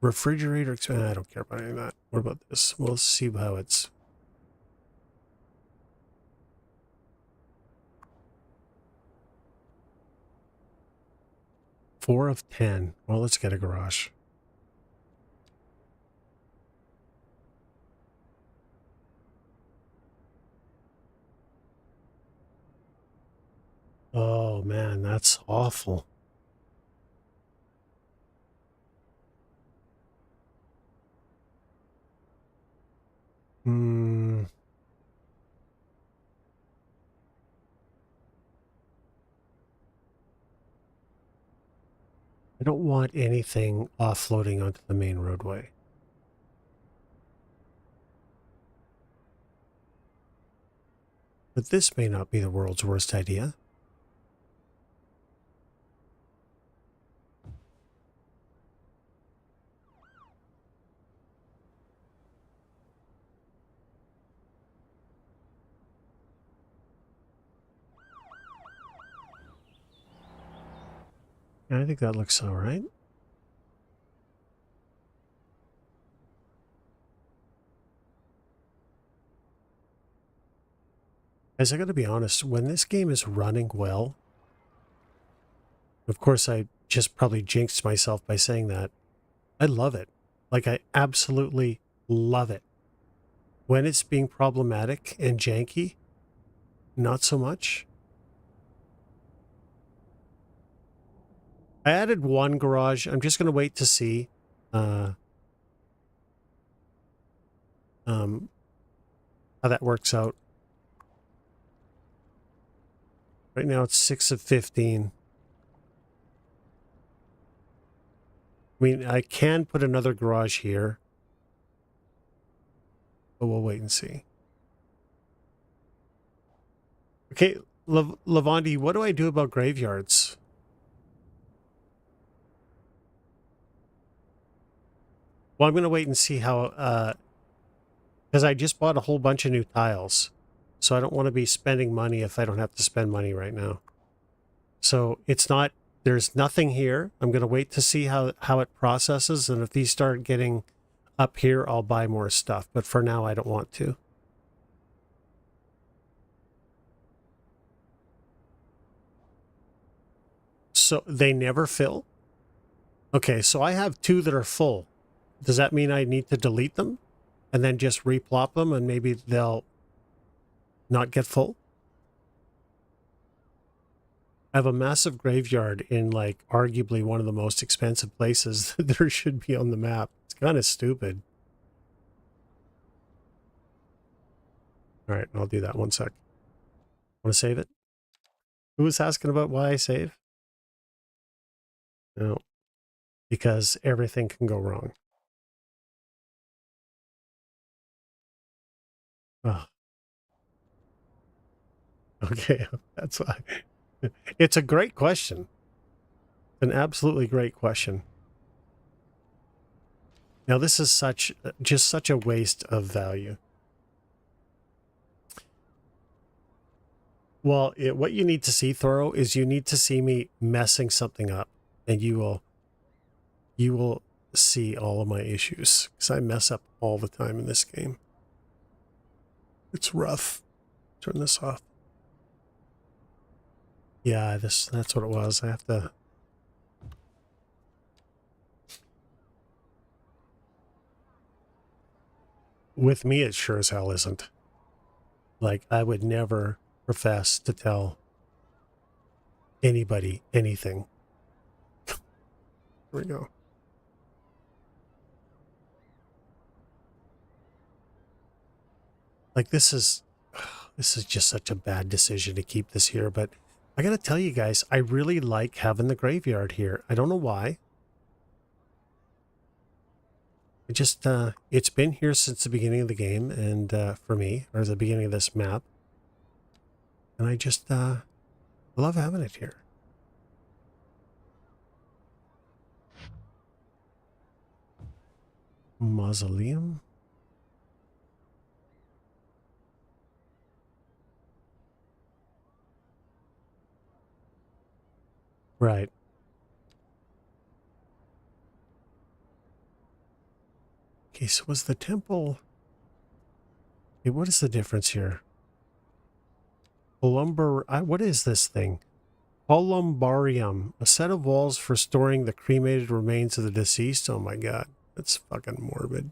Refrigerator. I don't care about any of that. What about this? We'll see how it's... Four of 10. Well, let's get a garage. Oh, man, that's awful. Hmm. I don't want anything offloading onto the main roadway. But this may not be the world's worst idea. I think that looks all right. As I got to be honest, when this game is running well, of course I just probably jinxed myself by saying that, I love it. Like, I absolutely love it. When it's being problematic and janky, not so much. I added one garage. I'm just going to wait to see how that works out. Right now it's 6 of 15. I mean, I can put another garage here, but we'll wait and see. Okay, Lavandi, what do I do about graveyards? Well, I'm going to wait and see how, because I just bought a whole bunch of new tiles, so I don't want to be spending money if I don't have to spend money right now. So it's not, there's nothing here. I'm going to wait to see how it processes, and if these start getting up here, I'll buy more stuff, but for now I don't want to. So they never fill? Okay, so I have two that are full. Does that mean I need to delete them and then just replop them and maybe they'll not get full? I have a massive graveyard in, like, arguably one of the most expensive places that there should be on the map. It's kind of stupid. All right, I'll do that. One sec. Want to save it? Who was asking about why I save? No, because everything can go wrong. Oh. Okay, that's why. It's a great question. An absolutely great question. Now, this is just such a waste of value. Well, what you need to see, Thoro, is you need to see me messing something up, and you will see all of my issues, because I mess up all the time in this game. It's rough. Turn this off. Yeah, that's what it was. I have to... with me, it sure as hell isn't. Like, I would never profess to tell anybody anything. Here we go. Like, this is just such a bad decision to keep this here, but I gotta tell you guys, I really like having the graveyard here. I don't know why. It just, it's been here since the beginning of the game, and for me, or the beginning of this map. And I just love having it here. Mausoleum? Right. Okay, so was the temple... Okay, what is the difference here? What is this thing? Columbarium, a set of walls for storing the cremated remains of the deceased. Oh my god, that's fucking morbid.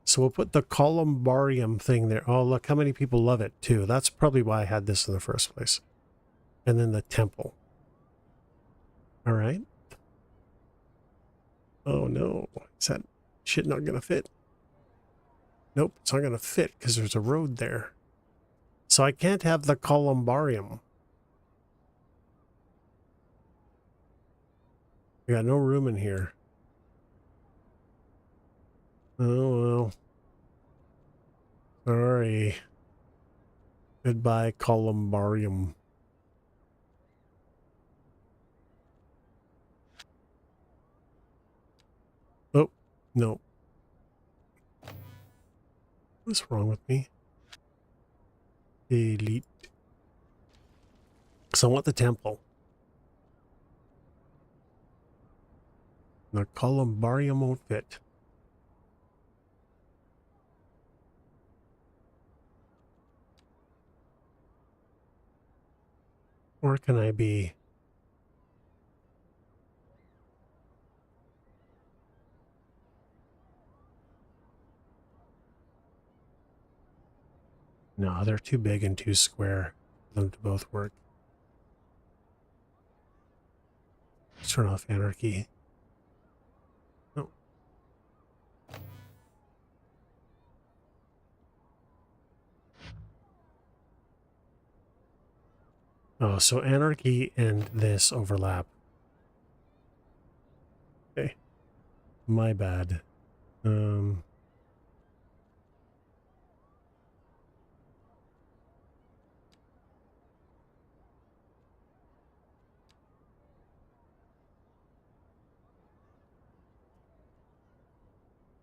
So we'll put the columbarium thing there. Oh, look how many people love it too. That's probably why I had this in the first place. And then the temple. All right. Oh no, is that shit not gonna fit? Nope, it's not gonna fit because there's a road there. So I can't have the columbarium. I got no room in here. Oh well. Sorry. Goodbye, columbarium. Oh, no. What's wrong with me? Delete. So I want the temple. The columbarium won't fit. Or can I be... No, they're too big and too square for them to both work. Let's turn off anarchy. No. Oh, so anarchy and this overlap. Okay. My bad.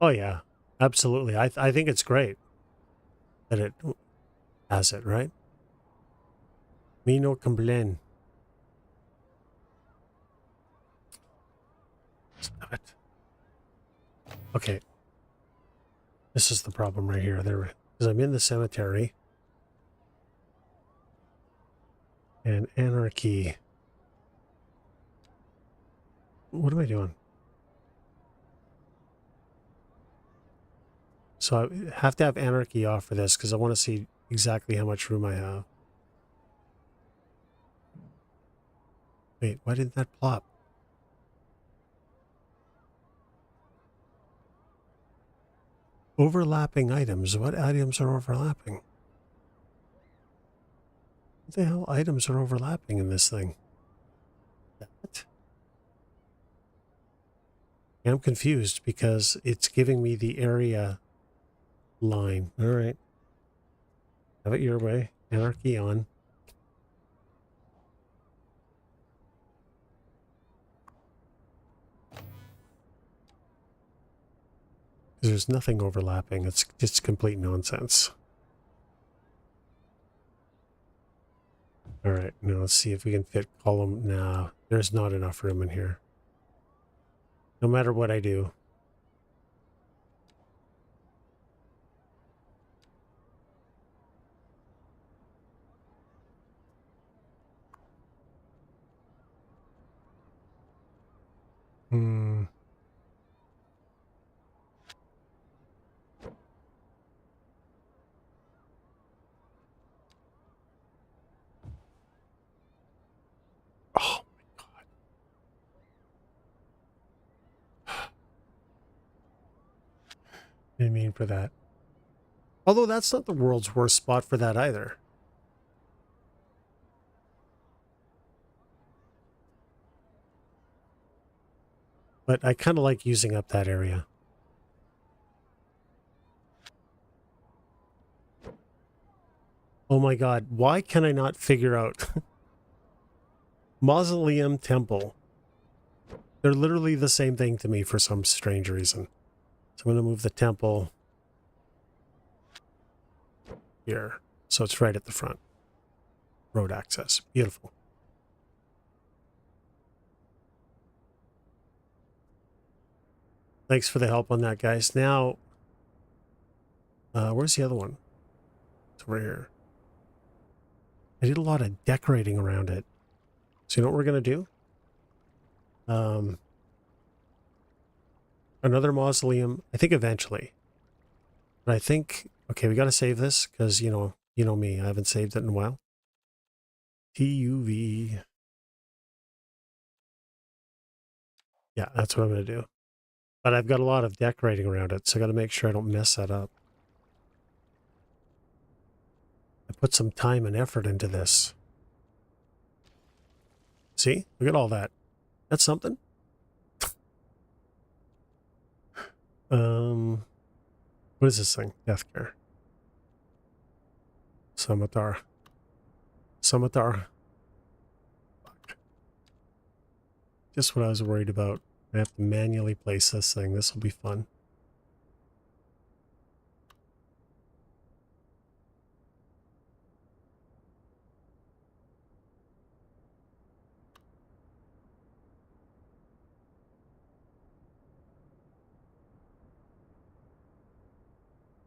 Oh yeah, absolutely. I think it's great that it has it, right? Me no complain. Stop it. Okay. This is the problem right here. There, because I'm in the cemetery. And anarchy. What am I doing? So I have to have anarchy off for this because I want to see exactly how much room I have. Wait, why didn't that plop? Overlapping items. What items are overlapping? What the hell items are overlapping in this thing? That? I'm confused because it's giving me the area line. All right. Have it your way. Anarchy on. There's nothing overlapping. It's just complete nonsense. All right. Now let's see if we can fit column. Nah, there's not enough room in here. No matter what I do. Hmm. I mean for that. Although that's not the world's worst spot for that either. But I kind of like using up that area. Oh my god, why can I not figure out Mausoleum Temple? They're literally the same thing to me for some strange reason. So I'm going to move the temple here. So it's right at the front. Road access. Beautiful. Thanks for the help on that, guys. Now, where's the other one? It's over here. I did a lot of decorating around it. So you know what we're going to do? Another mausoleum, I think eventually. But I think, okay, we got to save this because, you know me, I haven't saved it in a while. TUV. Yeah, that's what I'm going to do. But I've got a lot of decorating around it, so I got to make sure I don't mess that up. I put some time and effort into this. See? Look at all that. That's something. What is this thing? Deathcare. Scimitar. Scimitar. Fuck. Just what I was worried about. I have to manually place this thing. This will be fun.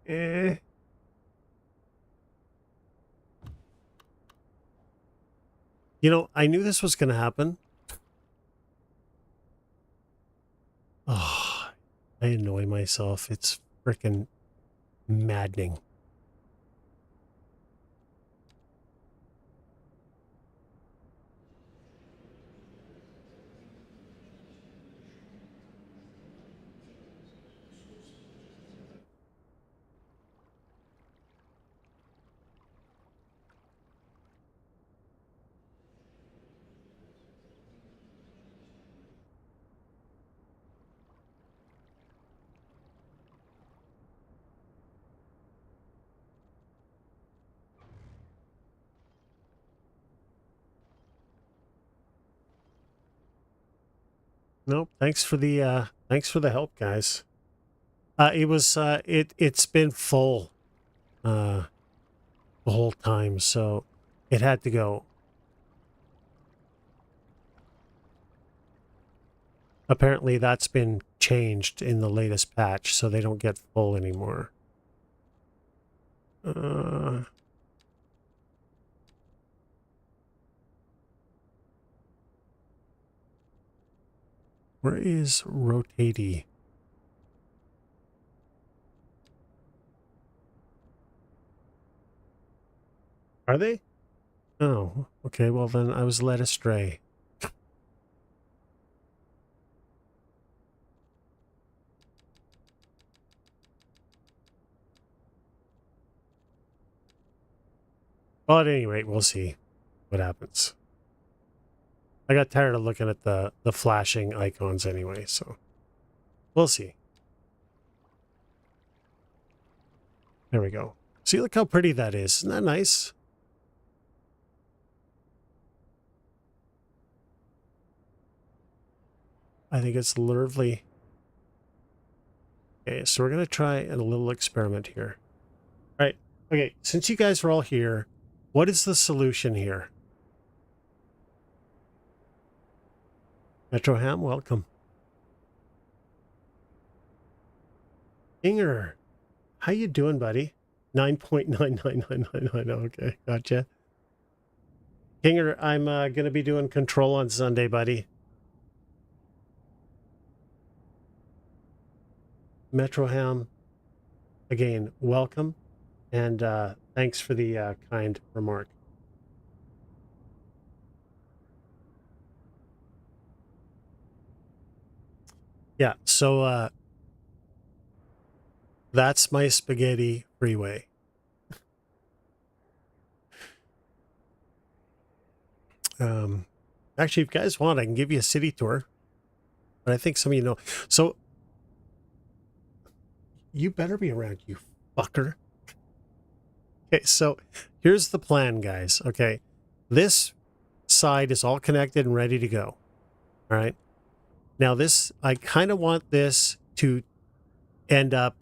Eh. You know, I knew this was going to happen. Oh, I annoy myself. It's freaking maddening. Nope. Thanks for the help, guys. It's been full the whole time, so it had to go. Apparently that's been changed in the latest patch, so they don't get full anymore. Where is Rotatey? Are they? Oh, okay, well then I was led astray. Well, at any rate, we'll see what happens. I got tired of looking at the flashing icons anyway, so we'll see. There we go. See, look how pretty that is. Isn't that nice? I think it's lovely. Okay, so we're going to try a little experiment here. All right. Okay, since you guys are all here, what is the solution here? Metroham, welcome. Inger, how you doing, buddy? 9.99999. Okay, gotcha. Inger, I'm going to be doing control on Sunday, buddy. Metroham, again, welcome. And thanks for the kind remark. Yeah, so That's my spaghetti freeway. Actually, if you guys want, I can give you a city tour. But I think some of you know. So you better be around, you fucker. Okay, so here's the plan, guys. Okay, this side is all connected and ready to go. All right. Now this, I kind of want this to end up,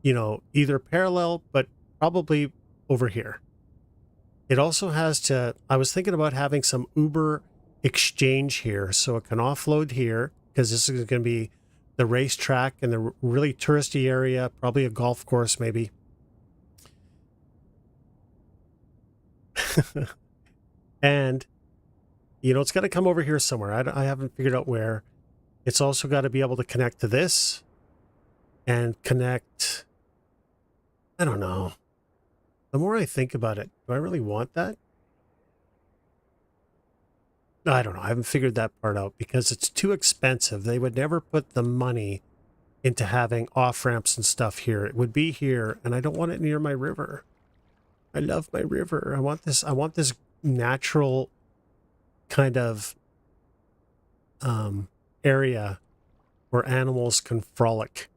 either parallel, but probably over here. It also has to, I was thinking about having some Uber exchange here so it can offload here because this is going to be the racetrack and the really touristy area, probably a golf course maybe. And, it's got to come over here somewhere. I haven't figured out where. It's also got to be able to connect to this and connect. I don't know. The more I think about it, do I really want that? I don't know. I haven't figured that part out because it's too expensive. They would never put the money into having off ramps and stuff here. It would be here, and I don't want it near my river. I love my river. I want this natural kind of area where animals can frolic.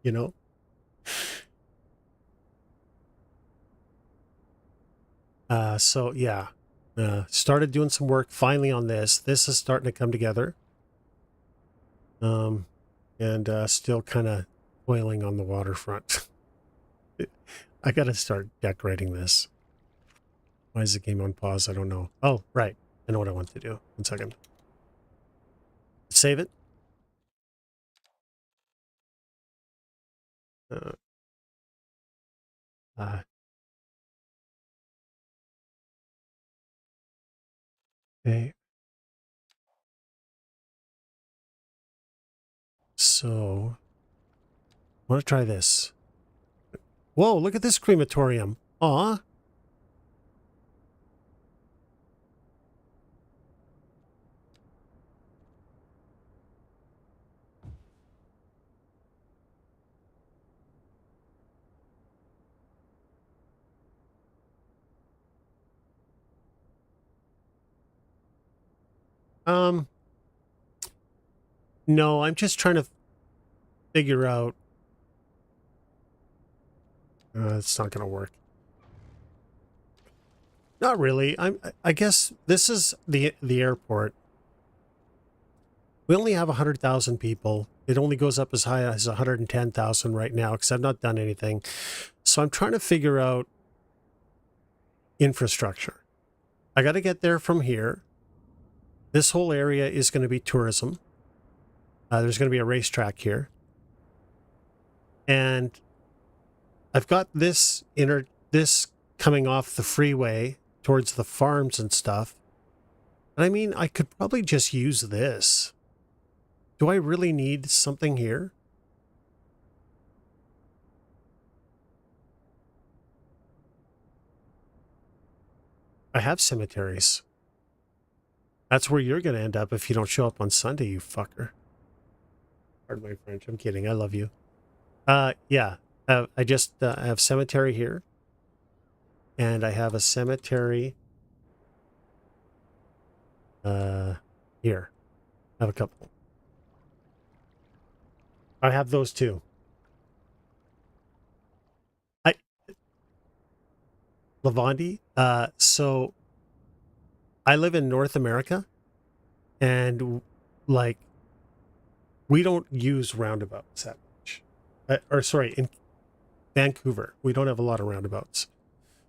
you know? So yeah. Started doing some work finally on this. This is starting to come together. And still kind of toiling on the waterfront. I gotta start decorating this. Why is the game on pause? I don't know. Oh, right. I know what I want to do. 1 second. Save it. Uh, okay. So, I want to try this. Whoa, look at this crematorium. Aw. No, I'm just trying to figure out. It's not going to work. Not really. I guess this is the airport. We only have 100,000 people. It only goes up as high as 110,000 right now because I've not done anything. So I'm trying to figure out infrastructure. I got to get there from here. This whole area is going to be tourism. There's going to be a racetrack here. And I've got this coming off the freeway towards the farms and stuff. And I mean, I could probably just use this. Do I really need something here? I have cemeteries. That's where you're going to end up if you don't show up on Sunday, you fucker. Pardon my French. I'm kidding. I love you. Yeah. I just have cemetery here. And I have a cemetery here. I have a couple. I have those too. Lavandi. So I live in North America, and like we don't use roundabouts that much. In Vancouver, we don't have a lot of roundabouts.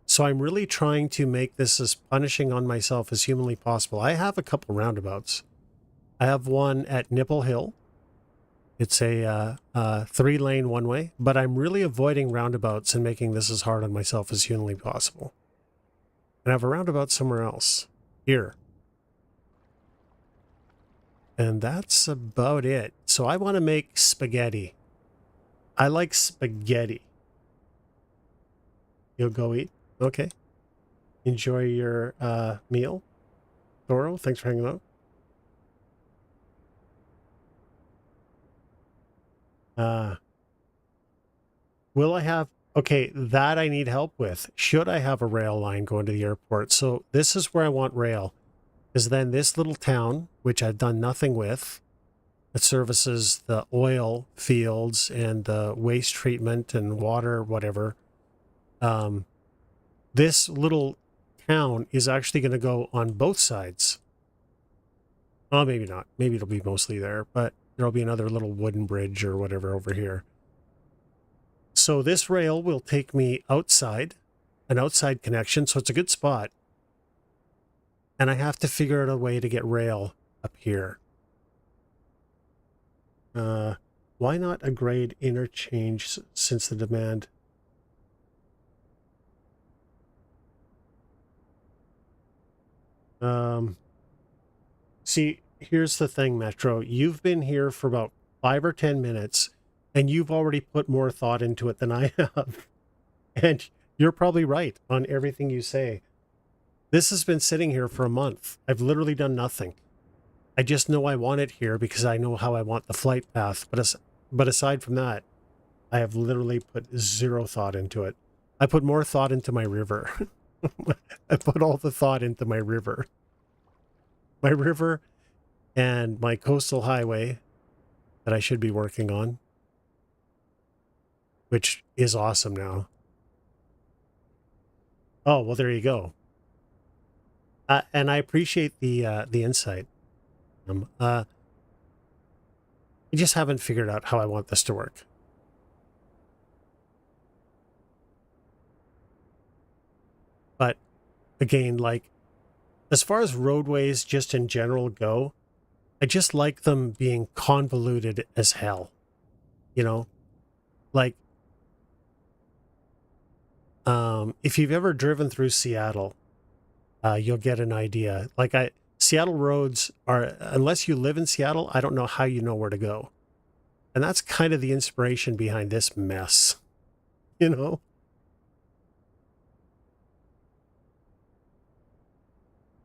So I'm really trying to make this as punishing on myself as humanly possible. I have a couple roundabouts. I have one at Nipple Hill. It's a 3-lane one-way, but I'm really avoiding roundabouts and making this as hard on myself as humanly possible. And I have a roundabout somewhere else. Here. And that's about it. So I want to make spaghetti. I like spaghetti. You'll go eat? Okay. Enjoy your meal. Thoro, thanks for hanging out. will I have, okay, that I need help with. Should I have a rail line going to the airport? So this is where I want rail, is then this little town, which I've done nothing with, that services the oil fields and the waste treatment and water, whatever. This little town is actually going to go on both sides. Oh, maybe not. Maybe it'll be mostly there, but there'll be another little wooden bridge or whatever over here. So this rail will take me outside, an outside connection, so it's a good spot. And I have to figure out a way to get rail up here. Why not a grade interchange since the demand? See, here's the thing, Metro. You've been here for about 5 or 10 minutes, and you've already put more thought into it than I have. And you're probably right on everything you say. This has been sitting here for a month. I've literally done nothing. I just know I want it here because I know how I want the flight path. But aside from that, I have literally put zero thought into it. I put more thought into my river. I put all the thought into my river. My river and my coastal highway that I should be working on, which is awesome now. Oh, well, there you go. And I appreciate the insight. I just haven't figured out how I want this to work. But again, like, as far as roadways just in general go, I just like them being convoluted as hell. You know, like, if you've ever driven through Seattle, you'll get an idea. Like, Seattle roads are, unless you live in Seattle, I don't know how you know where to go. And that's kind of the inspiration behind this mess, you know?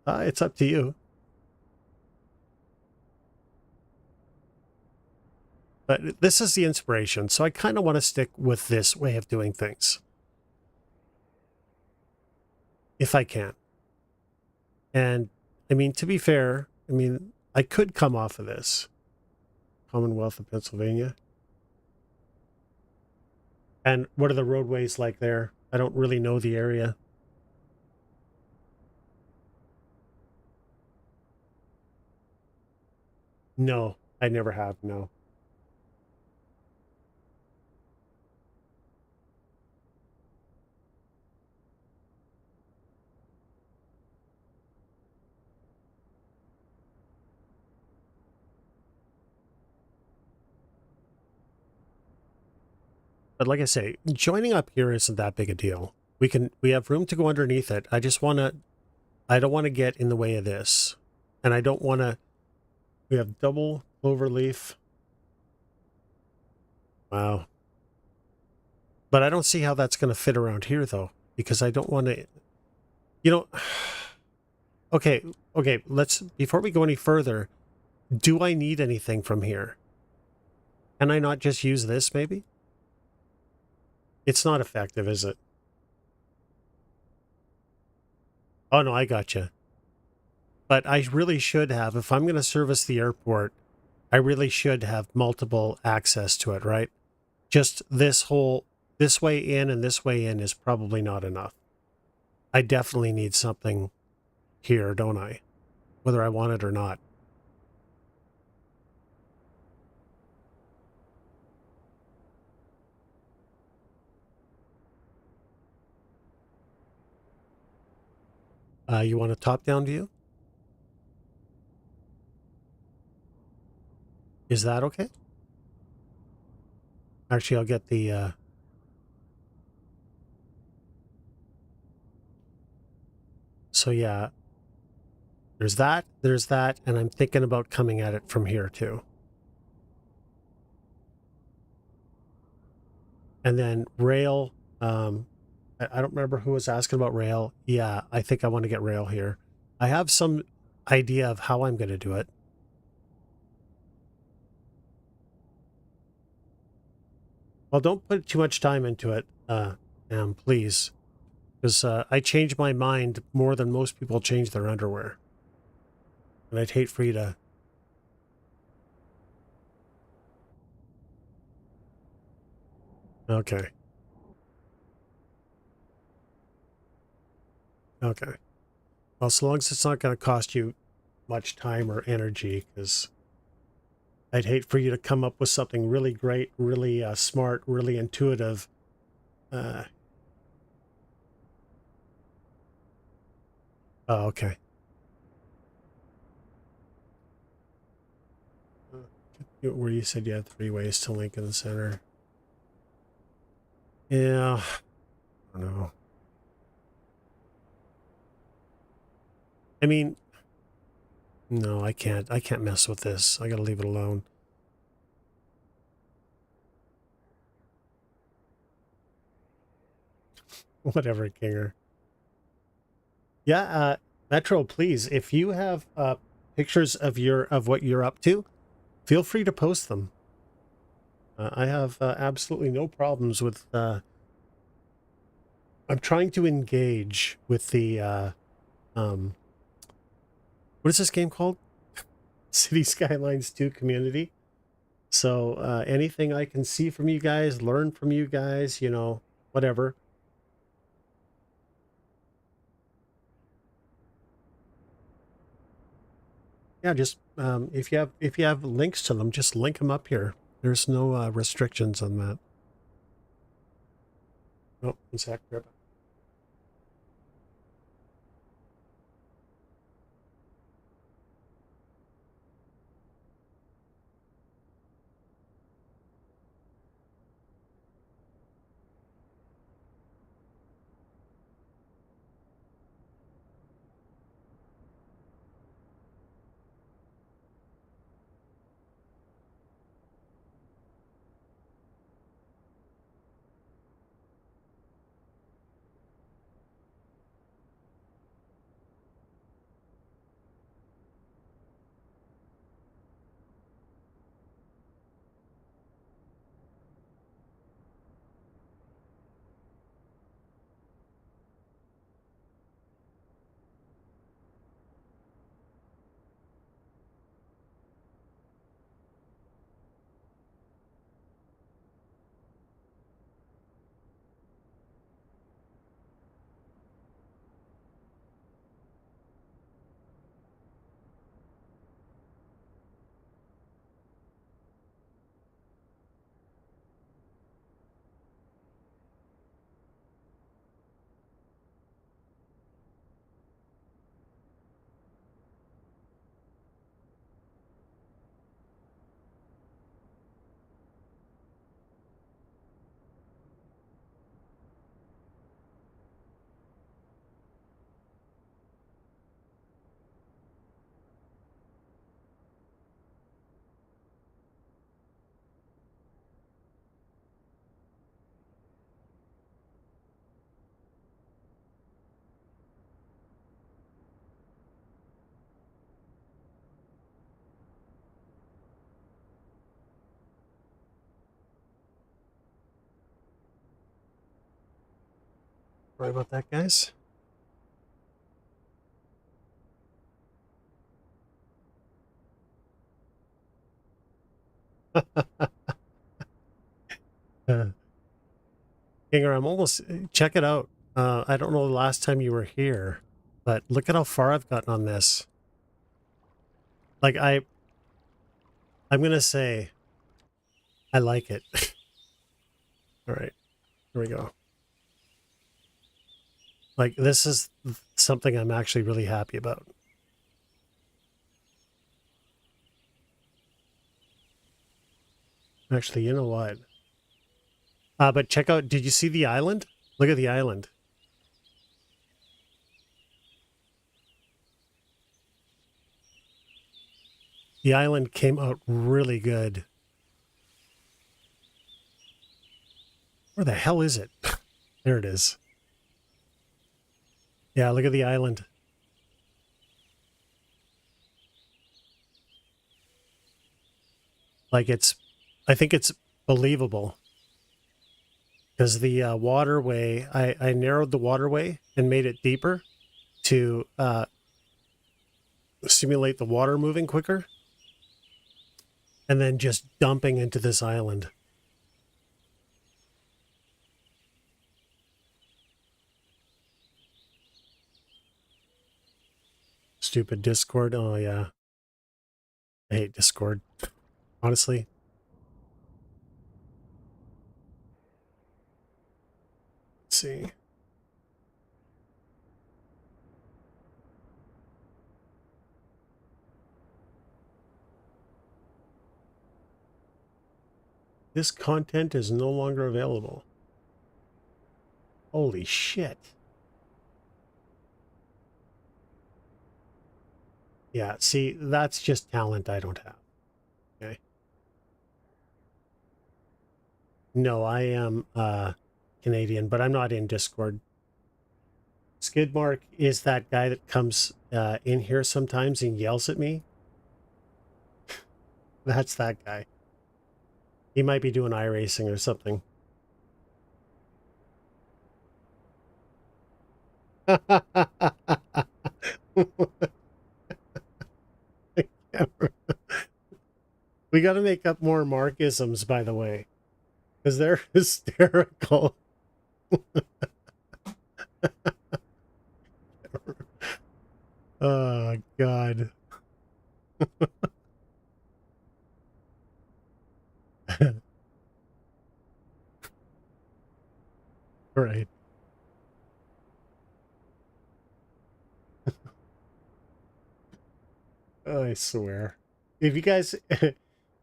It's up to you. But this is the inspiration, so I kind of want to stick with this way of doing things. If I can. And, I mean, to be fair, I mean, I could come off of this. Commonwealth of Pennsylvania. And what are the roadways like there? I don't really know the area. No, I never have, no. But like I say, joining up here isn't that big a deal. We have room to go underneath it. I don't want to get in the way of this. And I don't want to, we have double clover leaf. Wow. But I don't see how that's going to fit around here though, because I don't want to, you know, okay, before we go any further, do I need anything from here? Can I not just use this maybe? It's not effective, is it? Oh no, I gotcha. But I really should have, if I'm going to service the airport, I really should have multiple access to it, right? Just this way in and this way in is probably not enough. I definitely need something here, don't I? Whether I want it or not. You want a top-down view? Is that okay? Actually, I'll get the... So yeah, there's that, and I'm thinking about coming at it from here too. And then rail, I don't remember who was asking about rail. Yeah, I think I want to get rail here. I have some idea of how I'm going to do it. Well, don't put too much time into it, please. Because I change my mind more than most people change their underwear. And I'd hate for you to... Okay. Okay. Well, so long as it's not going to cost you much time or energy, because I'd hate for you to come up with something really great, really smart, really intuitive. Oh, okay. Where you said you had 3 ways to link in the center. Yeah, I don't know. I mean, no, I can't. I can't mess with this. I gotta leave it alone. Whatever, Kinger. Yeah, Metro, please, if you have pictures of what you're up to, feel free to post them. I have absolutely no problems with... I'm trying to engage with the... what is this game called? City Skylines 2 community. So anything I can see from you guys, learn from you guys, you know, whatever. Yeah, just if you have links to them, just link them up here. There's no restrictions on that. Oh, one sec. Sorry about that, guys. Kinger, I'm almost... Check it out. I don't know the last time you were here, but look at how far I've gotten on this. Like, I'm going to say I like it. All right, here we go. Like, this is something I'm actually really happy about. Actually, you know what? But check out, did you see the island? Look at the island. The island came out really good. Where the hell is it? There it is. Yeah, look at the island. Like I think it's believable. because the waterway, I narrowed the waterway and made it deeper to simulate the water moving quicker and then just dumping into this island. Stupid Discord. Oh, yeah. I hate Discord, honestly. Let's see. This content is no longer available. Holy shit. Yeah, see, that's just talent I don't have. Okay. No, I am Canadian, but I'm not in Discord. Skidmark is that guy that comes in here sometimes and yells at me. That's that guy. He might be doing iRacing or something. We got to make up more Markisms, by the way, because they're hysterical. Oh, God. Right. I swear. If you guys,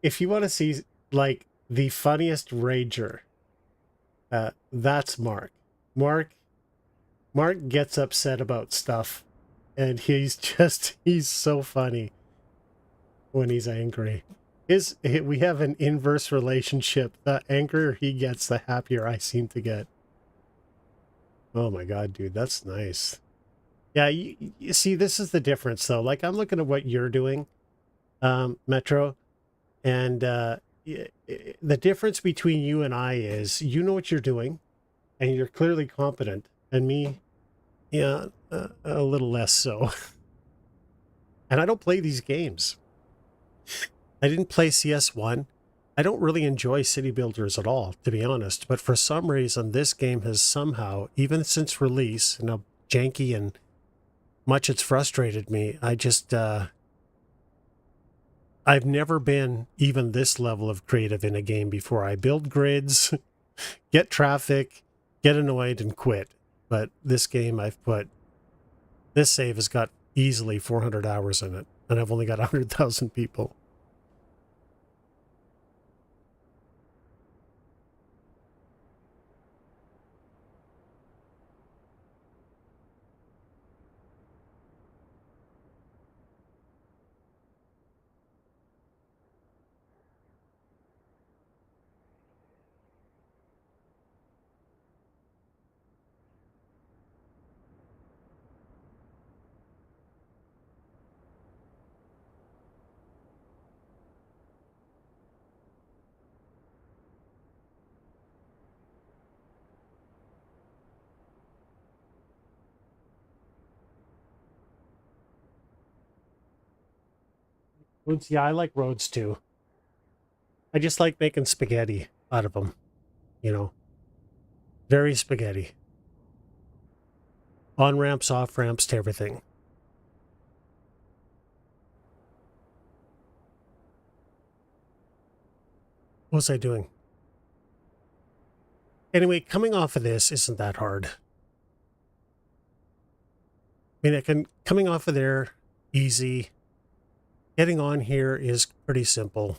if you want to see like the funniest rager, that's Mark. Mark gets upset about stuff, and he's so funny when he's angry. We have an inverse relationship. The angrier he gets, the happier I seem to get. Oh my God, dude, that's nice. Yeah, you see, this is the difference, though. Like, I'm looking at what you're doing, Metro, and the difference between you and I is you know what you're doing, and you're clearly competent, and me, yeah, a little less so. And I don't play these games. I didn't play CS1. I don't really enjoy city builders at all, to be honest, but for some reason, this game has somehow, even since release, and how janky and much it's frustrated me, I just, I've never been even this level of creative in a game before. I build grids, get traffic, get annoyed, and quit. But this game this save has got easily 400 hours in it, and I've only got 100,000 people. Roads, yeah, I like roads too. I just like making spaghetti out of them, you know. Very spaghetti. On ramps, off ramps to everything. What was I doing? Anyway, coming off of this isn't that hard. I mean, coming off of there, easy. Getting on here is pretty simple.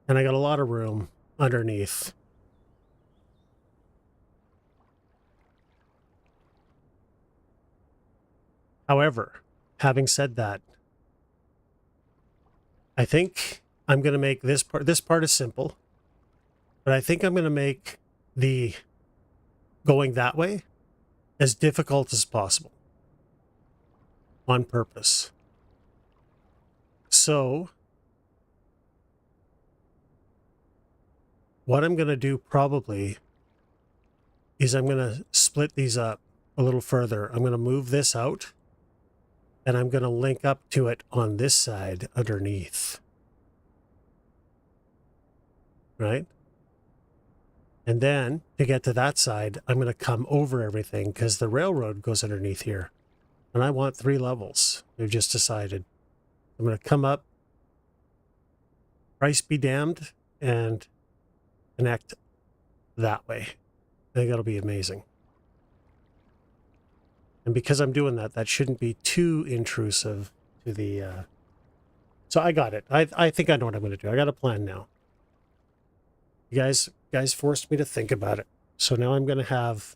And I got a lot of room underneath. However, having said that, I think I'm going to make this part is simple, but I think I'm going to make the going that way as difficult as possible on purpose. So what I'm going to do probably is I'm going to split these up a little further. I'm going to move this out, and I'm going to link up to it on this side underneath. Right? And then to get to that side, I'm going to come over everything because the railroad goes underneath here. And I want 3 levels. We've just decided. I'm going to come up, Christ be damned, and connect that way. I think that'll be amazing. And because I'm doing that, that shouldn't be too intrusive to the... So I got it. I think I know what I'm going to do. I got a plan now. You guys forced me to think about it. So now I'm going to have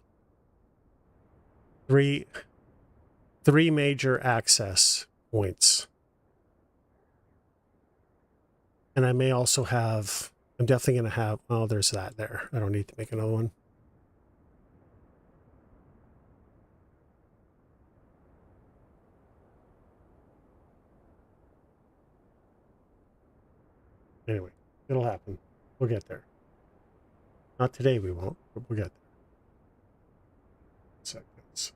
three major access points. And I may also have... I'm definitely going to have... Oh, there's that there. I don't need to make another one. Anyway, it'll happen. We'll get there. Not today, we won't, but we'll get there. Seconds.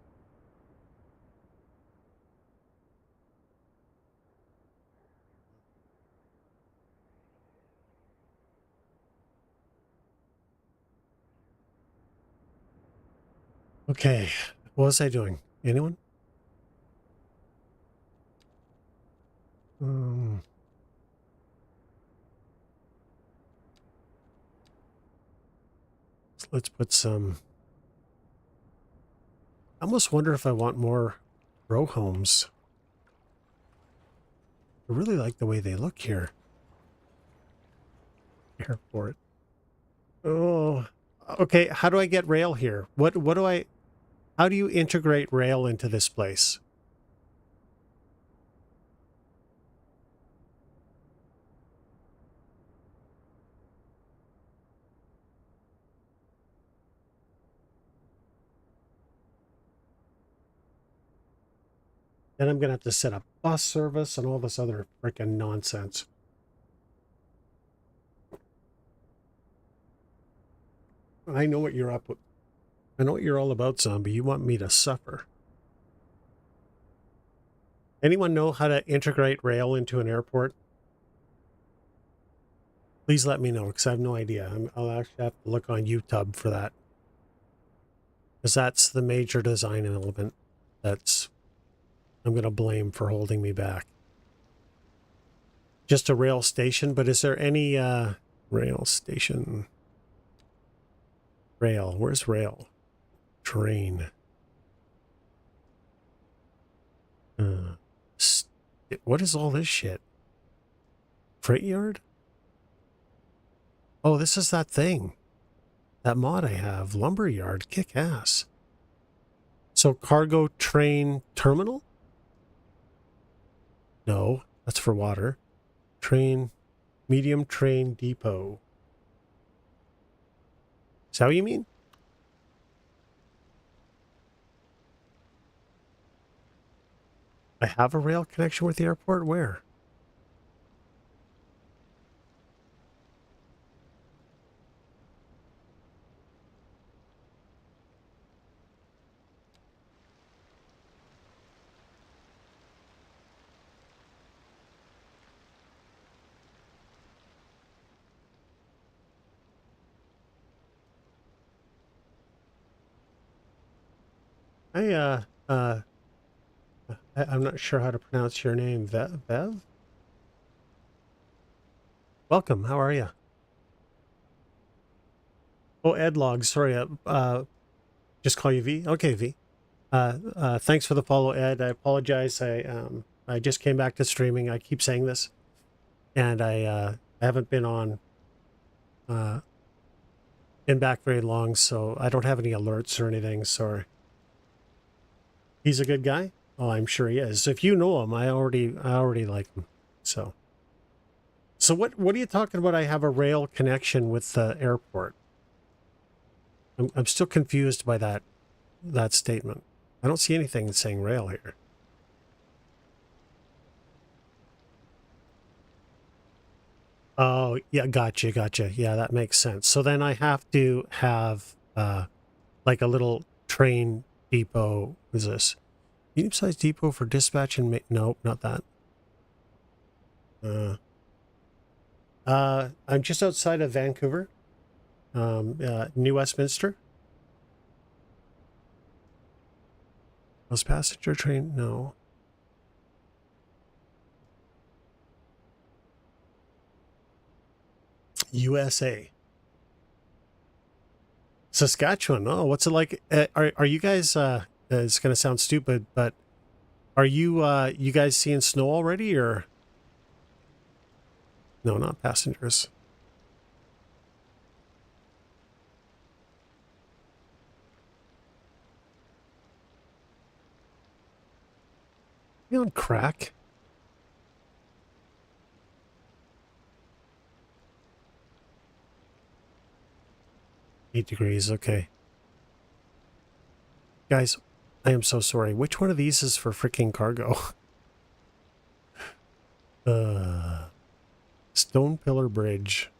Okay, what was I doing? Anyone? Let's put some... I almost wonder if I want more row homes. I really like the way they look here. Airport. Oh, okay. How do I get rail here? How do you integrate rail into this place? Then I'm going to have to set up bus service and all this other freaking nonsense. I know what you're up with. I know what you're all about, zombie. You want me to suffer. Anyone know how to integrate rail into an airport? Please let me know, because I have no idea. I'll actually have to look on YouTube for that. Because that's the major design element that's... I'm going to blame for holding me back. Just a rail station, but is there any rail station? Rail, where's rail? Train. What is all this shit? Freight yard? Oh, this is that thing. That mod I have. Lumber yard. Kick ass. So cargo train terminal? No, that's for water. Train, medium train depot. Is that what you mean? I have a rail connection with the airport? Where? I'm not sure how to pronounce your name. Bev? Welcome. How are you? Oh, Edlog. Sorry. Just call you V. Okay, V. Thanks for the follow, Ed. I apologize. I just came back to streaming. I keep saying this, and I haven't been on been back very long, so I don't have any alerts or anything. Sorry. He's a good guy. Oh, I'm sure he is. If you know him, I already like him. So what are you talking about? I have a rail connection with the airport. I'm still confused by that statement. I don't see anything saying rail here. Oh, yeah, gotcha, gotcha. Yeah, that makes sense. So then I have to have like a little train depot. What is this? Medium-sized depot for dispatch and nope, not that. Uh, I'm just outside of Vancouver, New Westminster. Was passenger train? No. USA. Saskatchewan. Oh, what's it like? Are you guys? It's gonna sound stupid, but are you guys seeing snow already, or no? Not passengers. You on crack? $8 degrees. Okay, guys. I am so sorry. Which one of these is for freaking cargo? Stone Pillar Bridge.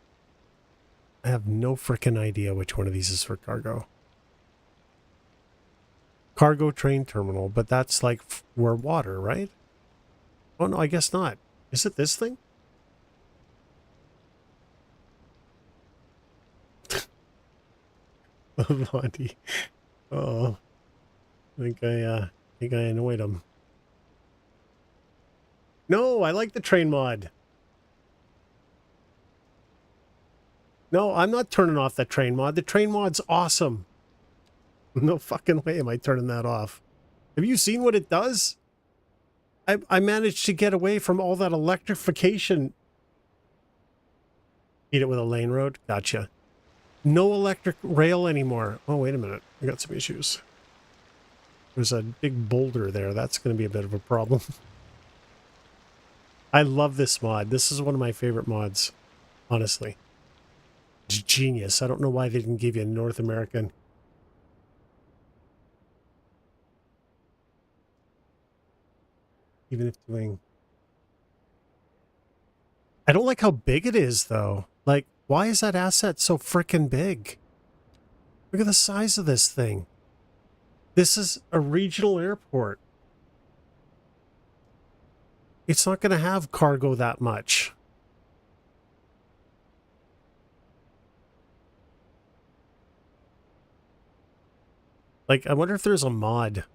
I have no freaking idea which one of these is for cargo. Cargo train terminal, but that's like where water, right? Oh no, I guess not. Is it this thing? Monty. Oh, think I annoyed him. No, I like the train mod. No, I'm not turning off that train mod. The train mod's awesome. No fucking way am I turning that off. Have you seen what it does? I managed to get away from all that electrification. Eat it with a lane road? Gotcha. No electric rail anymore. Oh, wait a minute. I got some issues. There's a big boulder there. That's going to be a bit of a problem. I love this mod. This is one of my favorite mods, honestly. It's genius. I don't know why they didn't give you a North American. Even if doing... I don't like how big it is, though. Like, why is that asset so freaking big? Look at the size of this thing. This is a regional airport. It's not going to have cargo that much. Like, I wonder if there's a mod.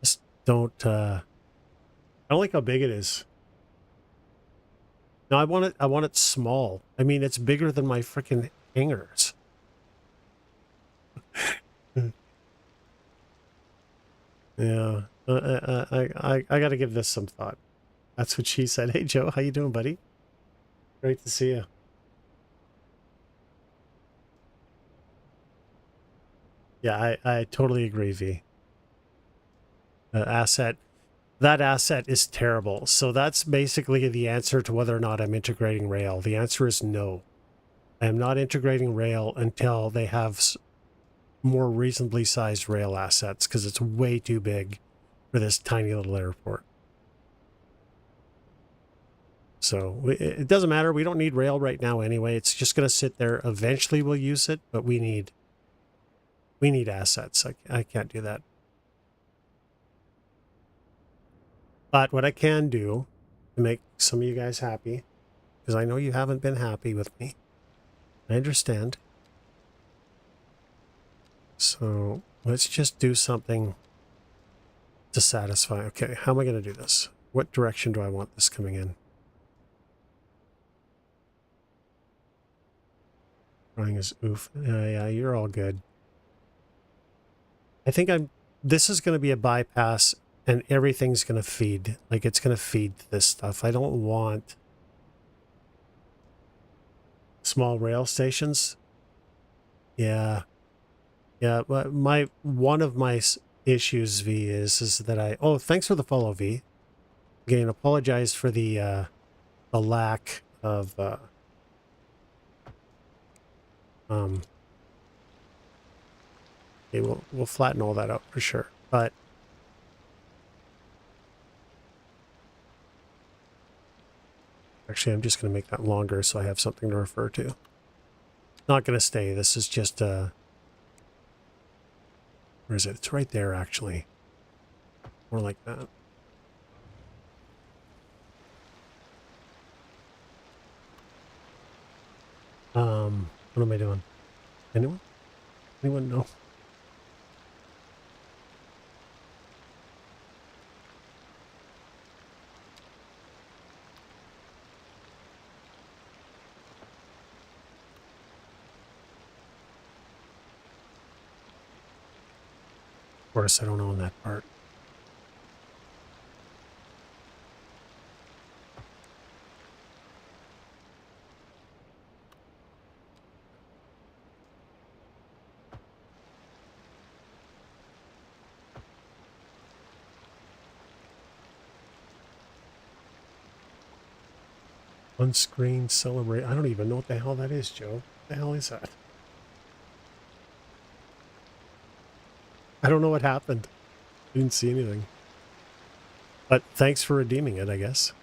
Just don't, I don't like how big it is. No, I want it small. I mean, it's bigger than my freaking hangars. Yeah. I got to give this some thought. That's what she said. Hey, Joe, how you doing, buddy? Great to see you. Yeah, I totally agree, V. Asset. That asset is terrible. So that's basically the answer to whether or not I'm integrating rail. The answer is no. I am not integrating rail until they have more reasonably sized rail assets, because it's way too big for this tiny little airport. So it doesn't matter. We don't need rail right now anyway. It's just going to sit there. Eventually we'll use it, but we need assets. I can't do that. But what I can do to make some of you guys happy, because I know you haven't been happy with me. I understand. So let's just do something to satisfy. Okay, how am I going to do this? What direction do I want this coming in? Crying is oof. Yeah, you're all good. I think this is going to be a bypass and everything's going to feed. Like, it's going to feed this stuff. I don't want small rail stations. Yeah. Yeah, but one of my issues, V, is that oh, thanks for the follow, V. Again, apologize for the lack of okay, we'll flatten all that out for sure. But actually, I'm just going to make that longer so I have something to refer to. Not going to stay. This is just where is it? It's right there, actually. More like that. What am I doing? Anyone? Anyone know? Of course, I don't own that part. On-screen celebrate. I don't even know what the hell that is, Joe. What the hell is that? I don't know what happened. Didn't see anything. But thanks for redeeming it, I guess.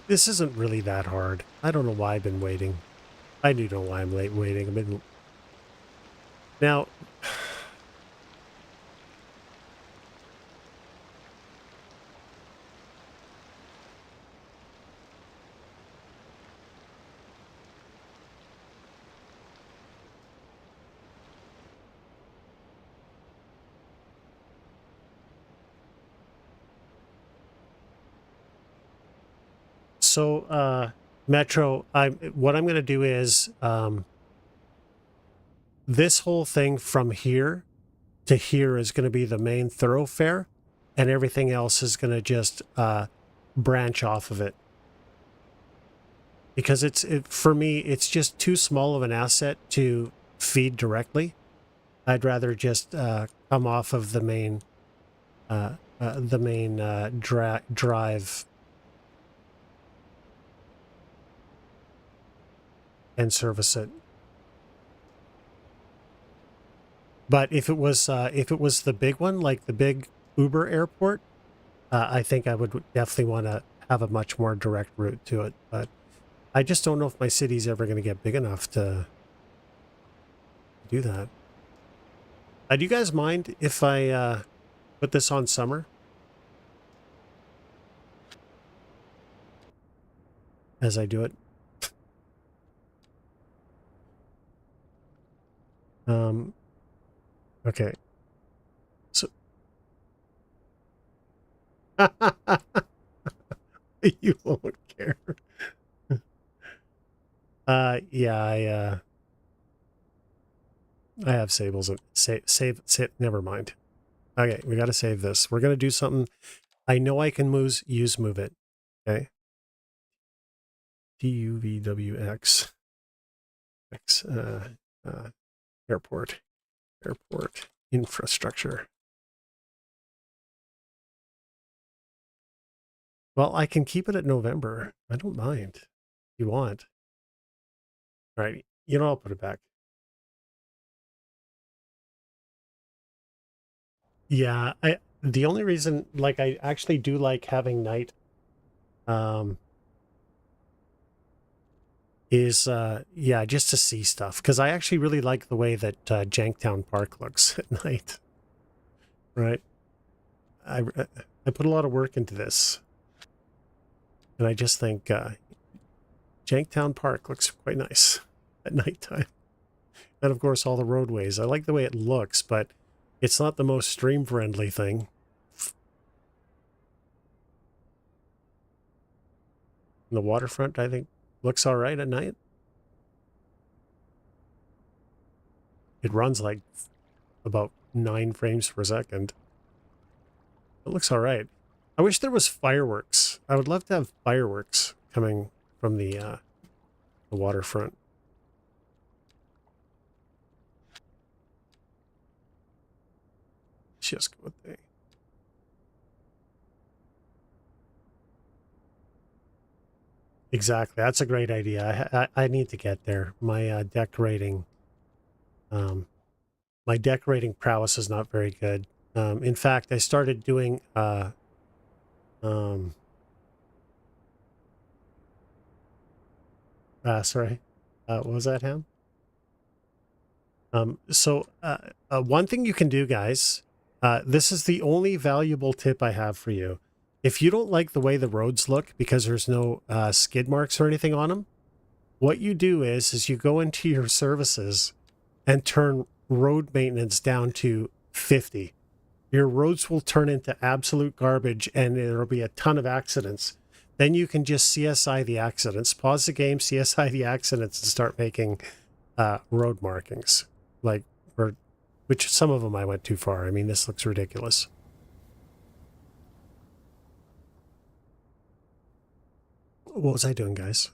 This isn't really that hard. I don't know why I've been waiting. I do know why I'm late waiting. I've been... Now... So, Metro, what I'm going to do is this whole thing from here to here is going to be the main thoroughfare, and everything else is going to just branch off of it. Because for me, it's just too small of an asset to feed directly. I'd rather just come off of the main drive and service it. But if it was the big one, like the big Uber airport, I think I would definitely want to have a much more direct route to it. But I just don't know if my city's ever going to get big enough to do that. Do you guys mind if I put this on summer? As I do it? Okay. So... You won't care. Yeah, I have sables. Save, never mind. Okay, we got to save this. We're going to do something. I know I can use move it. Okay. DUVWX. Airport infrastructure. Well, I can keep it at November. I don't mind if you want. All right. You know, I'll put it back. Yeah, the only reason, like, I actually do like having night is yeah, just to see stuff, because I actually really like the way that Janktown Park looks at night. Right? I put a lot of work into this, and I just think Janktown Park looks quite nice at nighttime. And of course, all the roadways. I like the way it looks, but it's not the most stream-friendly thing. And the waterfront, I think, looks all right at night. It runs like about 9 frames per second. It looks all right. I wish there was fireworks. I would love to have fireworks coming from the waterfront. Just go with the... Exactly. That's a great idea. I need to get there. Um, my decorating prowess is not very good. In fact, I started doing, um, sorry, what was that, Ham? One thing you can do, guys, this is the only valuable tip I have for you. If you don't like the way the roads look because there's no skid marks or anything on them, what you do is you go into your services and turn road maintenance down to 50. Your roads will turn into absolute garbage and there'll be a ton of accidents. Then you can just CSI the accidents, pause the game, CSI the accidents, and start making road markings. Like, or which some of them I went too far. I mean, this looks ridiculous. What was I doing, guys?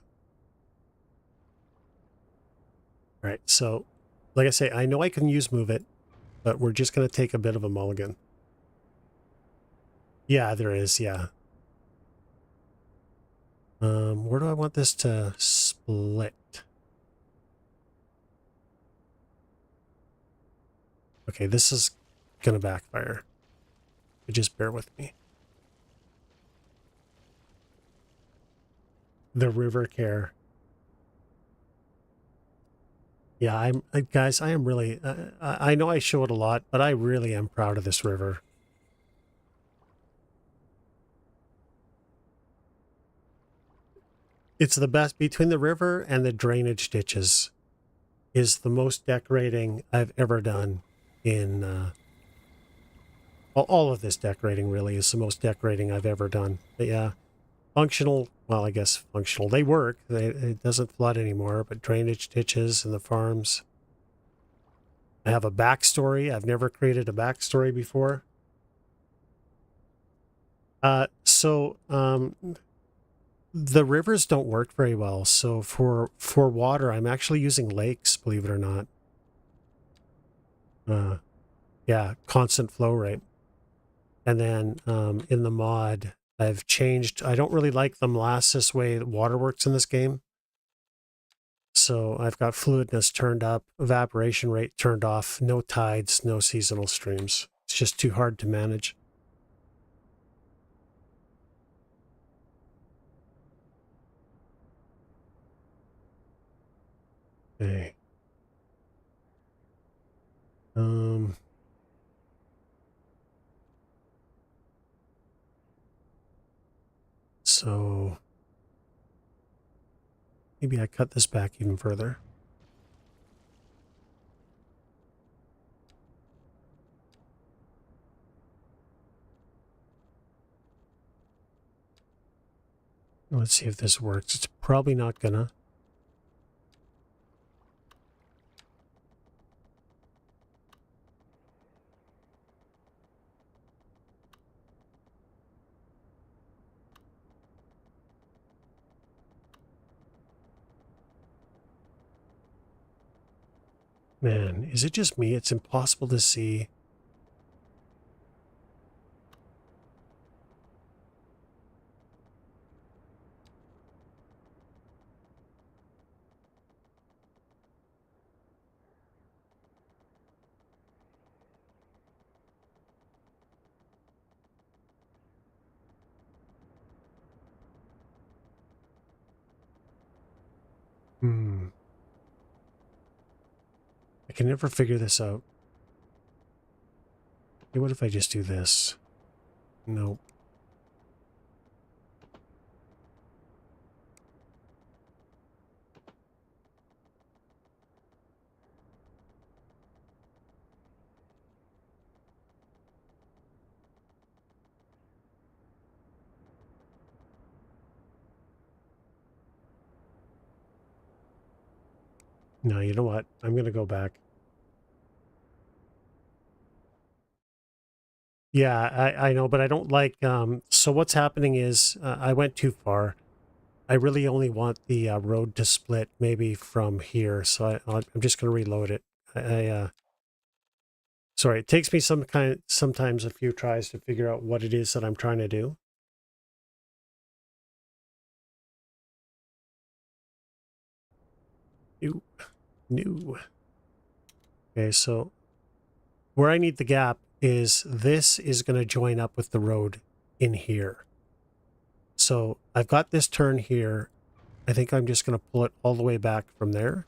All right, so like I say, I know I can use move it, but we're just going to take a bit of a mulligan. Yeah, there is, yeah. Where do I want this to split? Okay, this is gonna backfire. Just bear with me. The river care. Yeah, guys, I am really, I know I show it a lot, but I really am proud of this river. It's the best between the river and the drainage ditches is the most decorating I've ever done in, well, all of this decorating really is the most decorating I've ever done. But yeah, functional, well, I guess functional. They work. It doesn't flood anymore, but drainage ditches and the farms. I have a backstory. I've never created a backstory before. The rivers don't work very well. So for water, I'm actually using lakes, believe it or not. Yeah, constant flow rate. And then in the mod, I've changed. I don't really like the molasses way water works in this game. So I've got fluidness turned up, evaporation rate turned off, no tides, no seasonal streams. It's just too hard to manage. Okay. Um, so maybe I cut this back even further. Let's see if this works. It's probably not gonna. Man, is it just me? It's impossible to see. Hmm. I can never figure this out. Okay, what if I just do this? Nope. No, you know what? I'm gonna go back. Yeah, I know, but I don't like, so what's happening is I went too far. I really only want the road to split maybe from here, so I'm just going to reload it. Sorry, it takes me sometimes a few tries to figure out what it is that I'm trying to do. New. Okay, so where I need the gap is this is going to join up with the road in here. So I've got this turn here. I think I'm just going to pull it all the way back from there.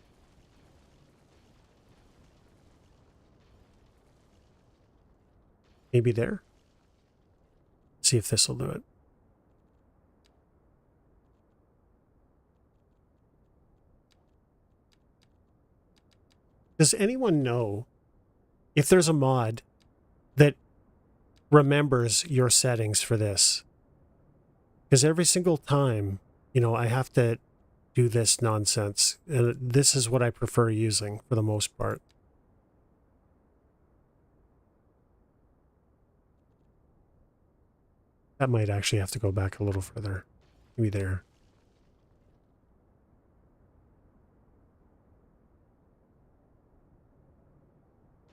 Maybe there. See if this will do it. Does anyone know if there's a mod that remembers your settings for this? Because every single time, you know, I have to do this nonsense. And this is what I prefer using for the most part. That might actually have to go back a little further. Maybe there.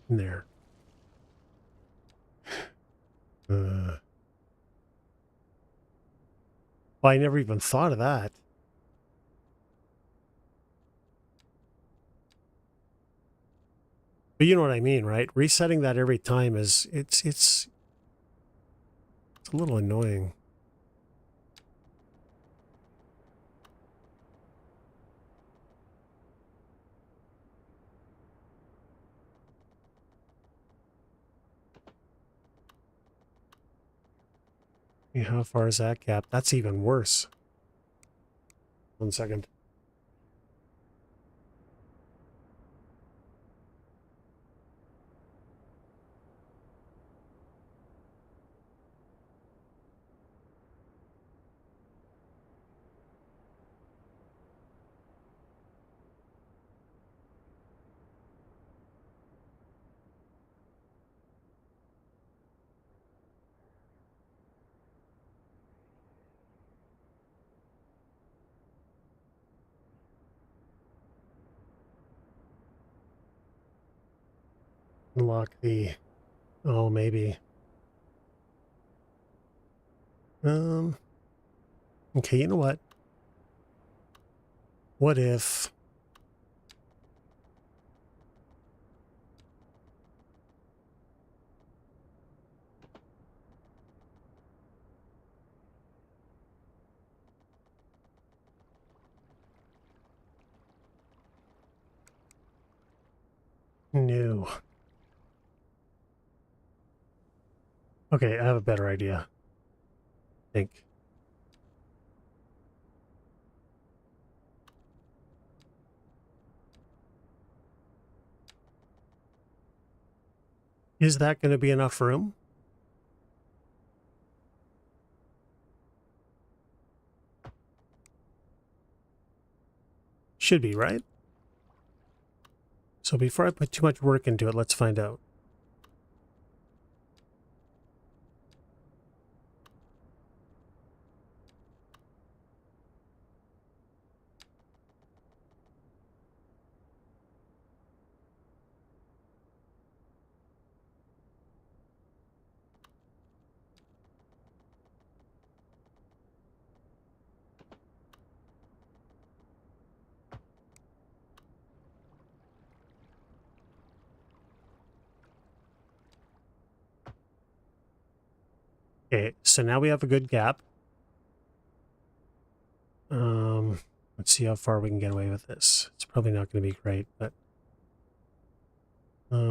And there. Well, I never even thought of that. But you know what I mean, right? Resetting that every time is it's a little annoying. How far is that gap? That's even worse. 1 second. Unlock the... Oh, maybe. Okay, you know what? What if... No. Okay, I have a better idea. I think. Is that going to be enough room? Should be, right? So before I put too much work into it, let's find out. Okay, so now we have a good gap. Let's see how far we can get away with this. It's probably not going to be great, but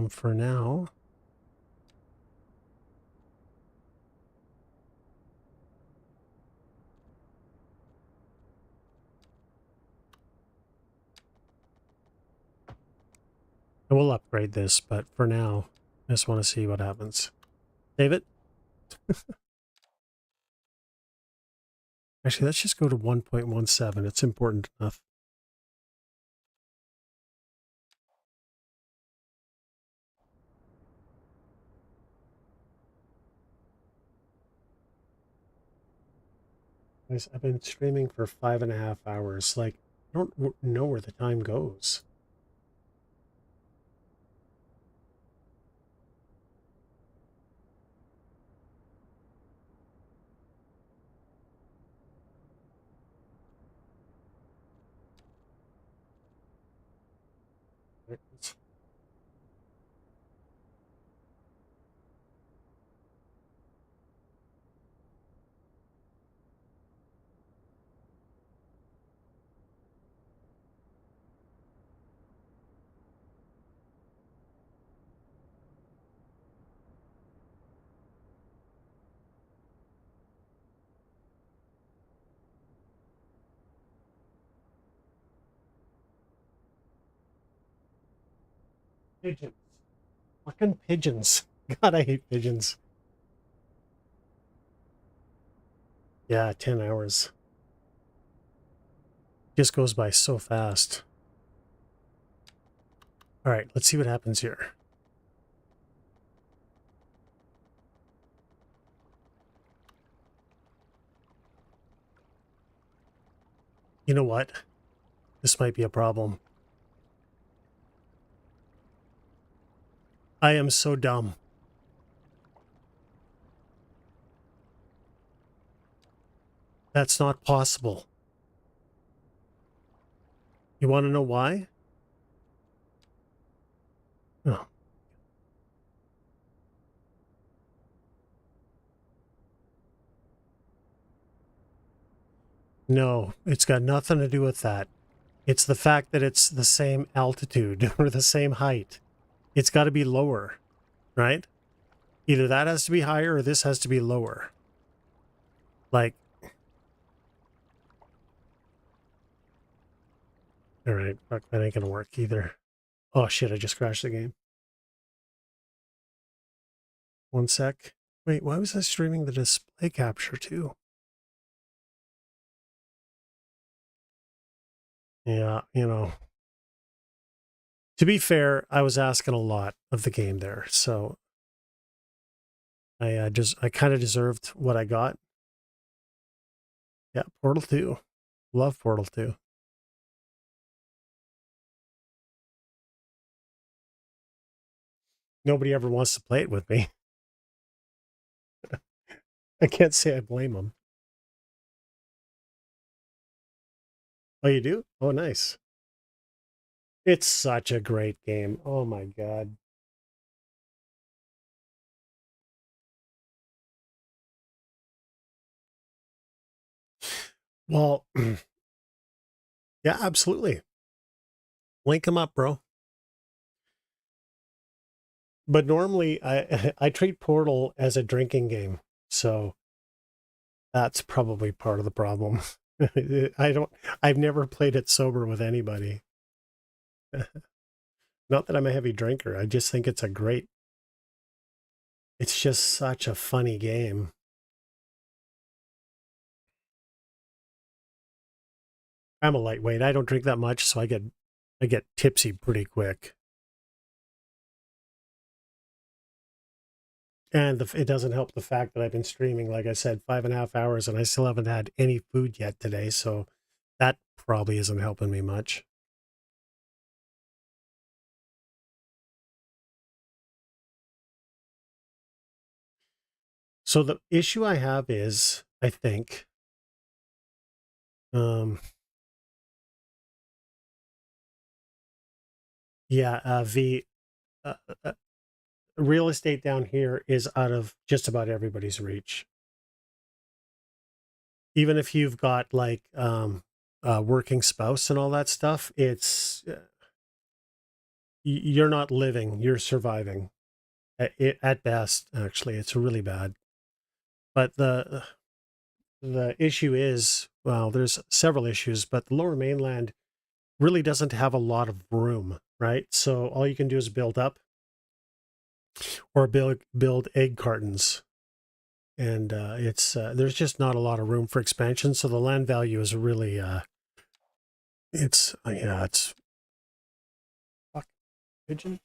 for now, I will upgrade this, but for now, I just want to see what happens. Save it. Actually, let's just go to 1.17. It's important enough. Guys, I've been streaming for 5.5 hours. Like, I don't know where the time goes. Pigeons. Fucking pigeons. God, I hate pigeons. Yeah, 10 hours. Just goes by so fast. All right, let's see what happens here. You know what? This might be a problem. I am so dumb. That's not possible. You want to know why? Oh. No, it's got nothing to do with that. It's the fact that it's the same altitude or the same height. It's got to be lower, right? Either that has to be higher or this has to be lower. Like, all right, fuck, that ain't gonna work either. Oh shit, I just crashed the game. One sec. Wait, why was I streaming the display capture too? Yeah, you know. To be fair, I was asking a lot of the game there, so I kind of deserved what I got. Yeah, Portal 2. Love Portal 2. Nobody ever wants to play it with me. I can't say I blame them. Oh, you do? Oh, nice. It's such a great game. Oh my God. Well, yeah, absolutely. Link them up, bro. But normally I treat Portal as a drinking game. So that's probably part of the problem. I've never played it sober with anybody. Not that I'm a heavy drinker. I just think it's just such a funny game. I'm a lightweight. I don't drink that much, so I get tipsy pretty quick. And it doesn't help the fact that I've been streaming, like I said, 5.5 hours, and I still haven't had any food yet today. So that probably isn't helping me much. So the issue I have is, I think, um, yeah, the uh, uh, real estate down here is out of just about everybody's reach. Even if you've got like a working spouse and all that stuff, you're not living, you're surviving. At best, actually, it's really bad. But the issue is, well, there's several issues, but the Lower Mainland really doesn't have a lot of room, right? So all you can do is build up or build egg cartons, and it's there's just not a lot of room for expansion. So the land value is really it's fuck pigeon.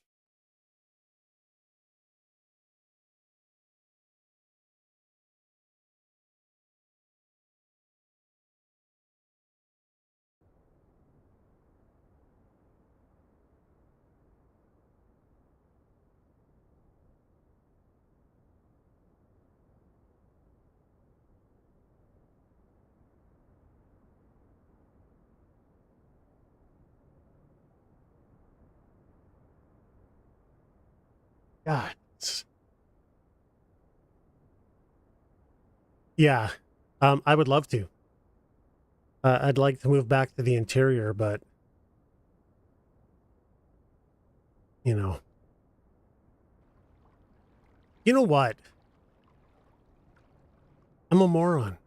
God. Yeah. I would love to. I'd like to move back to the interior, but you know. You know what? I'm a moron.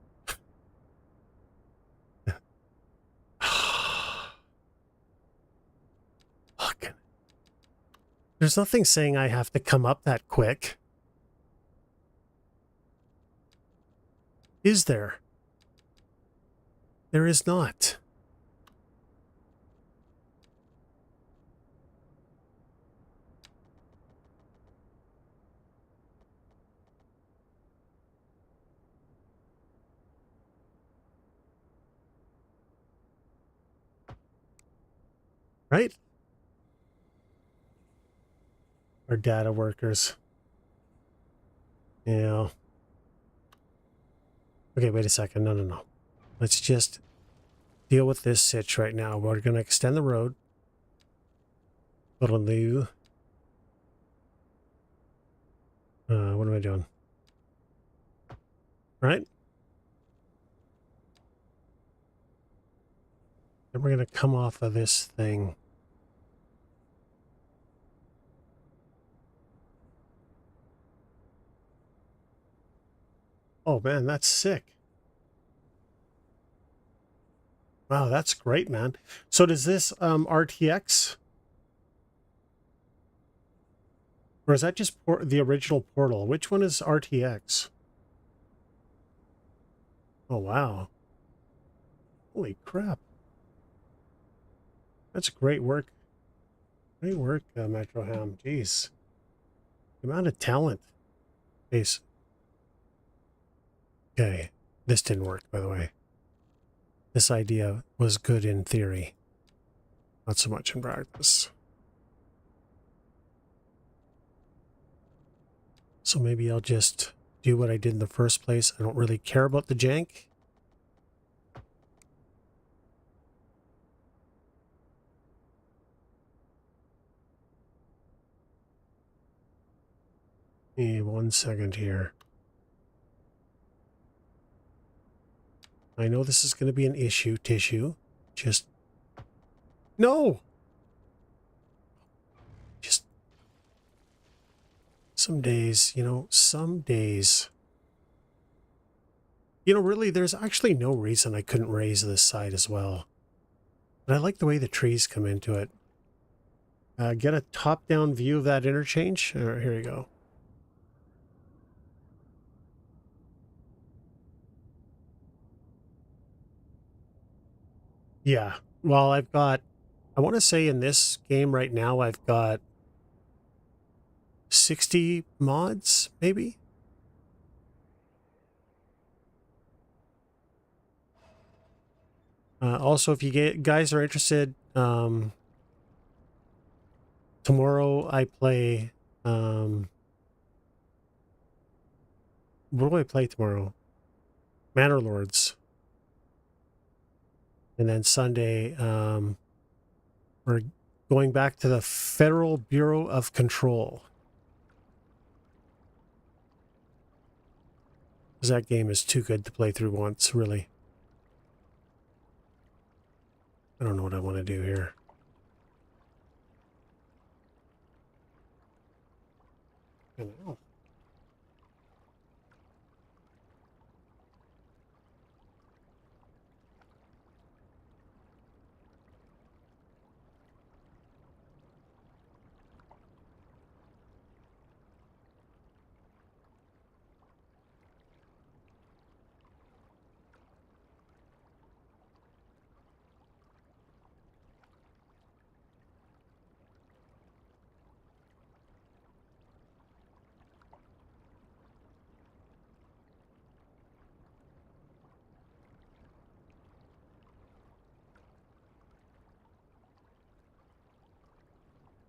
Fucking. There's nothing saying I have to come up that quick. Is there? There is not. Right? Our data workers. Yeah. Okay, wait a second. No. Let's just deal with this sitch right now. We're going to extend the road. Little new. What am I doing? Right? Then we're going to come off of this thing. Oh, man, that's sick. Wow, that's great, man. So does this RTX? Or is that just the original Portal? Which one is RTX? Oh, wow. Holy crap. That's great work. Great work, Metro Ham. Jeez. The amount of talent. Base. Okay. This didn't work, by the way. This idea was good in theory. Not so much in practice. So maybe I'll just do what I did in the first place. I don't really care about the jank. Hey, 1 second here. I know this is going to be an issue, tissue. Just... No! Just... Some days, some days... really, there's actually no reason I couldn't raise this side as well. But I like the way the trees come into it. Get a top-down view of that interchange. Here you go. Yeah. Well, I want to say in this game right now, I've got 60 mods, maybe? Also, if you guys are interested, tomorrow I play, what do I play tomorrow? Manor Lords. And then Sunday, we're going back to the Federal Bureau of Control. Because that game is too good to play through once, really. I don't know what I want to do here. I don't know.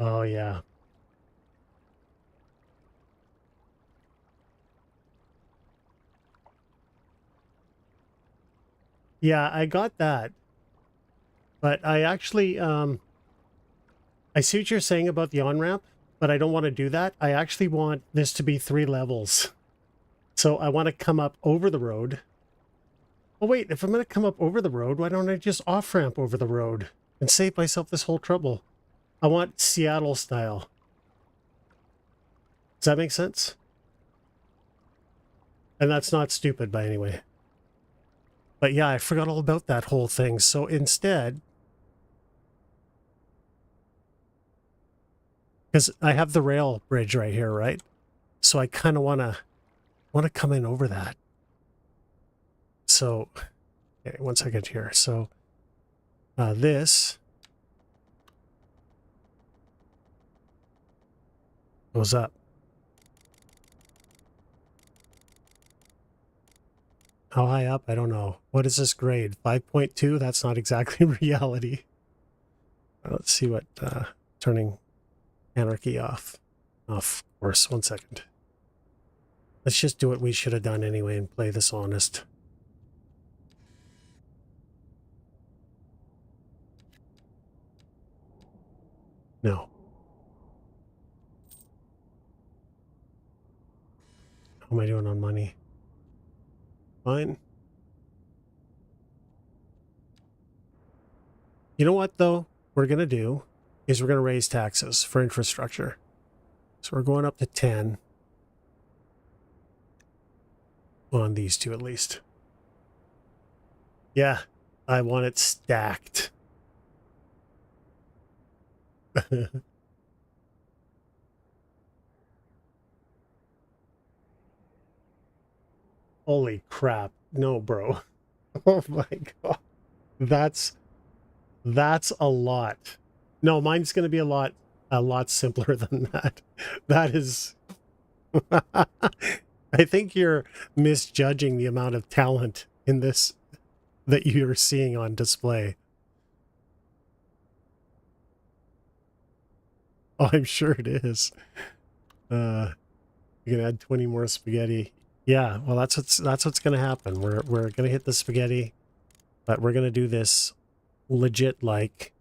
Oh, yeah. Yeah, I got that. But I actually, I see what you're saying about the on-ramp, but I don't want to do that. I actually want this to be 3 levels. So I want to come up over the road. Oh wait, if I'm going to come up over the road, why don't I just off-ramp over the road and save myself this whole trouble? I want Seattle style. Does that make sense? And that's not stupid by any way. But yeah, I forgot all about that whole thing. So instead, because I have the rail bridge right here, right? So I kind of want to come in over that. So, okay, 1 second here. So this goes up. How high up? I don't know. What is this grade? 5.2? That's not exactly reality. Let's see what turning anarchy off. Of course, 1 second. Let's just do what we should have done anyway and play this honest. No. How am I doing on money? Fine. You know what, though, we're going to do is we're going to raise taxes for infrastructure. So we're going up to 10 on these two at least. Yeah, I want it stacked. Holy crap. No, bro. Oh my God. That's a lot. No, mine's going to be a lot simpler than that. That is I think you're misjudging the amount of talent in this that you're seeing on display. Oh, I'm sure it is. You can add 20 more spaghetti. Yeah, well, that's what's going to happen. We're going to hit the spaghetti, but we're going to do this legit like,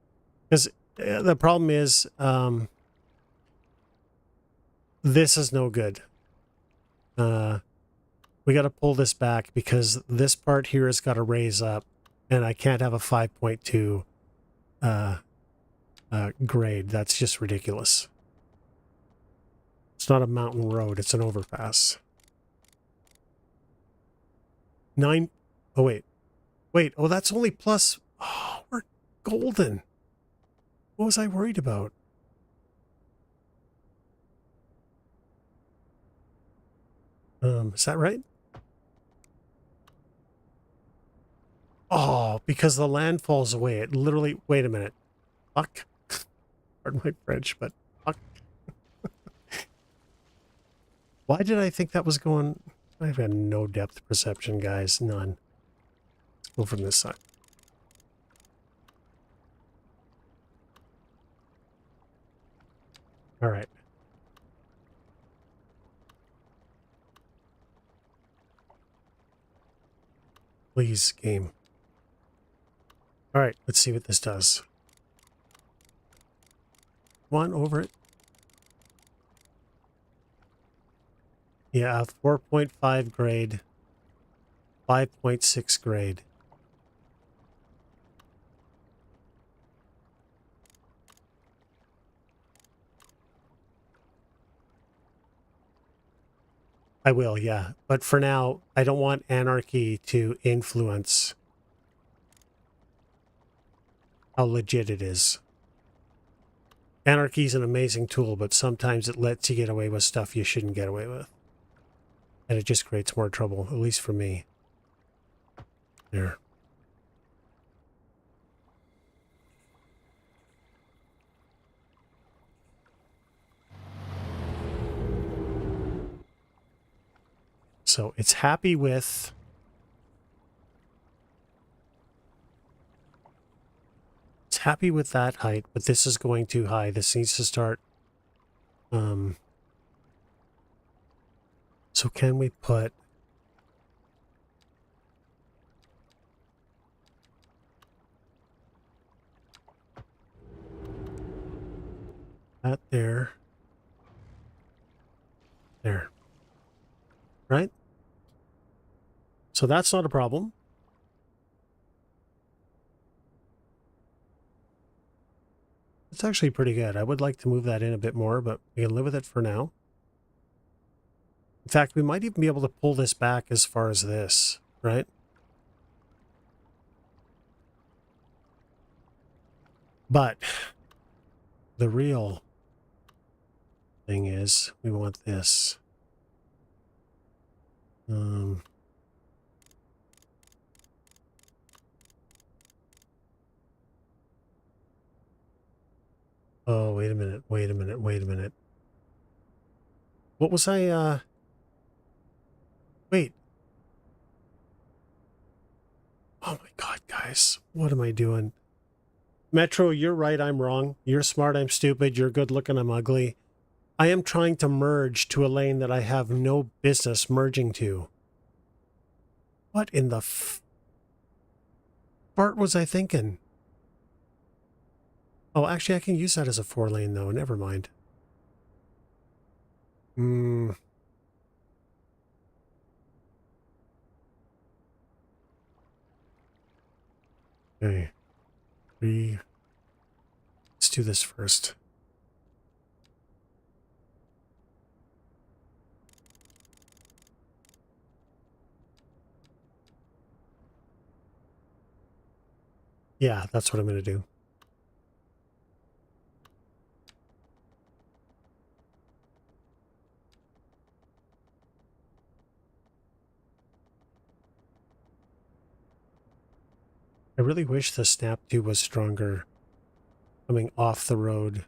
because the problem is this is no good. We got to pull this back because this part here has got to raise up, and I can't have a 5.2 grade. That's just ridiculous. It's not a mountain road, it's an overpass. 9. Oh, wait. Wait, oh, that's only plus. Oh, we're golden. What was I worried about? Is that right? Oh, because the land falls away. It literally, wait a minute. Fuck. Pardon my French, but fuck. Why did I think that was going? I've got no depth perception, guys. None. Let's go from this side. All right. Please, game. All right, let's see what this does. One over it. Yeah, 4.5 grade. 5.6 grade. I will, yeah. But for now, I don't want anarchy to influence how legit it is. Anarchy is an amazing tool, but sometimes it lets you get away with stuff you shouldn't get away with. And it just creates more trouble, at least for me. There. So it's happy with that height, but this is going too high. This needs to start so can we put that there? There. Right? So that's not a problem. It's actually pretty good. I would like to move that in a bit more, but we can live with it for now. In fact, we might even be able to pull this back as far as this, right? But the real thing is we want this. Oh, wait a minute, wait a minute, wait a minute. What was I, wait. Oh my God, guys, what am I doing? Metro, you're right, I'm wrong. You're smart, I'm stupid. You're good looking, I'm ugly. I am trying to merge to a lane that I have no business merging to. What in the fart was I thinking? Oh, actually, I can use that as a 4-lane, though. Never mind. Okay. Let's do this first. Yeah, that's what I'm going to do. I really wish the snap tube was stronger coming off the road.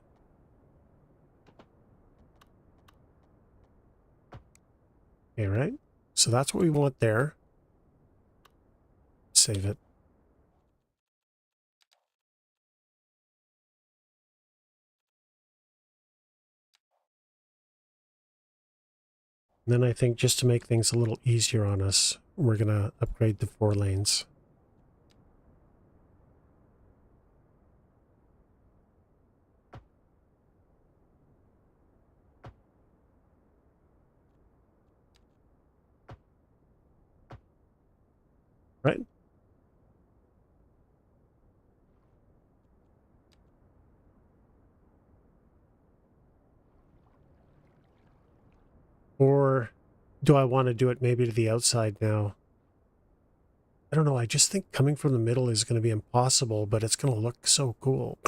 Okay, right? So that's what we want there. Save it. And then I think just to make things a little easier on us, we're going to upgrade to 4 lanes. Right? Or do I want to do it maybe to the outside now? I don't know. I just think coming from the middle is going to be impossible, but it's going to look so cool.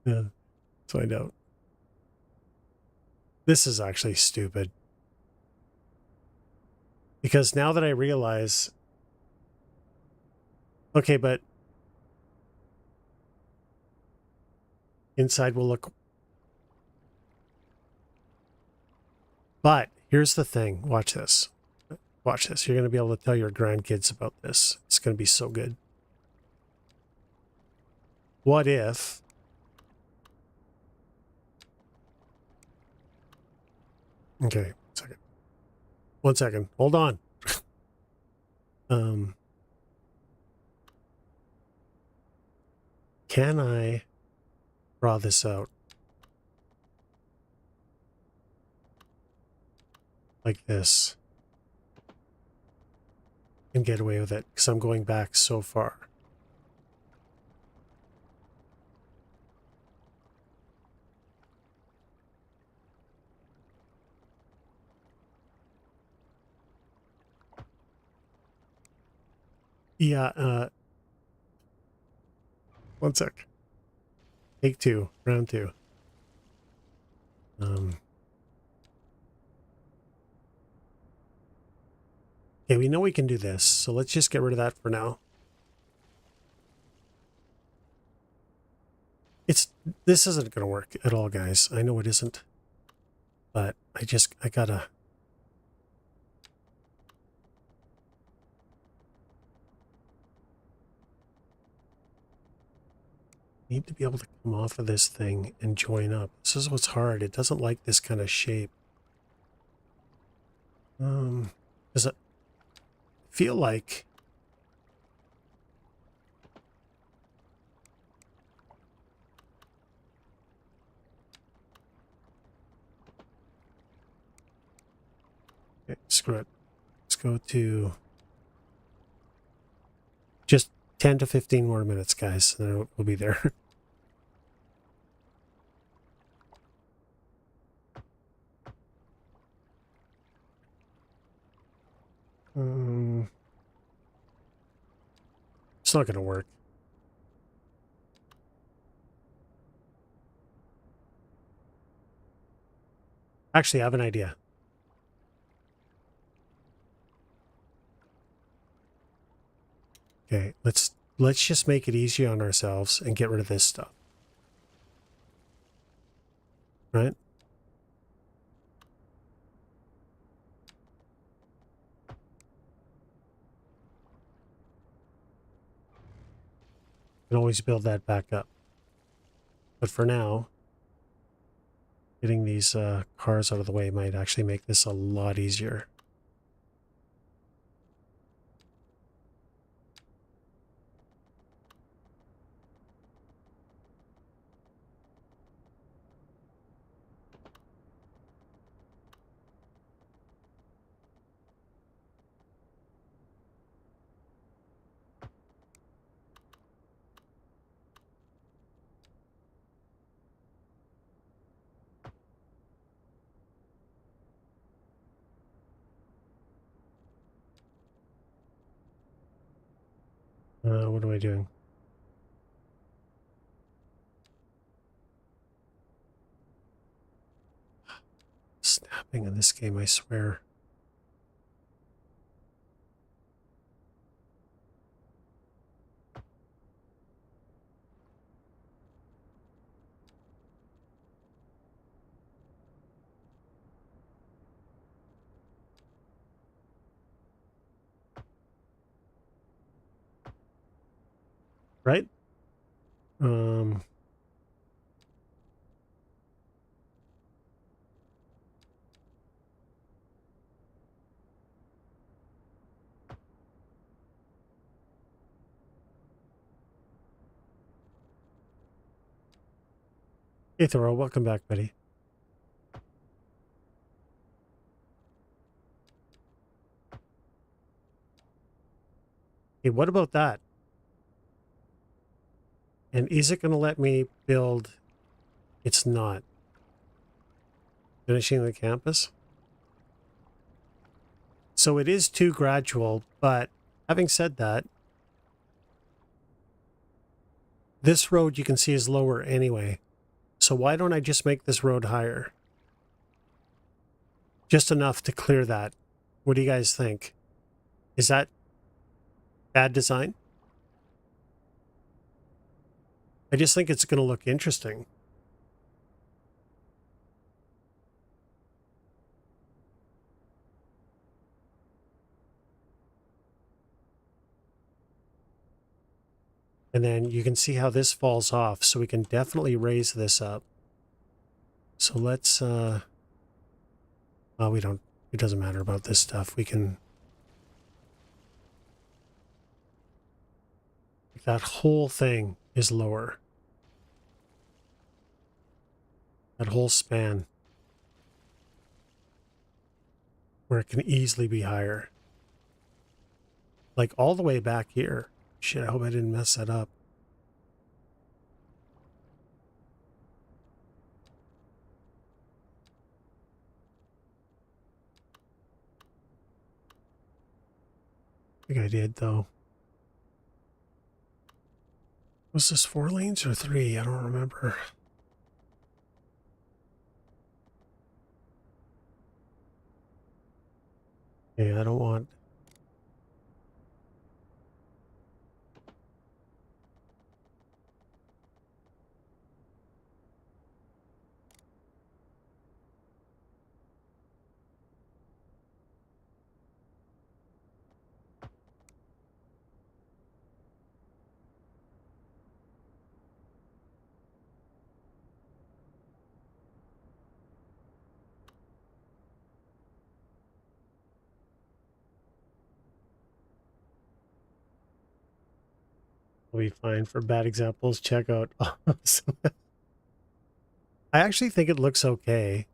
Yeah, let's find out. This is actually stupid. Because now that I realize... Okay, but... inside will look... But here's the thing. Watch this. Watch this. You're going to be able to tell your grandkids about this. It's going to be so good. What if... Okay, 1 second. 1 second. Hold on. Can I draw this out? Like this. And get away with it, because I'm going back so far. Yeah, 1 sec. Take 2. Round 2. Okay, we know we can do this, so let's just get rid of that for now. This isn't going to work at all, guys. I know it isn't. But I gotta... need to be able to come off of this thing and join up. This is what's hard. It doesn't like this kind of shape. Does it feel like... Okay, screw it. Let's go to just 10 to 15 more minutes, guys. And then we'll be there. It's not going to work. Actually, I have an idea. Okay, let's just make it easy on ourselves and get rid of this stuff. Right? You can always build that back up. But for now, getting these cars out of the way might actually make this a lot easier. What am I doing? Snapping in this game, I swear. Right? Hey, Thoreau, welcome back, buddy. Hey, what about that? And is it going to let me build? It's not. Finishing the campus? So it is too gradual, but having said that, this road you can see is lower anyway. So why don't I just make this road higher? Just enough to clear that. What do you guys think? Is that bad design? I just think it's going to look interesting. And then you can see how this falls off. So we can definitely raise this up. So let's, well, we don't, it doesn't matter about this stuff. We can, that whole thing is lower. That whole span. Where it can easily be higher. Like all the way back here. Shit, I hope I didn't mess that up. I think I did, though. Was this 4 lanes or 3? I don't remember. Yeah, I don't want... Will be fine. For bad examples, check out... I actually think it looks okay.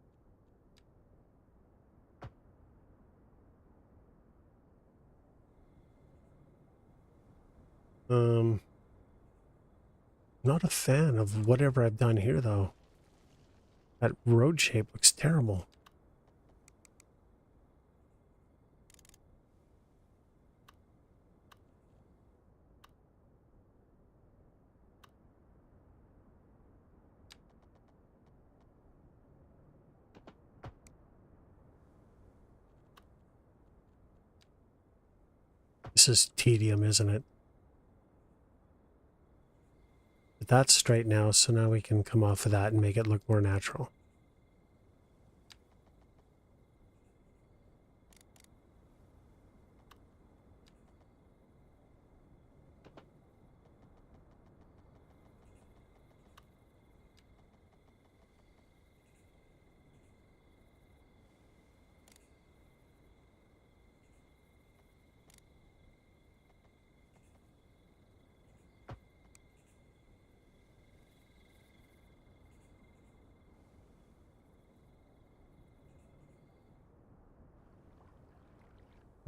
Not a fan of whatever I've done here, though. That road shape looks terrible. This is tedium, isn't it? But that's straight now, so now we can come off of that and make it look more natural.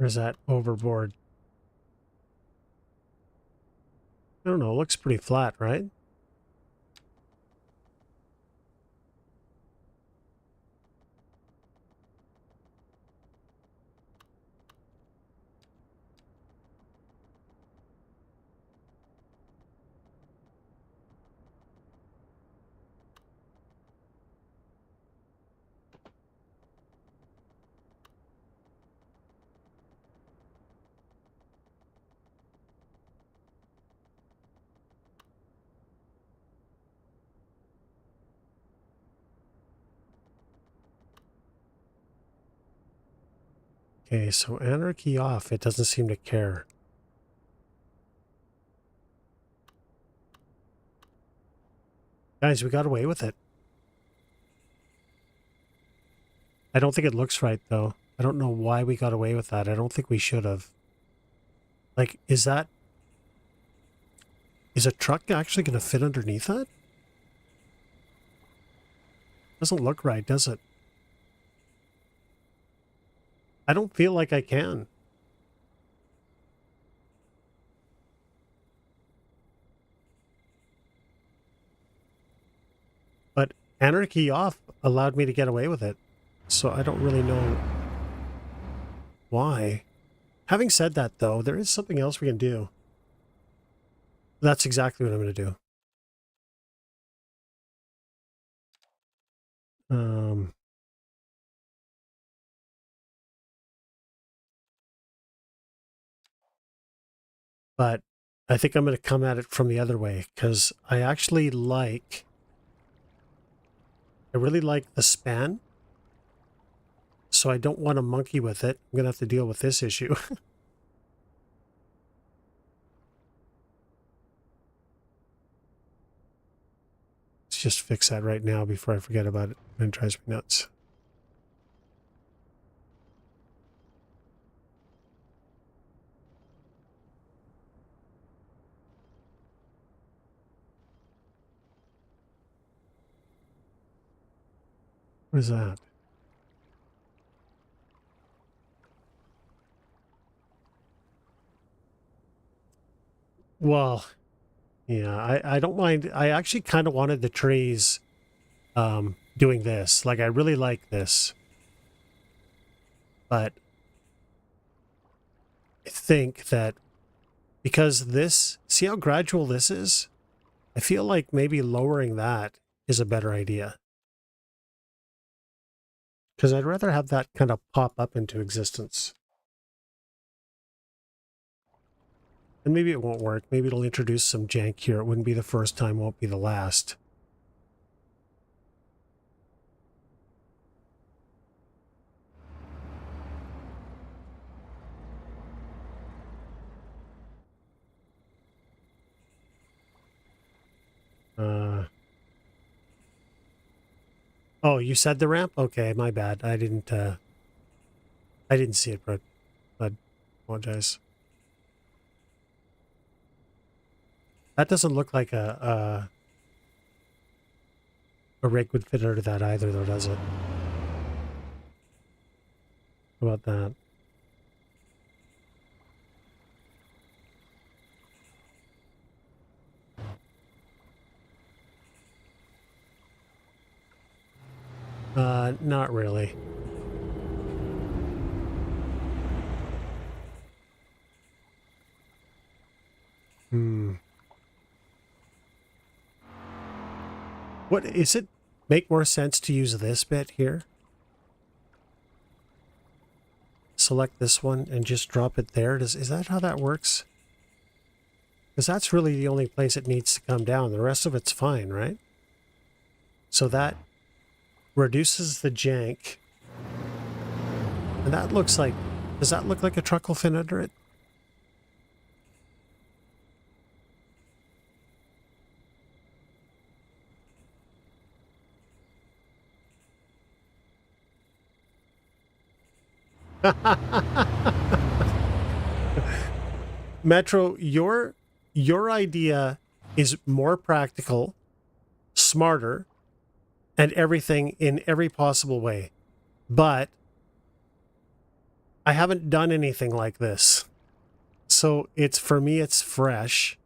Or is that overboard? I don't know, it looks pretty flat, right? Okay, so anarchy off, it doesn't seem to care. Guys, we got away with it. I don't think it looks right, though. I don't know why we got away with that. I don't think we should have. Like, is a truck actually going to fit underneath that? Doesn't look right, does it? I don't feel like I can. But anarchy off allowed me to get away with it. So I don't really know why. Having said that, though, there is something else we can do. That's exactly what I'm going to do. But I think I'm going to come at it from the other way, because I really like the span. So I don't want to monkey with it. I'm going to have to deal with this issue. Let's just fix that right now before I forget about it. It drives me nuts. What is that? Well, yeah, I don't mind. I actually kind of wanted the trees doing this. Like, I really like this. But I think that because this, see how gradual this is? I feel like maybe lowering that is a better idea. Because I'd rather have that kind of pop up into existence. And maybe it won't work. Maybe it'll introduce some jank here. It wouldn't be the first time, won't be the last. Oh, you said the ramp? Okay, my bad. I didn't see it, but I apologize. That doesn't look like a rig would fit under that either, though, does it? How about that? not really. What is it? Make more sense to use this bit here? Select this one and just drop it there. Is that how that works? Because that's really the only place it needs to come down. The rest of it's fine, right? So that reduces the jank. And that looks like... Does that look like a truck will fit under it? Metro, your idea is more practical, smarter, and everything in every possible way. But I haven't done anything like this. So it's, for me, it's fresh.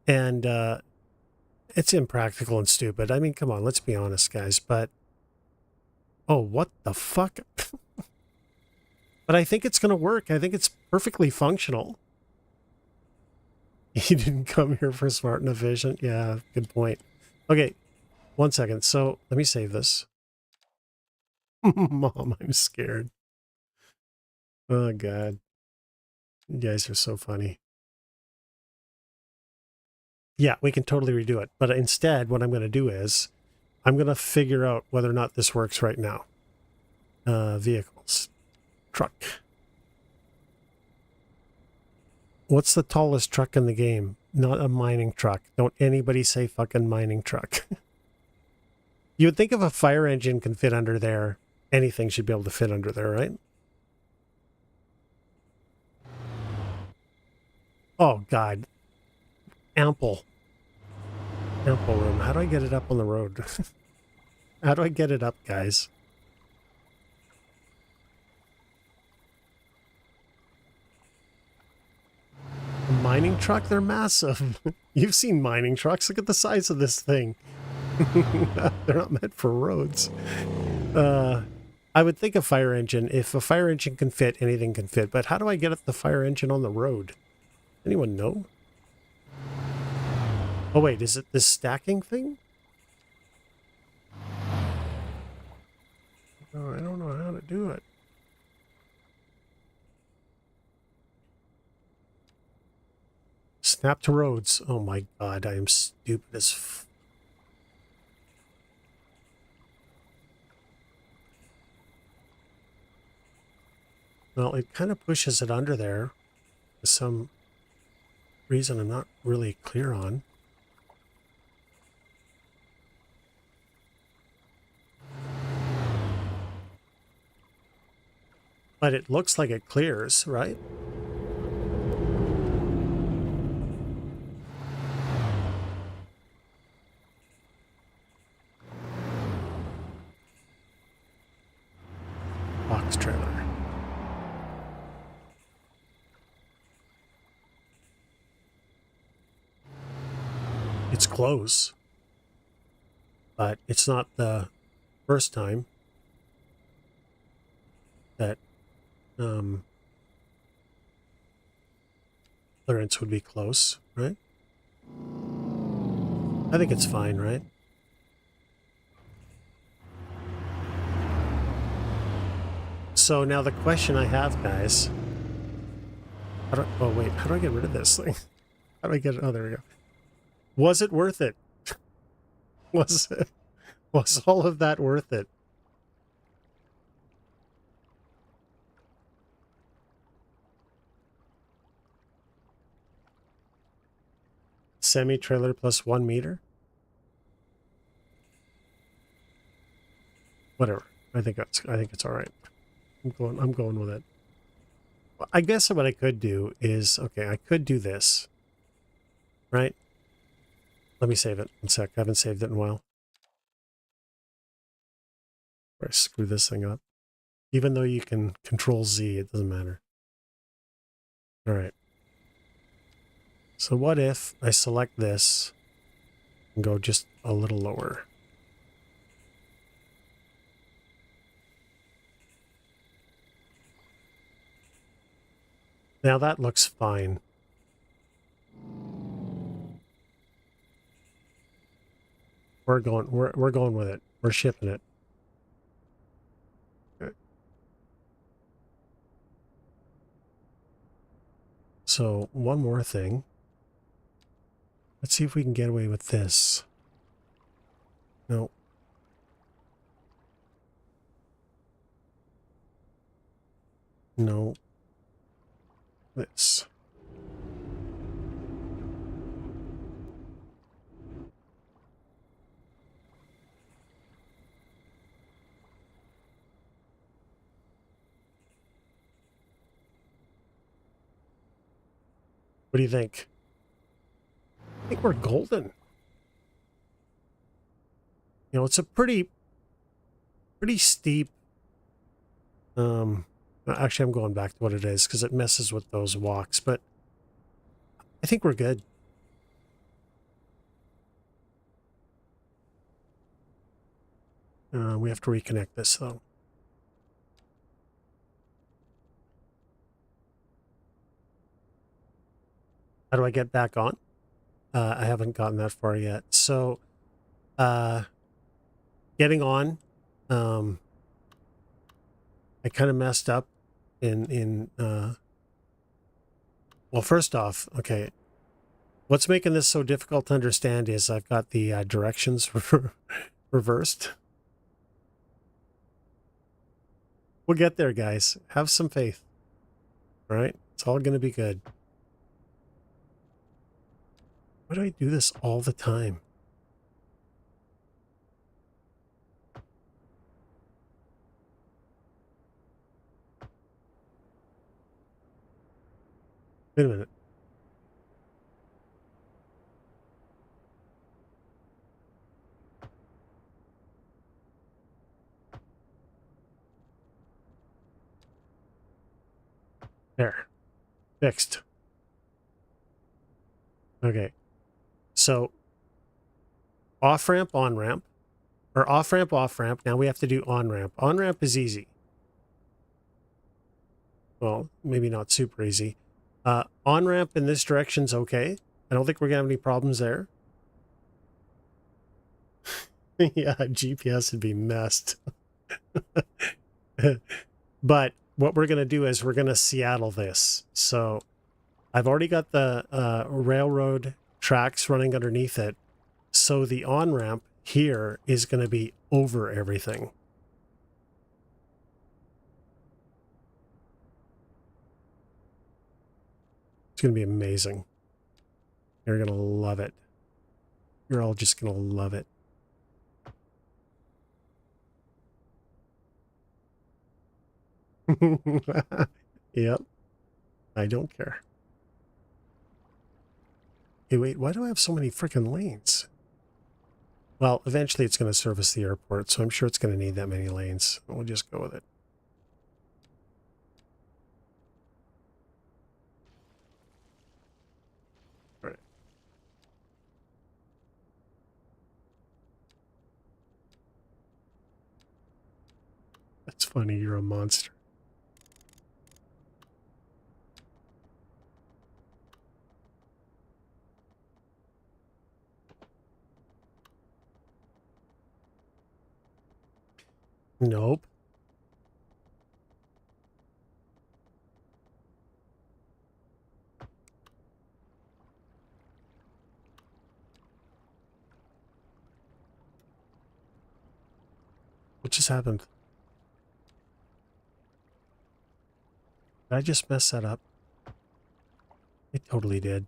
And it's impractical and stupid. I mean, come on, let's be honest, guys. But, oh, what the fuck? But I think it's going to work. I think it's perfectly functional. He didn't come here for smart and efficient. Yeah, good point. Okay, 1 second. So let me save this. Mom, I'm scared. Oh, God. You guys are so funny. Yeah, we can totally redo it. But instead, what I'm going to do is I'm going to figure out whether or not this works right now. Vehicles. Truck. What's the tallest truck in the game? Not a mining truck. Don't anybody say fucking mining truck. You would think if a fire engine can fit under there, anything should be able to fit under there, right? Oh, God. Ample room. How do I get it up on the road? How do I get it up, guys? A mining truck? They're massive. You've seen mining trucks. Look at the size of this thing. They're not meant for roads. I would think a fire engine. If a fire engine can fit, anything can fit. But how do I get the fire engine on the road? Anyone know? Oh, wait. Is it this stacking thing? Oh, I don't know how to do it. Snap to roads. Oh, my God. I am stupid as f... Well, it kind of pushes it under there for some reason I'm not really clear on. But it looks like it clears, right? Box trailer. It's close, but it's not the first time that clearance would be close, right? I think it's fine, right? So now the question I have, guys... oh, wait. How do I get rid of this thing? How do I get it? Oh, there we go. Was it worth it? Was all of that worth it? Semi-trailer plus 1 meter? Whatever. I think it's all right. I'm going with it. I guess what I could do is, okay, I could do this. Right? Let me save it. 1 sec. I haven't saved it in a while. Or I screw this thing up. Even though you can Control Z, it doesn't matter. All right. So what if I select this and go just a little lower? Now that looks fine. We're going with it. We're shipping it. Okay. So one more thing. Let's see if we can get away with this. No. No. This. What do you think? I think we're golden. You know, it's a pretty steep. Actually, I'm going back to what it is because it messes with those walks, but I think we're good. We have to reconnect this though. How do I get back on? I haven't gotten that far yet. So, getting on, I kind of messed up well, first off, okay, what's making this so difficult to understand is I've got the directions reversed. We'll get there, guys. Have some faith. All right? It's all going to be good. Why do I do this all the time? Wait a minute. There. Fixed. Okay. So, off-ramp, on-ramp. Or off-ramp, off-ramp. Now we have to do on-ramp. On-ramp is easy. Well, maybe not super easy. On-ramp in this direction's okay. I don't think we're going to have any problems there. Yeah, GPS would be messed. But what we're going to do is we're going to Seattle this. So I've already got the railroad tracks running underneath it. So the on-ramp here is going to be over everything. It's going to be amazing. You're going to love it. You're all just going to love it. Yep. I don't care. Hey, wait, why do I have so many freaking lanes? Well, eventually it's going to service the airport, so I'm sure it's going to need that many lanes. We'll just go with it. All right. That's funny. You're a monster. Nope. What just happened? Did I just mess that up? I totally did.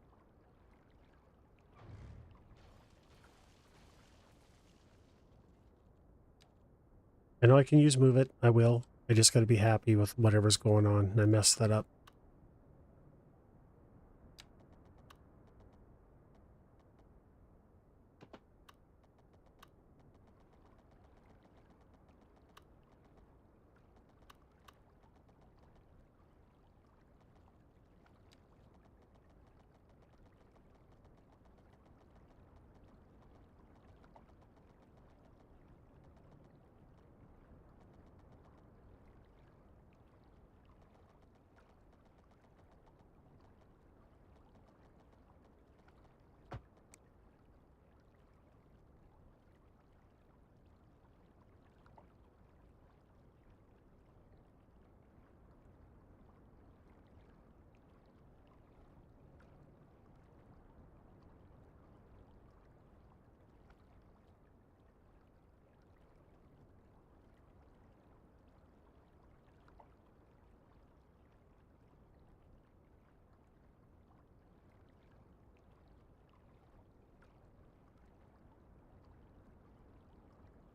I know I can use Move It. I will. I just got to be happy with whatever's going on. And I messed that up.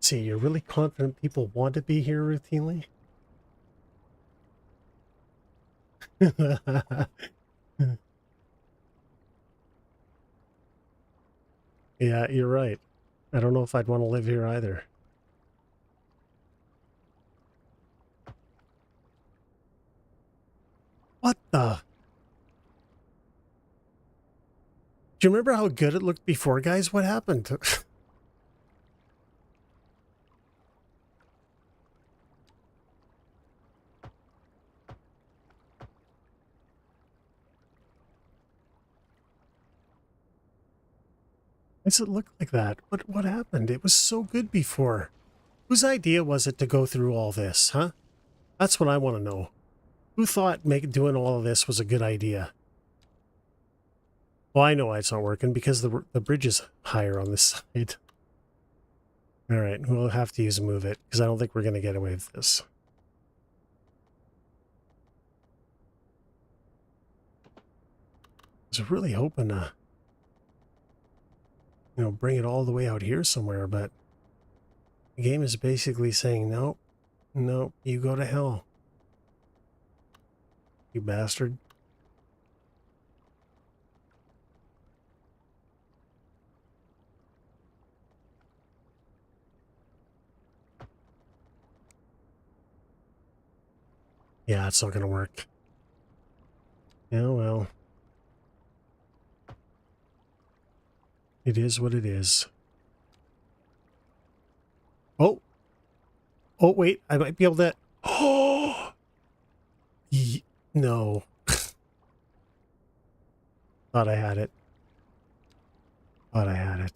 see, you're really confident people want to be here routinely? Yeah, you're right. I don't know if I'd want to live here either. What the? Do you remember how good it looked before, guys? What happened? Why does it look like that? What happened? It was so good before. Whose idea was it to go through all this, huh? That's what I want to know. Who thought doing all of this was a good idea? Well, I know why it's not working, because the bridge is higher on this side. All right, we'll have to use Move It, because I don't think we're going to get away with this. I was really hoping to, bring it all the way out here somewhere, but the game is basically saying, nope, nope, you go to hell, you bastard. Yeah, it's not going to work. Yeah, well. It is what it is. Oh! Oh, wait, I might be able to... Oh! No. Thought I had it. Thought I had it.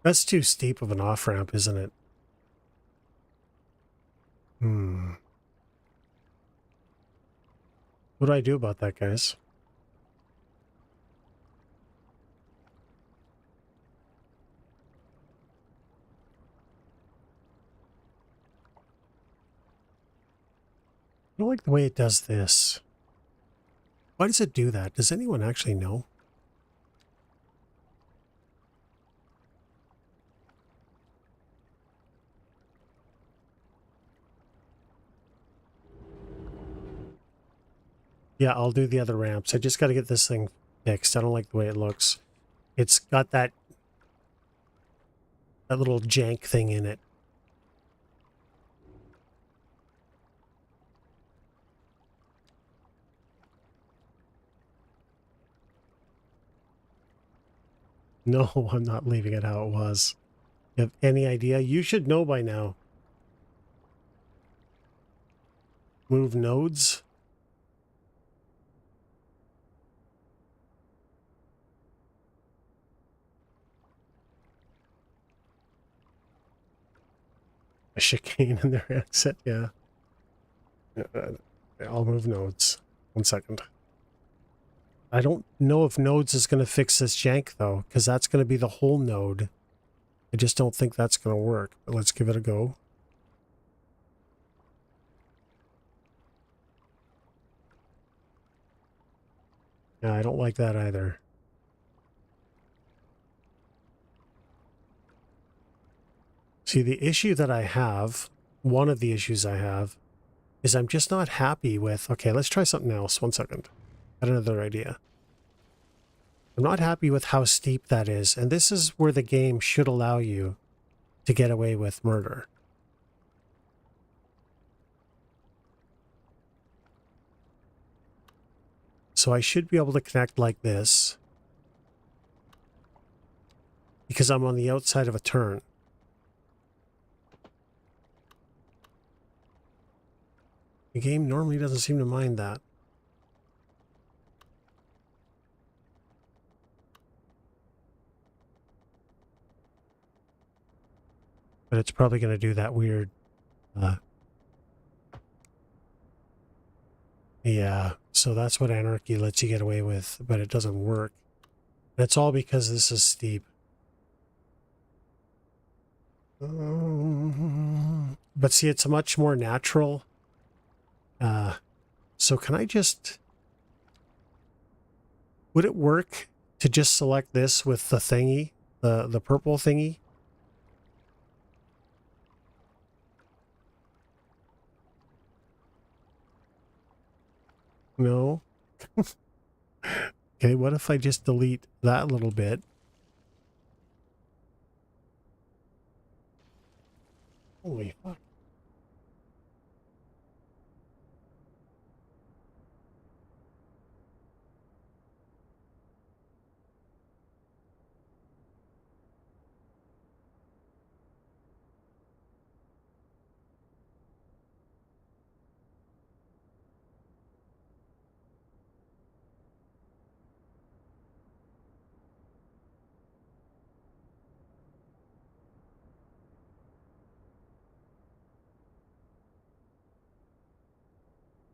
That's too steep of an off-ramp, isn't it? What do I do about that, guys? I don't like the way it does this. Why does it do that? Does anyone actually know? Yeah, I'll do the other ramps. I just got to get this thing fixed. I don't like the way it looks. It's got that little jank thing in it. No, I'm not leaving it how it was. You have any idea? You should know by now. Move nodes? A chicane in their exit, yeah. I'll move nodes. 1 second. I don't know if nodes is going to fix this jank, though, because that's going to be the whole node. I just don't think that's going to work. But let's give it a go. Yeah, I don't like that either. See, the issue that I have, one of the issues I have, is I'm just not happy with... Okay, let's try something else. 1 second. Got another idea. I'm not happy with how steep that is, and this is where the game should allow you to get away with murder. So I should be able to connect like this, because I'm on the outside of a turn. The game normally doesn't seem to mind that. But it's probably going to do that weird... yeah, so that's what Anarchy lets you get away with, but it doesn't work. That's all because this is steep. But see, it's much more natural. So can I just... Would it work to just select this with the thingy, the purple thingy? No. Okay, what if I just delete that little bit? Holy fuck.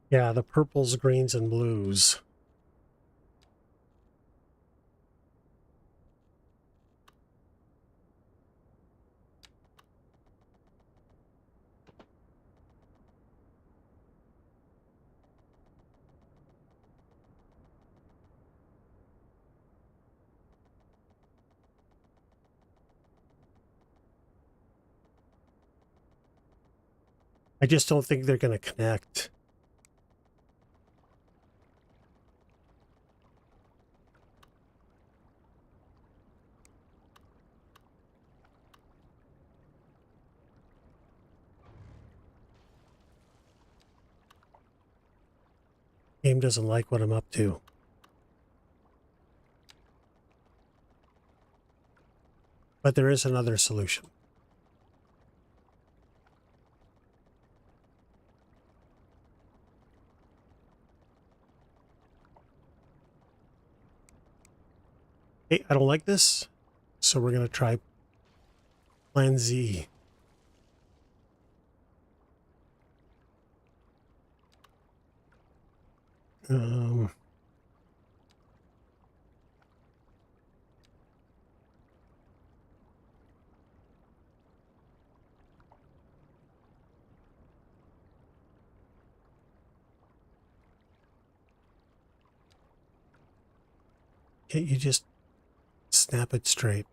Yeah, the purples, greens, and blues. I just don't think they're going to connect. Game doesn't like what I'm up to. But there is another solution. Hey, I don't like this, so we're going to try Plan Z. Um, can't you just snap it straight?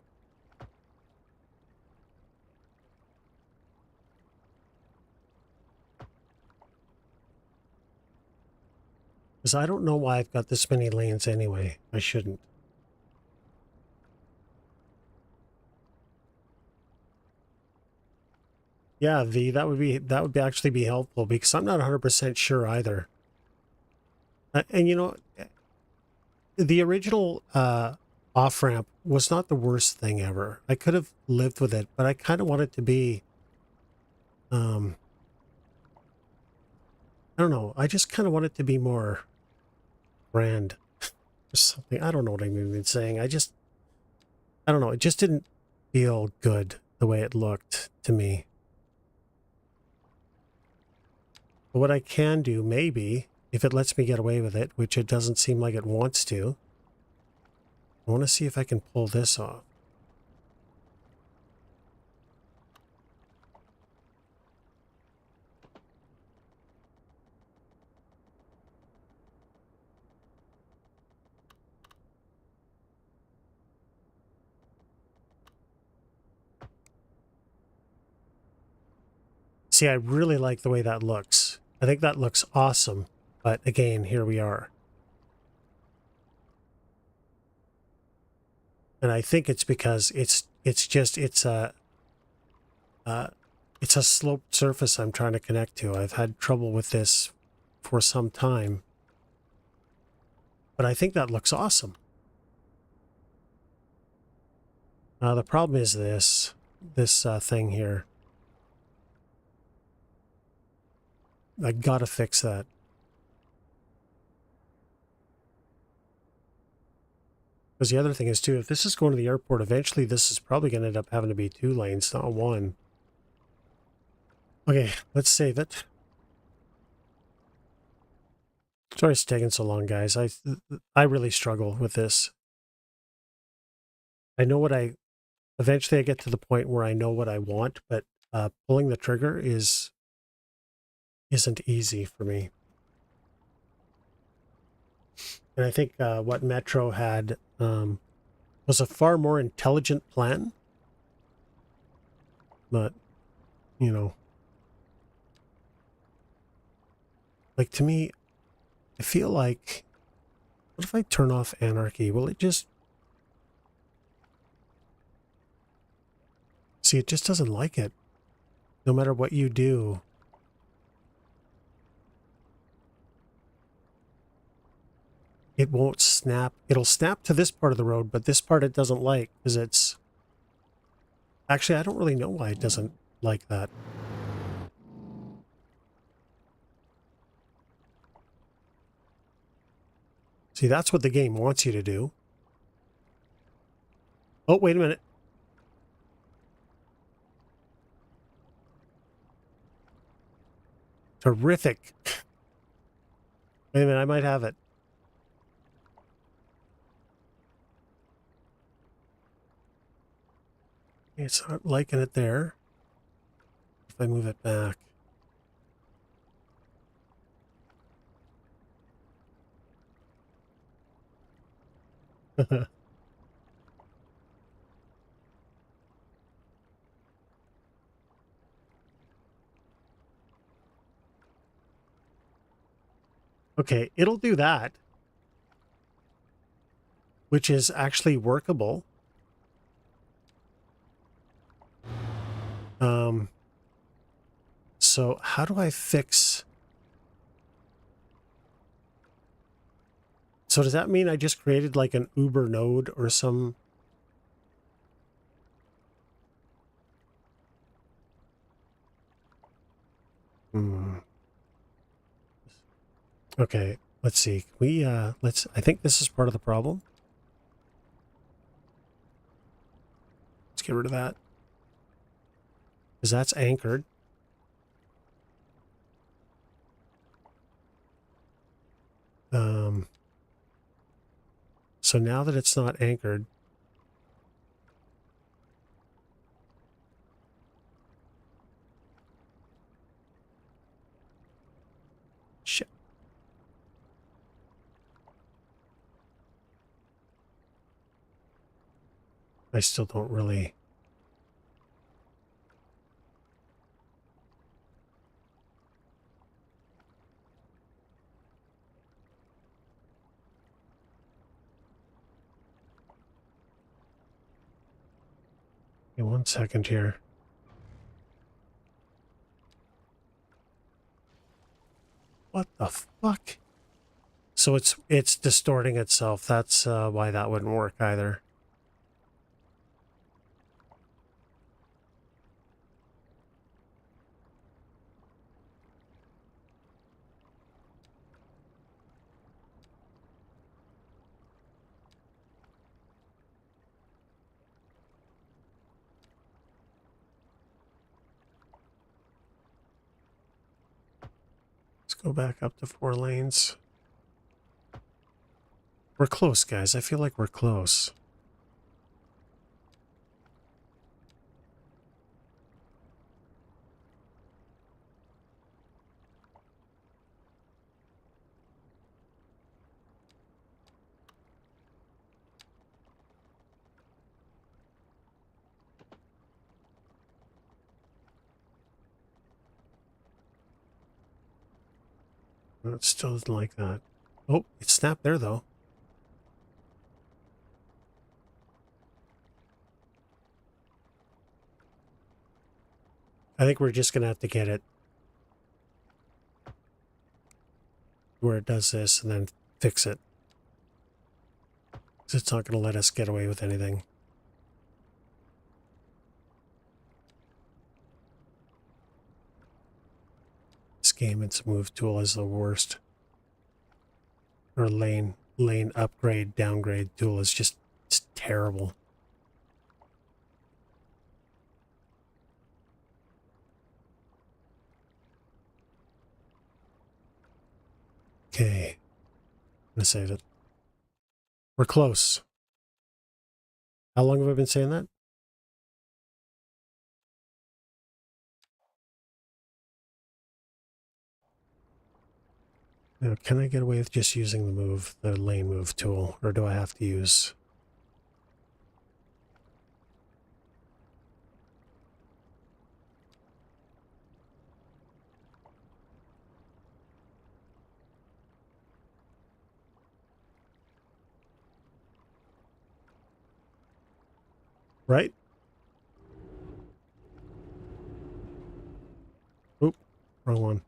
Because I don't know why I've got this many lanes anyway. I shouldn't. Yeah, V, that would be actually be helpful because I'm not 100% sure either. And you know, the original off-ramp was not the worst thing ever. I could have lived with it, but I kind of want it to be I don't know. I just kind of want it to be more grand or something. I don't know what I'm even saying. I don't know. It just didn't feel good the way it looked to me. But what I can do, maybe, if it lets me get away with it, which it doesn't seem like it wants to, I want to see if I can pull this off. See, I really like the way that looks. I think that looks awesome. But again, here we are. And I think it's because it's a sloped surface I'm trying to connect to. I've had trouble with this for some time. But I think that looks awesome. The problem is this thing here. I gotta fix that. Because the other thing is, too, if this is going to the airport, eventually this is probably going to end up having to be 2 lanes, not 1. Okay, let's save it. Sorry it's taking so long, guys. I really struggle with this. I know what eventually I get to the point where I know what I want, but pulling the trigger isn't easy for me. And I think what Metro had was a far more intelligent plan. But, you know, like to me, I feel like, what if I turn off anarchy? Will it just... See, it just doesn't like it. No matter what you do. It won't snap. It'll snap to this part of the road, but this part it doesn't like because it's... Actually, I don't really know why it doesn't like that. See, that's what the game wants you to do. Oh, wait a minute. Terrific. Wait a minute, I might have it. It's not liking it there. If I move it back. Okay, it'll do that, which is actually workable. So how do I fix... So does that mean I just created like an Uber node or some... Okay, let's see. I think this is part of the problem. Let's get rid of that. Because that's anchored. So now that it's not anchored, shit. I still don't really... Okay, 1 second here. What the fuck? So it's distorting itself. That's why that wouldn't work either. Let's go back up to 4 lanes. We're close, guys. I feel like we're close. No, it still doesn't like that. Oh, it snapped there, though. I think we're just going to have to get it where it does this and then fix it. 'Cause it's not going to let us get away with anything. This game, its move tool is the worst. Or lane upgrade, downgrade tool is just, it's terrible. Okay. I'm going to save it. We're close. How long have I been saying that? Now, can I get away with just using the lane move tool, or do I have to use... Right? Oop, wrong one.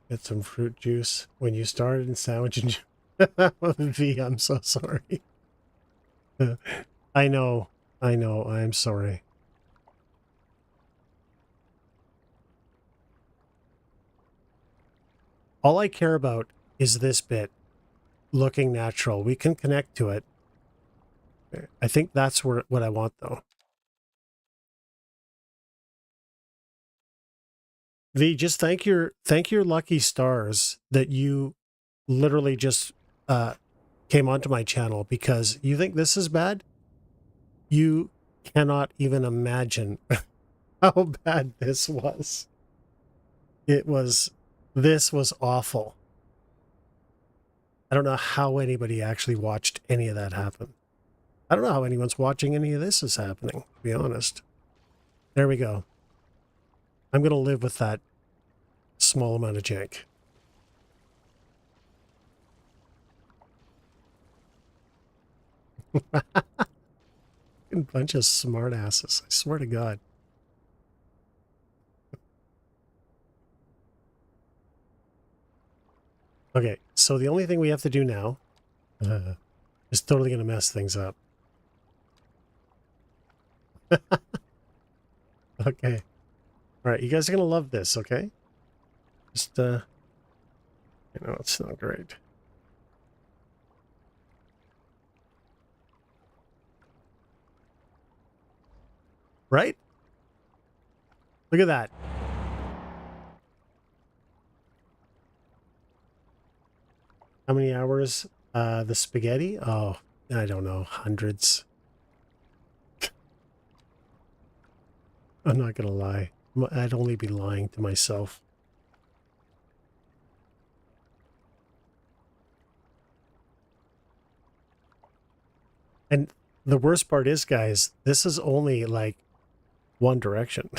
Get some fruit juice. When you started in sandwich and V, I'm so sorry. I know. I'm sorry. All I care about is this bit looking natural. We can connect to it. I think that's what I want, though. V, just thank your lucky stars that you literally just came onto my channel, because you think this is bad? You cannot even imagine how bad this was. This was awful. I don't know how anybody actually watched any of that happen. I don't know how anyone's watching any of this is happening, to be honest. There we go. I'm going to live with that small amount of jank. A bunch of smart asses. I swear to God. Okay, so the only thing we have to do now is totally going to mess things up. Okay. All right, you guys are going to love this, okay? Just, you know, it's not great. Right? Look at that. How many hours? The spaghetti? Oh, I don't know. Hundreds. I'm not going to lie. I'd only be lying to myself. And the worst part is, guys, this is only like one direction.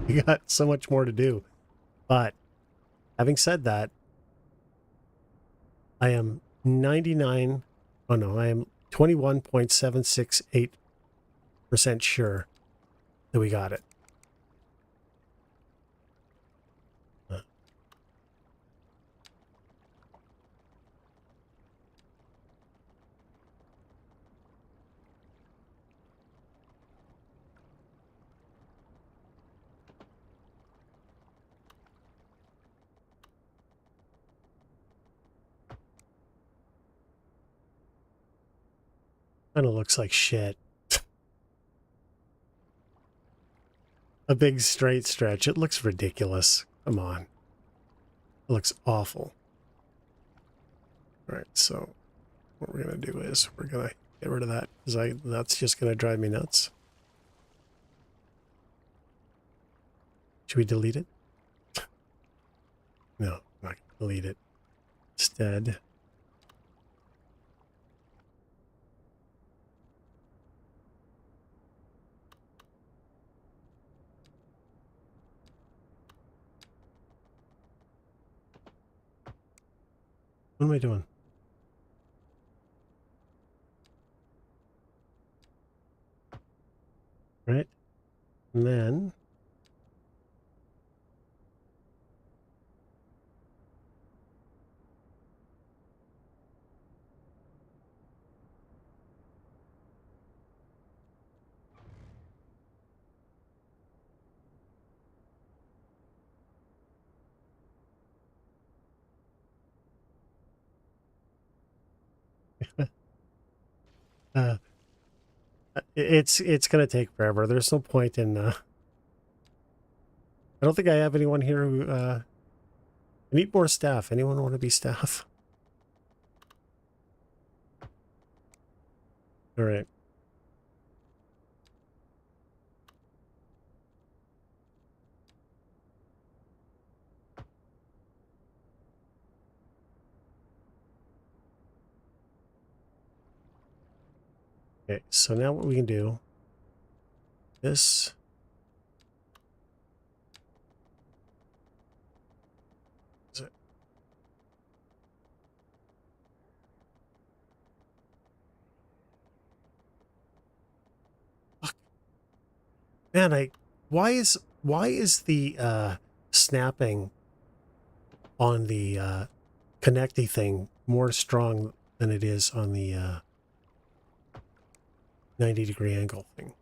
We got so much more to do. But having said that, I am 99, oh no, I am 21.768% sure that we got it. Kind of looks like shit. A big straight stretch. It looks ridiculous. Come on. It looks awful. All right, so what we're going to do is we're going to get rid of that, because that's just going to drive me nuts. Should we delete it? No, I'm not going to delete it. Instead, what am I doing? Right? And then it's going to take forever. There's no point in I don't think I have anyone here who I need more staff. Anyone want to be staff? All right. Okay, so now what we can do, this, is it? Fuck. Man, why is the snapping on the connecty thing more strong than it is on the 90-degree angle thing?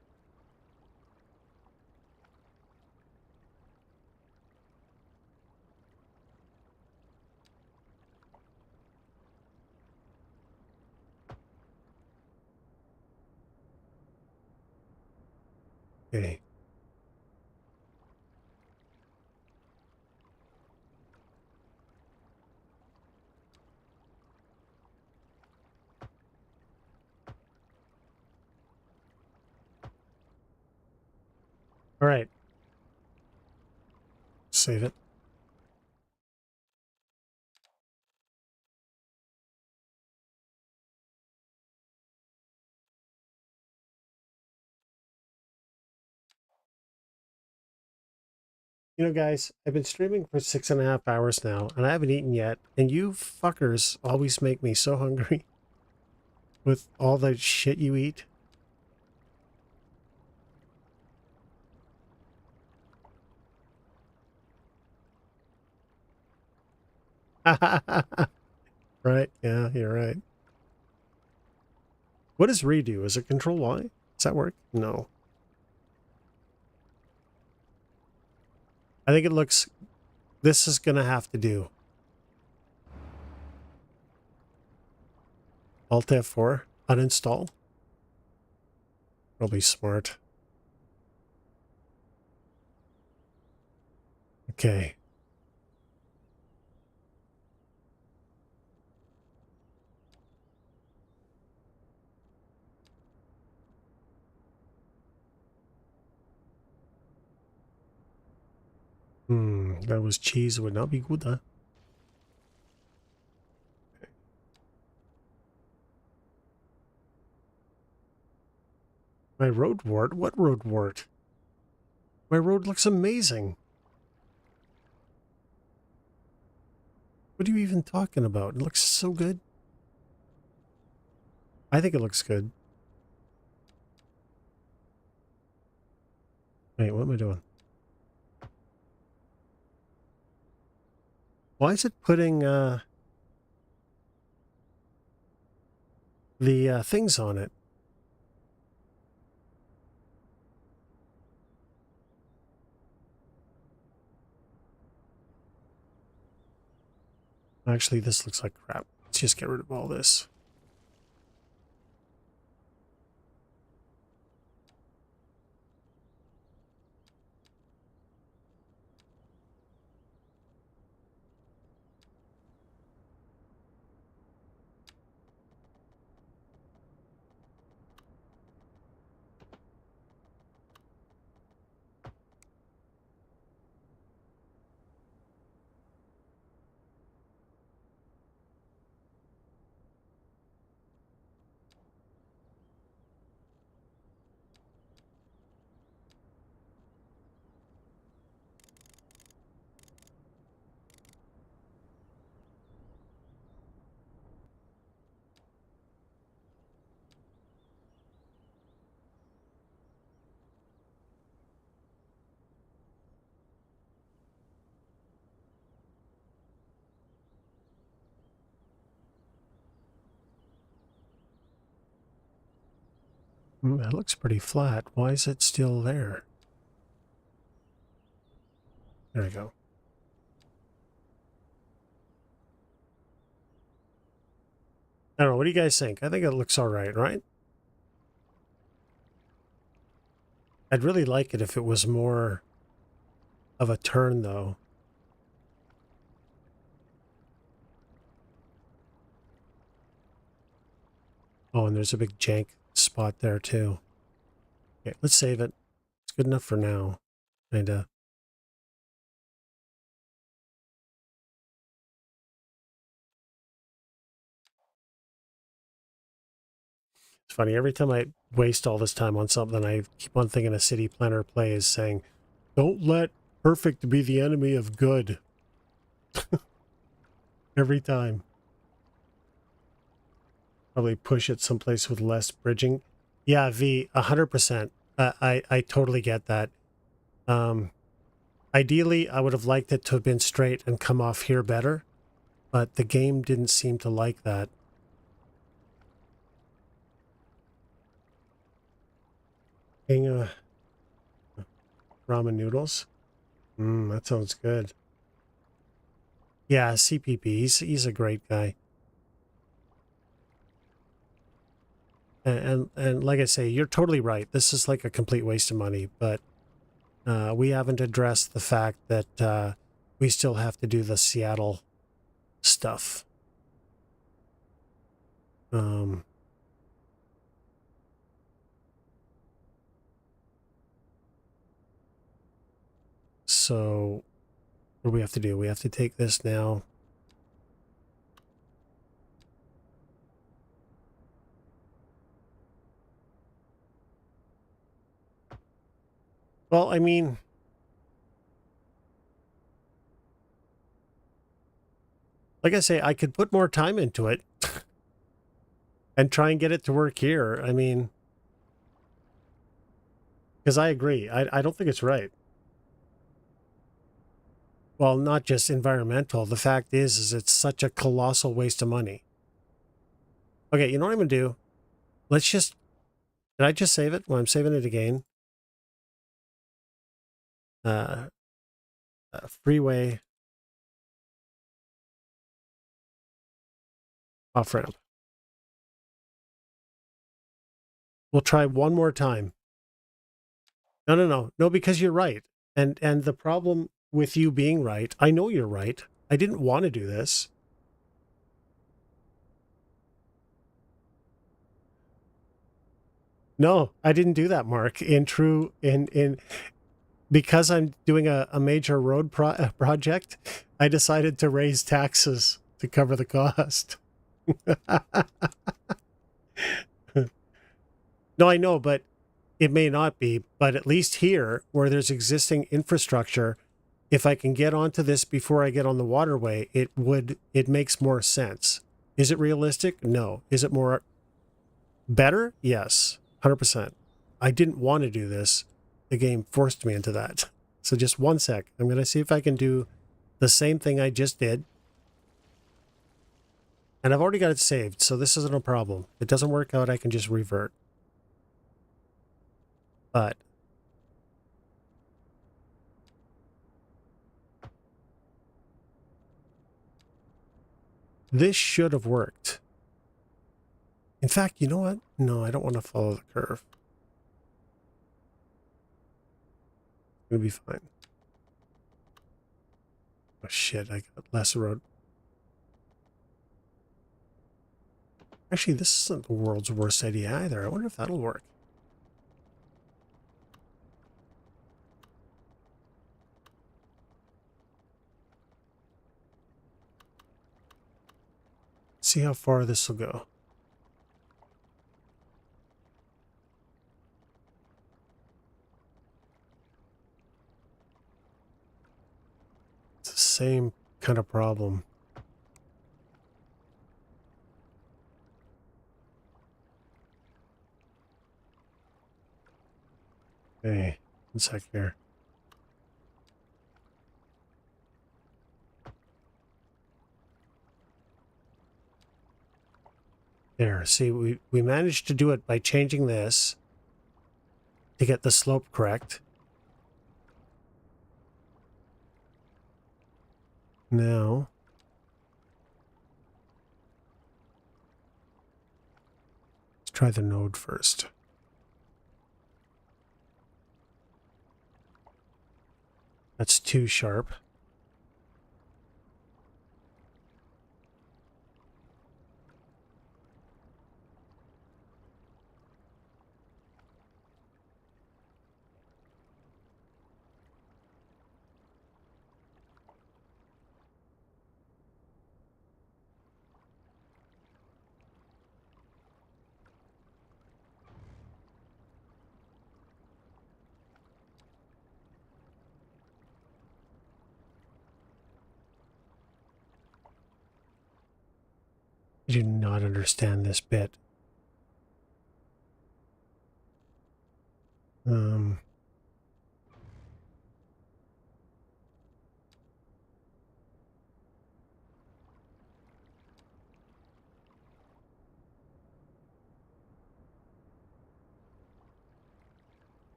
Okay. All right. Save it. You know, guys, I've been streaming for 6.5 hours now, and I haven't eaten yet. And you fuckers always make me so hungry with all the shit you eat. Right? Yeah, you're right. What does redo? Is it Control Y? Does that work? No. I think it looks... This is going to have to do. Alt F4. Uninstall. Probably smart. Okay. That was cheese. Would not be good, huh? My road wart? What road wart? My road looks amazing. What are you even talking about? It looks so good. I think it looks good. Wait, what am I doing? Why is it putting the things on it? Actually, this looks like crap. Let's just get rid of all this. That looks pretty flat. Why is it still there? There we go. I don't know. What do you guys think? I think it looks all right, right? I'd really like it if it was more of a turn, though. Oh, and there's a big jank spot there too. Okay, let's save it. It's good enough for now. Kinda. It's funny, every time I waste all this time on something, I keep on thinking a city planner play is saying, don't let perfect be the enemy of good. Every time. Probably push it someplace with less bridging. Yeah, V, 100%. I totally get that. Ideally, I would have liked it to have been straight and come off here better, but the game didn't seem to like that. King ramen noodles. That sounds good. Yeah, CPP. He's a great guy. And like I say, you're totally right. This is like a complete waste of money, but we haven't addressed the fact that we still have to do the Seattle stuff. So what do we have to do? We have to take this now. Well, I mean, like I say, I could put more time into it and try and get it to work here. I mean, because I agree. I don't think it's right. Well, not just environmental. The fact is it's such a colossal waste of money. Okay, you know what I'm going to do? Let's just... Did I just save it? Well, I'm saving it again. Freeway off-ramp. We'll try one more time. No, because you're right. And the problem with you being right, I know you're right. I didn't want to do this. No, I didn't do that, Mark. Because I'm doing a major road project, I decided to raise taxes to cover the cost. No, I know, but it may not be. But at least here, where there's existing infrastructure, if I can get onto this before I get on the waterway, it makes more sense. Is it realistic? No. Is it more better? Yes, 100%. I didn't want to do this. The game forced me into that. So just one sec. I'm going to see if I can do the same thing I just did. And I've already got it saved, so this isn't a problem. If it doesn't work out, I can just revert. But this should have worked. In fact, you know what? No, I don't want to follow the curve. It'll be fine. Oh shit, I got less road. Actually, this isn't the world's worst idea either. I wonder if that'll work. See how far this will go. It's the same kind of problem. Hey, one sec here. There, see, we managed to do it by changing this to get the slope correct. Now, let's try the node first. That's too sharp. I do not understand this bit.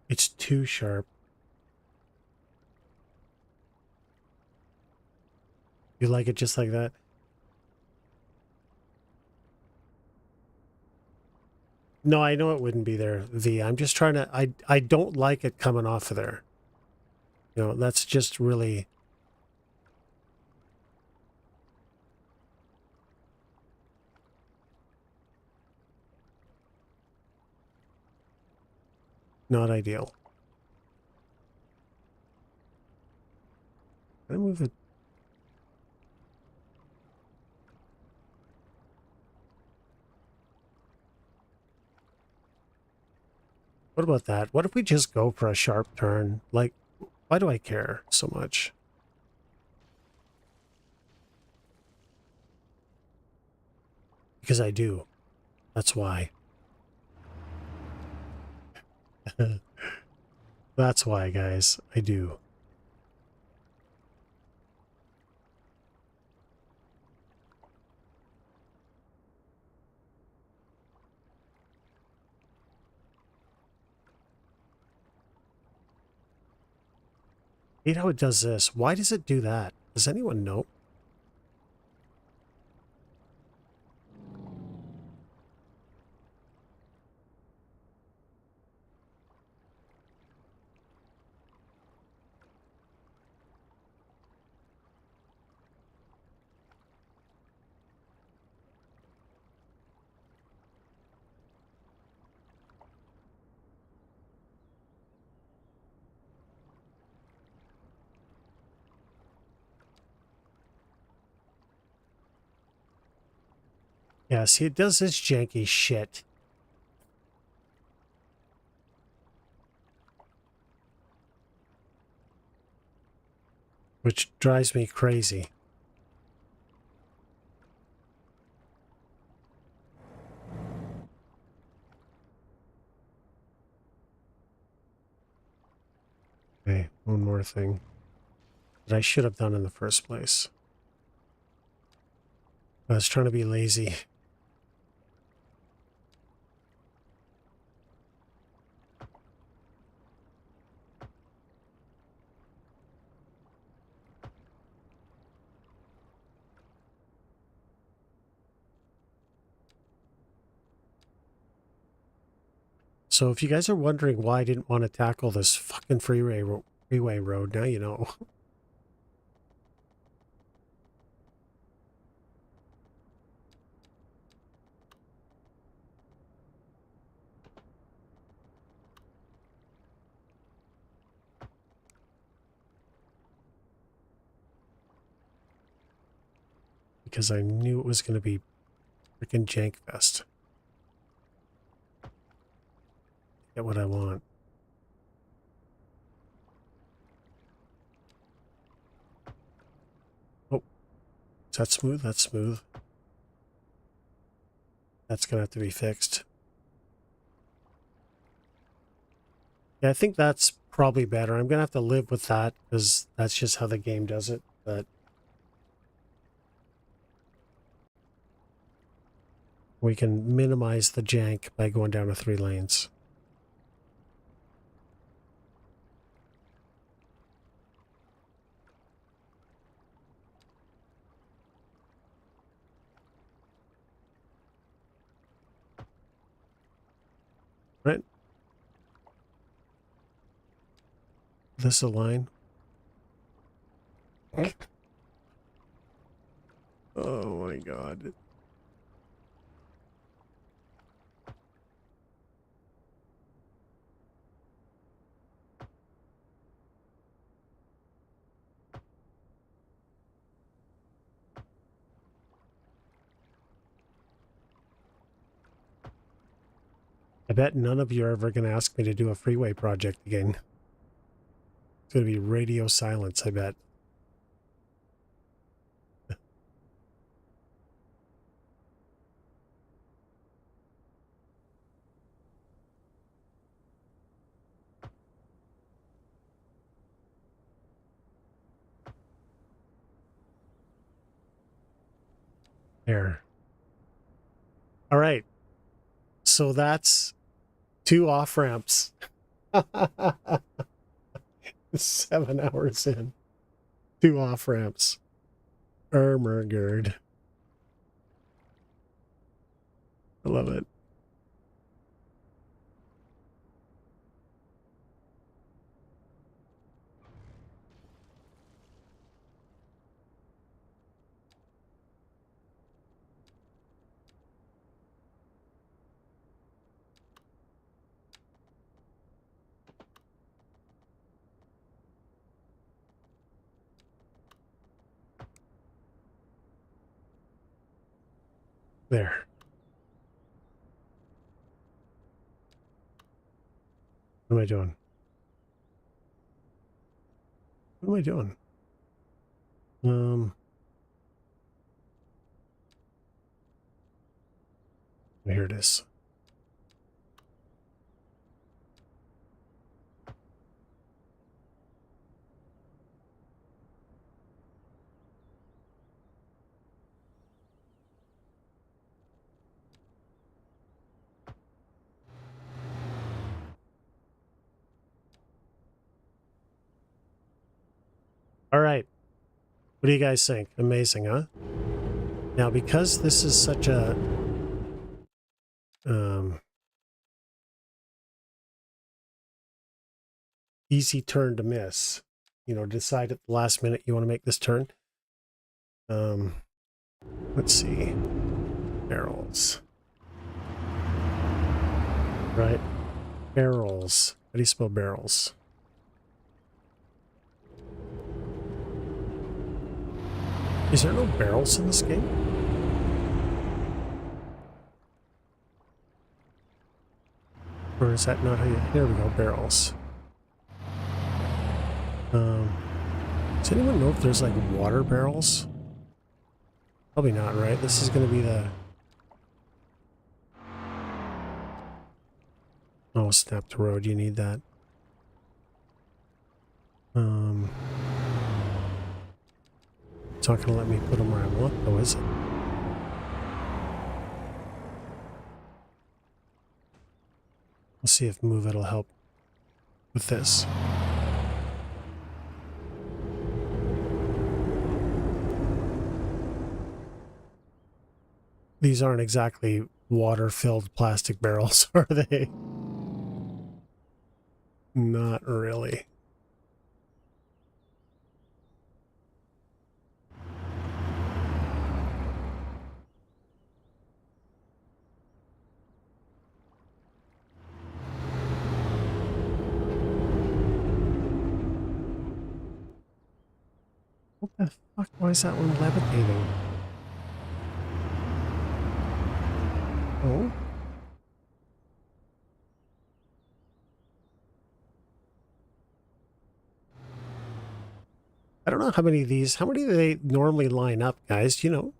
It's too sharp. You like it just like that? No, I know it wouldn't be there, V. I'm just trying to, I don't like it coming off of there. You know, that's just really... not ideal. Can I move it? What about that? What if we just go for a sharp turn? Like, why do I care so much? Because I do. That's why. That's why, guys. I do. I hate how it does this. Why does it do that? Does anyone know? Yeah, see, it does this janky shit. Which drives me crazy. Okay, one more thing that I should have done in the first place. I was trying to be lazy. So if you guys are wondering why I didn't want to tackle this fucking freeway road, now you know. Because I knew it was going to be freaking jank fest. Get what I want. Oh, is that smooth? That's smooth. That's going to have to be fixed. Yeah, I think that's probably better. I'm going to have to live with that because that's just how the game does it. But we can minimize the jank by going down to 3 lanes. Right? This a line? Oh my god. I bet none of you are ever going to ask me to do a freeway project again. It's going to be radio silence, I bet. There. All right. So that's 2 off-ramps. 7 hours in. 2 off-ramps. Ermergerd. I love it. There. What am I doing? What am I doing? Here it is. All right. What do you guys think? Amazing, huh? Now, because this is such a easy turn to miss, you know, decide at the last minute you want to make this turn. Let's see. Barrels. Right? Barrels. How do you spell barrels? Is there no barrels in this game? Or is that not how you... Here we go, barrels. Does anyone know if there's like water barrels? Probably not, right? This is going to be the... Oh, snap to road. You need that. It's not going to let me put them where I want, though, is it? We'll see if Move It'll help with this. These aren't exactly water-filled plastic barrels, are they? Not really. What the fuck? Why is that one levitating? Oh? I don't know how many of these... How many do they normally line up, guys? Do you know?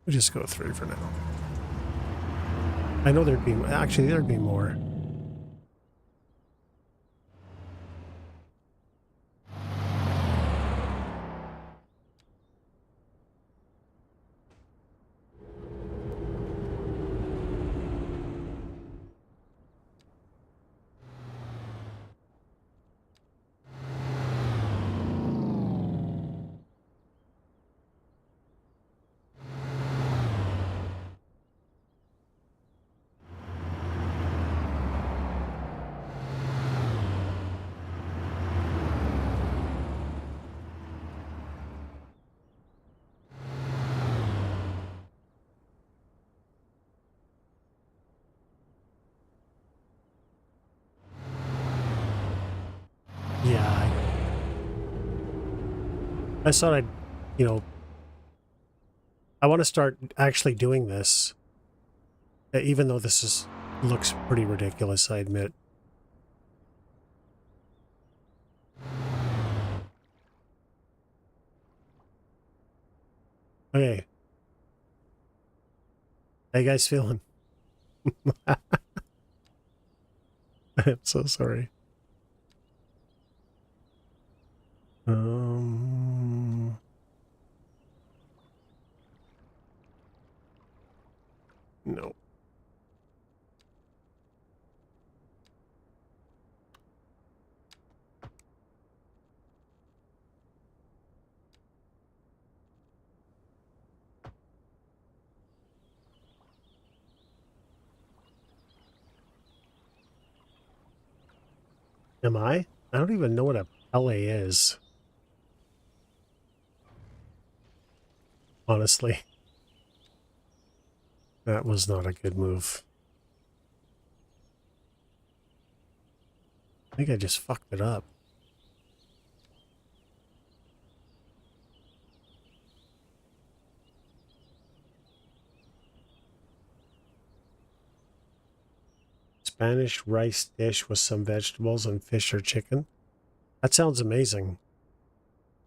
We'll just go 3 for now. I know there'd be... Actually, there'd be more. Yeah. I thought I'd, you know, I want to start actually doing this, even though this is, looks pretty ridiculous, I admit. Okay. How you guys feeling? I'm so sorry. No. Am I? I don't even know what a LA is. Honestly. That was not a good move. I think I just fucked it up. Spanish rice dish with some vegetables and fish or chicken. That sounds amazing.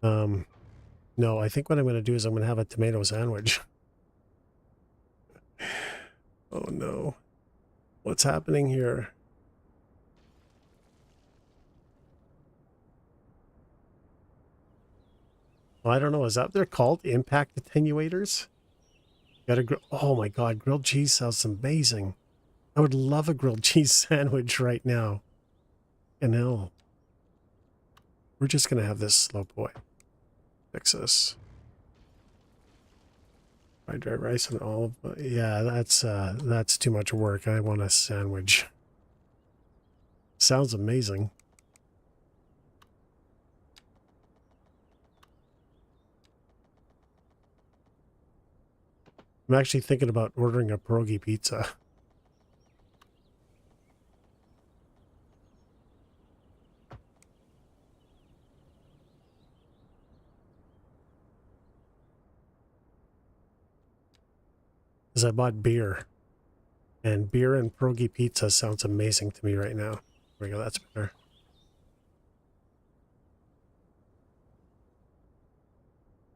No, I think what I'm going to do is I'm going to have a tomato sandwich. Oh no. What's happening here? Oh, I don't know. Is that what they're called? Impact attenuators? Oh my God. Grilled cheese sounds amazing. I would love a grilled cheese sandwich right now. And hell. We're just going to have this slow boy. Fix this. Fried dry rice and olive. Yeah, that's too much work. I want a sandwich. Sounds amazing. I'm actually thinking about ordering a pierogi pizza. Because I bought beer. And beer and pierogi pizza sounds amazing to me right now. There we go, that's better.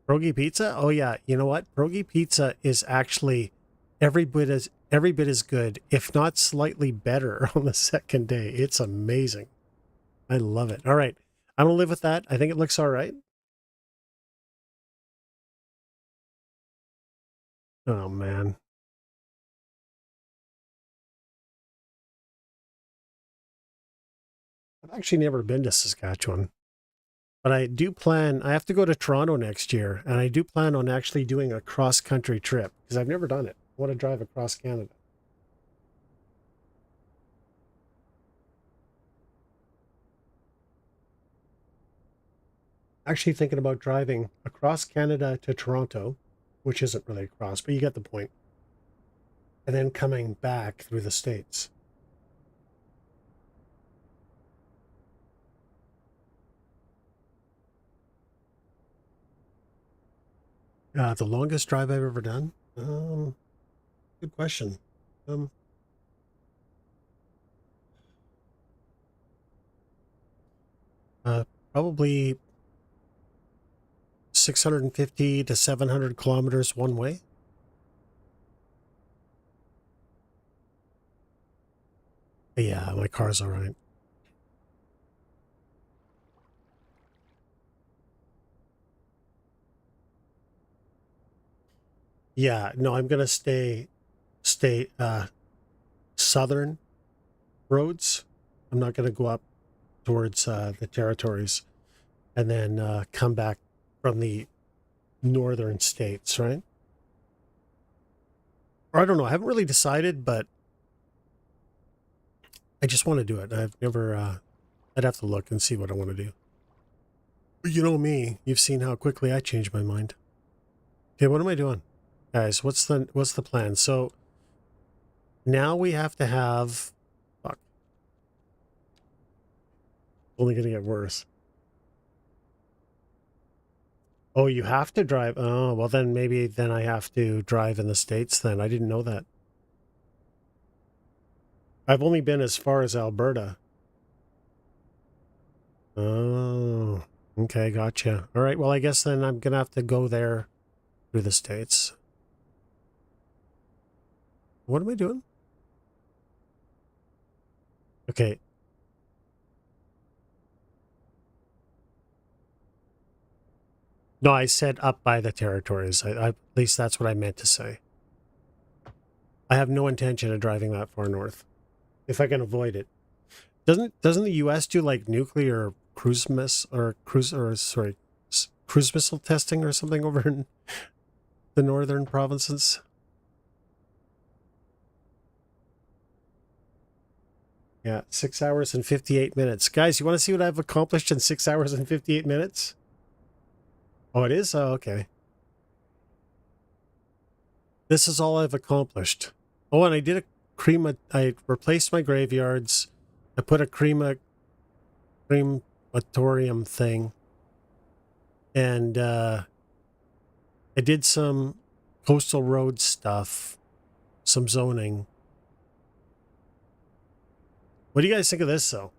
Pierogi pizza? Oh yeah, you know what? Pierogi pizza is actually every bit as good, if not slightly better on the second day. It's amazing. I love it. All right. I'm gonna live with that. I think it looks all right. Oh man. I've actually never been to Saskatchewan. But I do plan, I have to go to Toronto next year, and I do plan on actually doing a cross-country trip, because I've never done it. I want to drive across Canada. Actually thinking about driving across Canada to Toronto, which isn't really across, but you get the point. And then coming back through the States. The longest drive I've ever done? Good question. Um, Probably 650 to 700 kilometers one way. Yeah, my car's all right. Yeah, no, I'm gonna stay southern roads. I'm not gonna go up towards the territories and then come back from the northern states, right? Or I don't know. I haven't really decided, but I just want to do it. I've never. I'd have to look and see what I want to do. You know me. You've seen how quickly I change my mind. Okay, what am I doing, guys? What's the plan? So now we have to have. Fuck. Only gonna get worse. Oh, you have to drive. Oh, well then maybe then I have to drive in the States then. I didn't know that. I've only been as far as Alberta. Oh, okay, gotcha. All right, well, I guess then I'm gonna have to go there through the States. What am I doing? Okay. No, I said up by the territories. At least that's what I meant to say. I have no intention of driving that far north, if I can avoid it. Doesn't the U.S. do like nuclear cruise cruise missile testing or something over in the northern provinces? Yeah, 6 hours and 58 minutes. Guys, you want to see what I've accomplished in 6 hours and 58 minutes? Oh, it is? Oh, okay. This is all I've accomplished. Oh, and I did I replaced my graveyards. I put a crematorium thing. And I did some coastal road stuff, some zoning. What do you guys think of this, though?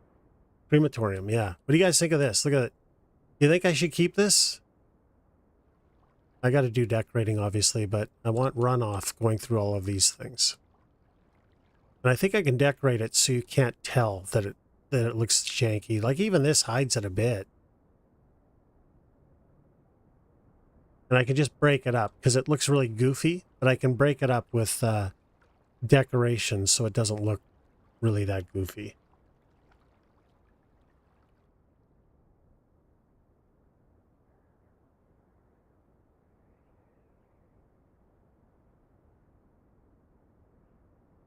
Crematorium, yeah. What do you guys think of this? Look at it. You think I should keep this? I got to do decorating, obviously, but I want runoff going through all of these things. And I think I can decorate it so you can't tell that it looks janky. Like even this hides it a bit. And I can just break it up because it looks really goofy, but I can break it up with decoration so it doesn't look really that goofy.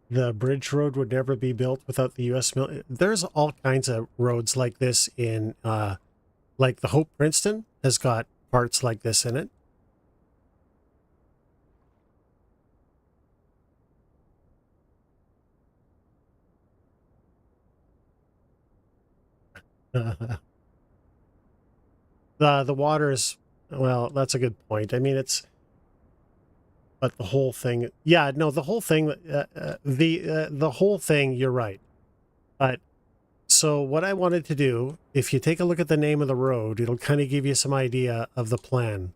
The bridge road would never be built without the U.S. military. There's all kinds of roads like this in, like the Hope Princeton has got parts like this in it. The water is, well, that's a good point. I mean, but the whole thing, yeah, no, the whole thing, the whole thing, you're right. But so what I wanted to do, if you take a look at the name of the road, it'll kind of give you some idea of the plan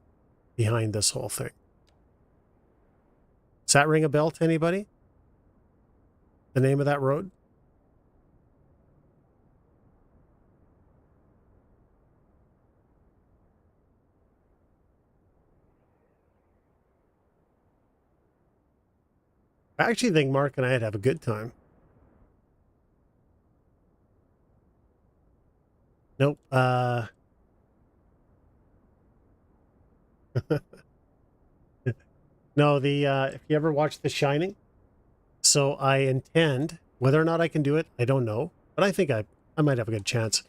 behind this whole thing. Does that ring a bell to anybody? The name of that road? I actually think Mark and I'd have a good time. Nope. No, if you ever watch The Shining, so I intend, whether or not I can do it, I don't know, but I think I might have a good chance.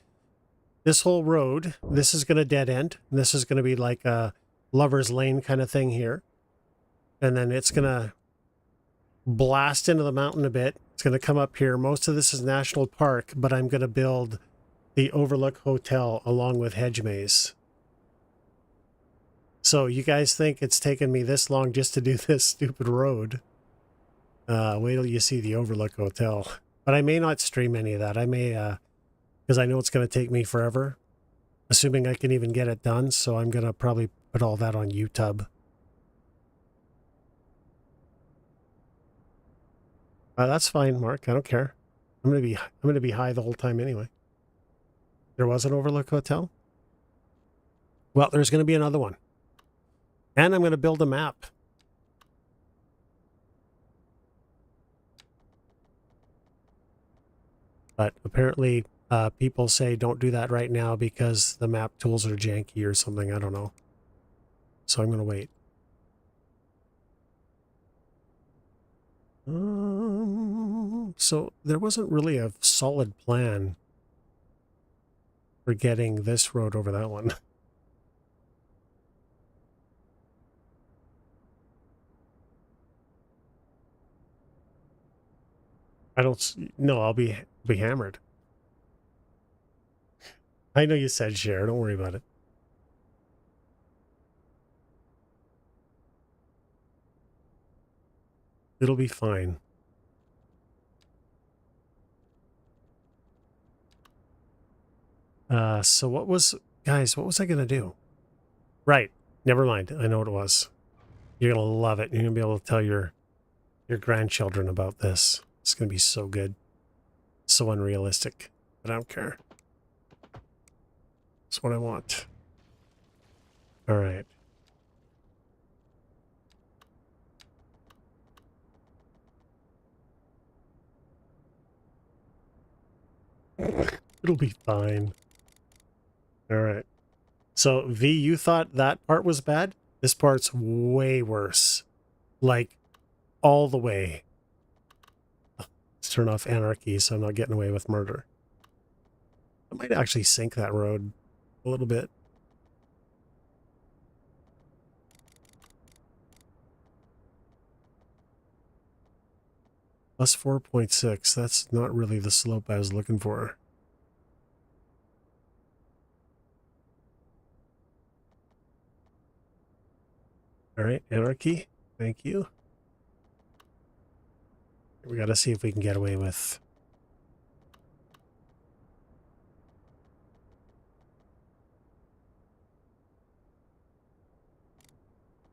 This whole road, this is going to dead end. And this is going to be like a lover's lane kind of thing here. And then it's going to blast into the mountain a bit. It's going to come up here. Most of this is national park, but I'm going to build the Overlook Hotel along with hedge maze. So you guys think it's taken me this long just to do this stupid road? Wait till you see the Overlook Hotel. But I may not stream any of that. I may, because I know it's going to take me forever, assuming I can even get it done. So I'm going to probably put all that on YouTube. That's fine, Mark. I don't care. I'm going to be high the whole time anyway. There was an Overlook Hotel? Well, there's going to be another one. And I'm going to build a map. But apparently people say don't do that right now because the map tools are janky or something. I don't know. So I'm going to wait. So there wasn't really a solid plan for getting this road over that one. I don't no, I'll be hammered. I know you said share, don't worry about it. It'll be fine. So what was, guys, what was I going to do? Right. Never mind. I know what it was. You're going to love it. You're going to be able to tell your grandchildren about this. It's going to be so good. So unrealistic. But I don't care. That's what I want. All right. It'll be fine. All right. So, V, you thought that part was bad? This part's way worse. Like, all the way. Let's turn off anarchy so I'm not getting away with murder. I might actually sink that road a little bit. Plus 4.6. That's not really the slope I was looking for. All right, anarchy. Thank you. We got to see if we can get away with...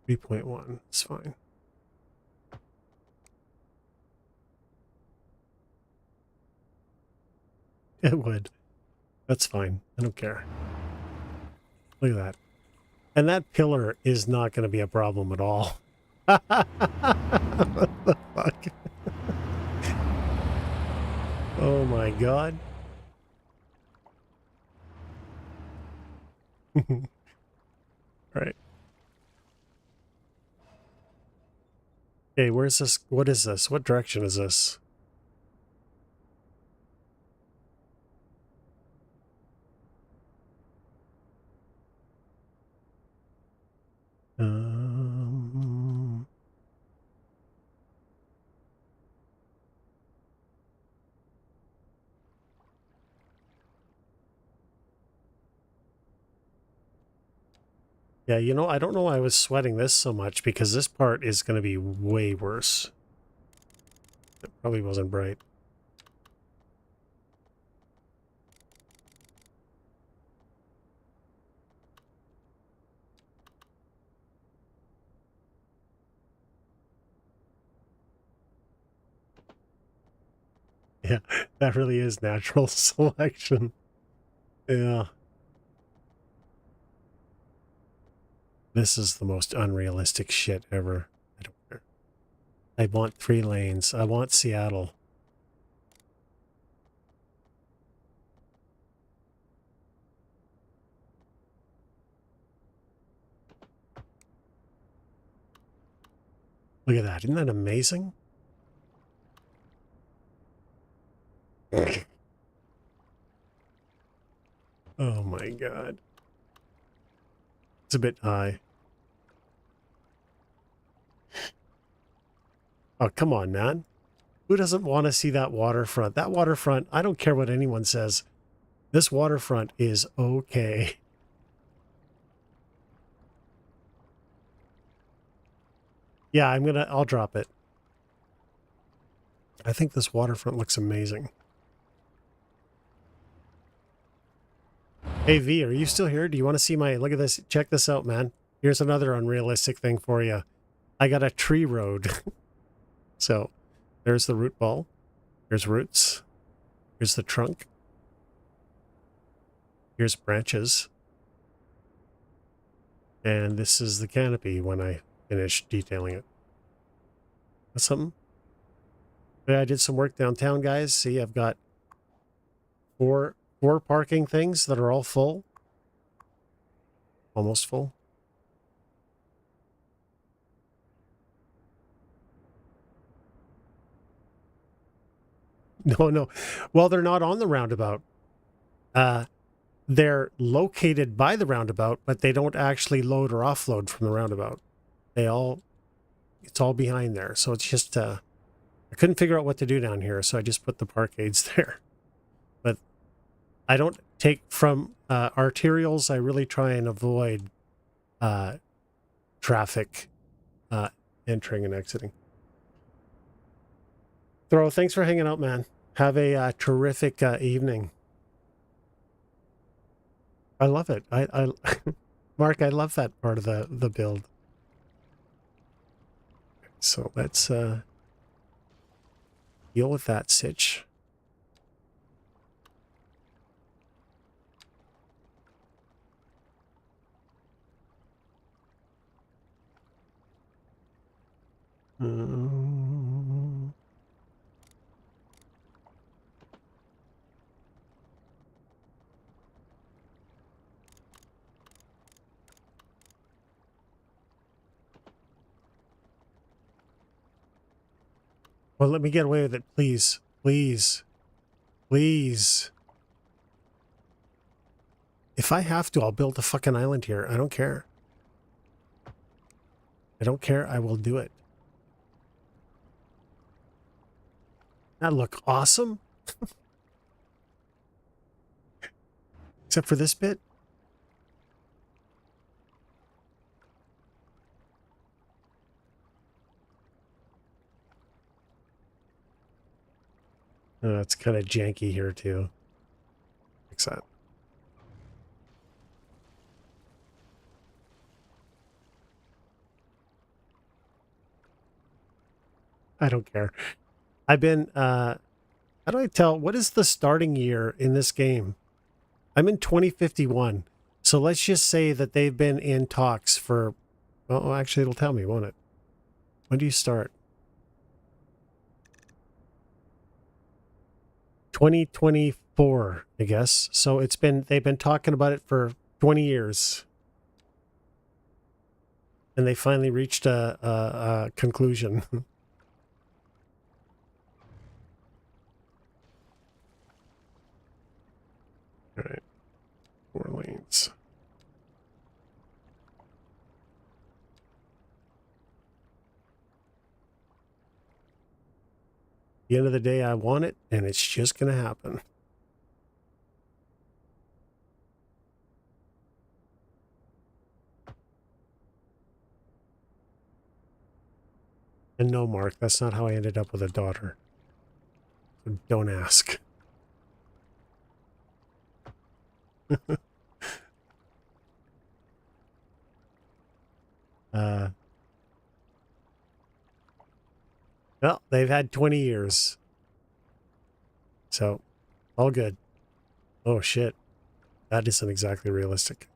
.1. It's fine. It would. That's fine. I don't care. Look at that. And that pillar is not going to be a problem at all. What the fuck? Oh my god. All right. Okay, where's this? What is this? What direction is this? Yeah, you know, I don't know why I was sweating this so much because this part is going to be way worse. It probably wasn't bright. Yeah, that really is natural selection. Yeah. This is the most unrealistic shit ever. I don't care. I want 3 lanes. I want Seattle. Look at that. Isn't that amazing? Oh my god. It's a bit high. Oh, come on, man. Who doesn't want to see that waterfront? That waterfront, I don't care what anyone says. This waterfront is okay. Yeah, I'll drop it. I think this waterfront looks amazing. Hey V, are you still here? Do you want to see my, look at this, check this out, man. Here's another unrealistic thing for you. I got a tree road. So, there's the root ball. Here's roots. Here's the trunk. Here's branches. And this is the canopy when I finish detailing it. That's something. Yeah, I did some work downtown, guys. See, I've got four parking things that are all full. Almost full. No. Well, they're not on the roundabout. They're located by the roundabout, but they don't actually load or offload from the roundabout. It's all behind there. So it's just, I couldn't figure out what to do down here, so I just put the parkades there. But I don't take from arterials. I really try and avoid traffic entering and exiting. Throw, thanks for hanging out, man. Have a terrific evening. I love it. Mark, I love that part of the build. So let's deal with that sitch. Well, let me get away with it, please. Please. Please. If I have to, I'll build a fucking island here. I don't care. I don't care. I will do it. That look awesome. Except for this bit. It's kind of janky here too. Fix that. I don't care. I've been, how do I tell, what is the starting year in this game? I'm in 2051. So let's just say that they've been in talks for, well, actually it'll tell me, won't it? When do you start? 2024, I guess. So they've been talking about it for 20 years. And they finally reached a conclusion. All right. 4 lanes. At the end of the day, I want it, and it's just going to happen. And no, Mark, that's not how I ended up with a daughter. So don't ask. Well, they've had 20 years. So, all good. Oh, shit. That isn't exactly realistic.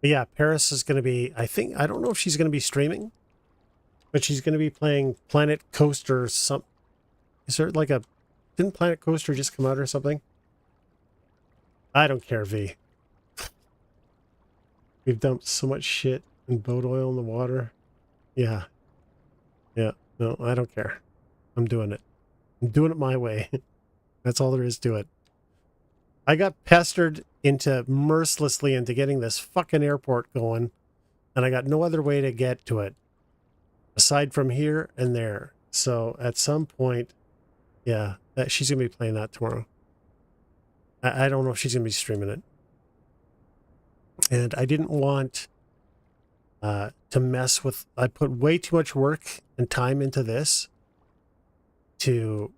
But yeah, Paris is going to be, I don't know if she's going to be streaming, but she's going to be playing Planet Coaster. Is there like didn't Planet Coaster just come out or something? I don't care, V. We've dumped so much shit and boat oil in the water. Yeah. Yeah. No, I don't care. I'm doing it. I'm doing it my way. That's all there is to it. I got pestered mercilessly into getting this fucking airport going, and I got no other way to get to it aside from here and there. So at some point, yeah, she's going to be playing that tomorrow. I don't know if she's going to be streaming it. And I didn't want to mess with... I put way too much work and time into this I'm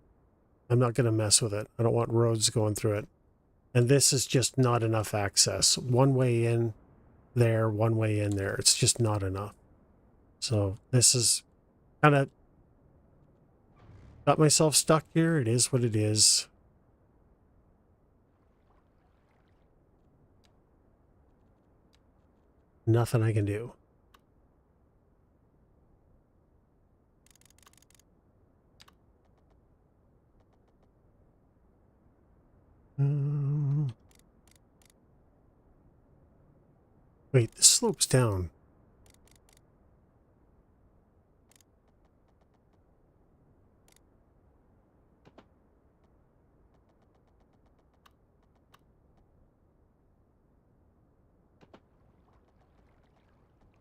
not going to mess with it. I don't want roads going through it. And this is just not enough access. One way in there, one way in there. It's just not enough. So this is kind of got myself stuck here. It is what it is. Nothing I can do. Wait, this slopes down.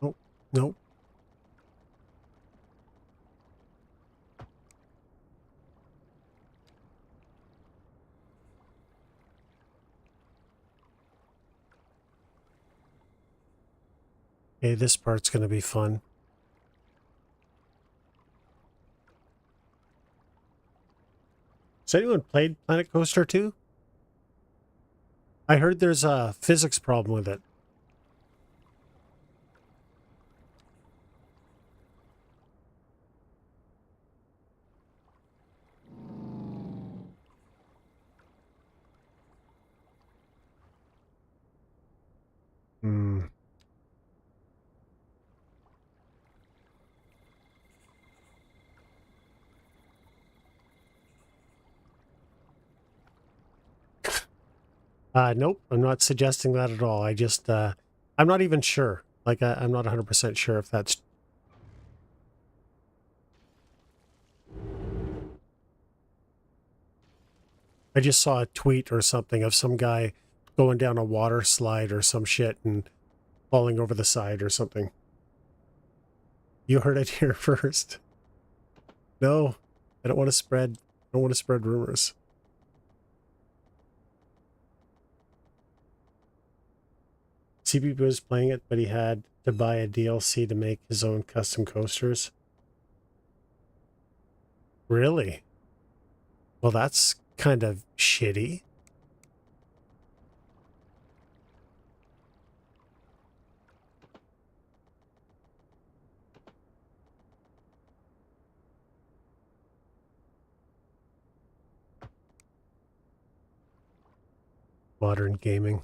Oh, nope. Okay, this part's going to be fun. Has anyone played Planet Coaster 2? I heard there's a physics problem with it. Hmm. Nope, I'm not suggesting that at all. I just, I'm not even sure. Like, I'm not 100% sure if that's... I just saw a tweet or something of some guy going down a water slide or some shit and falling over the side or something. You heard it here first. No, I don't want to spread, rumors. CP was playing it, but he had to buy a DLC to make his own custom coasters. Really? Well, that's kind of shitty. Modern gaming.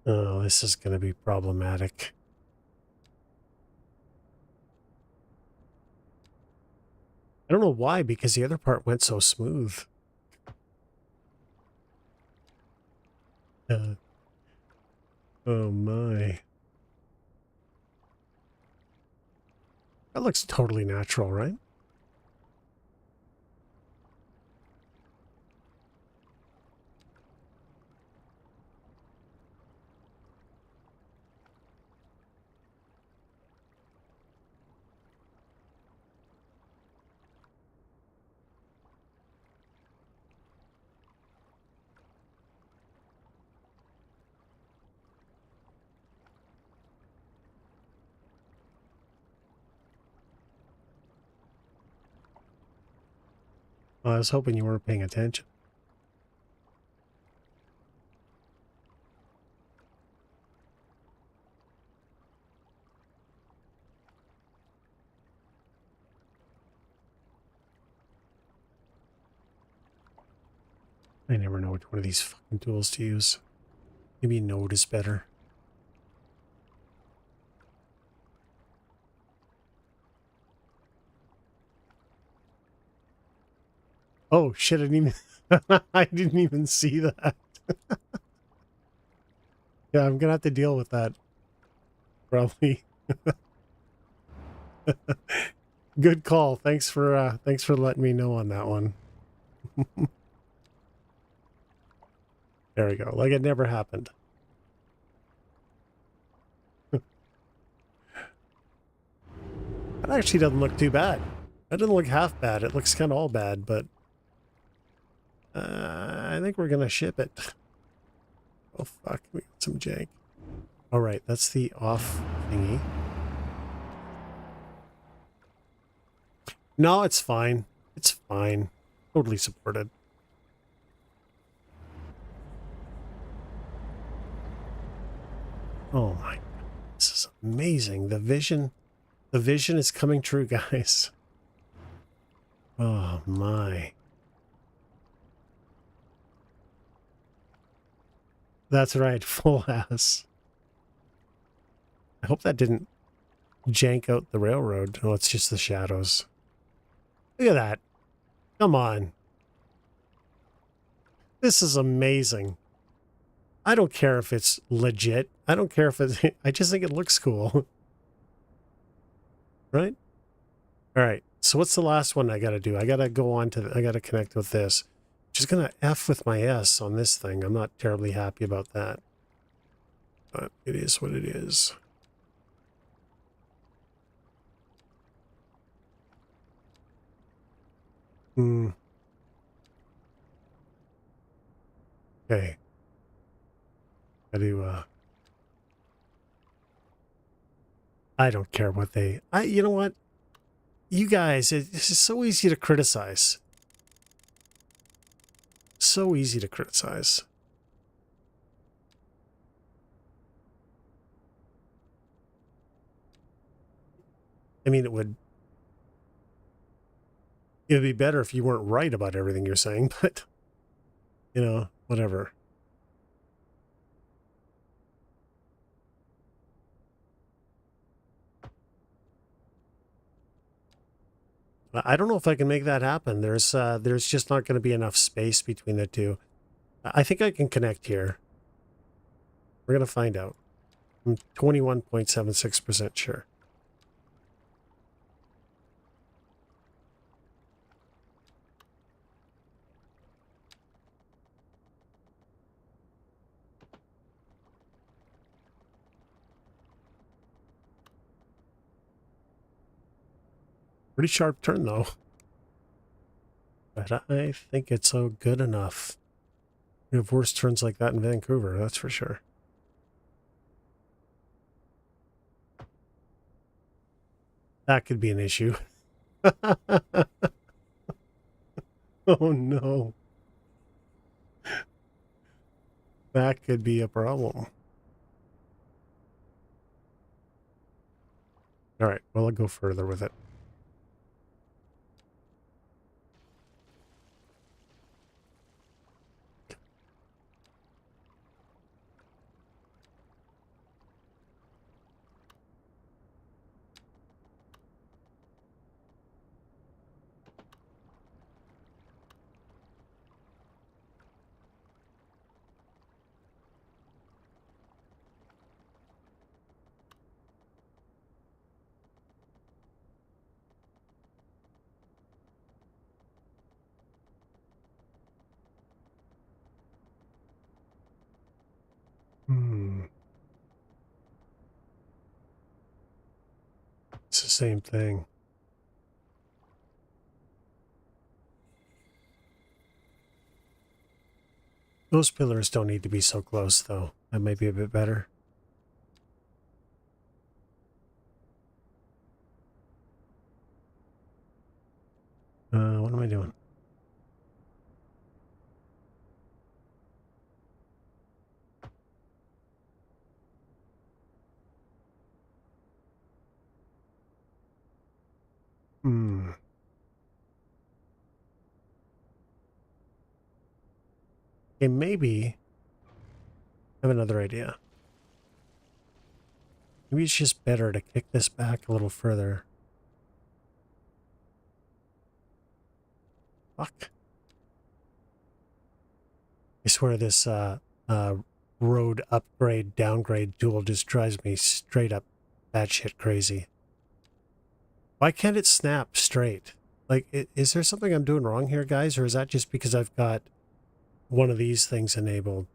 Oh, this is going to be problematic. I don't know why, because the other part went so smooth. Oh my. That looks totally natural, right? Well, I was hoping you weren't paying attention. I never know which one of these fucking tools to use. Maybe Node is better. Oh shit, I didn't even I didn't even see that. Yeah, I'm gonna have to deal with that. Probably. Good call. Thanks for letting me know on that one. There we go. Like it never happened. That actually doesn't look too bad. That doesn't look half bad. It looks kind of all bad, but I think we're gonna ship it. Oh fuck, we got some jank. All right, that's the off thingy. No, it's fine. It's fine. Totally supported. Oh my God. This is amazing. The vision is coming true, guys. Oh my. That's right, full ass. I hope that didn't jank out the railroad. Oh, it's just the shadows. Look at that. Come on. This is amazing. I don't care if it's legit. I don't care if it's... I just think it looks cool. Right? All right. So what's the last one I got to do? I got to go on to... I got to connect with this. Just going to F with my S on this thing. I'm not terribly happy about that. But it is what it is. Okay. I do, I don't care what they... you know what? You guys, it's just so easy to criticize. so easy to criticize. I mean, it would be better if you weren't right about everything you're saying, but, you know, whatever. I don't know if I can make that happen. There's just not going to be enough space between the two. I think I can connect here. We're going to find out. I'm 21.76% sure. Pretty sharp turn, though. But I think it's so good enough. We have worse turns like that in Vancouver, that's for sure. That could be an issue. Oh no. That could be a problem. All right, well, I'll go further with it. It's the same thing. Those pillars don't need to be so close, though. That might be a bit better. What am I doing? Okay, maybe I have another idea. Maybe it's just better to kick this back a little further. Fuck. I swear this road upgrade, downgrade tool just drives me straight up batshit crazy. Why can't it snap straight? Like, is there something I'm doing wrong here, guys? Or is that just because I've got one of these things enabled?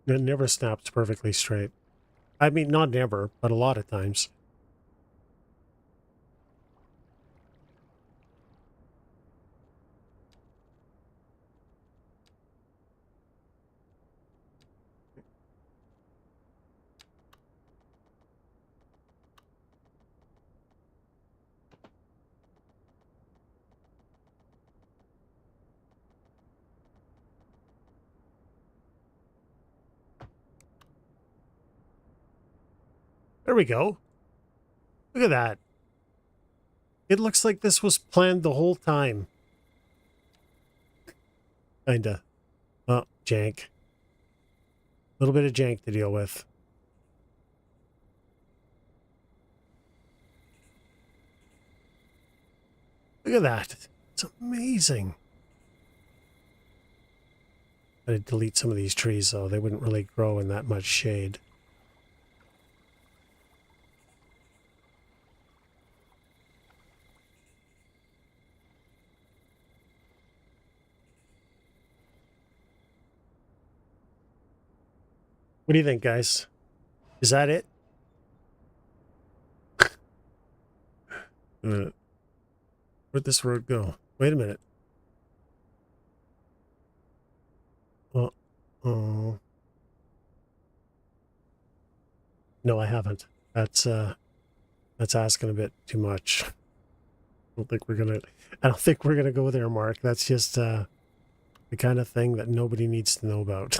It never snaps perfectly straight. I mean, not never, but a lot of times. There we go. Look at that. It looks like this was planned the whole time. Kinda. Oh, jank. A little bit of jank to deal with. Look at that. It's amazing. I'd delete some of these trees, though. They wouldn't really grow in that much shade. What do you think, guys? Is that it? Where'd this road go? Wait a minute. Oh. No, I haven't. That's asking a bit too much. I don't think we're gonna go there, Mark. That's just the kind of thing that nobody needs to know about.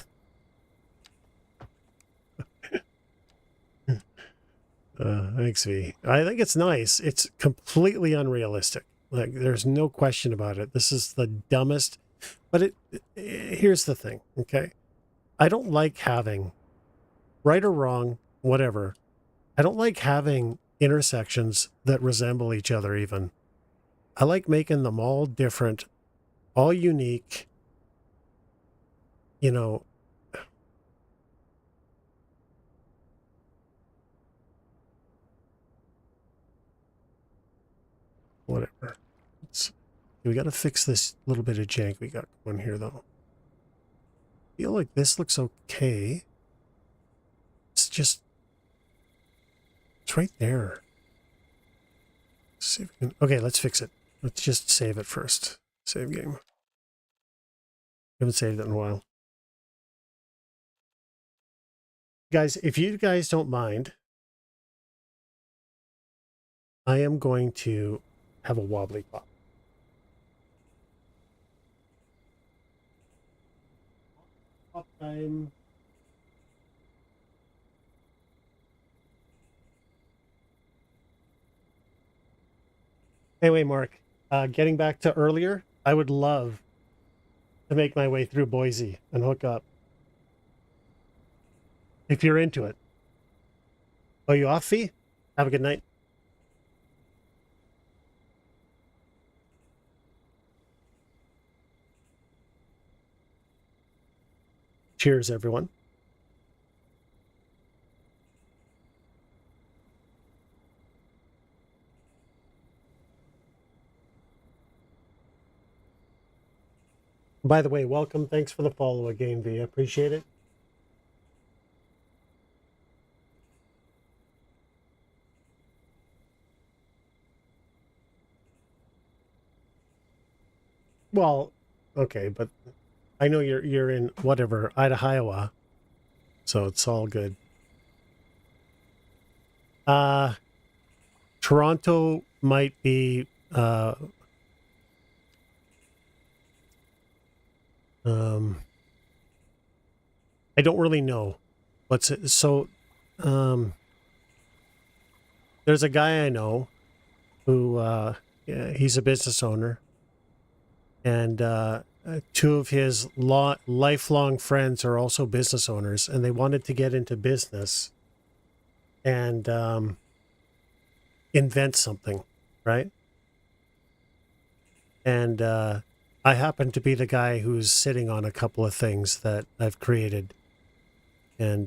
Thanks, V. I think it's nice. It's completely unrealistic. Like, there's no question about it. This is the dumbest. But here's the thing, okay? I don't like having, right or wrong, whatever, I don't like having intersections that resemble each other even. I like making them all different, all unique, you know. Whatever. We got to fix this little bit of jank we got going here, though. I feel like this looks okay. It's just, it's right there. Let's see if we can, okay, let's fix it. Let's just save it first. Save game. Haven't saved it in a while. Guys, if you guys don't mind, I am going to have a wobbly pop. Pop time. Anyway, Mark, getting back to earlier, I would love to make my way through Boise and hook up. If you're into it. Oh, you off, Fee? Have a good night. Cheers, everyone. By the way, welcome. Thanks for the follow again, V. I appreciate it. Well, okay, but I know you're in whatever, Idaho, so it's all good. Toronto might be I don't really know what's it. So there's a guy I know who yeah, he's a business owner, and two of his lifelong friends are also business owners, and they wanted to get into business and invent something, right? And I happen to be the guy who's sitting on a couple of things that I've created. And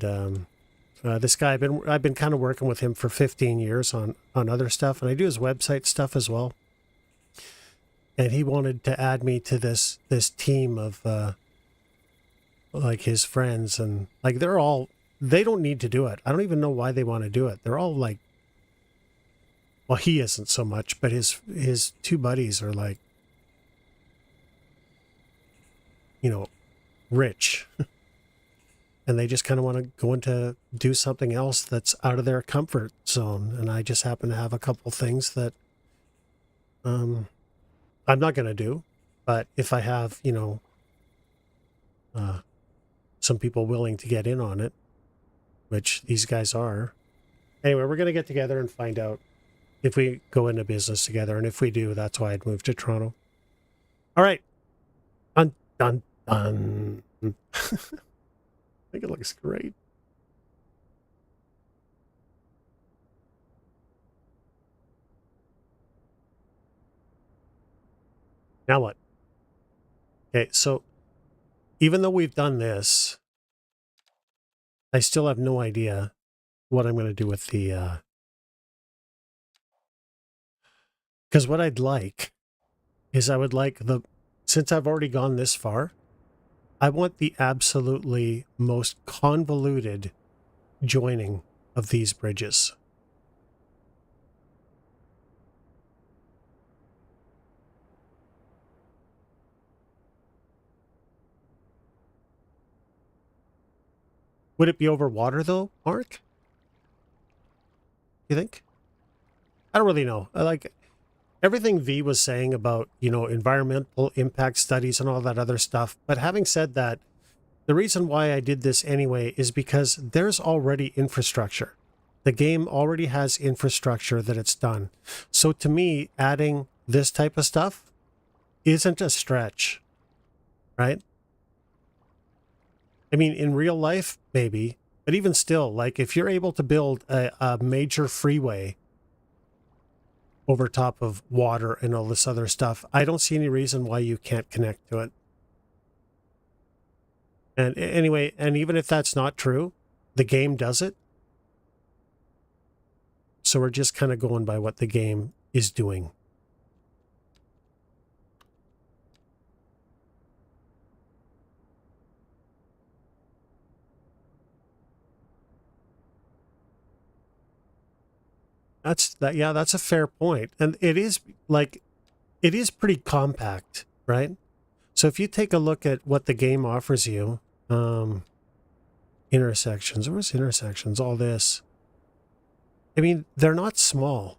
this guy, I've been kind of working with him for 15 years on other stuff, and I do his website stuff as well. And he wanted to add me to this team of like his friends, and like they don't need to do it. I don't even know why they want to do it. They're all like, well, he isn't so much, but his two buddies are like, rich. And they just kind of want to go into do something else that's out of their comfort zone. And I just happen to have a couple things that I'm not going to do. But if I have, some people willing to get in on it, which these guys are. Anyway, we're going to get together and find out if we go into business together. And if we do, that's why I'd move to Toronto. All right. Dun, dun, dun. I think it looks great. Now what? Okay, so even though we've done this, I still have no idea what I'm going to do with the... Because what I'd like is I would like since I've already gone this far, I want the absolutely most convoluted joining of these bridges. Would it be over water though, Mark? you think? I don't really know. I like everything V was saying about, environmental impact studies and all that other stuff. But having said that, the reason why I did this anyway is because there's already infrastructure. The game already has infrastructure that it's done. So to me, adding this type of stuff isn't a stretch, right? I mean, in real life, maybe, but even still, like if you're able to build a major freeway over top of water and all this other stuff, I don't see any reason why you can't connect to it. And anyway, and even if that's not true, the game does it. So we're just kind of going by what the game is doing. Yeah, that's a fair point. And it is pretty compact, right? So if you take a look at what the game offers you, intersections, where's intersections? All this. I mean, they're not small.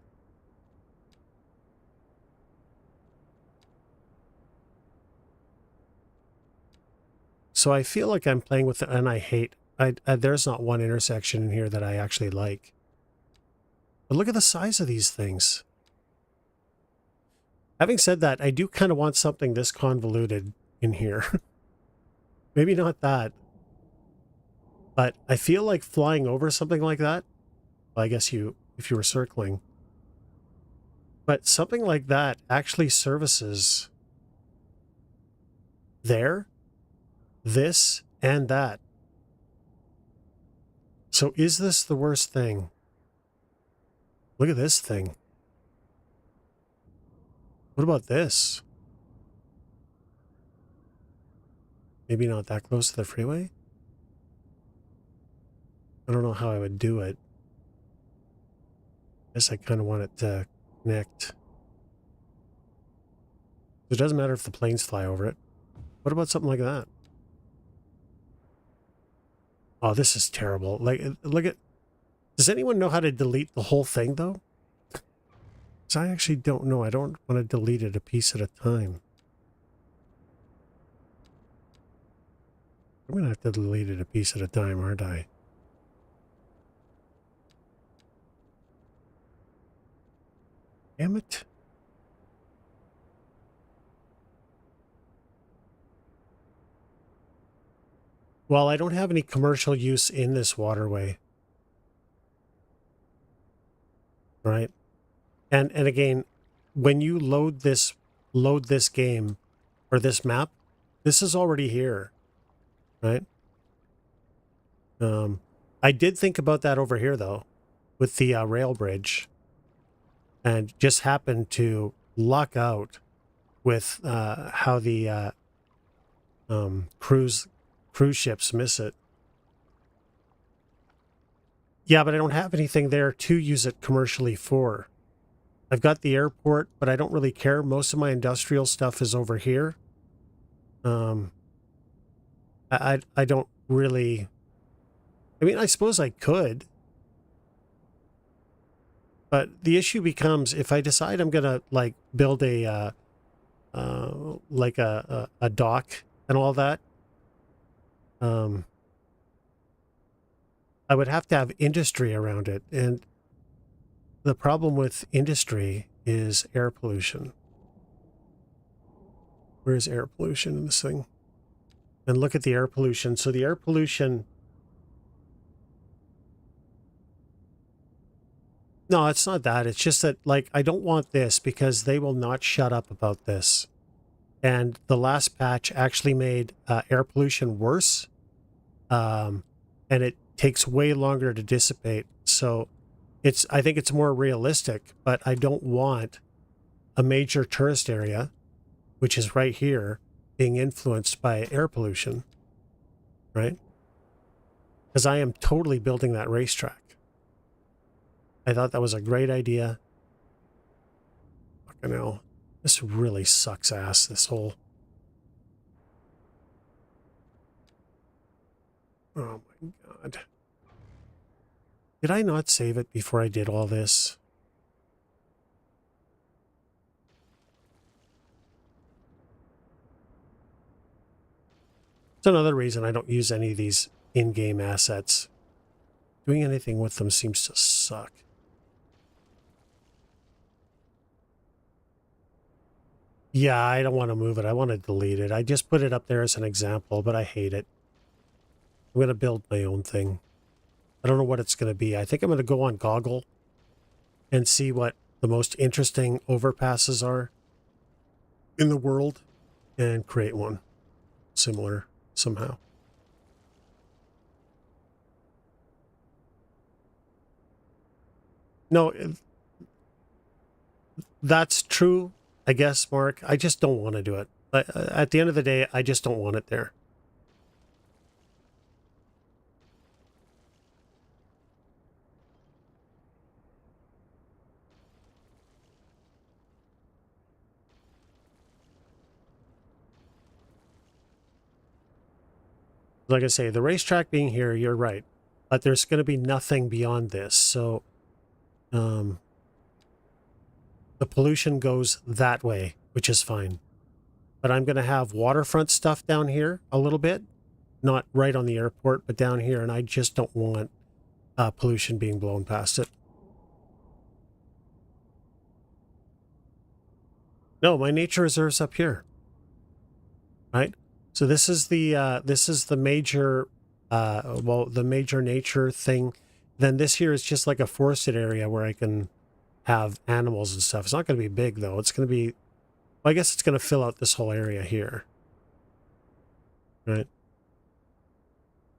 So I feel like I'm playing with it, and I hate. There's not one intersection in here that I actually like. But look at the size of these things. Having said that, I do kind of want something this convoluted in here. Maybe not that. But I feel like flying over something like that. Well, I guess if you were circling. But something like that actually services there, this, and that. So is this the worst thing? Look at this thing. What about this? Maybe not that close to the freeway? I don't know how I would do it. I guess I kind of want it to connect. It doesn't matter if the planes fly over it. What about something like that? Oh, this is terrible. Like, look at... Does anyone know how to delete the whole thing, though? Because I actually don't know. I don't want to delete it a piece at a time. I'm going to have to delete it a piece at a time, aren't I? Damn it. Well, I don't have any commercial use in this waterway. Right? And again, when you load this game or this map, this is already here. Right? I did think about that over here though, with the rail bridge, and just happened to luck out with how the cruise ships miss it. Yeah, but I don't have anything there to use it commercially for. I've got the airport, but I don't really care. Most of my industrial stuff is over here. I don't really... I mean, I suppose I could. But the issue becomes if I decide I'm going to like build a like a dock and all that, I would have to have industry around it. And the problem with industry is air pollution. Where is air pollution in this thing? And look at the air pollution. So the air pollution... No, it's not that. It's just that, like, I don't want this because they will not shut up about this. And the last patch actually made air pollution worse. And it takes way longer to dissipate. So I think it's more realistic, but I don't want a major tourist area, which is right here, being influenced by air pollution, right? Because I am totally building that racetrack. I thought that was a great idea. Fucking hell. This really sucks ass, this whole... Oh my God. Did I not save it before I did all this? It's another reason I don't use any of these in-game assets. Doing anything with them seems to suck. Yeah, I don't want to move it. I want to delete it. I just put it up there as an example, but I hate it. I'm going to build my own thing. I don't know what it's going to be. I think I'm going to go on Goggle and see what the most interesting overpasses are in the world and create one similar somehow. No, that's true, I guess, Mark. I just don't want to do it. At the end of the day, I just don't want it there. Like I say, the racetrack being here, you're right. But there's going to be nothing beyond this. So the pollution goes that way, which is fine. But I'm going to have waterfront stuff down here a little bit. Not right on the airport, but down here. And I just don't want pollution being blown past it. No, my nature reserve's up here. Right? So this is the major the major nature thing. Then this here is just like a forested area where I can have animals and stuff. It's not going to be big though. It's going to be, well, I guess it's going to fill out this whole area here. Right?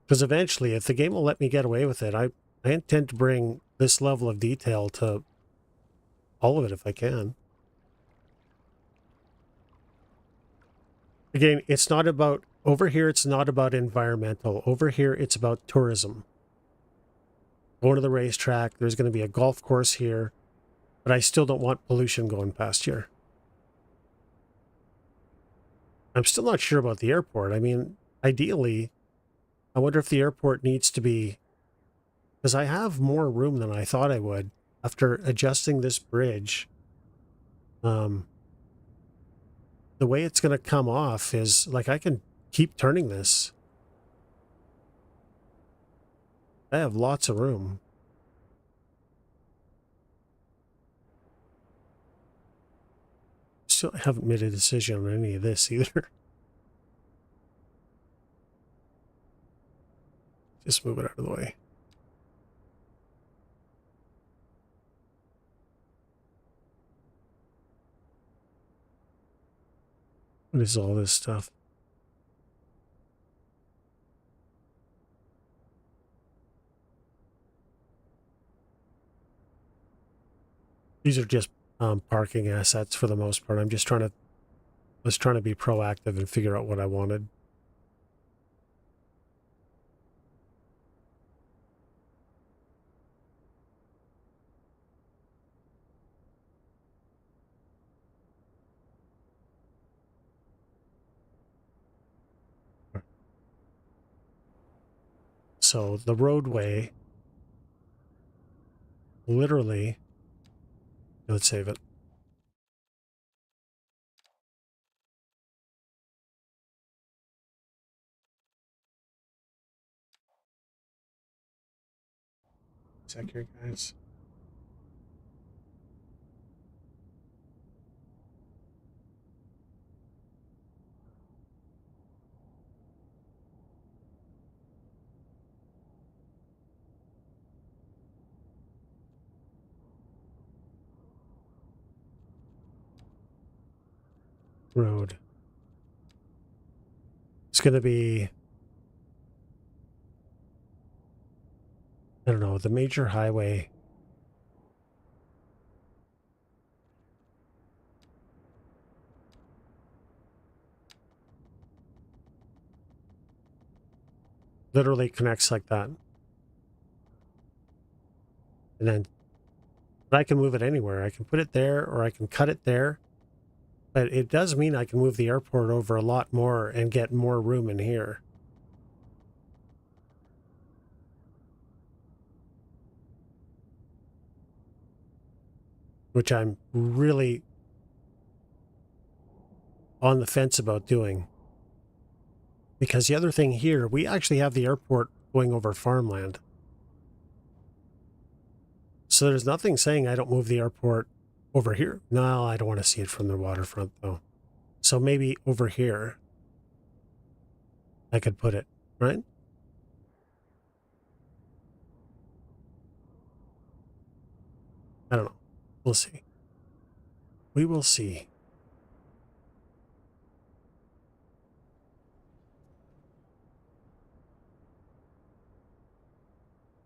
Because eventually, if the game will let me get away with it, I intend to bring this level of detail to all of it if I can. Again, it's not about, over here it's not about environmental. Over here it's about tourism. Going to the racetrack, there's going to be a golf course here, but I still don't want pollution going past here. I'm still not sure about the airport. I mean, ideally, I wonder if the airport needs to be, because I have more room than I thought I would after adjusting this bridge. The way it's going to come off is like I can keep turning this. I have lots of room. Still haven't made a decision on any of this either. Just move it out of the way. What is all this stuff? These are just parking assets for the most part. I'm just trying to be proactive and figure out what I wanted. So the roadway, literally, let's save it. Check here, guys. Road. It's going to be, I don't know, the major highway. Literally connects like that. And then I can move it anywhere. I can put it there or I can cut it there. But it does mean I can move the airport over a lot more and get more room in here. which I'm really on the fence about doing. Because the other thing here, we actually have the airport going over farmland. So there's nothing saying I don't move the airport over here. No, I don't want to see it from the waterfront, though. So maybe over here, I could put it, right? I don't know. We'll see. We will see.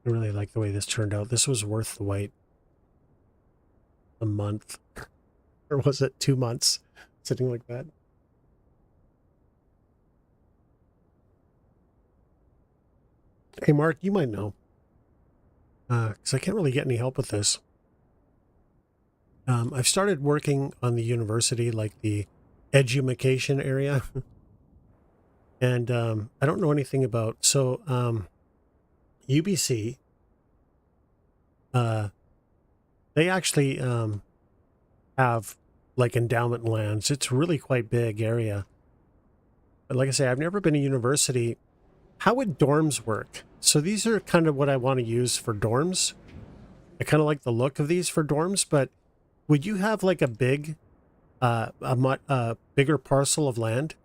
I really like the way this turned out. This was worth the wait. A month. Or was it 2 months? Sitting like that. Hey, Mark, you might know. Because I can't really get any help with this. I've started working on the university, like the edumacation area. And I don't know anything about... So, UBC, they actually have like endowment lands. It's really quite big area. But like I say, I've never been to university. How would dorms work? So these are kind of what I want to use for dorms. I kind of like the look of these for dorms, but would you have like a big, bigger parcel of land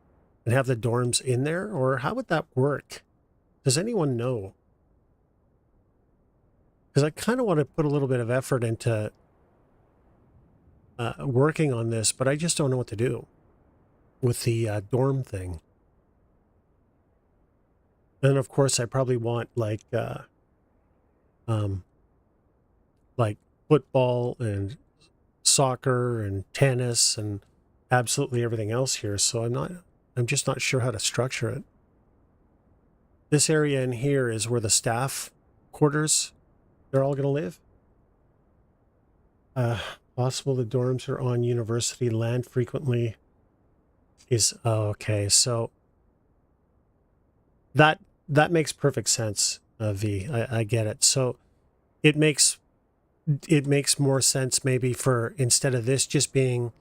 and have the dorms in there? Or how would that work? Does anyone know? Because I kind of want to put a little bit of effort into working on this, but I just don't know what to do with the dorm thing. And of course, I probably want like football and soccer and tennis and absolutely everything else here. So I'm just not sure how to structure it. This area in here is where the staff quarters, they're all going to live. Possible the dorms are on university land frequently is, oh, okay. So that makes perfect sense, V. I get it. So it makes more sense maybe for, instead of this just being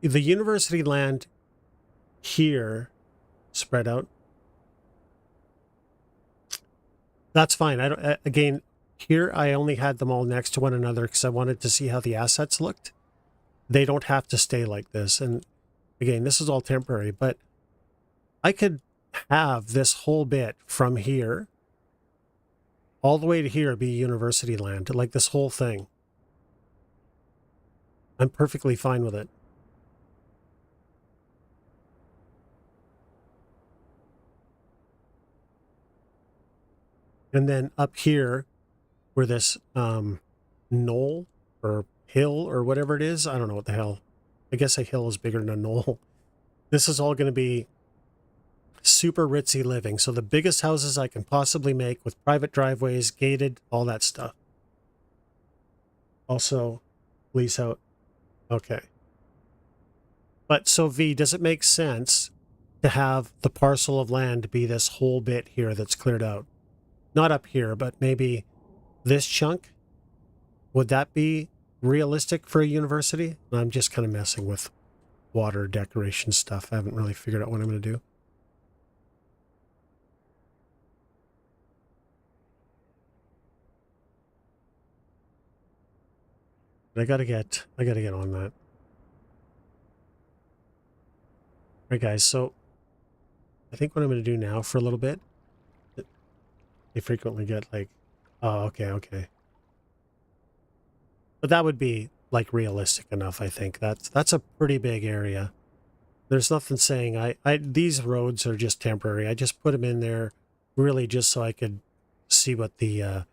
the university land here spread out. That's fine. I don't, again, here I only had them all next to one another because I wanted to see how the assets looked. They don't have to stay like this. And again, this is all temporary, but I could have this whole bit from here all the way to here be university land, like this whole thing. I'm perfectly fine with it. And then up here, where this knoll or hill or whatever it is, I don't know what the hell. I guess a hill is bigger than a knoll. This is all going to be super ritzy living. So the biggest houses I can possibly make with private driveways, gated, all that stuff. Also, lease out. Okay. But so V, does it make sense to have the parcel of land be this whole bit here that's cleared out? Not up here, but maybe this chunk? Would that be realistic for a university? I'm just kind of messing with water decoration stuff. I haven't really figured out what I'm going to do. I gotta get on that. All right, guys. So I think what I'm going to do now for a little bit, they frequently get like, oh, okay. But that would be like realistic enough. I think that's a pretty big area. There's nothing saying these roads are just temporary. I just put them in there really just so I could see what the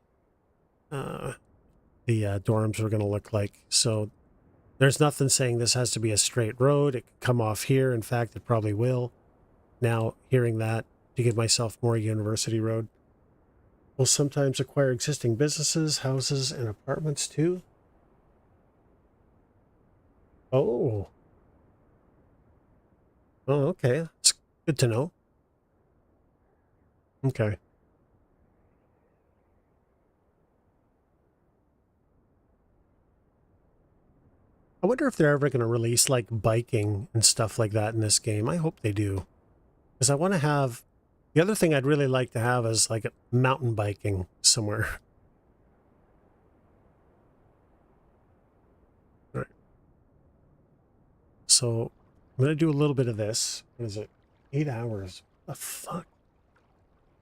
dorms were going to look like. So there's nothing saying this has to be a straight road. It could come off here. In fact, it probably will. Now, hearing that, to give myself more university road. Will sometimes acquire existing businesses, houses, and apartments too. Oh. Oh, okay. It's good to know. Okay. I wonder if they're ever going to release like biking and stuff like that in this game. I hope they do. Because I want to have... The other thing I'd really like to have is like mountain biking somewhere. All right. So I'm going to do a little bit of this. What is it? 8 hours. What the fuck?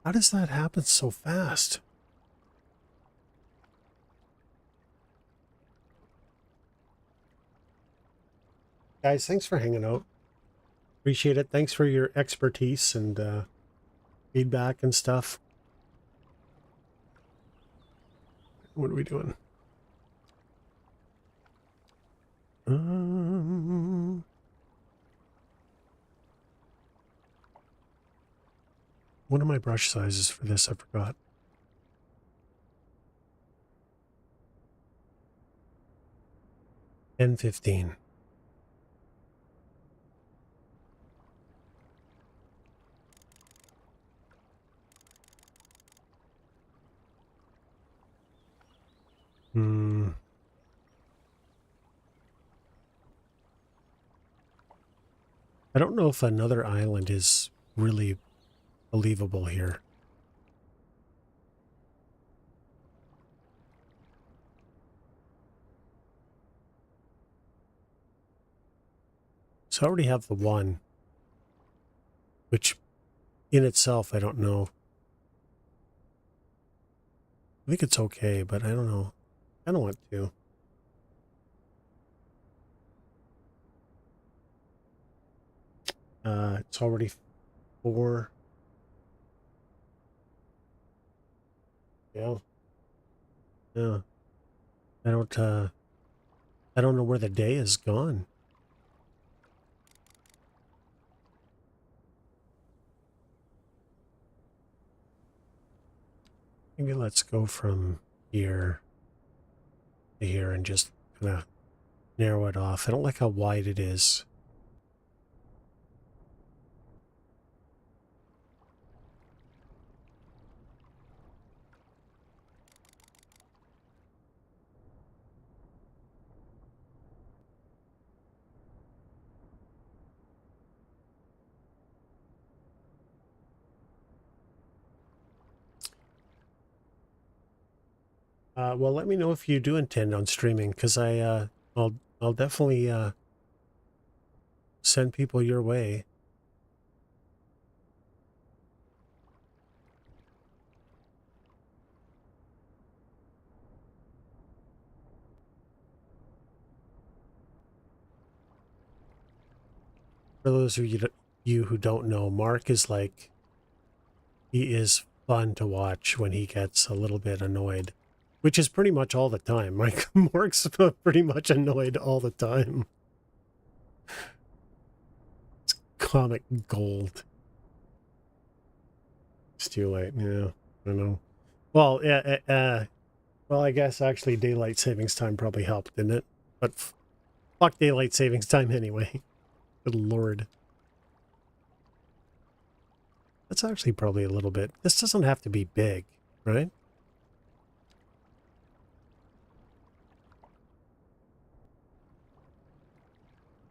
How does that happen so fast? Guys, thanks for hanging out. Appreciate it. Thanks for your expertise and feedback and stuff. What are we doing? What are my brush sizes for this? I forgot. And 15. I don't know if another island is really believable here. So I already have the one, which in itself, I don't know. I think it's okay, but I don't know. I don't want to. It's already 4. Yeah. Yeah. I don't know where the day is gone. Maybe let's go from here to here and just kind of narrow it off. I don't like how wide it is. Well, let me know if you do intend on streaming, because I'll definitely send people your way. For those of you who don't know, Mark is like, he is fun to watch when he gets a little bit annoyed, which is pretty much all the time. Like, Mark's pretty much annoyed all the time. It's comic gold. It's too late. Yeah, I know. Well, yeah, well, I guess actually daylight savings time probably helped, didn't it? But fuck daylight savings time anyway. Good lord. That's actually probably a little bit... This doesn't have to be big, right?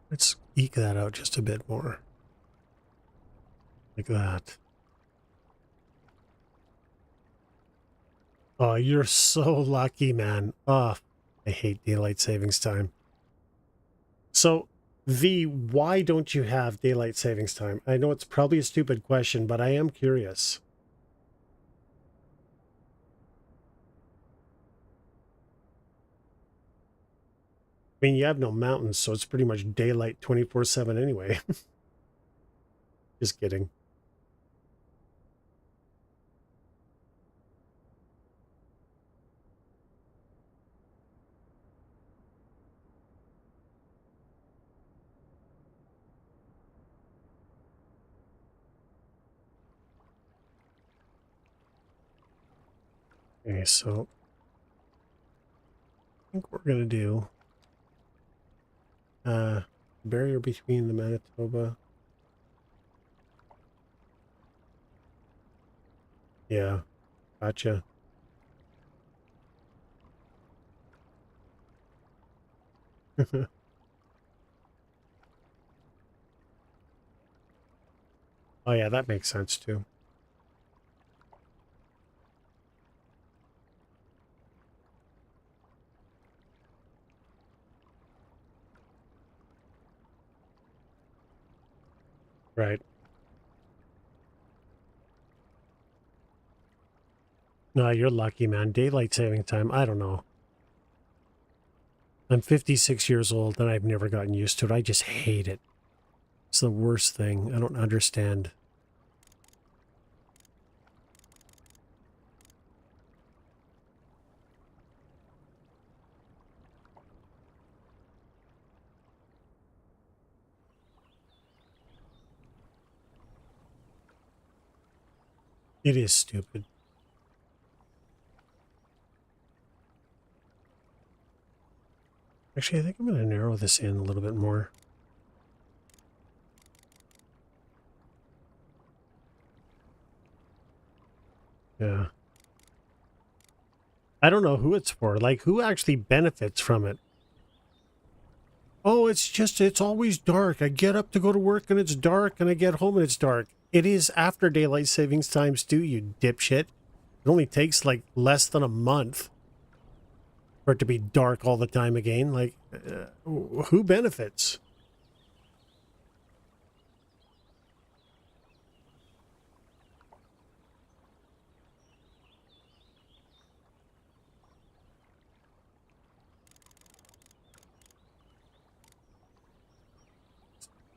Let's eke that out just a bit more. Like that. Oh, you're so lucky, man. Oh, I hate daylight savings time. So, V, why don't you have daylight savings time? I know it's probably a stupid question, but I am curious. I mean, you have no mountains, so it's pretty much daylight 24/7 anyway. Just kidding. Okay, so I think we're gonna do barrier between the Manitoba. Yeah, gotcha. Oh yeah, that makes sense too. Right. No, you're lucky, man. Daylight saving time, I don't know. I'm 56 years old and I've never gotten used to it. I just hate it. It's the worst thing. I don't understand. It is stupid. Actually, I think I'm going to narrow this in a little bit more. Yeah. I don't know who it's for. Like, who actually benefits from it? Oh, it's always dark. I get up to go to work and it's dark, and I get home and it's dark. It is after daylight savings times too, you dipshit. It only takes like less than a month for it to be dark all the time again. Like, who benefits?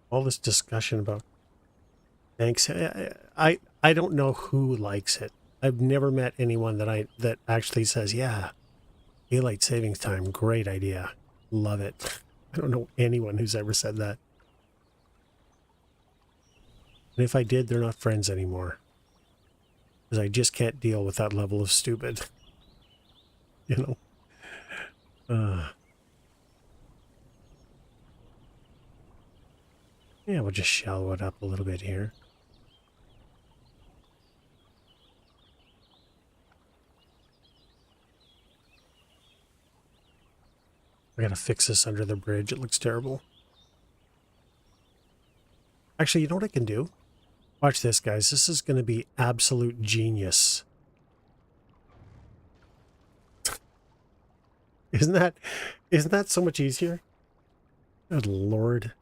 All this discussion about thanks. I don't know who likes it. I've never met anyone that actually says, "Yeah, daylight savings time, great idea, love it." I don't know anyone who's ever said that. And if I did, they're not friends anymore. Because I just can't deal with that level of stupid. You know? Yeah, we'll just shallow it up a little bit here. I gotta fix this under the bridge. It looks terrible. Actually, you know what I can do? Watch this, guys. This is going to be absolute genius. Isn't that so much easier? Good Lord.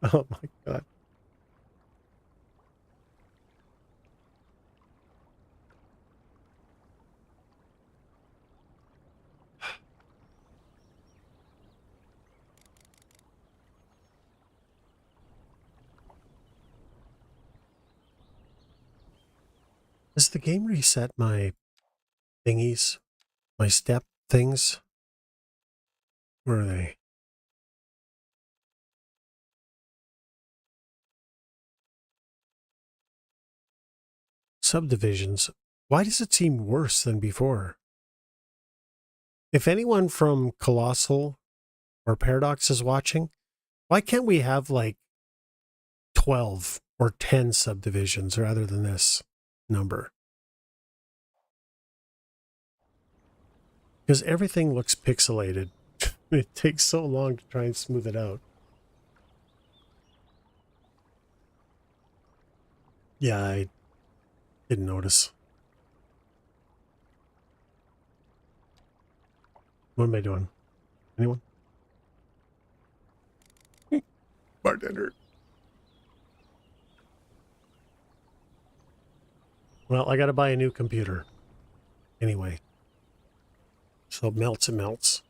Oh my God. Does the game reset my thingies? My step things? Where are they? Subdivisions. Why does it seem worse than before? If anyone from Colossal or Paradox is watching, why can't we have like 12 or 10 subdivisions rather than this number? Because everything looks pixelated. It takes so long to try and smooth it out. Yeah, I didn't notice. What am I doing? Anyone? Bartender. Well, I got to buy a new computer. Anyway. So it melts, it melts.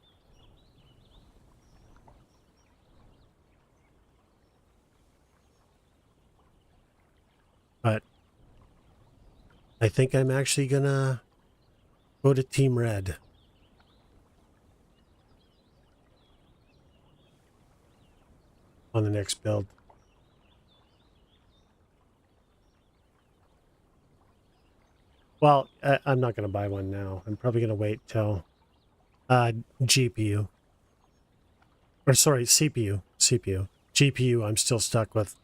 But I think I'm actually gonna go to Team Red. On the next build. Well, I'm not going to buy one now. I'm probably going to wait till GPU. Or sorry, CPU. CPU. GPU, I'm still stuck with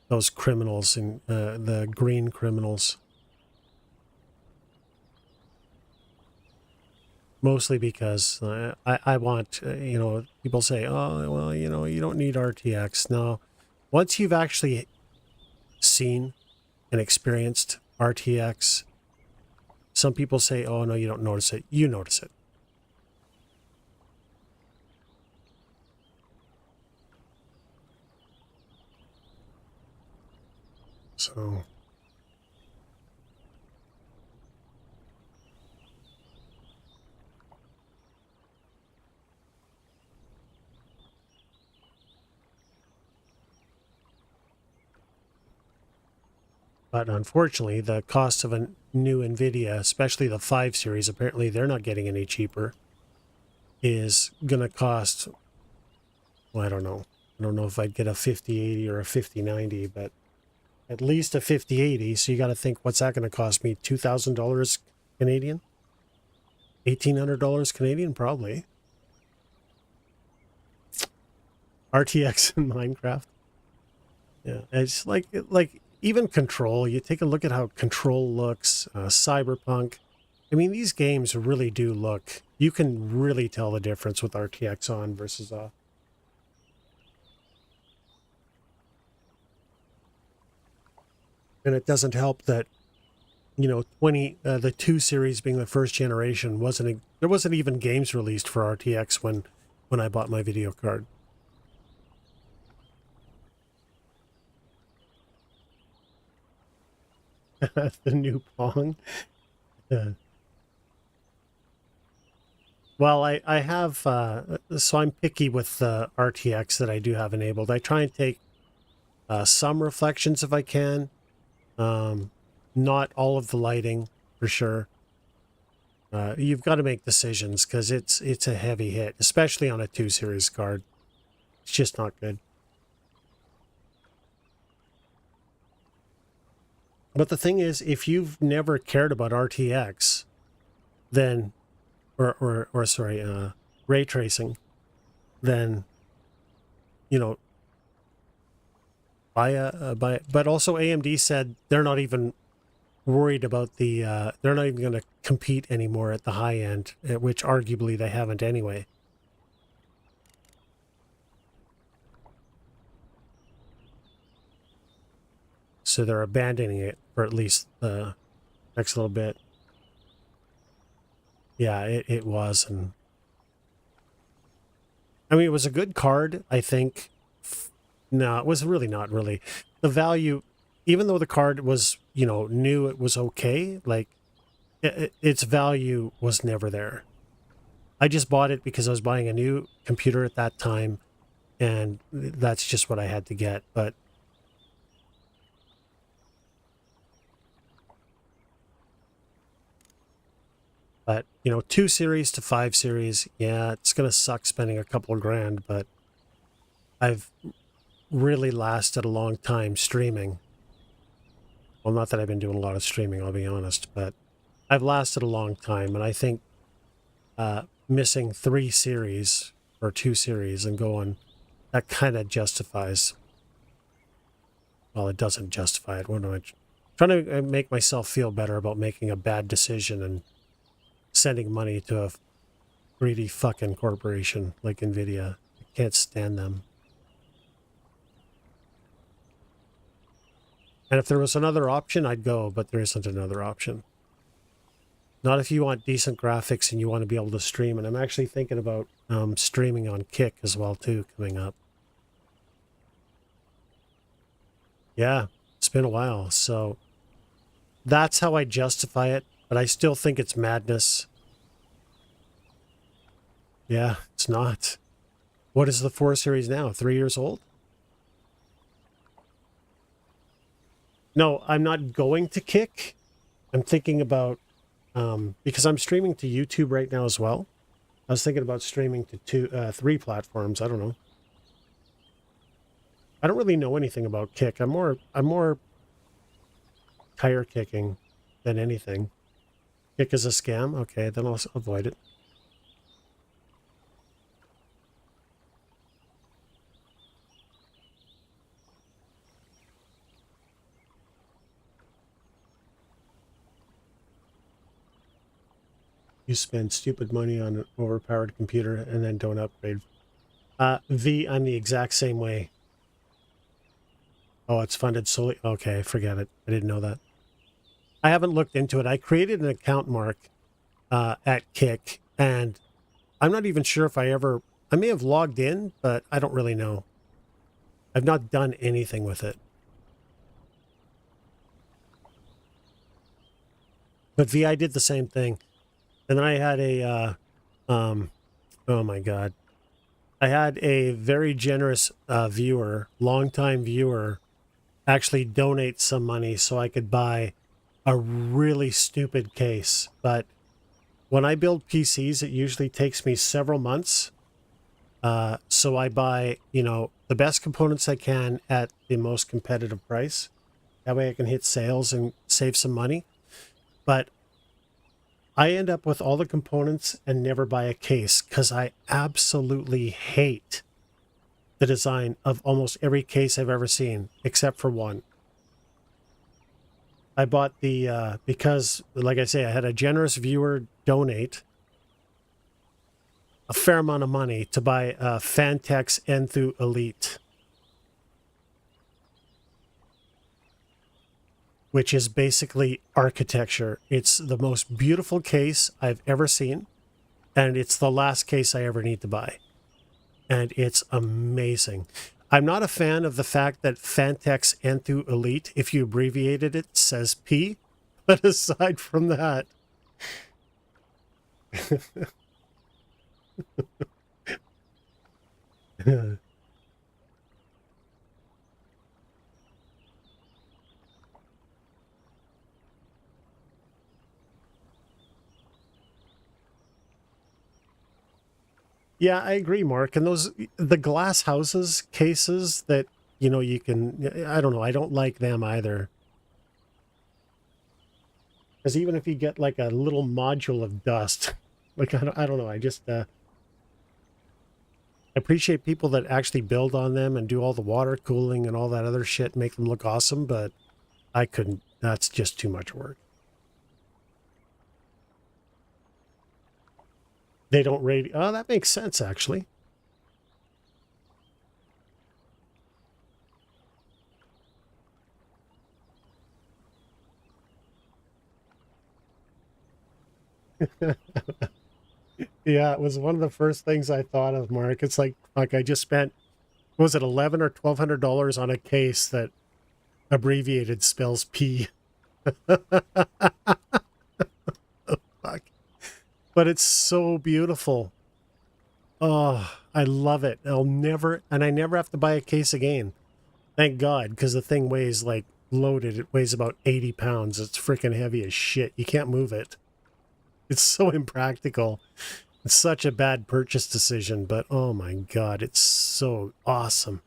those criminals and the green criminals. mostly because I want, people say, oh, well, you don't need RTX. No, once you've actually seen and experienced RTX, some people say, oh, no, you don't notice it. You notice it. So, but unfortunately, the cost of a new NVIDIA, especially the 5 series, apparently they're not getting any cheaper, is going to cost, well, I don't know. I don't know if I'd get a 5080 or a 5090, but at least a 5080. So you got to think, what's that going to cost me? $2,000 Canadian? $1,800 Canadian? Probably. RTX in Minecraft. Yeah, it's like even Control. You take a look at how Control looks, Cyberpunk. I mean, these games really do look. You can really tell the difference with RTX on versus off. And it doesn't help that the 2 series being the first generation there wasn't even games released for RTX when I bought my video card. The new Pong. Well, I have, so I'm picky with the RTX that I do have enabled. I try and take some reflections if I can. Not all of the lighting, for sure. You've got to make decisions because it's a heavy hit, especially on a 2 series card. It's just not good. But the thing is, if you've never cared about RTX, then, or sorry, ray tracing, then, but also AMD said they're not even worried about they're not even going to compete anymore at the high end, which arguably they haven't anyway. So they're abandoning it for at least the next little bit. Yeah, it was. And I mean, it was a good card, I think. No, it was really not really. The value, even though the card was, new, it was okay. Like, its value was never there. I just bought it because I was buying a new computer at that time, and that's just what I had to get. But 2 series to 5 series, yeah, it's gonna suck spending a couple of grand, but I've really lasted a long time streaming. Well, not that I've been doing a lot of streaming, I'll be honest, but I've lasted a long time, and I think missing 3 series or 2 series and going, that kind of justifies. Well, it doesn't justify it. What am I trying to make myself feel better about making a bad decision and sending money to a greedy fucking corporation like NVIDIA? I can't stand them. And if there was another option, I'd go, but there isn't another option. Not if you want decent graphics and you want to be able to stream. And I'm actually thinking about streaming on Kick as well, too, coming up. Yeah, it's been a while. So that's how I justify it. But I still think it's madness. Yeah, it's not. What is the 4 series now? 3 years old? No, I'm not going to Kick. I'm thinking about, because I'm streaming to YouTube right now as well. I was thinking about streaming to 3 platforms. I don't know. I don't really know anything about Kick. I'm more tire kicking than anything. Kick is a scam? Okay, then I'll avoid it. You spend stupid money on an overpowered computer and then don't upgrade. V, I'm the exact same way. Oh, it's funded solely. Okay, forget it. I didn't know that. I haven't looked into it. I created an account, Mark, at Kick, and I'm not even sure if I may have logged in, but I don't really know. I've not done anything with it. But V, I did the same thing. And then I had oh my God. I had a very generous viewer, longtime viewer, actually donate some money so I could buy a really stupid case. But when I build PCs, it usually takes me several months. So I buy, the best components I can at the most competitive price. That way I can hit sales and save some money. But I end up with all the components and never buy a case because I absolutely hate the design of almost every case I've ever seen, except for one. I bought because, like I say, I had a generous viewer donate a fair amount of money to buy Fantex Enthoo Elite, which is basically architecture. It's the most beautiful case I've ever seen, and it's the last case I ever need to buy. And it's amazing. I'm not a fan of the fact that Fantex Enthoo Elite, if you abbreviated it, says P. But aside from that, yeah, I agree, Mark. And the glass houses cases that, you can, I don't know, I don't like them either. Because even if you get like a little module of dust, like, I don't know, I appreciate people that actually build on them and do all the water cooling and all that other shit, make them look awesome, but I couldn't, that's just too much work. They don't rate, oh, that makes sense, actually. Yeah, it was one of the first things I thought of, Mark. It's like I just spent, was it $1,100 or $1,200 on a case that abbreviated spells P. Fuck. But it's so beautiful. Oh, I love it. I never have to buy a case again. Thank God, because the thing weighs like loaded. It weighs about 80 pounds. It's freaking heavy as shit. You can't move it. It's so impractical. It's such a bad purchase decision, but oh my God, it's so awesome.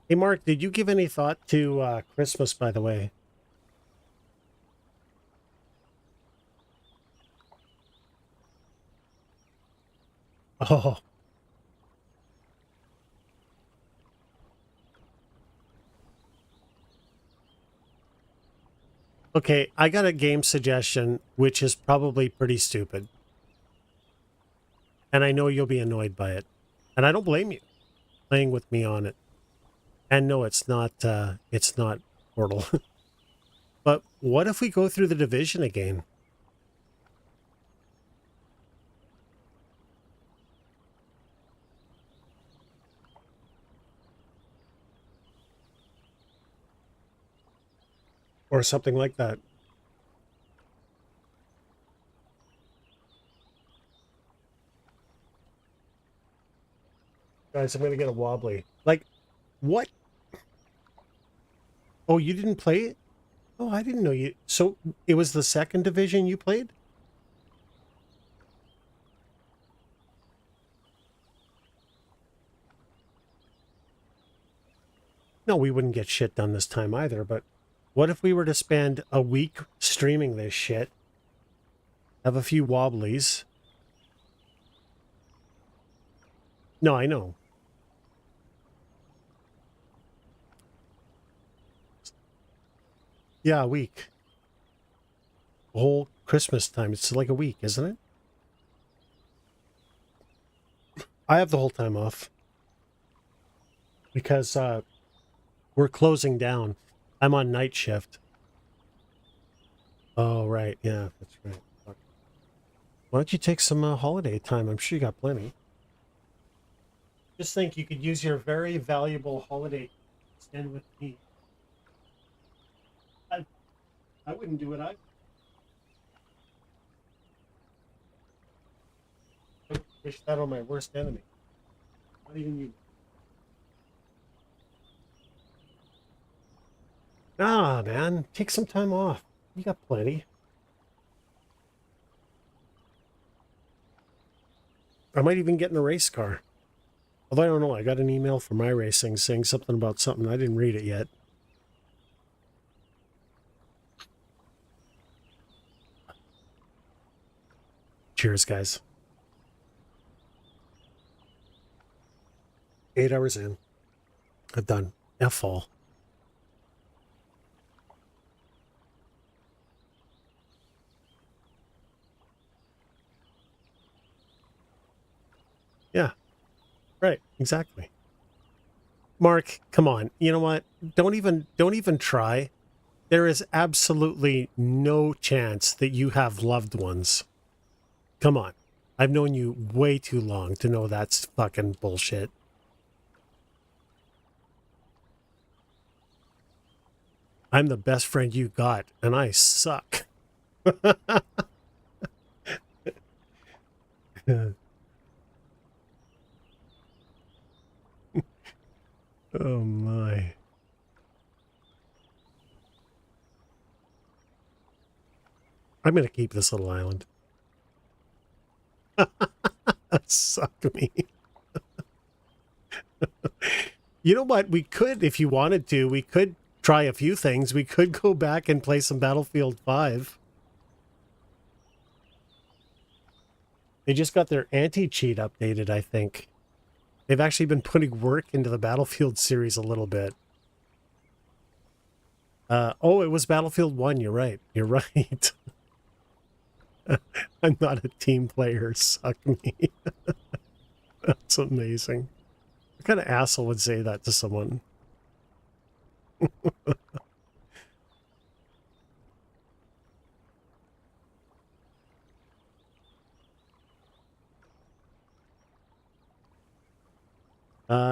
Hey, Mark, did you give any thought to Christmas, by the way? Oh, okay. I got a game suggestion, which is probably pretty stupid. And I know you'll be annoyed by it. And I don't blame you playing with me on it. And no, it's not Portal. But what if we go through the division again? Or something like that. Guys, I'm going to get a wobbly. Like, what? Oh, you didn't play it? Oh, I didn't know you. So it was the second division you played? No, we wouldn't get shit done this time either, but what if we were to spend a week streaming this shit, have a few wobblies, No, I know. Yeah, a week. The whole Christmas time. It's like a week, isn't it? I have the whole time off because we're closing down. I'm on night shift. Oh, right. Yeah, that's right. Fuck. Why don't you take some holiday time? I'm sure you got plenty. Just think you could use your very valuable holiday to spend with me. I, I wouldn't do it. I would wish that on my worst enemy. Not even you. Ah, man. Take some time off. You got plenty. I might even get in a race car. Although I don't know. I got an email from iRacing saying something about something. I didn't read it yet. Cheers, guys. 8 hours in. I've done F all. Yeah, right. Exactly. Mark, come on. You know what? Don't even try. There is absolutely no chance that you have loved ones. Come on. I've known you way too long to know that's fucking bullshit. I'm the best friend you got, and I suck. Oh my. I'm going to keep this little island. Suck me. You know what? We could, if you wanted to, we could try a few things. We could go back and play some Battlefield 5. They just got their anti-cheat updated, I think. They've actually been putting work into the Battlefield series a little bit. Oh, it was Battlefield 1. You're right. You're right. I'm not a team player. Suck me. That's amazing. What kind of asshole would say that to someone?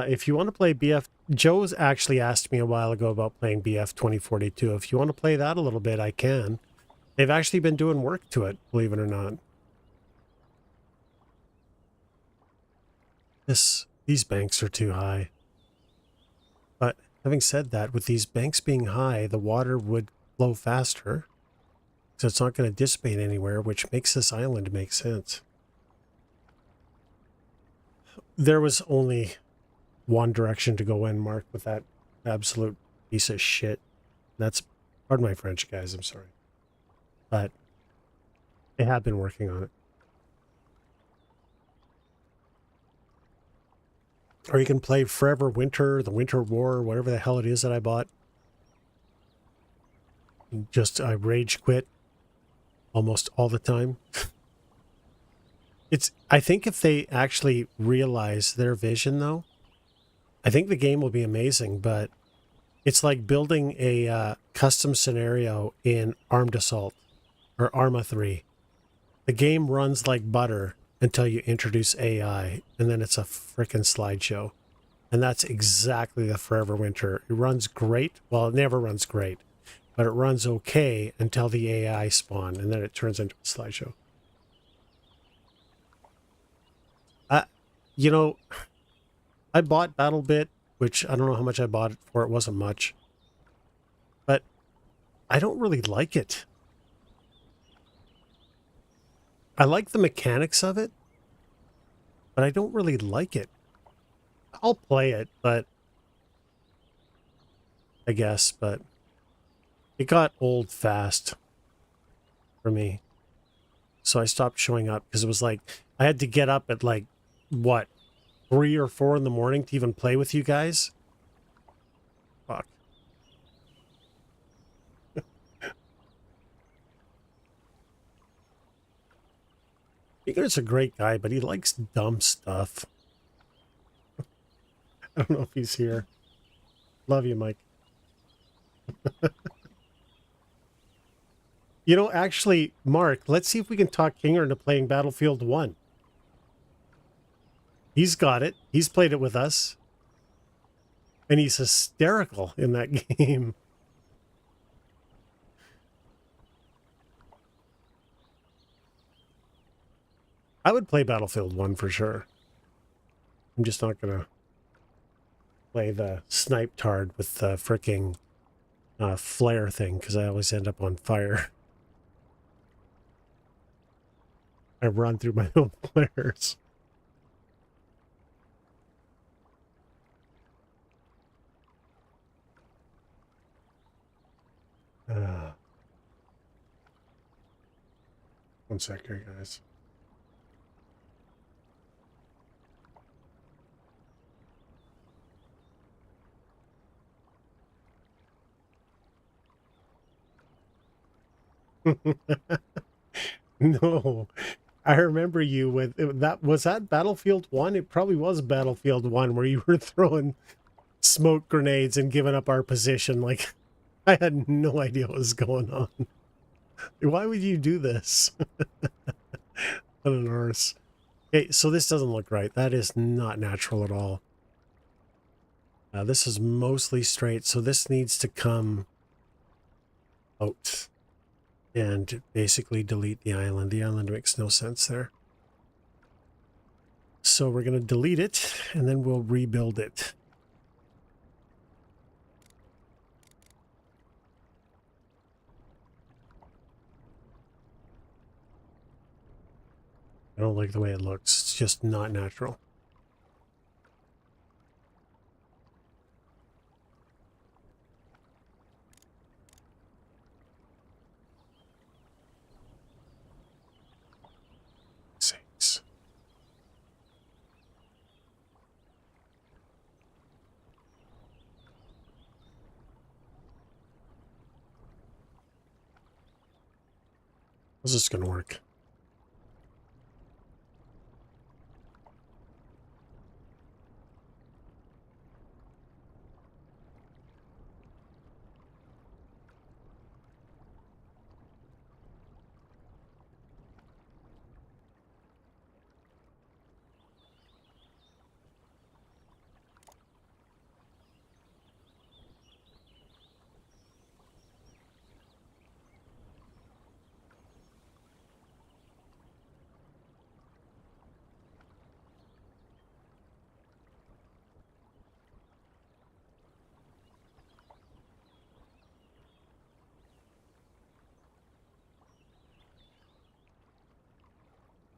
If you want to play BF, Joe's actually asked me a while ago about playing BF 2042. If you want to play that a little bit, I can. They've actually been doing work to it, believe it or not. These banks are too high. But having said that, with these banks being high, the water would flow faster. So it's not going to dissipate anywhere, which makes this island make sense. There was only one direction to go in, Mark, with that absolute piece of shit. That's, pardon my French, guys, I'm sorry. But they have been working on it. Or you can play Forever Winter, the Winter War, whatever the hell it is that I bought. Just, I rage quit almost all the time. I think if they actually realize their vision, though, I think the game will be amazing, but it's like building a custom scenario in Armed Assault or Arma 3. The game runs like butter until you introduce AI, and then it's a frickin' slideshow. And that's exactly the Forever Winter. It runs great. Well, it never runs great, but it runs okay until the AI spawn, and then it turns into a slideshow. You know, I bought BattleBit, which I don't know how much I bought it for. It wasn't much. But I don't really like it. I like the mechanics of it, but I don't really like it. I'll play it, but I guess, but it got old fast for me. So I stopped showing up because it was like I had to get up at like what 3 or 4 in the morning to even play with you guys. Fuck. Igor's a great guy, but he likes dumb stuff. I don't know if he's here. Love you, Mike. You know, actually, Mark, let's see if we can talk Kinger into playing Battlefield 1. He's got it. He's played it with us. And he's hysterical in that game. I would play Battlefield 1 for sure. I'm just not going to play the snipe tard with the fricking flare thing because I always end up on fire. I run through my own flares. One sec here, guys. No, I remember you with that. Was that Battlefield 1? It probably was Battlefield 1 where you were throwing smoke grenades and giving up our position. Like, I had no idea what was going on. Why would you do this? What an arse. Okay, so this doesn't look right. That is not natural at all. This is mostly straight, so this needs to come out and basically delete the island. The island makes no sense there. So we're going to delete it, and then we'll rebuild it. I don't like the way it looks. It's just not natural. Sakes. How's this going to work?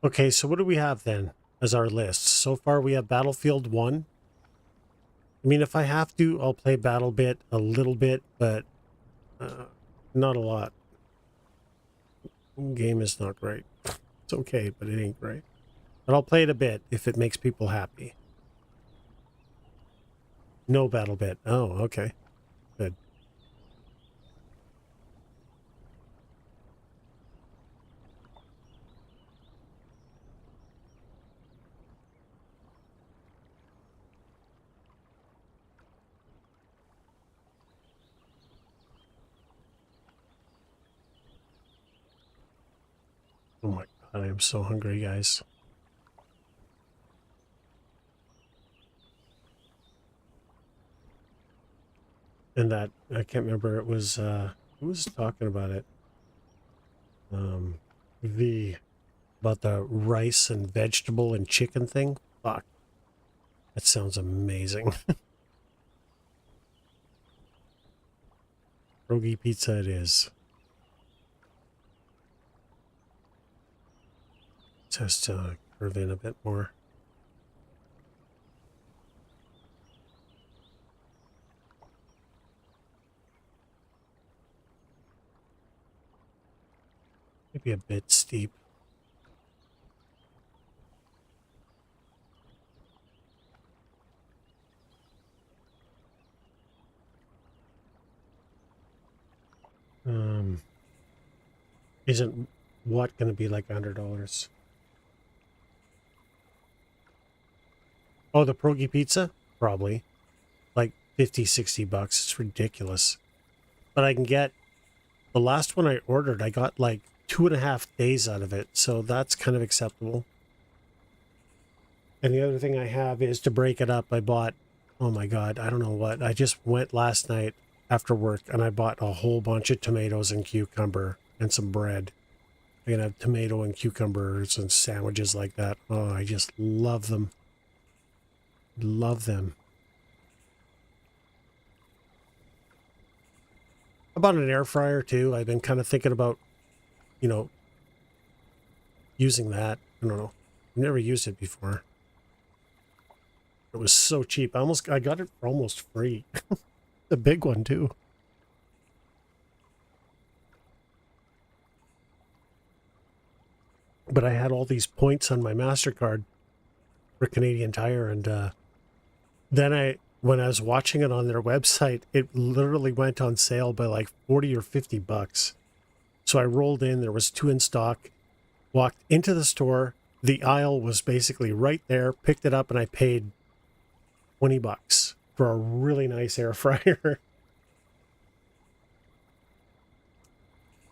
Okay, so what do we have then as our list? So far we have Battlefield 1. I mean, if I have to, I'll play BattleBit a little bit, but not a lot. Game is not great. It's okay, but it ain't great. But I'll play it a bit if it makes people happy. No BattleBit. Oh, okay. Good. Oh my god, I am so hungry, guys. And that, I can't remember, it was, who was talking about it? The, about the rice and vegetable and chicken thing? Fuck. That sounds amazing. Rogi pizza it is. Just to curve in a bit more. Maybe a bit steep. Isn't what going to be like $100? Oh, the Progi pizza? Probably. Like 50, 60 bucks. It's ridiculous. But I can get, the last one I ordered, I got like 2.5 days out of it. So that's kind of acceptable. And the other thing I have is to break it up. I bought, oh my God, I don't know what. I just went last night after work and I bought a whole bunch of tomatoes and cucumber and some bread. I can have tomato and cucumbers and sandwiches like that. Oh, I just love them. Love them. I bought an air fryer too. I've been kind of thinking about, using that. I don't know. I've never used it before. It was so cheap. I got it for almost free. The big one too. But I had all these points on my MasterCard for Canadian Tire, and then when I was watching it on their website, it literally went on sale by like 40 or 50 bucks. So I rolled in, there was 2 in stock, walked into the store, the aisle was basically right there, picked it up, and I paid 20 bucks for a really nice air fryer.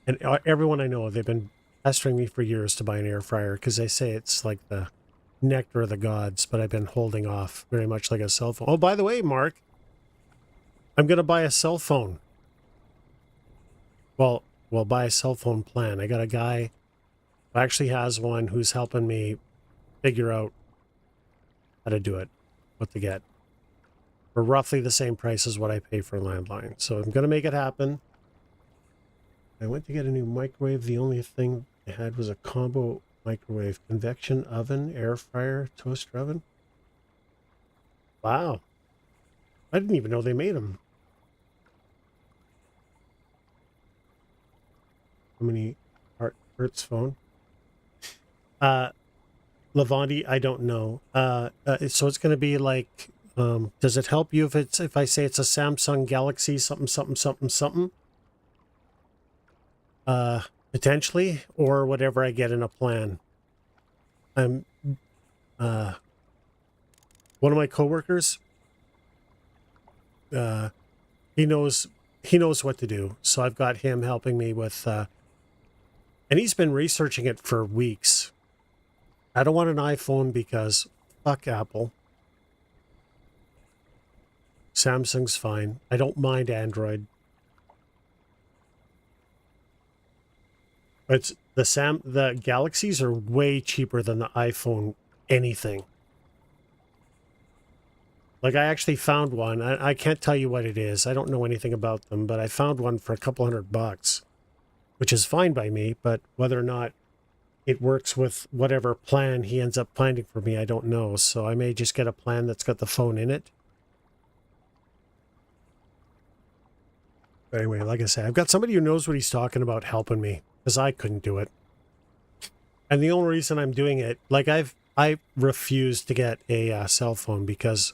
And everyone I know, they've been pestering me for years to buy an air fryer because they say it's like the nectar of the gods, but I've been holding off, very much like a cell phone. Oh, by the way, Mark, I'm going to buy a cell phone. Well, buy a cell phone plan. I got a guy who actually has one who's helping me figure out how to do it, what to get, for roughly the same price as what I pay for a landline. So I'm going to make it happen. I went to get a new microwave. The only thing I had was a combo microwave, convection oven, air fryer, toaster oven. Wow. I didn't even know they made them. How many hertz phone? Lavandi, I don't know. So it's going to be like, does it help you if I say it's a Samsung Galaxy something? Potentially, or whatever I get in a plan. One of my coworkers, he knows what to do. So I've got him helping me with, and he's been researching it for weeks. I don't want an iPhone because fuck Apple. Samsung's fine. I don't mind Android. But the Galaxies are way cheaper than the iPhone anything. Like I actually found one. I can't tell you what it is. I don't know anything about them, but I found one for a couple $100, which is fine by me. But whether or not it works with whatever plan he ends up planning for me, I don't know. So I may just get a plan that's got the phone in it. But anyway, like I say, I've got somebody who knows what he's talking about helping me, because I couldn't do it. And the only reason I'm doing it, like I refused to get a cell phone because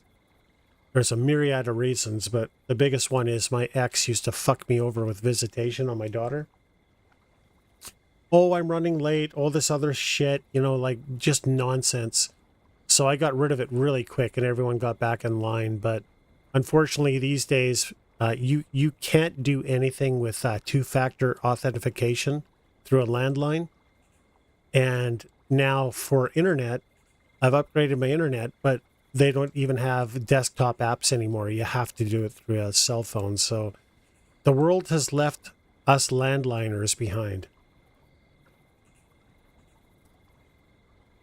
there's a myriad of reasons, but the biggest one is my ex used to fuck me over with visitation on my daughter. Oh, I'm running late, all this other shit, like just nonsense. So I got rid of it really quick and everyone got back in line. But unfortunately, these days, you can't do anything with two-factor authentication through a landline. And now for internet, I've upgraded my internet, but they don't even have desktop apps anymore. You have to do it through a cell phone. So the world has left us landliners behind.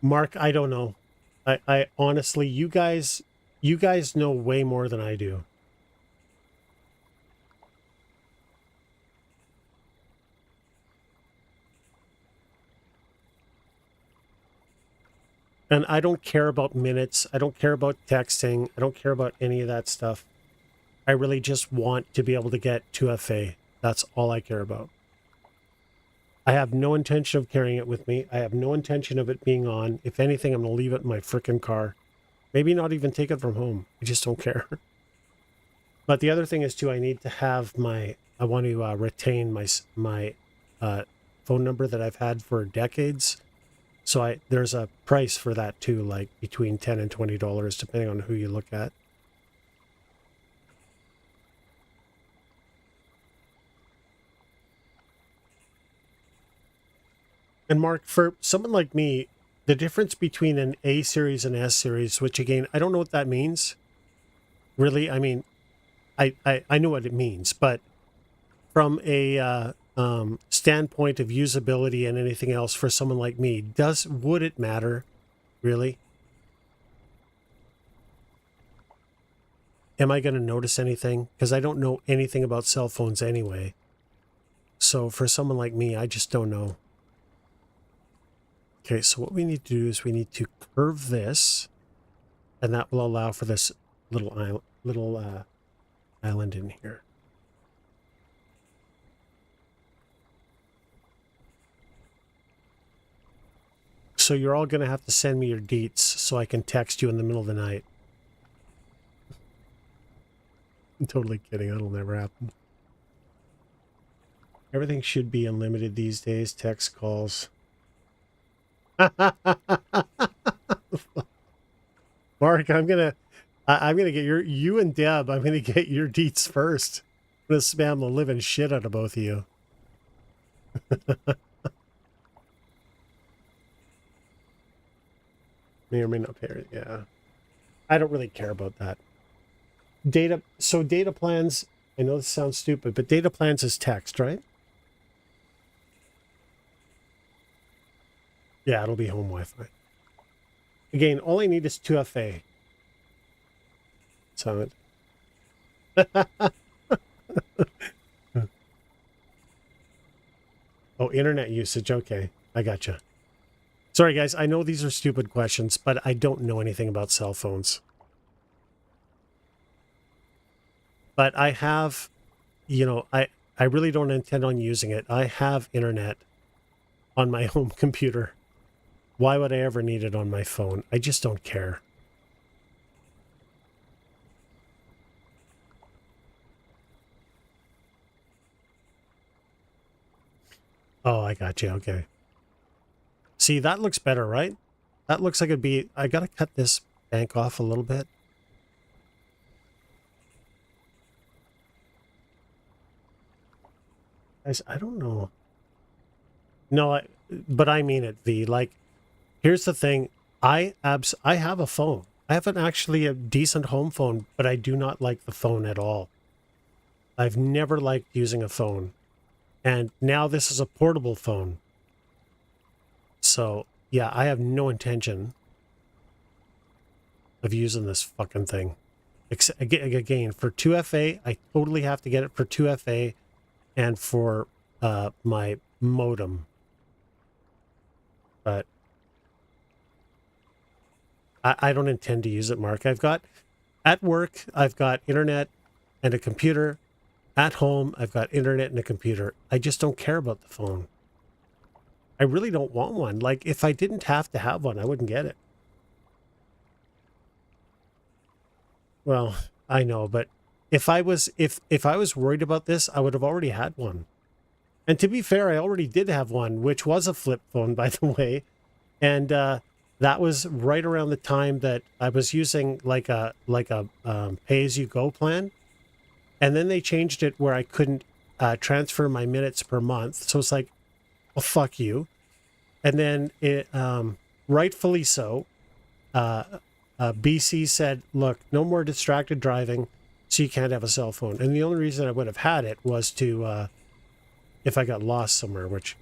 Mark, I don't know. I honestly, you guys know way more than I do. And I don't care about minutes. I don't care about texting. I don't care about any of that stuff. I really just want to be able to get 2FA. That's all I care about. I have no intention of carrying it with me. I have no intention of it being on. If anything, I'm going to leave it in my frickin' car. Maybe not even take it from home. I just don't care. But the other thing is, too, I need to have my I want to retain my phone number that I've had for decades. So there's a price for that too, like between $10 and $20, depending on who you look at. And Mark, for someone like me, the difference between an A series and S series, which again, I don't know what that means. Really, I mean, I know what it means, but from a standpoint of usability and anything else for someone like me, would it matter, really? Am I going to notice anything? Because I don't know anything about cell phones anyway. So for someone like me, I just don't know. Okay, so what we need to do is we need to curve this, and that will allow for this little island in here. So you're all going to have to send me your deets so I can text you in the middle of the night. I'm totally kidding. That'll never happen. Everything should be unlimited these days. Text calls. Mark, I'm gonna get you and Deb. I'm gonna get your deets first. I'm gonna spam the living shit out of both of you. May or may not pay. Yeah, I don't really care about that. Data plans. I know this sounds stupid, but data plans is text, right? Yeah, it'll be home Wi-Fi. Again, all I need is 2FA. So oh, internet usage. Okay, I gotcha. Sorry, guys. I know these are stupid questions, but I don't know anything about cell phones. But I have, I really don't intend on using it. I have internet on my home computer. Why would I ever need it on my phone? I just don't care. Oh, I got you. Okay. See, that looks better, right? That looks like I gotta cut this bank off a little bit. Guys, I don't know. No, but I mean it, V. Like, here's the thing. I have a phone. I have actually a decent home phone, but I do not like the phone at all. I've never liked using a phone. And now this is a portable phone. So, yeah, I have no intention of using this fucking thing. Again, for 2FA, I totally have to get it for 2FA and for my modem. But I don't intend to use it, Mark. At work, I've got internet and a computer. At home, I've got internet and a computer. I just don't care about the phone. I really don't want one. Like, if I didn't have to have one, I wouldn't get it. Well, I know, but if I was worried about this, I would have already had one. And to be fair, I already did have one, which was a flip phone, by the way. And that was right around the time that I was using like a pay-as-you-go plan. And then they changed it where I couldn't transfer my minutes per month. So it's like, well, fuck you. And then it, rightfully so, BC said, look, no more distracted driving, so you can't have a cell phone. And the only reason I would have had it was to, if I got lost somewhere, which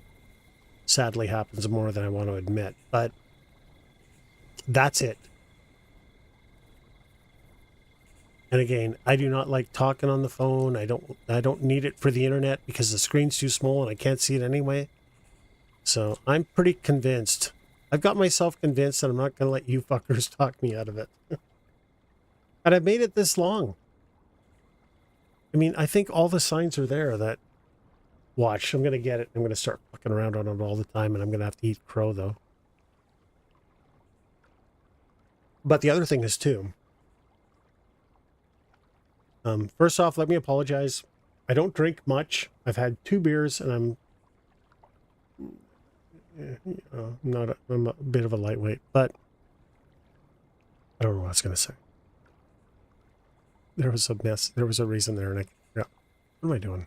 sadly happens more than I want to admit. But that's it. And again, I do not like talking on the phone. I don't need it for the internet because the screen's too small and I can't see it anyway. So I'm pretty convinced. I've got myself convinced that I'm not going to let you fuckers talk me out of it. And I've made it this long. I mean, I think all the signs are there that, watch, I'm going to get it. I'm going to start fucking around on it all the time and I'm going to have to eat crow though. But the other thing is too, first off, let me apologize. I don't drink much. I've had 2 beers and I'm I'm a bit of a lightweight, but I don't know what I was going to say. There was a mess. There was a reason there, and yeah. What am I doing?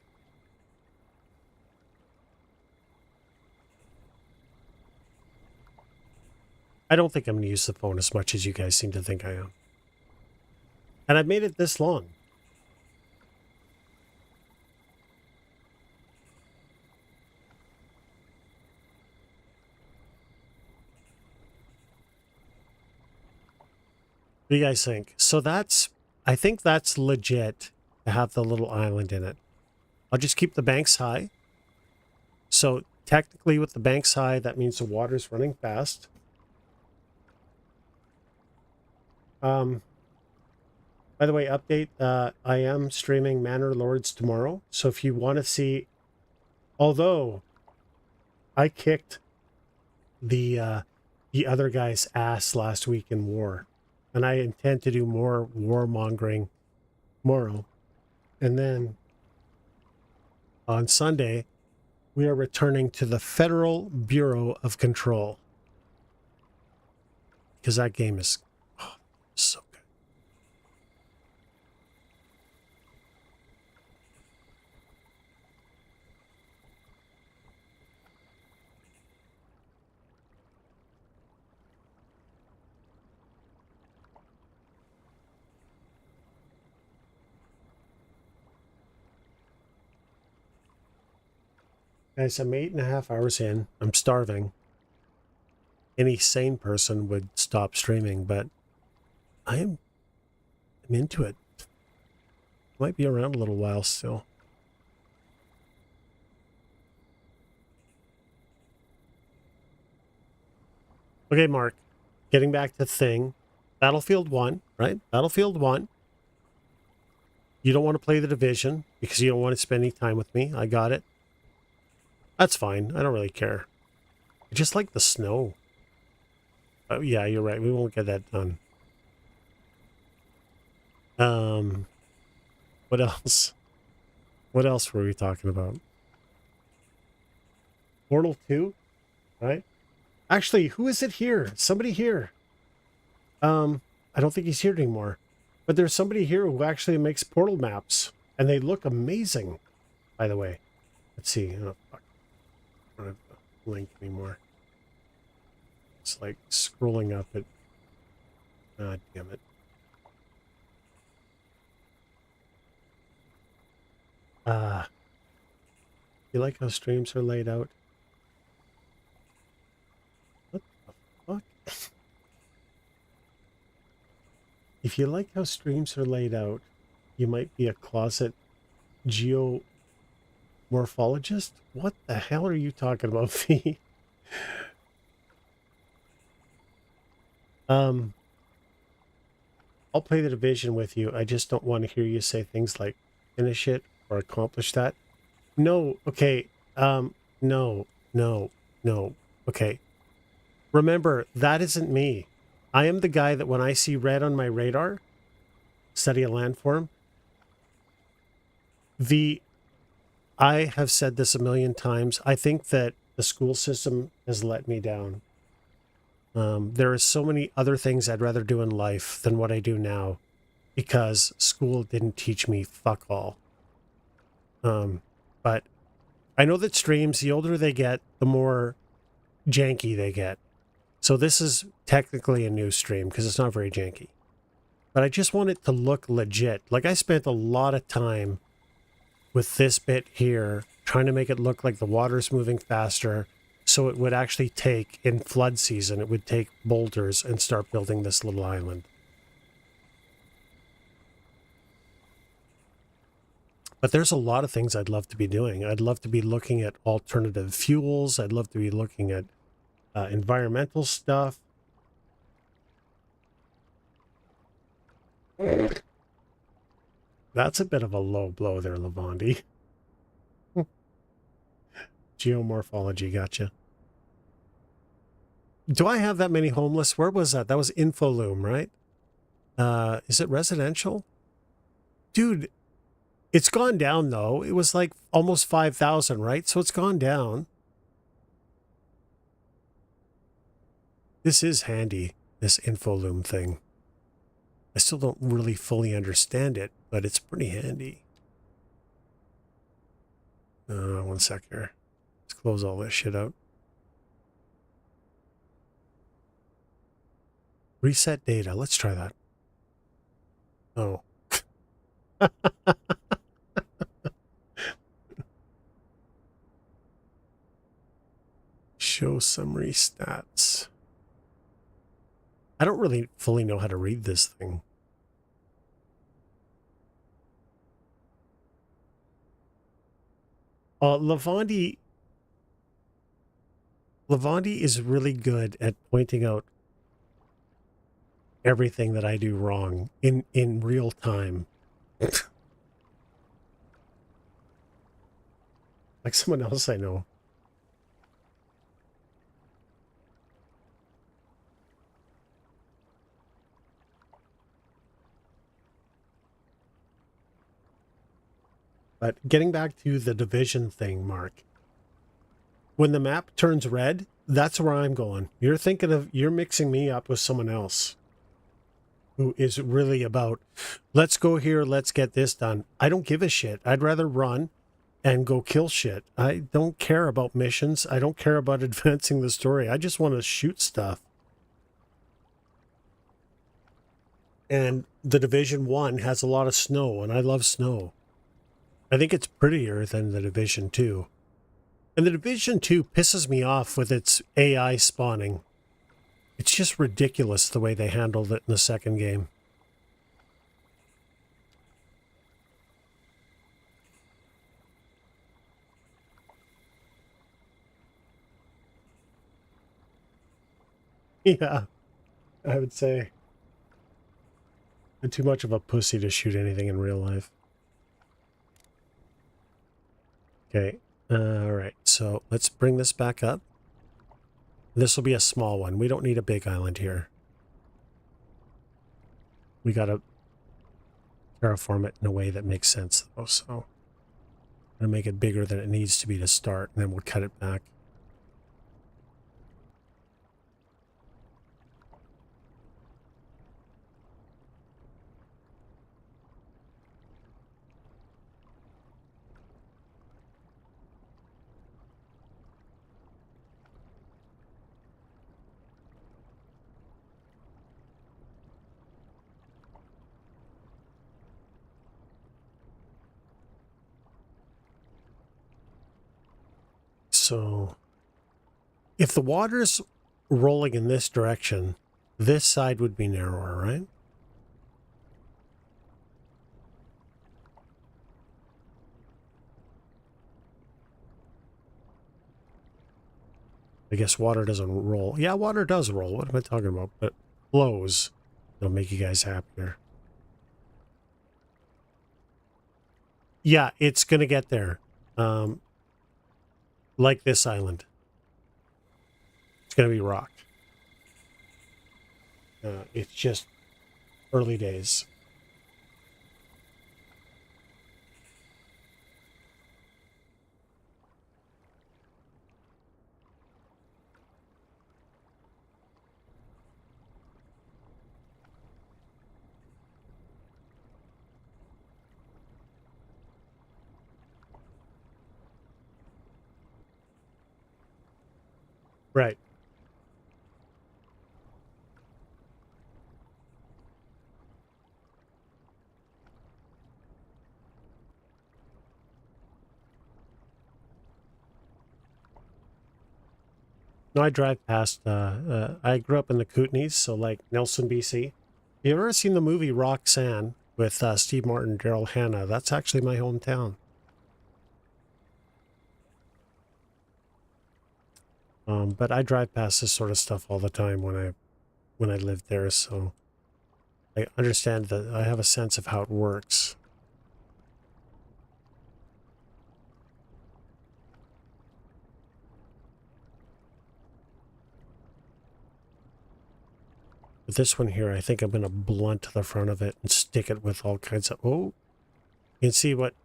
I don't think I'm going to use the phone as much as you guys seem to think I am. And I've made it this long. What do you guys think? So I think that's legit to have the little island in it. I'll just keep the banks high. So technically with the banks high, that means the water's running fast. By the way, update, I am streaming Manor Lords tomorrow. So if you want to see, although I kicked the other guy's ass last week in war, and I intend to do more warmongering tomorrow. And then on Sunday, we are returning to the Federal Bureau of Control. Because that game is so good. Guys, I'm 8.5 hours in. I'm starving. Any sane person would stop streaming, but I'm into it. Might be around a little while still. Okay, Mark. Getting back to thing. Battlefield 1, right? Battlefield 1. You don't want to play the Division because you don't want to spend any time with me. I got it. That's fine. I don't really care. I just like the snow. Oh, yeah, you're right. We won't get that done. What else? What else were we talking about? Portal 2, right? Actually, who is it here? Somebody here. I don't think he's here anymore. But there's somebody here who actually makes portal maps. And they look amazing, by the way. Let's see. Oh, fuck. I don't have the link anymore. It's like scrolling up at... Ah, damn it. You like how streams are laid out? What the fuck? If you like how streams are laid out, you might be a closet geomorphologist? What the hell are you talking about, V? I'll play the Division with you. I just don't want to hear you say things like finish it or accomplish that. No, okay. No. Okay. Remember, that isn't me. I am the guy that when I see red on my radar, study a landform. I have said this a million times. I think that the school system has let me down. There are so many other things I'd rather do in life than what I do now because school didn't teach me fuck all. But I know that streams, the older they get, the more janky they get. So this is technically a new stream because it's not very janky. But I just want it to look legit. Like I spent a lot of time with this bit here trying to make it look like the water's moving faster. So it would actually take, in flood season, it would take boulders and start building this little island. But there's a lot of things I'd love to be doing. I'd love to be looking at alternative fuels. I'd love to be looking at environmental stuff. That's a bit of a low blow there, Lavandi. Geomorphology, gotcha. Do I have that many homeless? Where was that? That was Infoloom, right? Is it residential? Dude, It's gone down, though. It was like almost 5,000, right? So it's gone down. This is handy, this InfoLoom thing. I still don't really fully understand it, but it's pretty handy. One sec here. Let's close all this shit out. Reset data. Let's try that. Oh. Show summary stats. I don't really fully know how to read this thing. Lavandi is really good at pointing out everything that I do wrong in real time. Like someone else I know. But getting back to the division thing, Mark. When the map turns red, that's where I'm going. You're mixing me up with someone else who is really about, let's go here, let's get this done. I don't give a shit. I'd rather run and go kill shit. I don't care about missions. I don't care about advancing the story. I just want to shoot stuff. And the Division 1 has a lot of snow, and I love snow. I think it's prettier than the Division 2. And the Division 2 pisses me off with its AI spawning. It's just ridiculous the way they handled it in the second game. Yeah, I would say. I'm too much of a pussy to shoot anything in real life. Okay, all right, so let's bring this back up. This will be a small one. We don't need a big island here. We got to terraform it in a way that makes sense, though, so I'm going to make it bigger than it needs to be to start, and then we'll cut it back. So if the water's rolling in this direction, this side would be narrower, right? I guess water doesn't roll. Yeah, water does roll. What am I talking about? But flows. It'll make you guys happier. Yeah, it's going to get there. Like this island. It's going to be rocked. It's just early days. Right. No, I drive past, I grew up in the Kootenays, so like Nelson, BC. You ever seen the movie Roxanne with Steve Martin, Daryl Hannah? That's actually my hometown. But I drive past this sort of stuff all the time when I lived there, so I understand that I have a sense of how it works. But this one here, I think I'm going to blunt the front of it and stick it with all kinds of... Oh, you can see what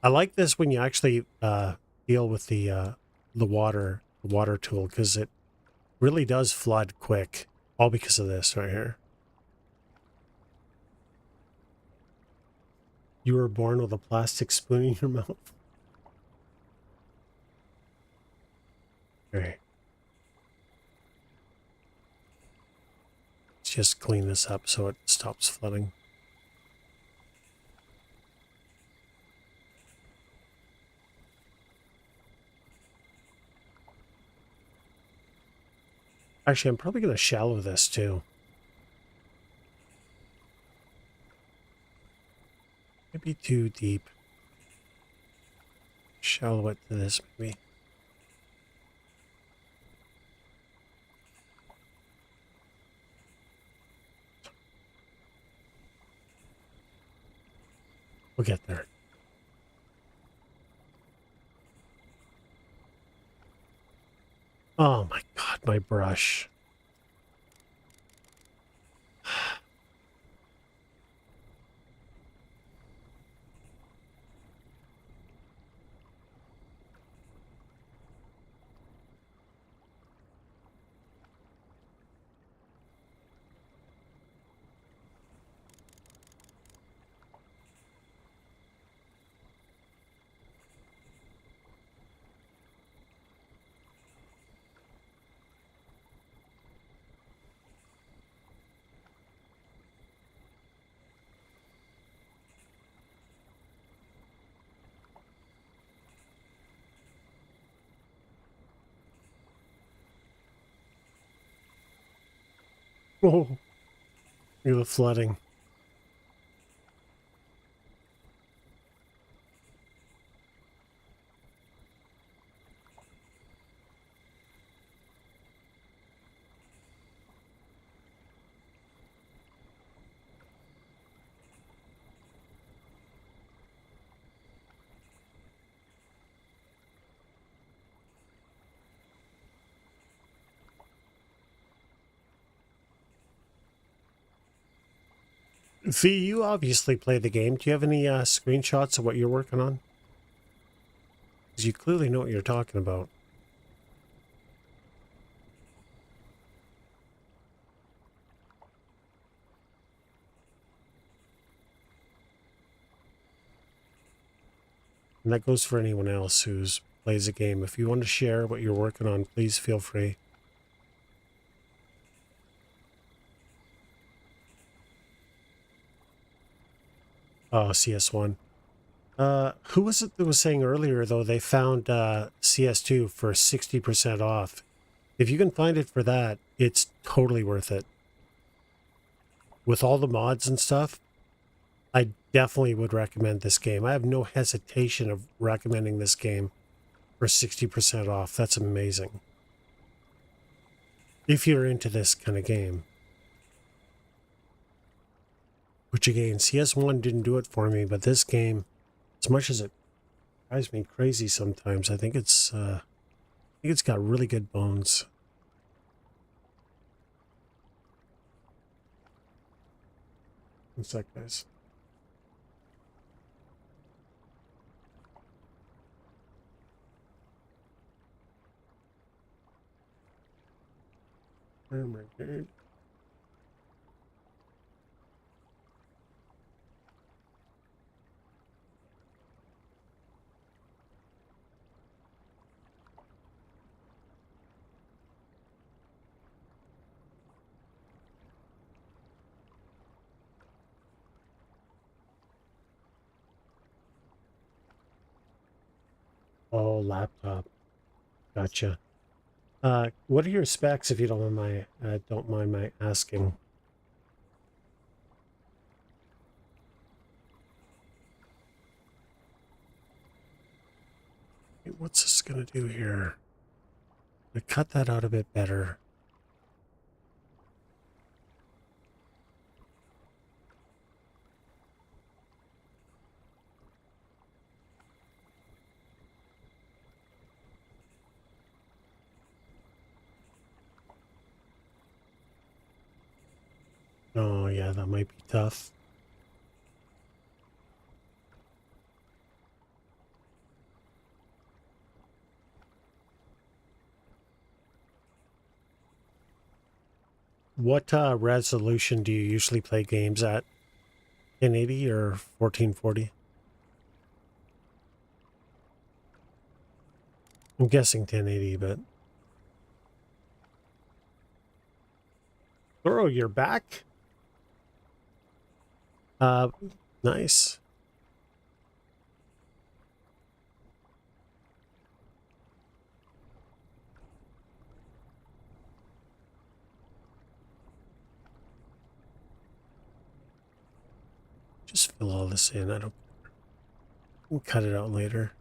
I like this when you actually deal with the water tool, because it really does flood quick, all because of this right here. You were born with a plastic spoon in your mouth. Okay. Let's just clean this up so it stops flooding. Actually, I'm probably going to shallow this too. Maybe too deep. Shallow it to this, maybe. We'll get there. Oh my God, my brush. Oh, look at the flooding. V, you obviously play the game. Do you have any screenshots of what you're working on? Because you clearly know what you're talking about. And that goes for anyone else who's plays a game. If you want to share what you're working on, please feel free. Oh, CS1. Who was it that was saying earlier, though, they found CS2 for 60% off? If you can find it for that, it's totally worth it. With all the mods and stuff, I definitely would recommend this game. I have no hesitation of recommending this game for 60% off. That's amazing. If you're into this kind of game. Which again, CS1 didn't do it for me, but this game, as much as it drives me crazy sometimes, I think it's got really good bones. One sec, guys. Armor guard. Oh, laptop. Gotcha. What are your specs, if you don't mind my asking? What's this gonna do here? To cut that out a bit better. Oh yeah, that might be tough. What resolution do you usually play games at? 1080 or 1440? I'm guessing 1080, but... Thorough, you're back? Nice. Just fill all this in. I don't... We'll cut it out later.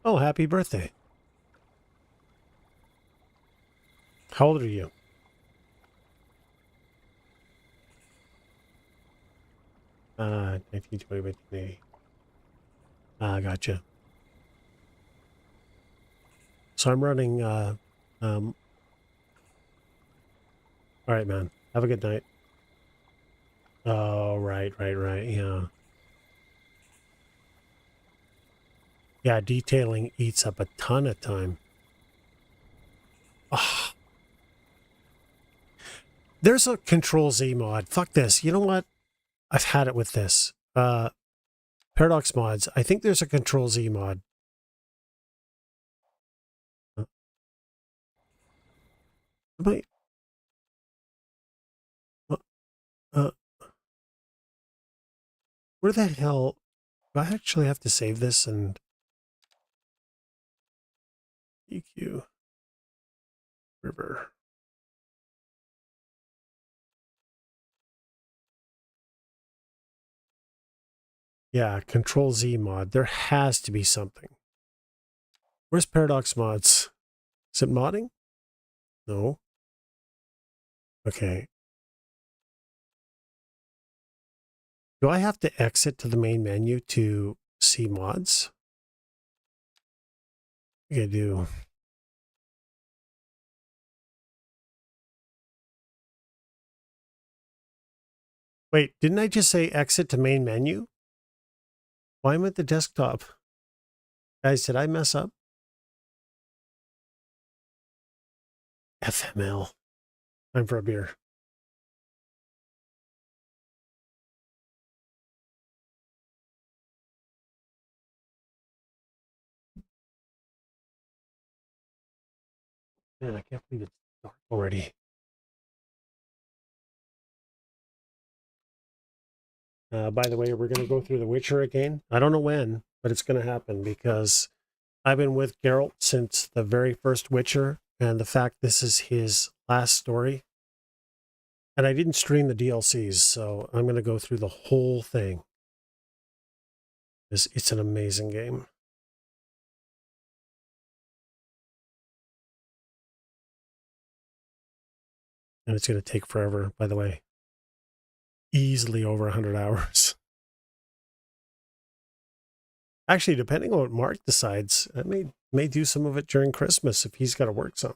Oh, happy birthday. How old are you? 1920 by 1980. Gotcha. So I'm running, all right, man. Have a good night. Oh, right, yeah. Yeah, detailing eats up a ton of time. Oh, there's a Control-Z mod. Fuck this. You know what? I've had it with this. Paradox mods. I think there's a Control-Z mod. Wait. Uh, where the hell... Do I actually have to save this and... EQ. River. Yeah, Control-Z mod. There has to be something. Where's Paradox mods? Is it modding? No. Okay. Do I have to exit to the main menu to see mods? I think I do. Wait, didn't I just say exit to main menu? Why am I at the desktop? Guys, did I mess up? FML. Time for a beer. Man, I can't believe it's dark already. By the way, we're going to go through The Witcher again. I don't know when, but it's going to happen because I've been with Geralt since the very first Witcher, and the fact this is his last story. And I didn't stream the DLCs, so I'm going to go through the whole thing. It's an amazing game. And it's going to take forever, by the way. Easily over 100 hours. Actually, depending on what Mark decides, I may do some of it during Christmas if he's got to work some.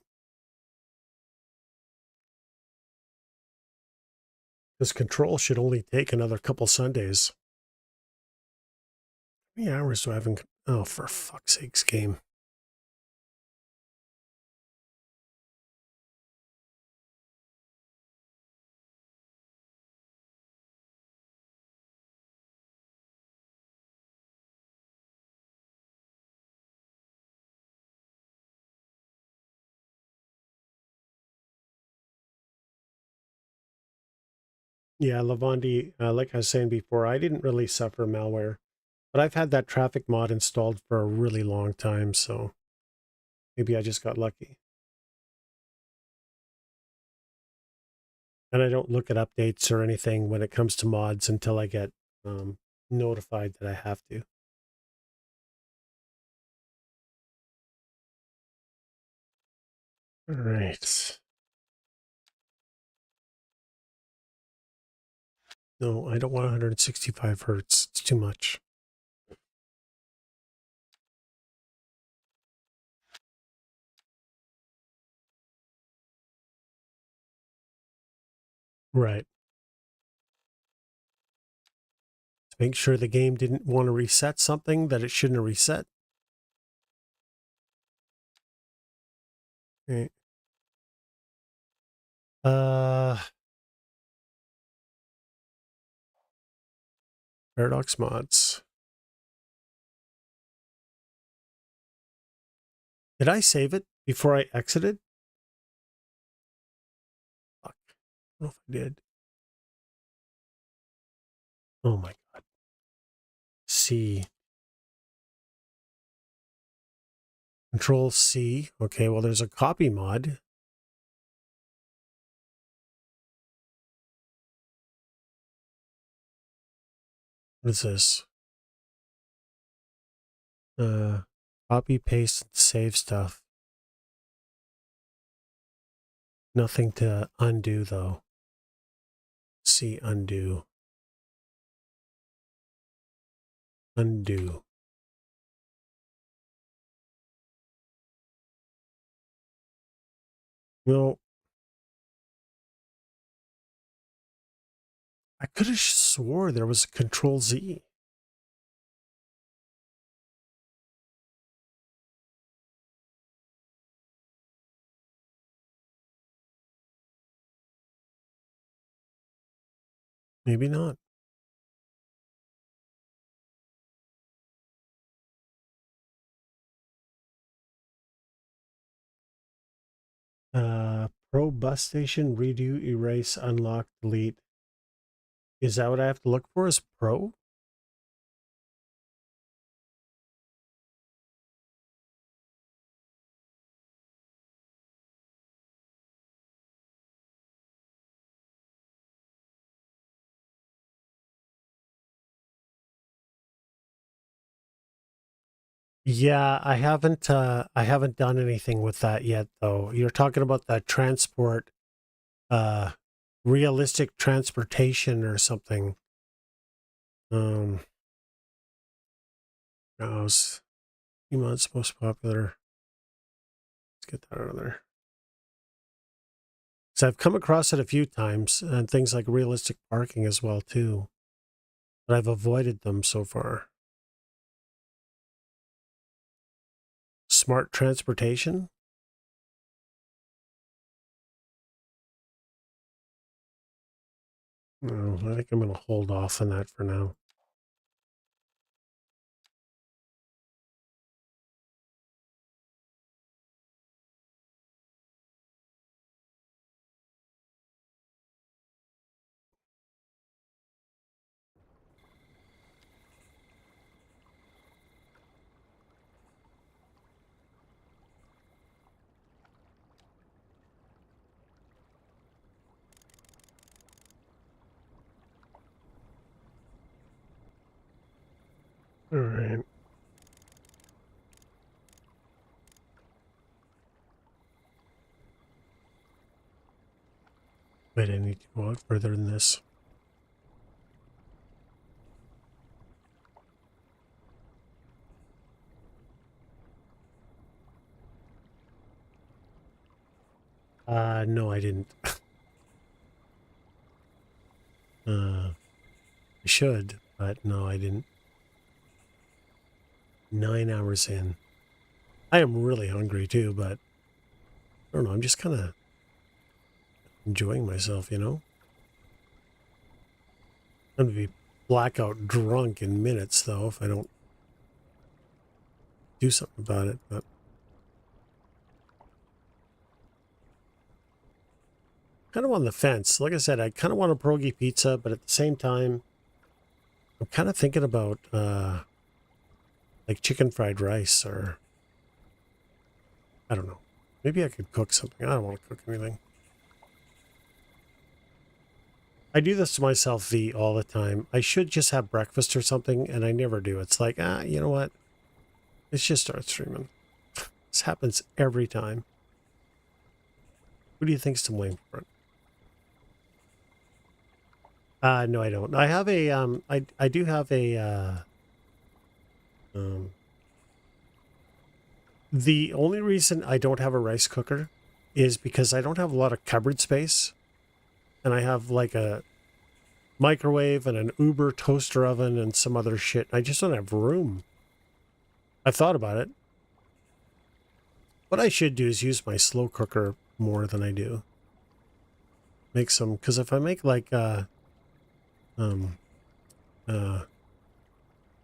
Because Control should only take another couple Sundays. How many hours do I have in... Oh, for fuck's sakes, game. Yeah, Lavandi, like I was saying before, I didn't really suffer malware. But I've had that traffic mod installed for a really long time, so maybe I just got lucky. And I don't look at updates or anything when it comes to mods until I get notified that I have to. All right. No, I don't want 165 hertz. It's too much. Right. To make sure the game didn't want to reset something that it shouldn't have reset. Okay. Paradox mods. Did I save it before I exited? Fuck. I don't know if I did. Oh my god. C. Control C. Okay, well, there's a copy mod. What is this? Copy, paste, save stuff. Nothing to undo, though. C, undo. Undo. No. I could have swore there was a Control Z. Maybe not. Pro bus station, redo, erase, unlock, delete. Is that what I have to look for? Is pro? Yeah, I haven't done anything with that yet though. You're talking about that transport, uh realistic transportation or something. That was months most popular. Let's get that out of there. So I've come across it a few times, and things like realistic parking as well too. But I've avoided them so far. Smart transportation? No, I think I'm going to hold off on that for now. All right. Wait, I need to go out further than this. No, I didn't. I should, but no, I didn't. 9 hours in. I am really hungry too, but I don't know. I'm just kind of enjoying myself, you know? I'm going to be blackout drunk in minutes, though, if I don't do something about it, but kind of on the fence. Like I said, I kind of want a pierogi pizza, but at the same time, I'm kind of thinking about like chicken fried rice, or I don't know. Maybe I could cook something. I don't want to cook anything. I do this to myself, V, all the time. I should just have breakfast or something, and I never do. It's like, you know what? Let's just start streaming. This happens every time. Who do you think's to blame for it? No, I don't. I have a I do have a the only reason I don't have a rice cooker is because I don't have a lot of cupboard space, and I have like a microwave and an Uber toaster oven and some other shit. I just don't have room. I've thought about it. What I should do is use my slow cooker more than I do. Make some, because if I make like um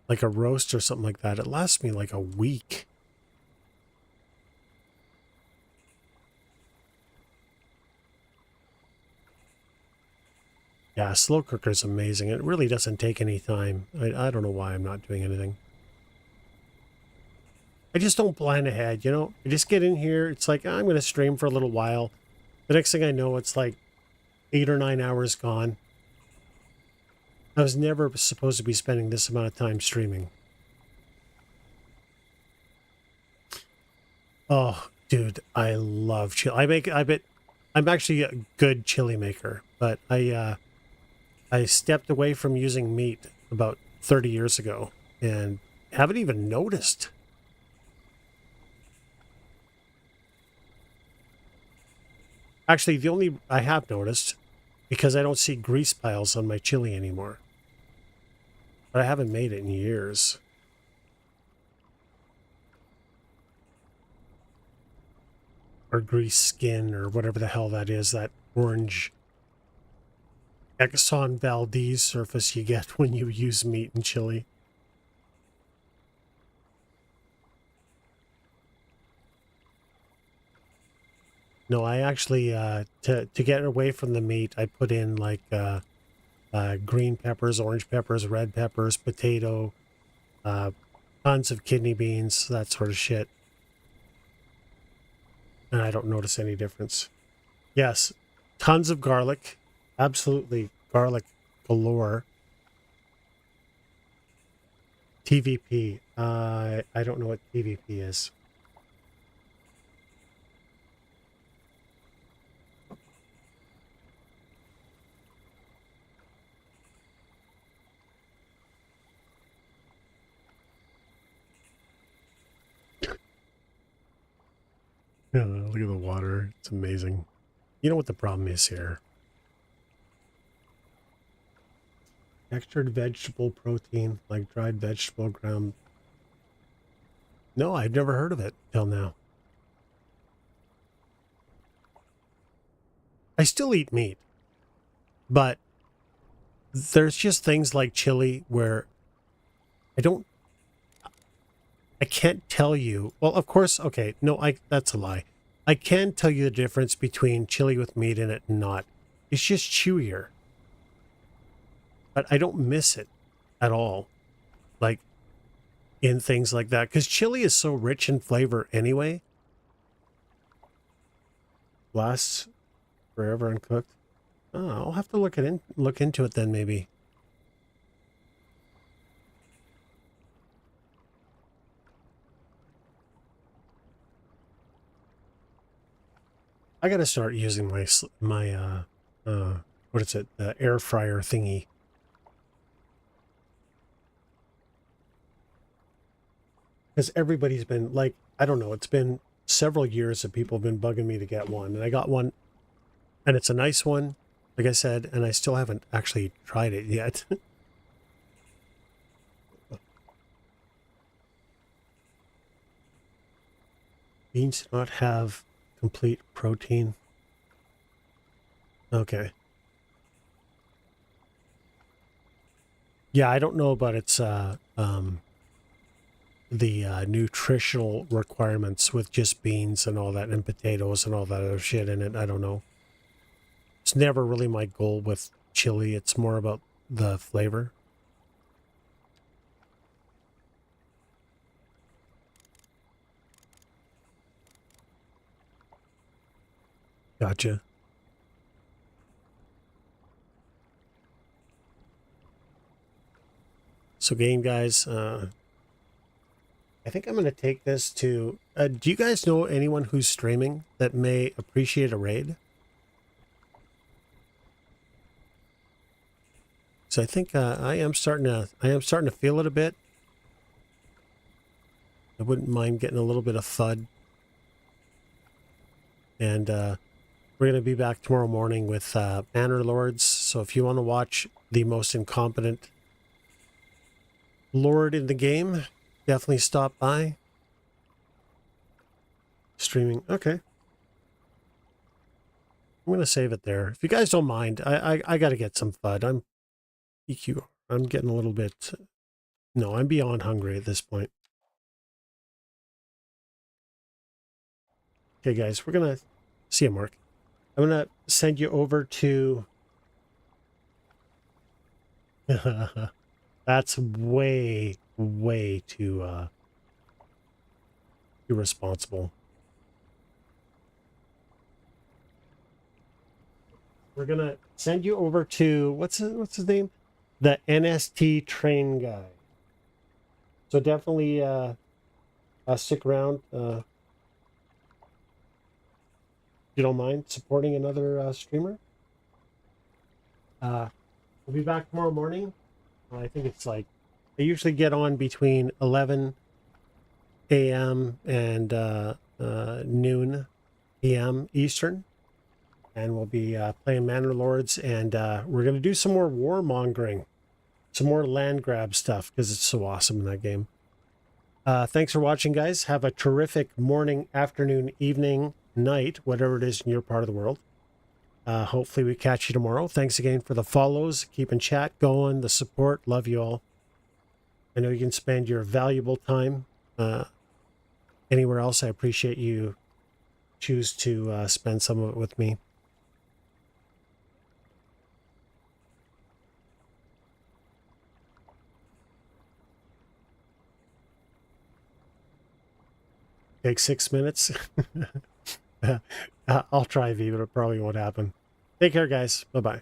like a roast or something like that, it lasts me like a week. Yeah, slow cooker is amazing. It really doesn't take any time. I don't know why I'm not doing anything. I just don't plan ahead, you know? I just get in here. It's like, I'm going to stream for a little while. The next thing I know, it's like 8 or 9 hours gone. I was never supposed to be spending this amount of time streaming. Oh, dude, I love chili. I'm actually a good chili maker, but I stepped away from using meat about 30 years ago and haven't even noticed. Actually, the only I have noticed, because I don't see grease piles on my chili anymore. But I haven't made it in years. Or grease skin, or whatever the hell that is, that orange Exxon Valdez surface you get when you use meat in chili. No, I actually, to get away from the meat, I put in like green peppers, orange peppers, red peppers, potato, tons of kidney beans, that sort of shit. And I don't notice any difference. Yes, tons of garlic. Absolutely garlic galore. TVP. I don't know what TVP is. Yeah, look at the water. It's amazing. You know what the problem is here? Textured vegetable protein, like dried vegetable ground. No, I've never heard of it till now. I still eat meat, but there's just things like chili where I can't tell you. Well, of course, okay, no, that's a lie. I can tell you the difference between chili with meat in it and not. It's just chewier. But I don't miss it at all. Like in things like that. Because chili is so rich in flavor anyway. Lasts forever uncooked. Oh, I'll have to look into it then maybe. I gotta start using my what is it, the air fryer thingy. Because everybody's been like, I don't know, it's been several years that people have been bugging me to get one, and I got one, and it's a nice one, like I said, and I still haven't actually tried it yet. Beans do not have complete protein. Okay. Yeah, I don't know about its the nutritional requirements with just beans and all that, and potatoes and all that other shit in it. I don't know. It's never really my goal with chili. It's more about the flavor. Gotcha. So game guys, I think I'm going to take this to... do you guys know anyone who's streaming that may appreciate a raid? So I think I am starting to feel it a bit. I wouldn't mind getting a little bit of FUD. And we're going to be back tomorrow morning with Banner Lords. So if you want to watch the most incompetent Lord in the game, definitely stop by. streaming. Okay. I'm going to save it there. If you guys don't mind, I got to get some FUD. I'm EQ. I'm getting a little bit... No, I'm beyond hungry at this point. Okay, guys, we're going to... See you, Mark. I'm going to send you over to... That's way, way too irresponsible. We're gonna send you over to what's his name? The NST train guy. So definitely stick around. If you don't mind supporting another streamer. We'll be back tomorrow morning. I think it's like I usually get on between 11 a.m. and noon p.m. Eastern. And we'll be playing Manor Lords, and we're going to do some more warmongering, some more land grab stuff, because it's so awesome in that game. Thanks for watching, guys. Have a terrific morning, afternoon, evening, night, whatever it is in your part of the world. Hopefully we catch you tomorrow. Thanks again for the follows, keeping chat going, the support. Love you all. I know you can spend your valuable time anywhere else. I appreciate you choose to spend some of it with me. Take 6 minutes. I'll try V, but it probably won't happen. Take care, guys. Bye-bye.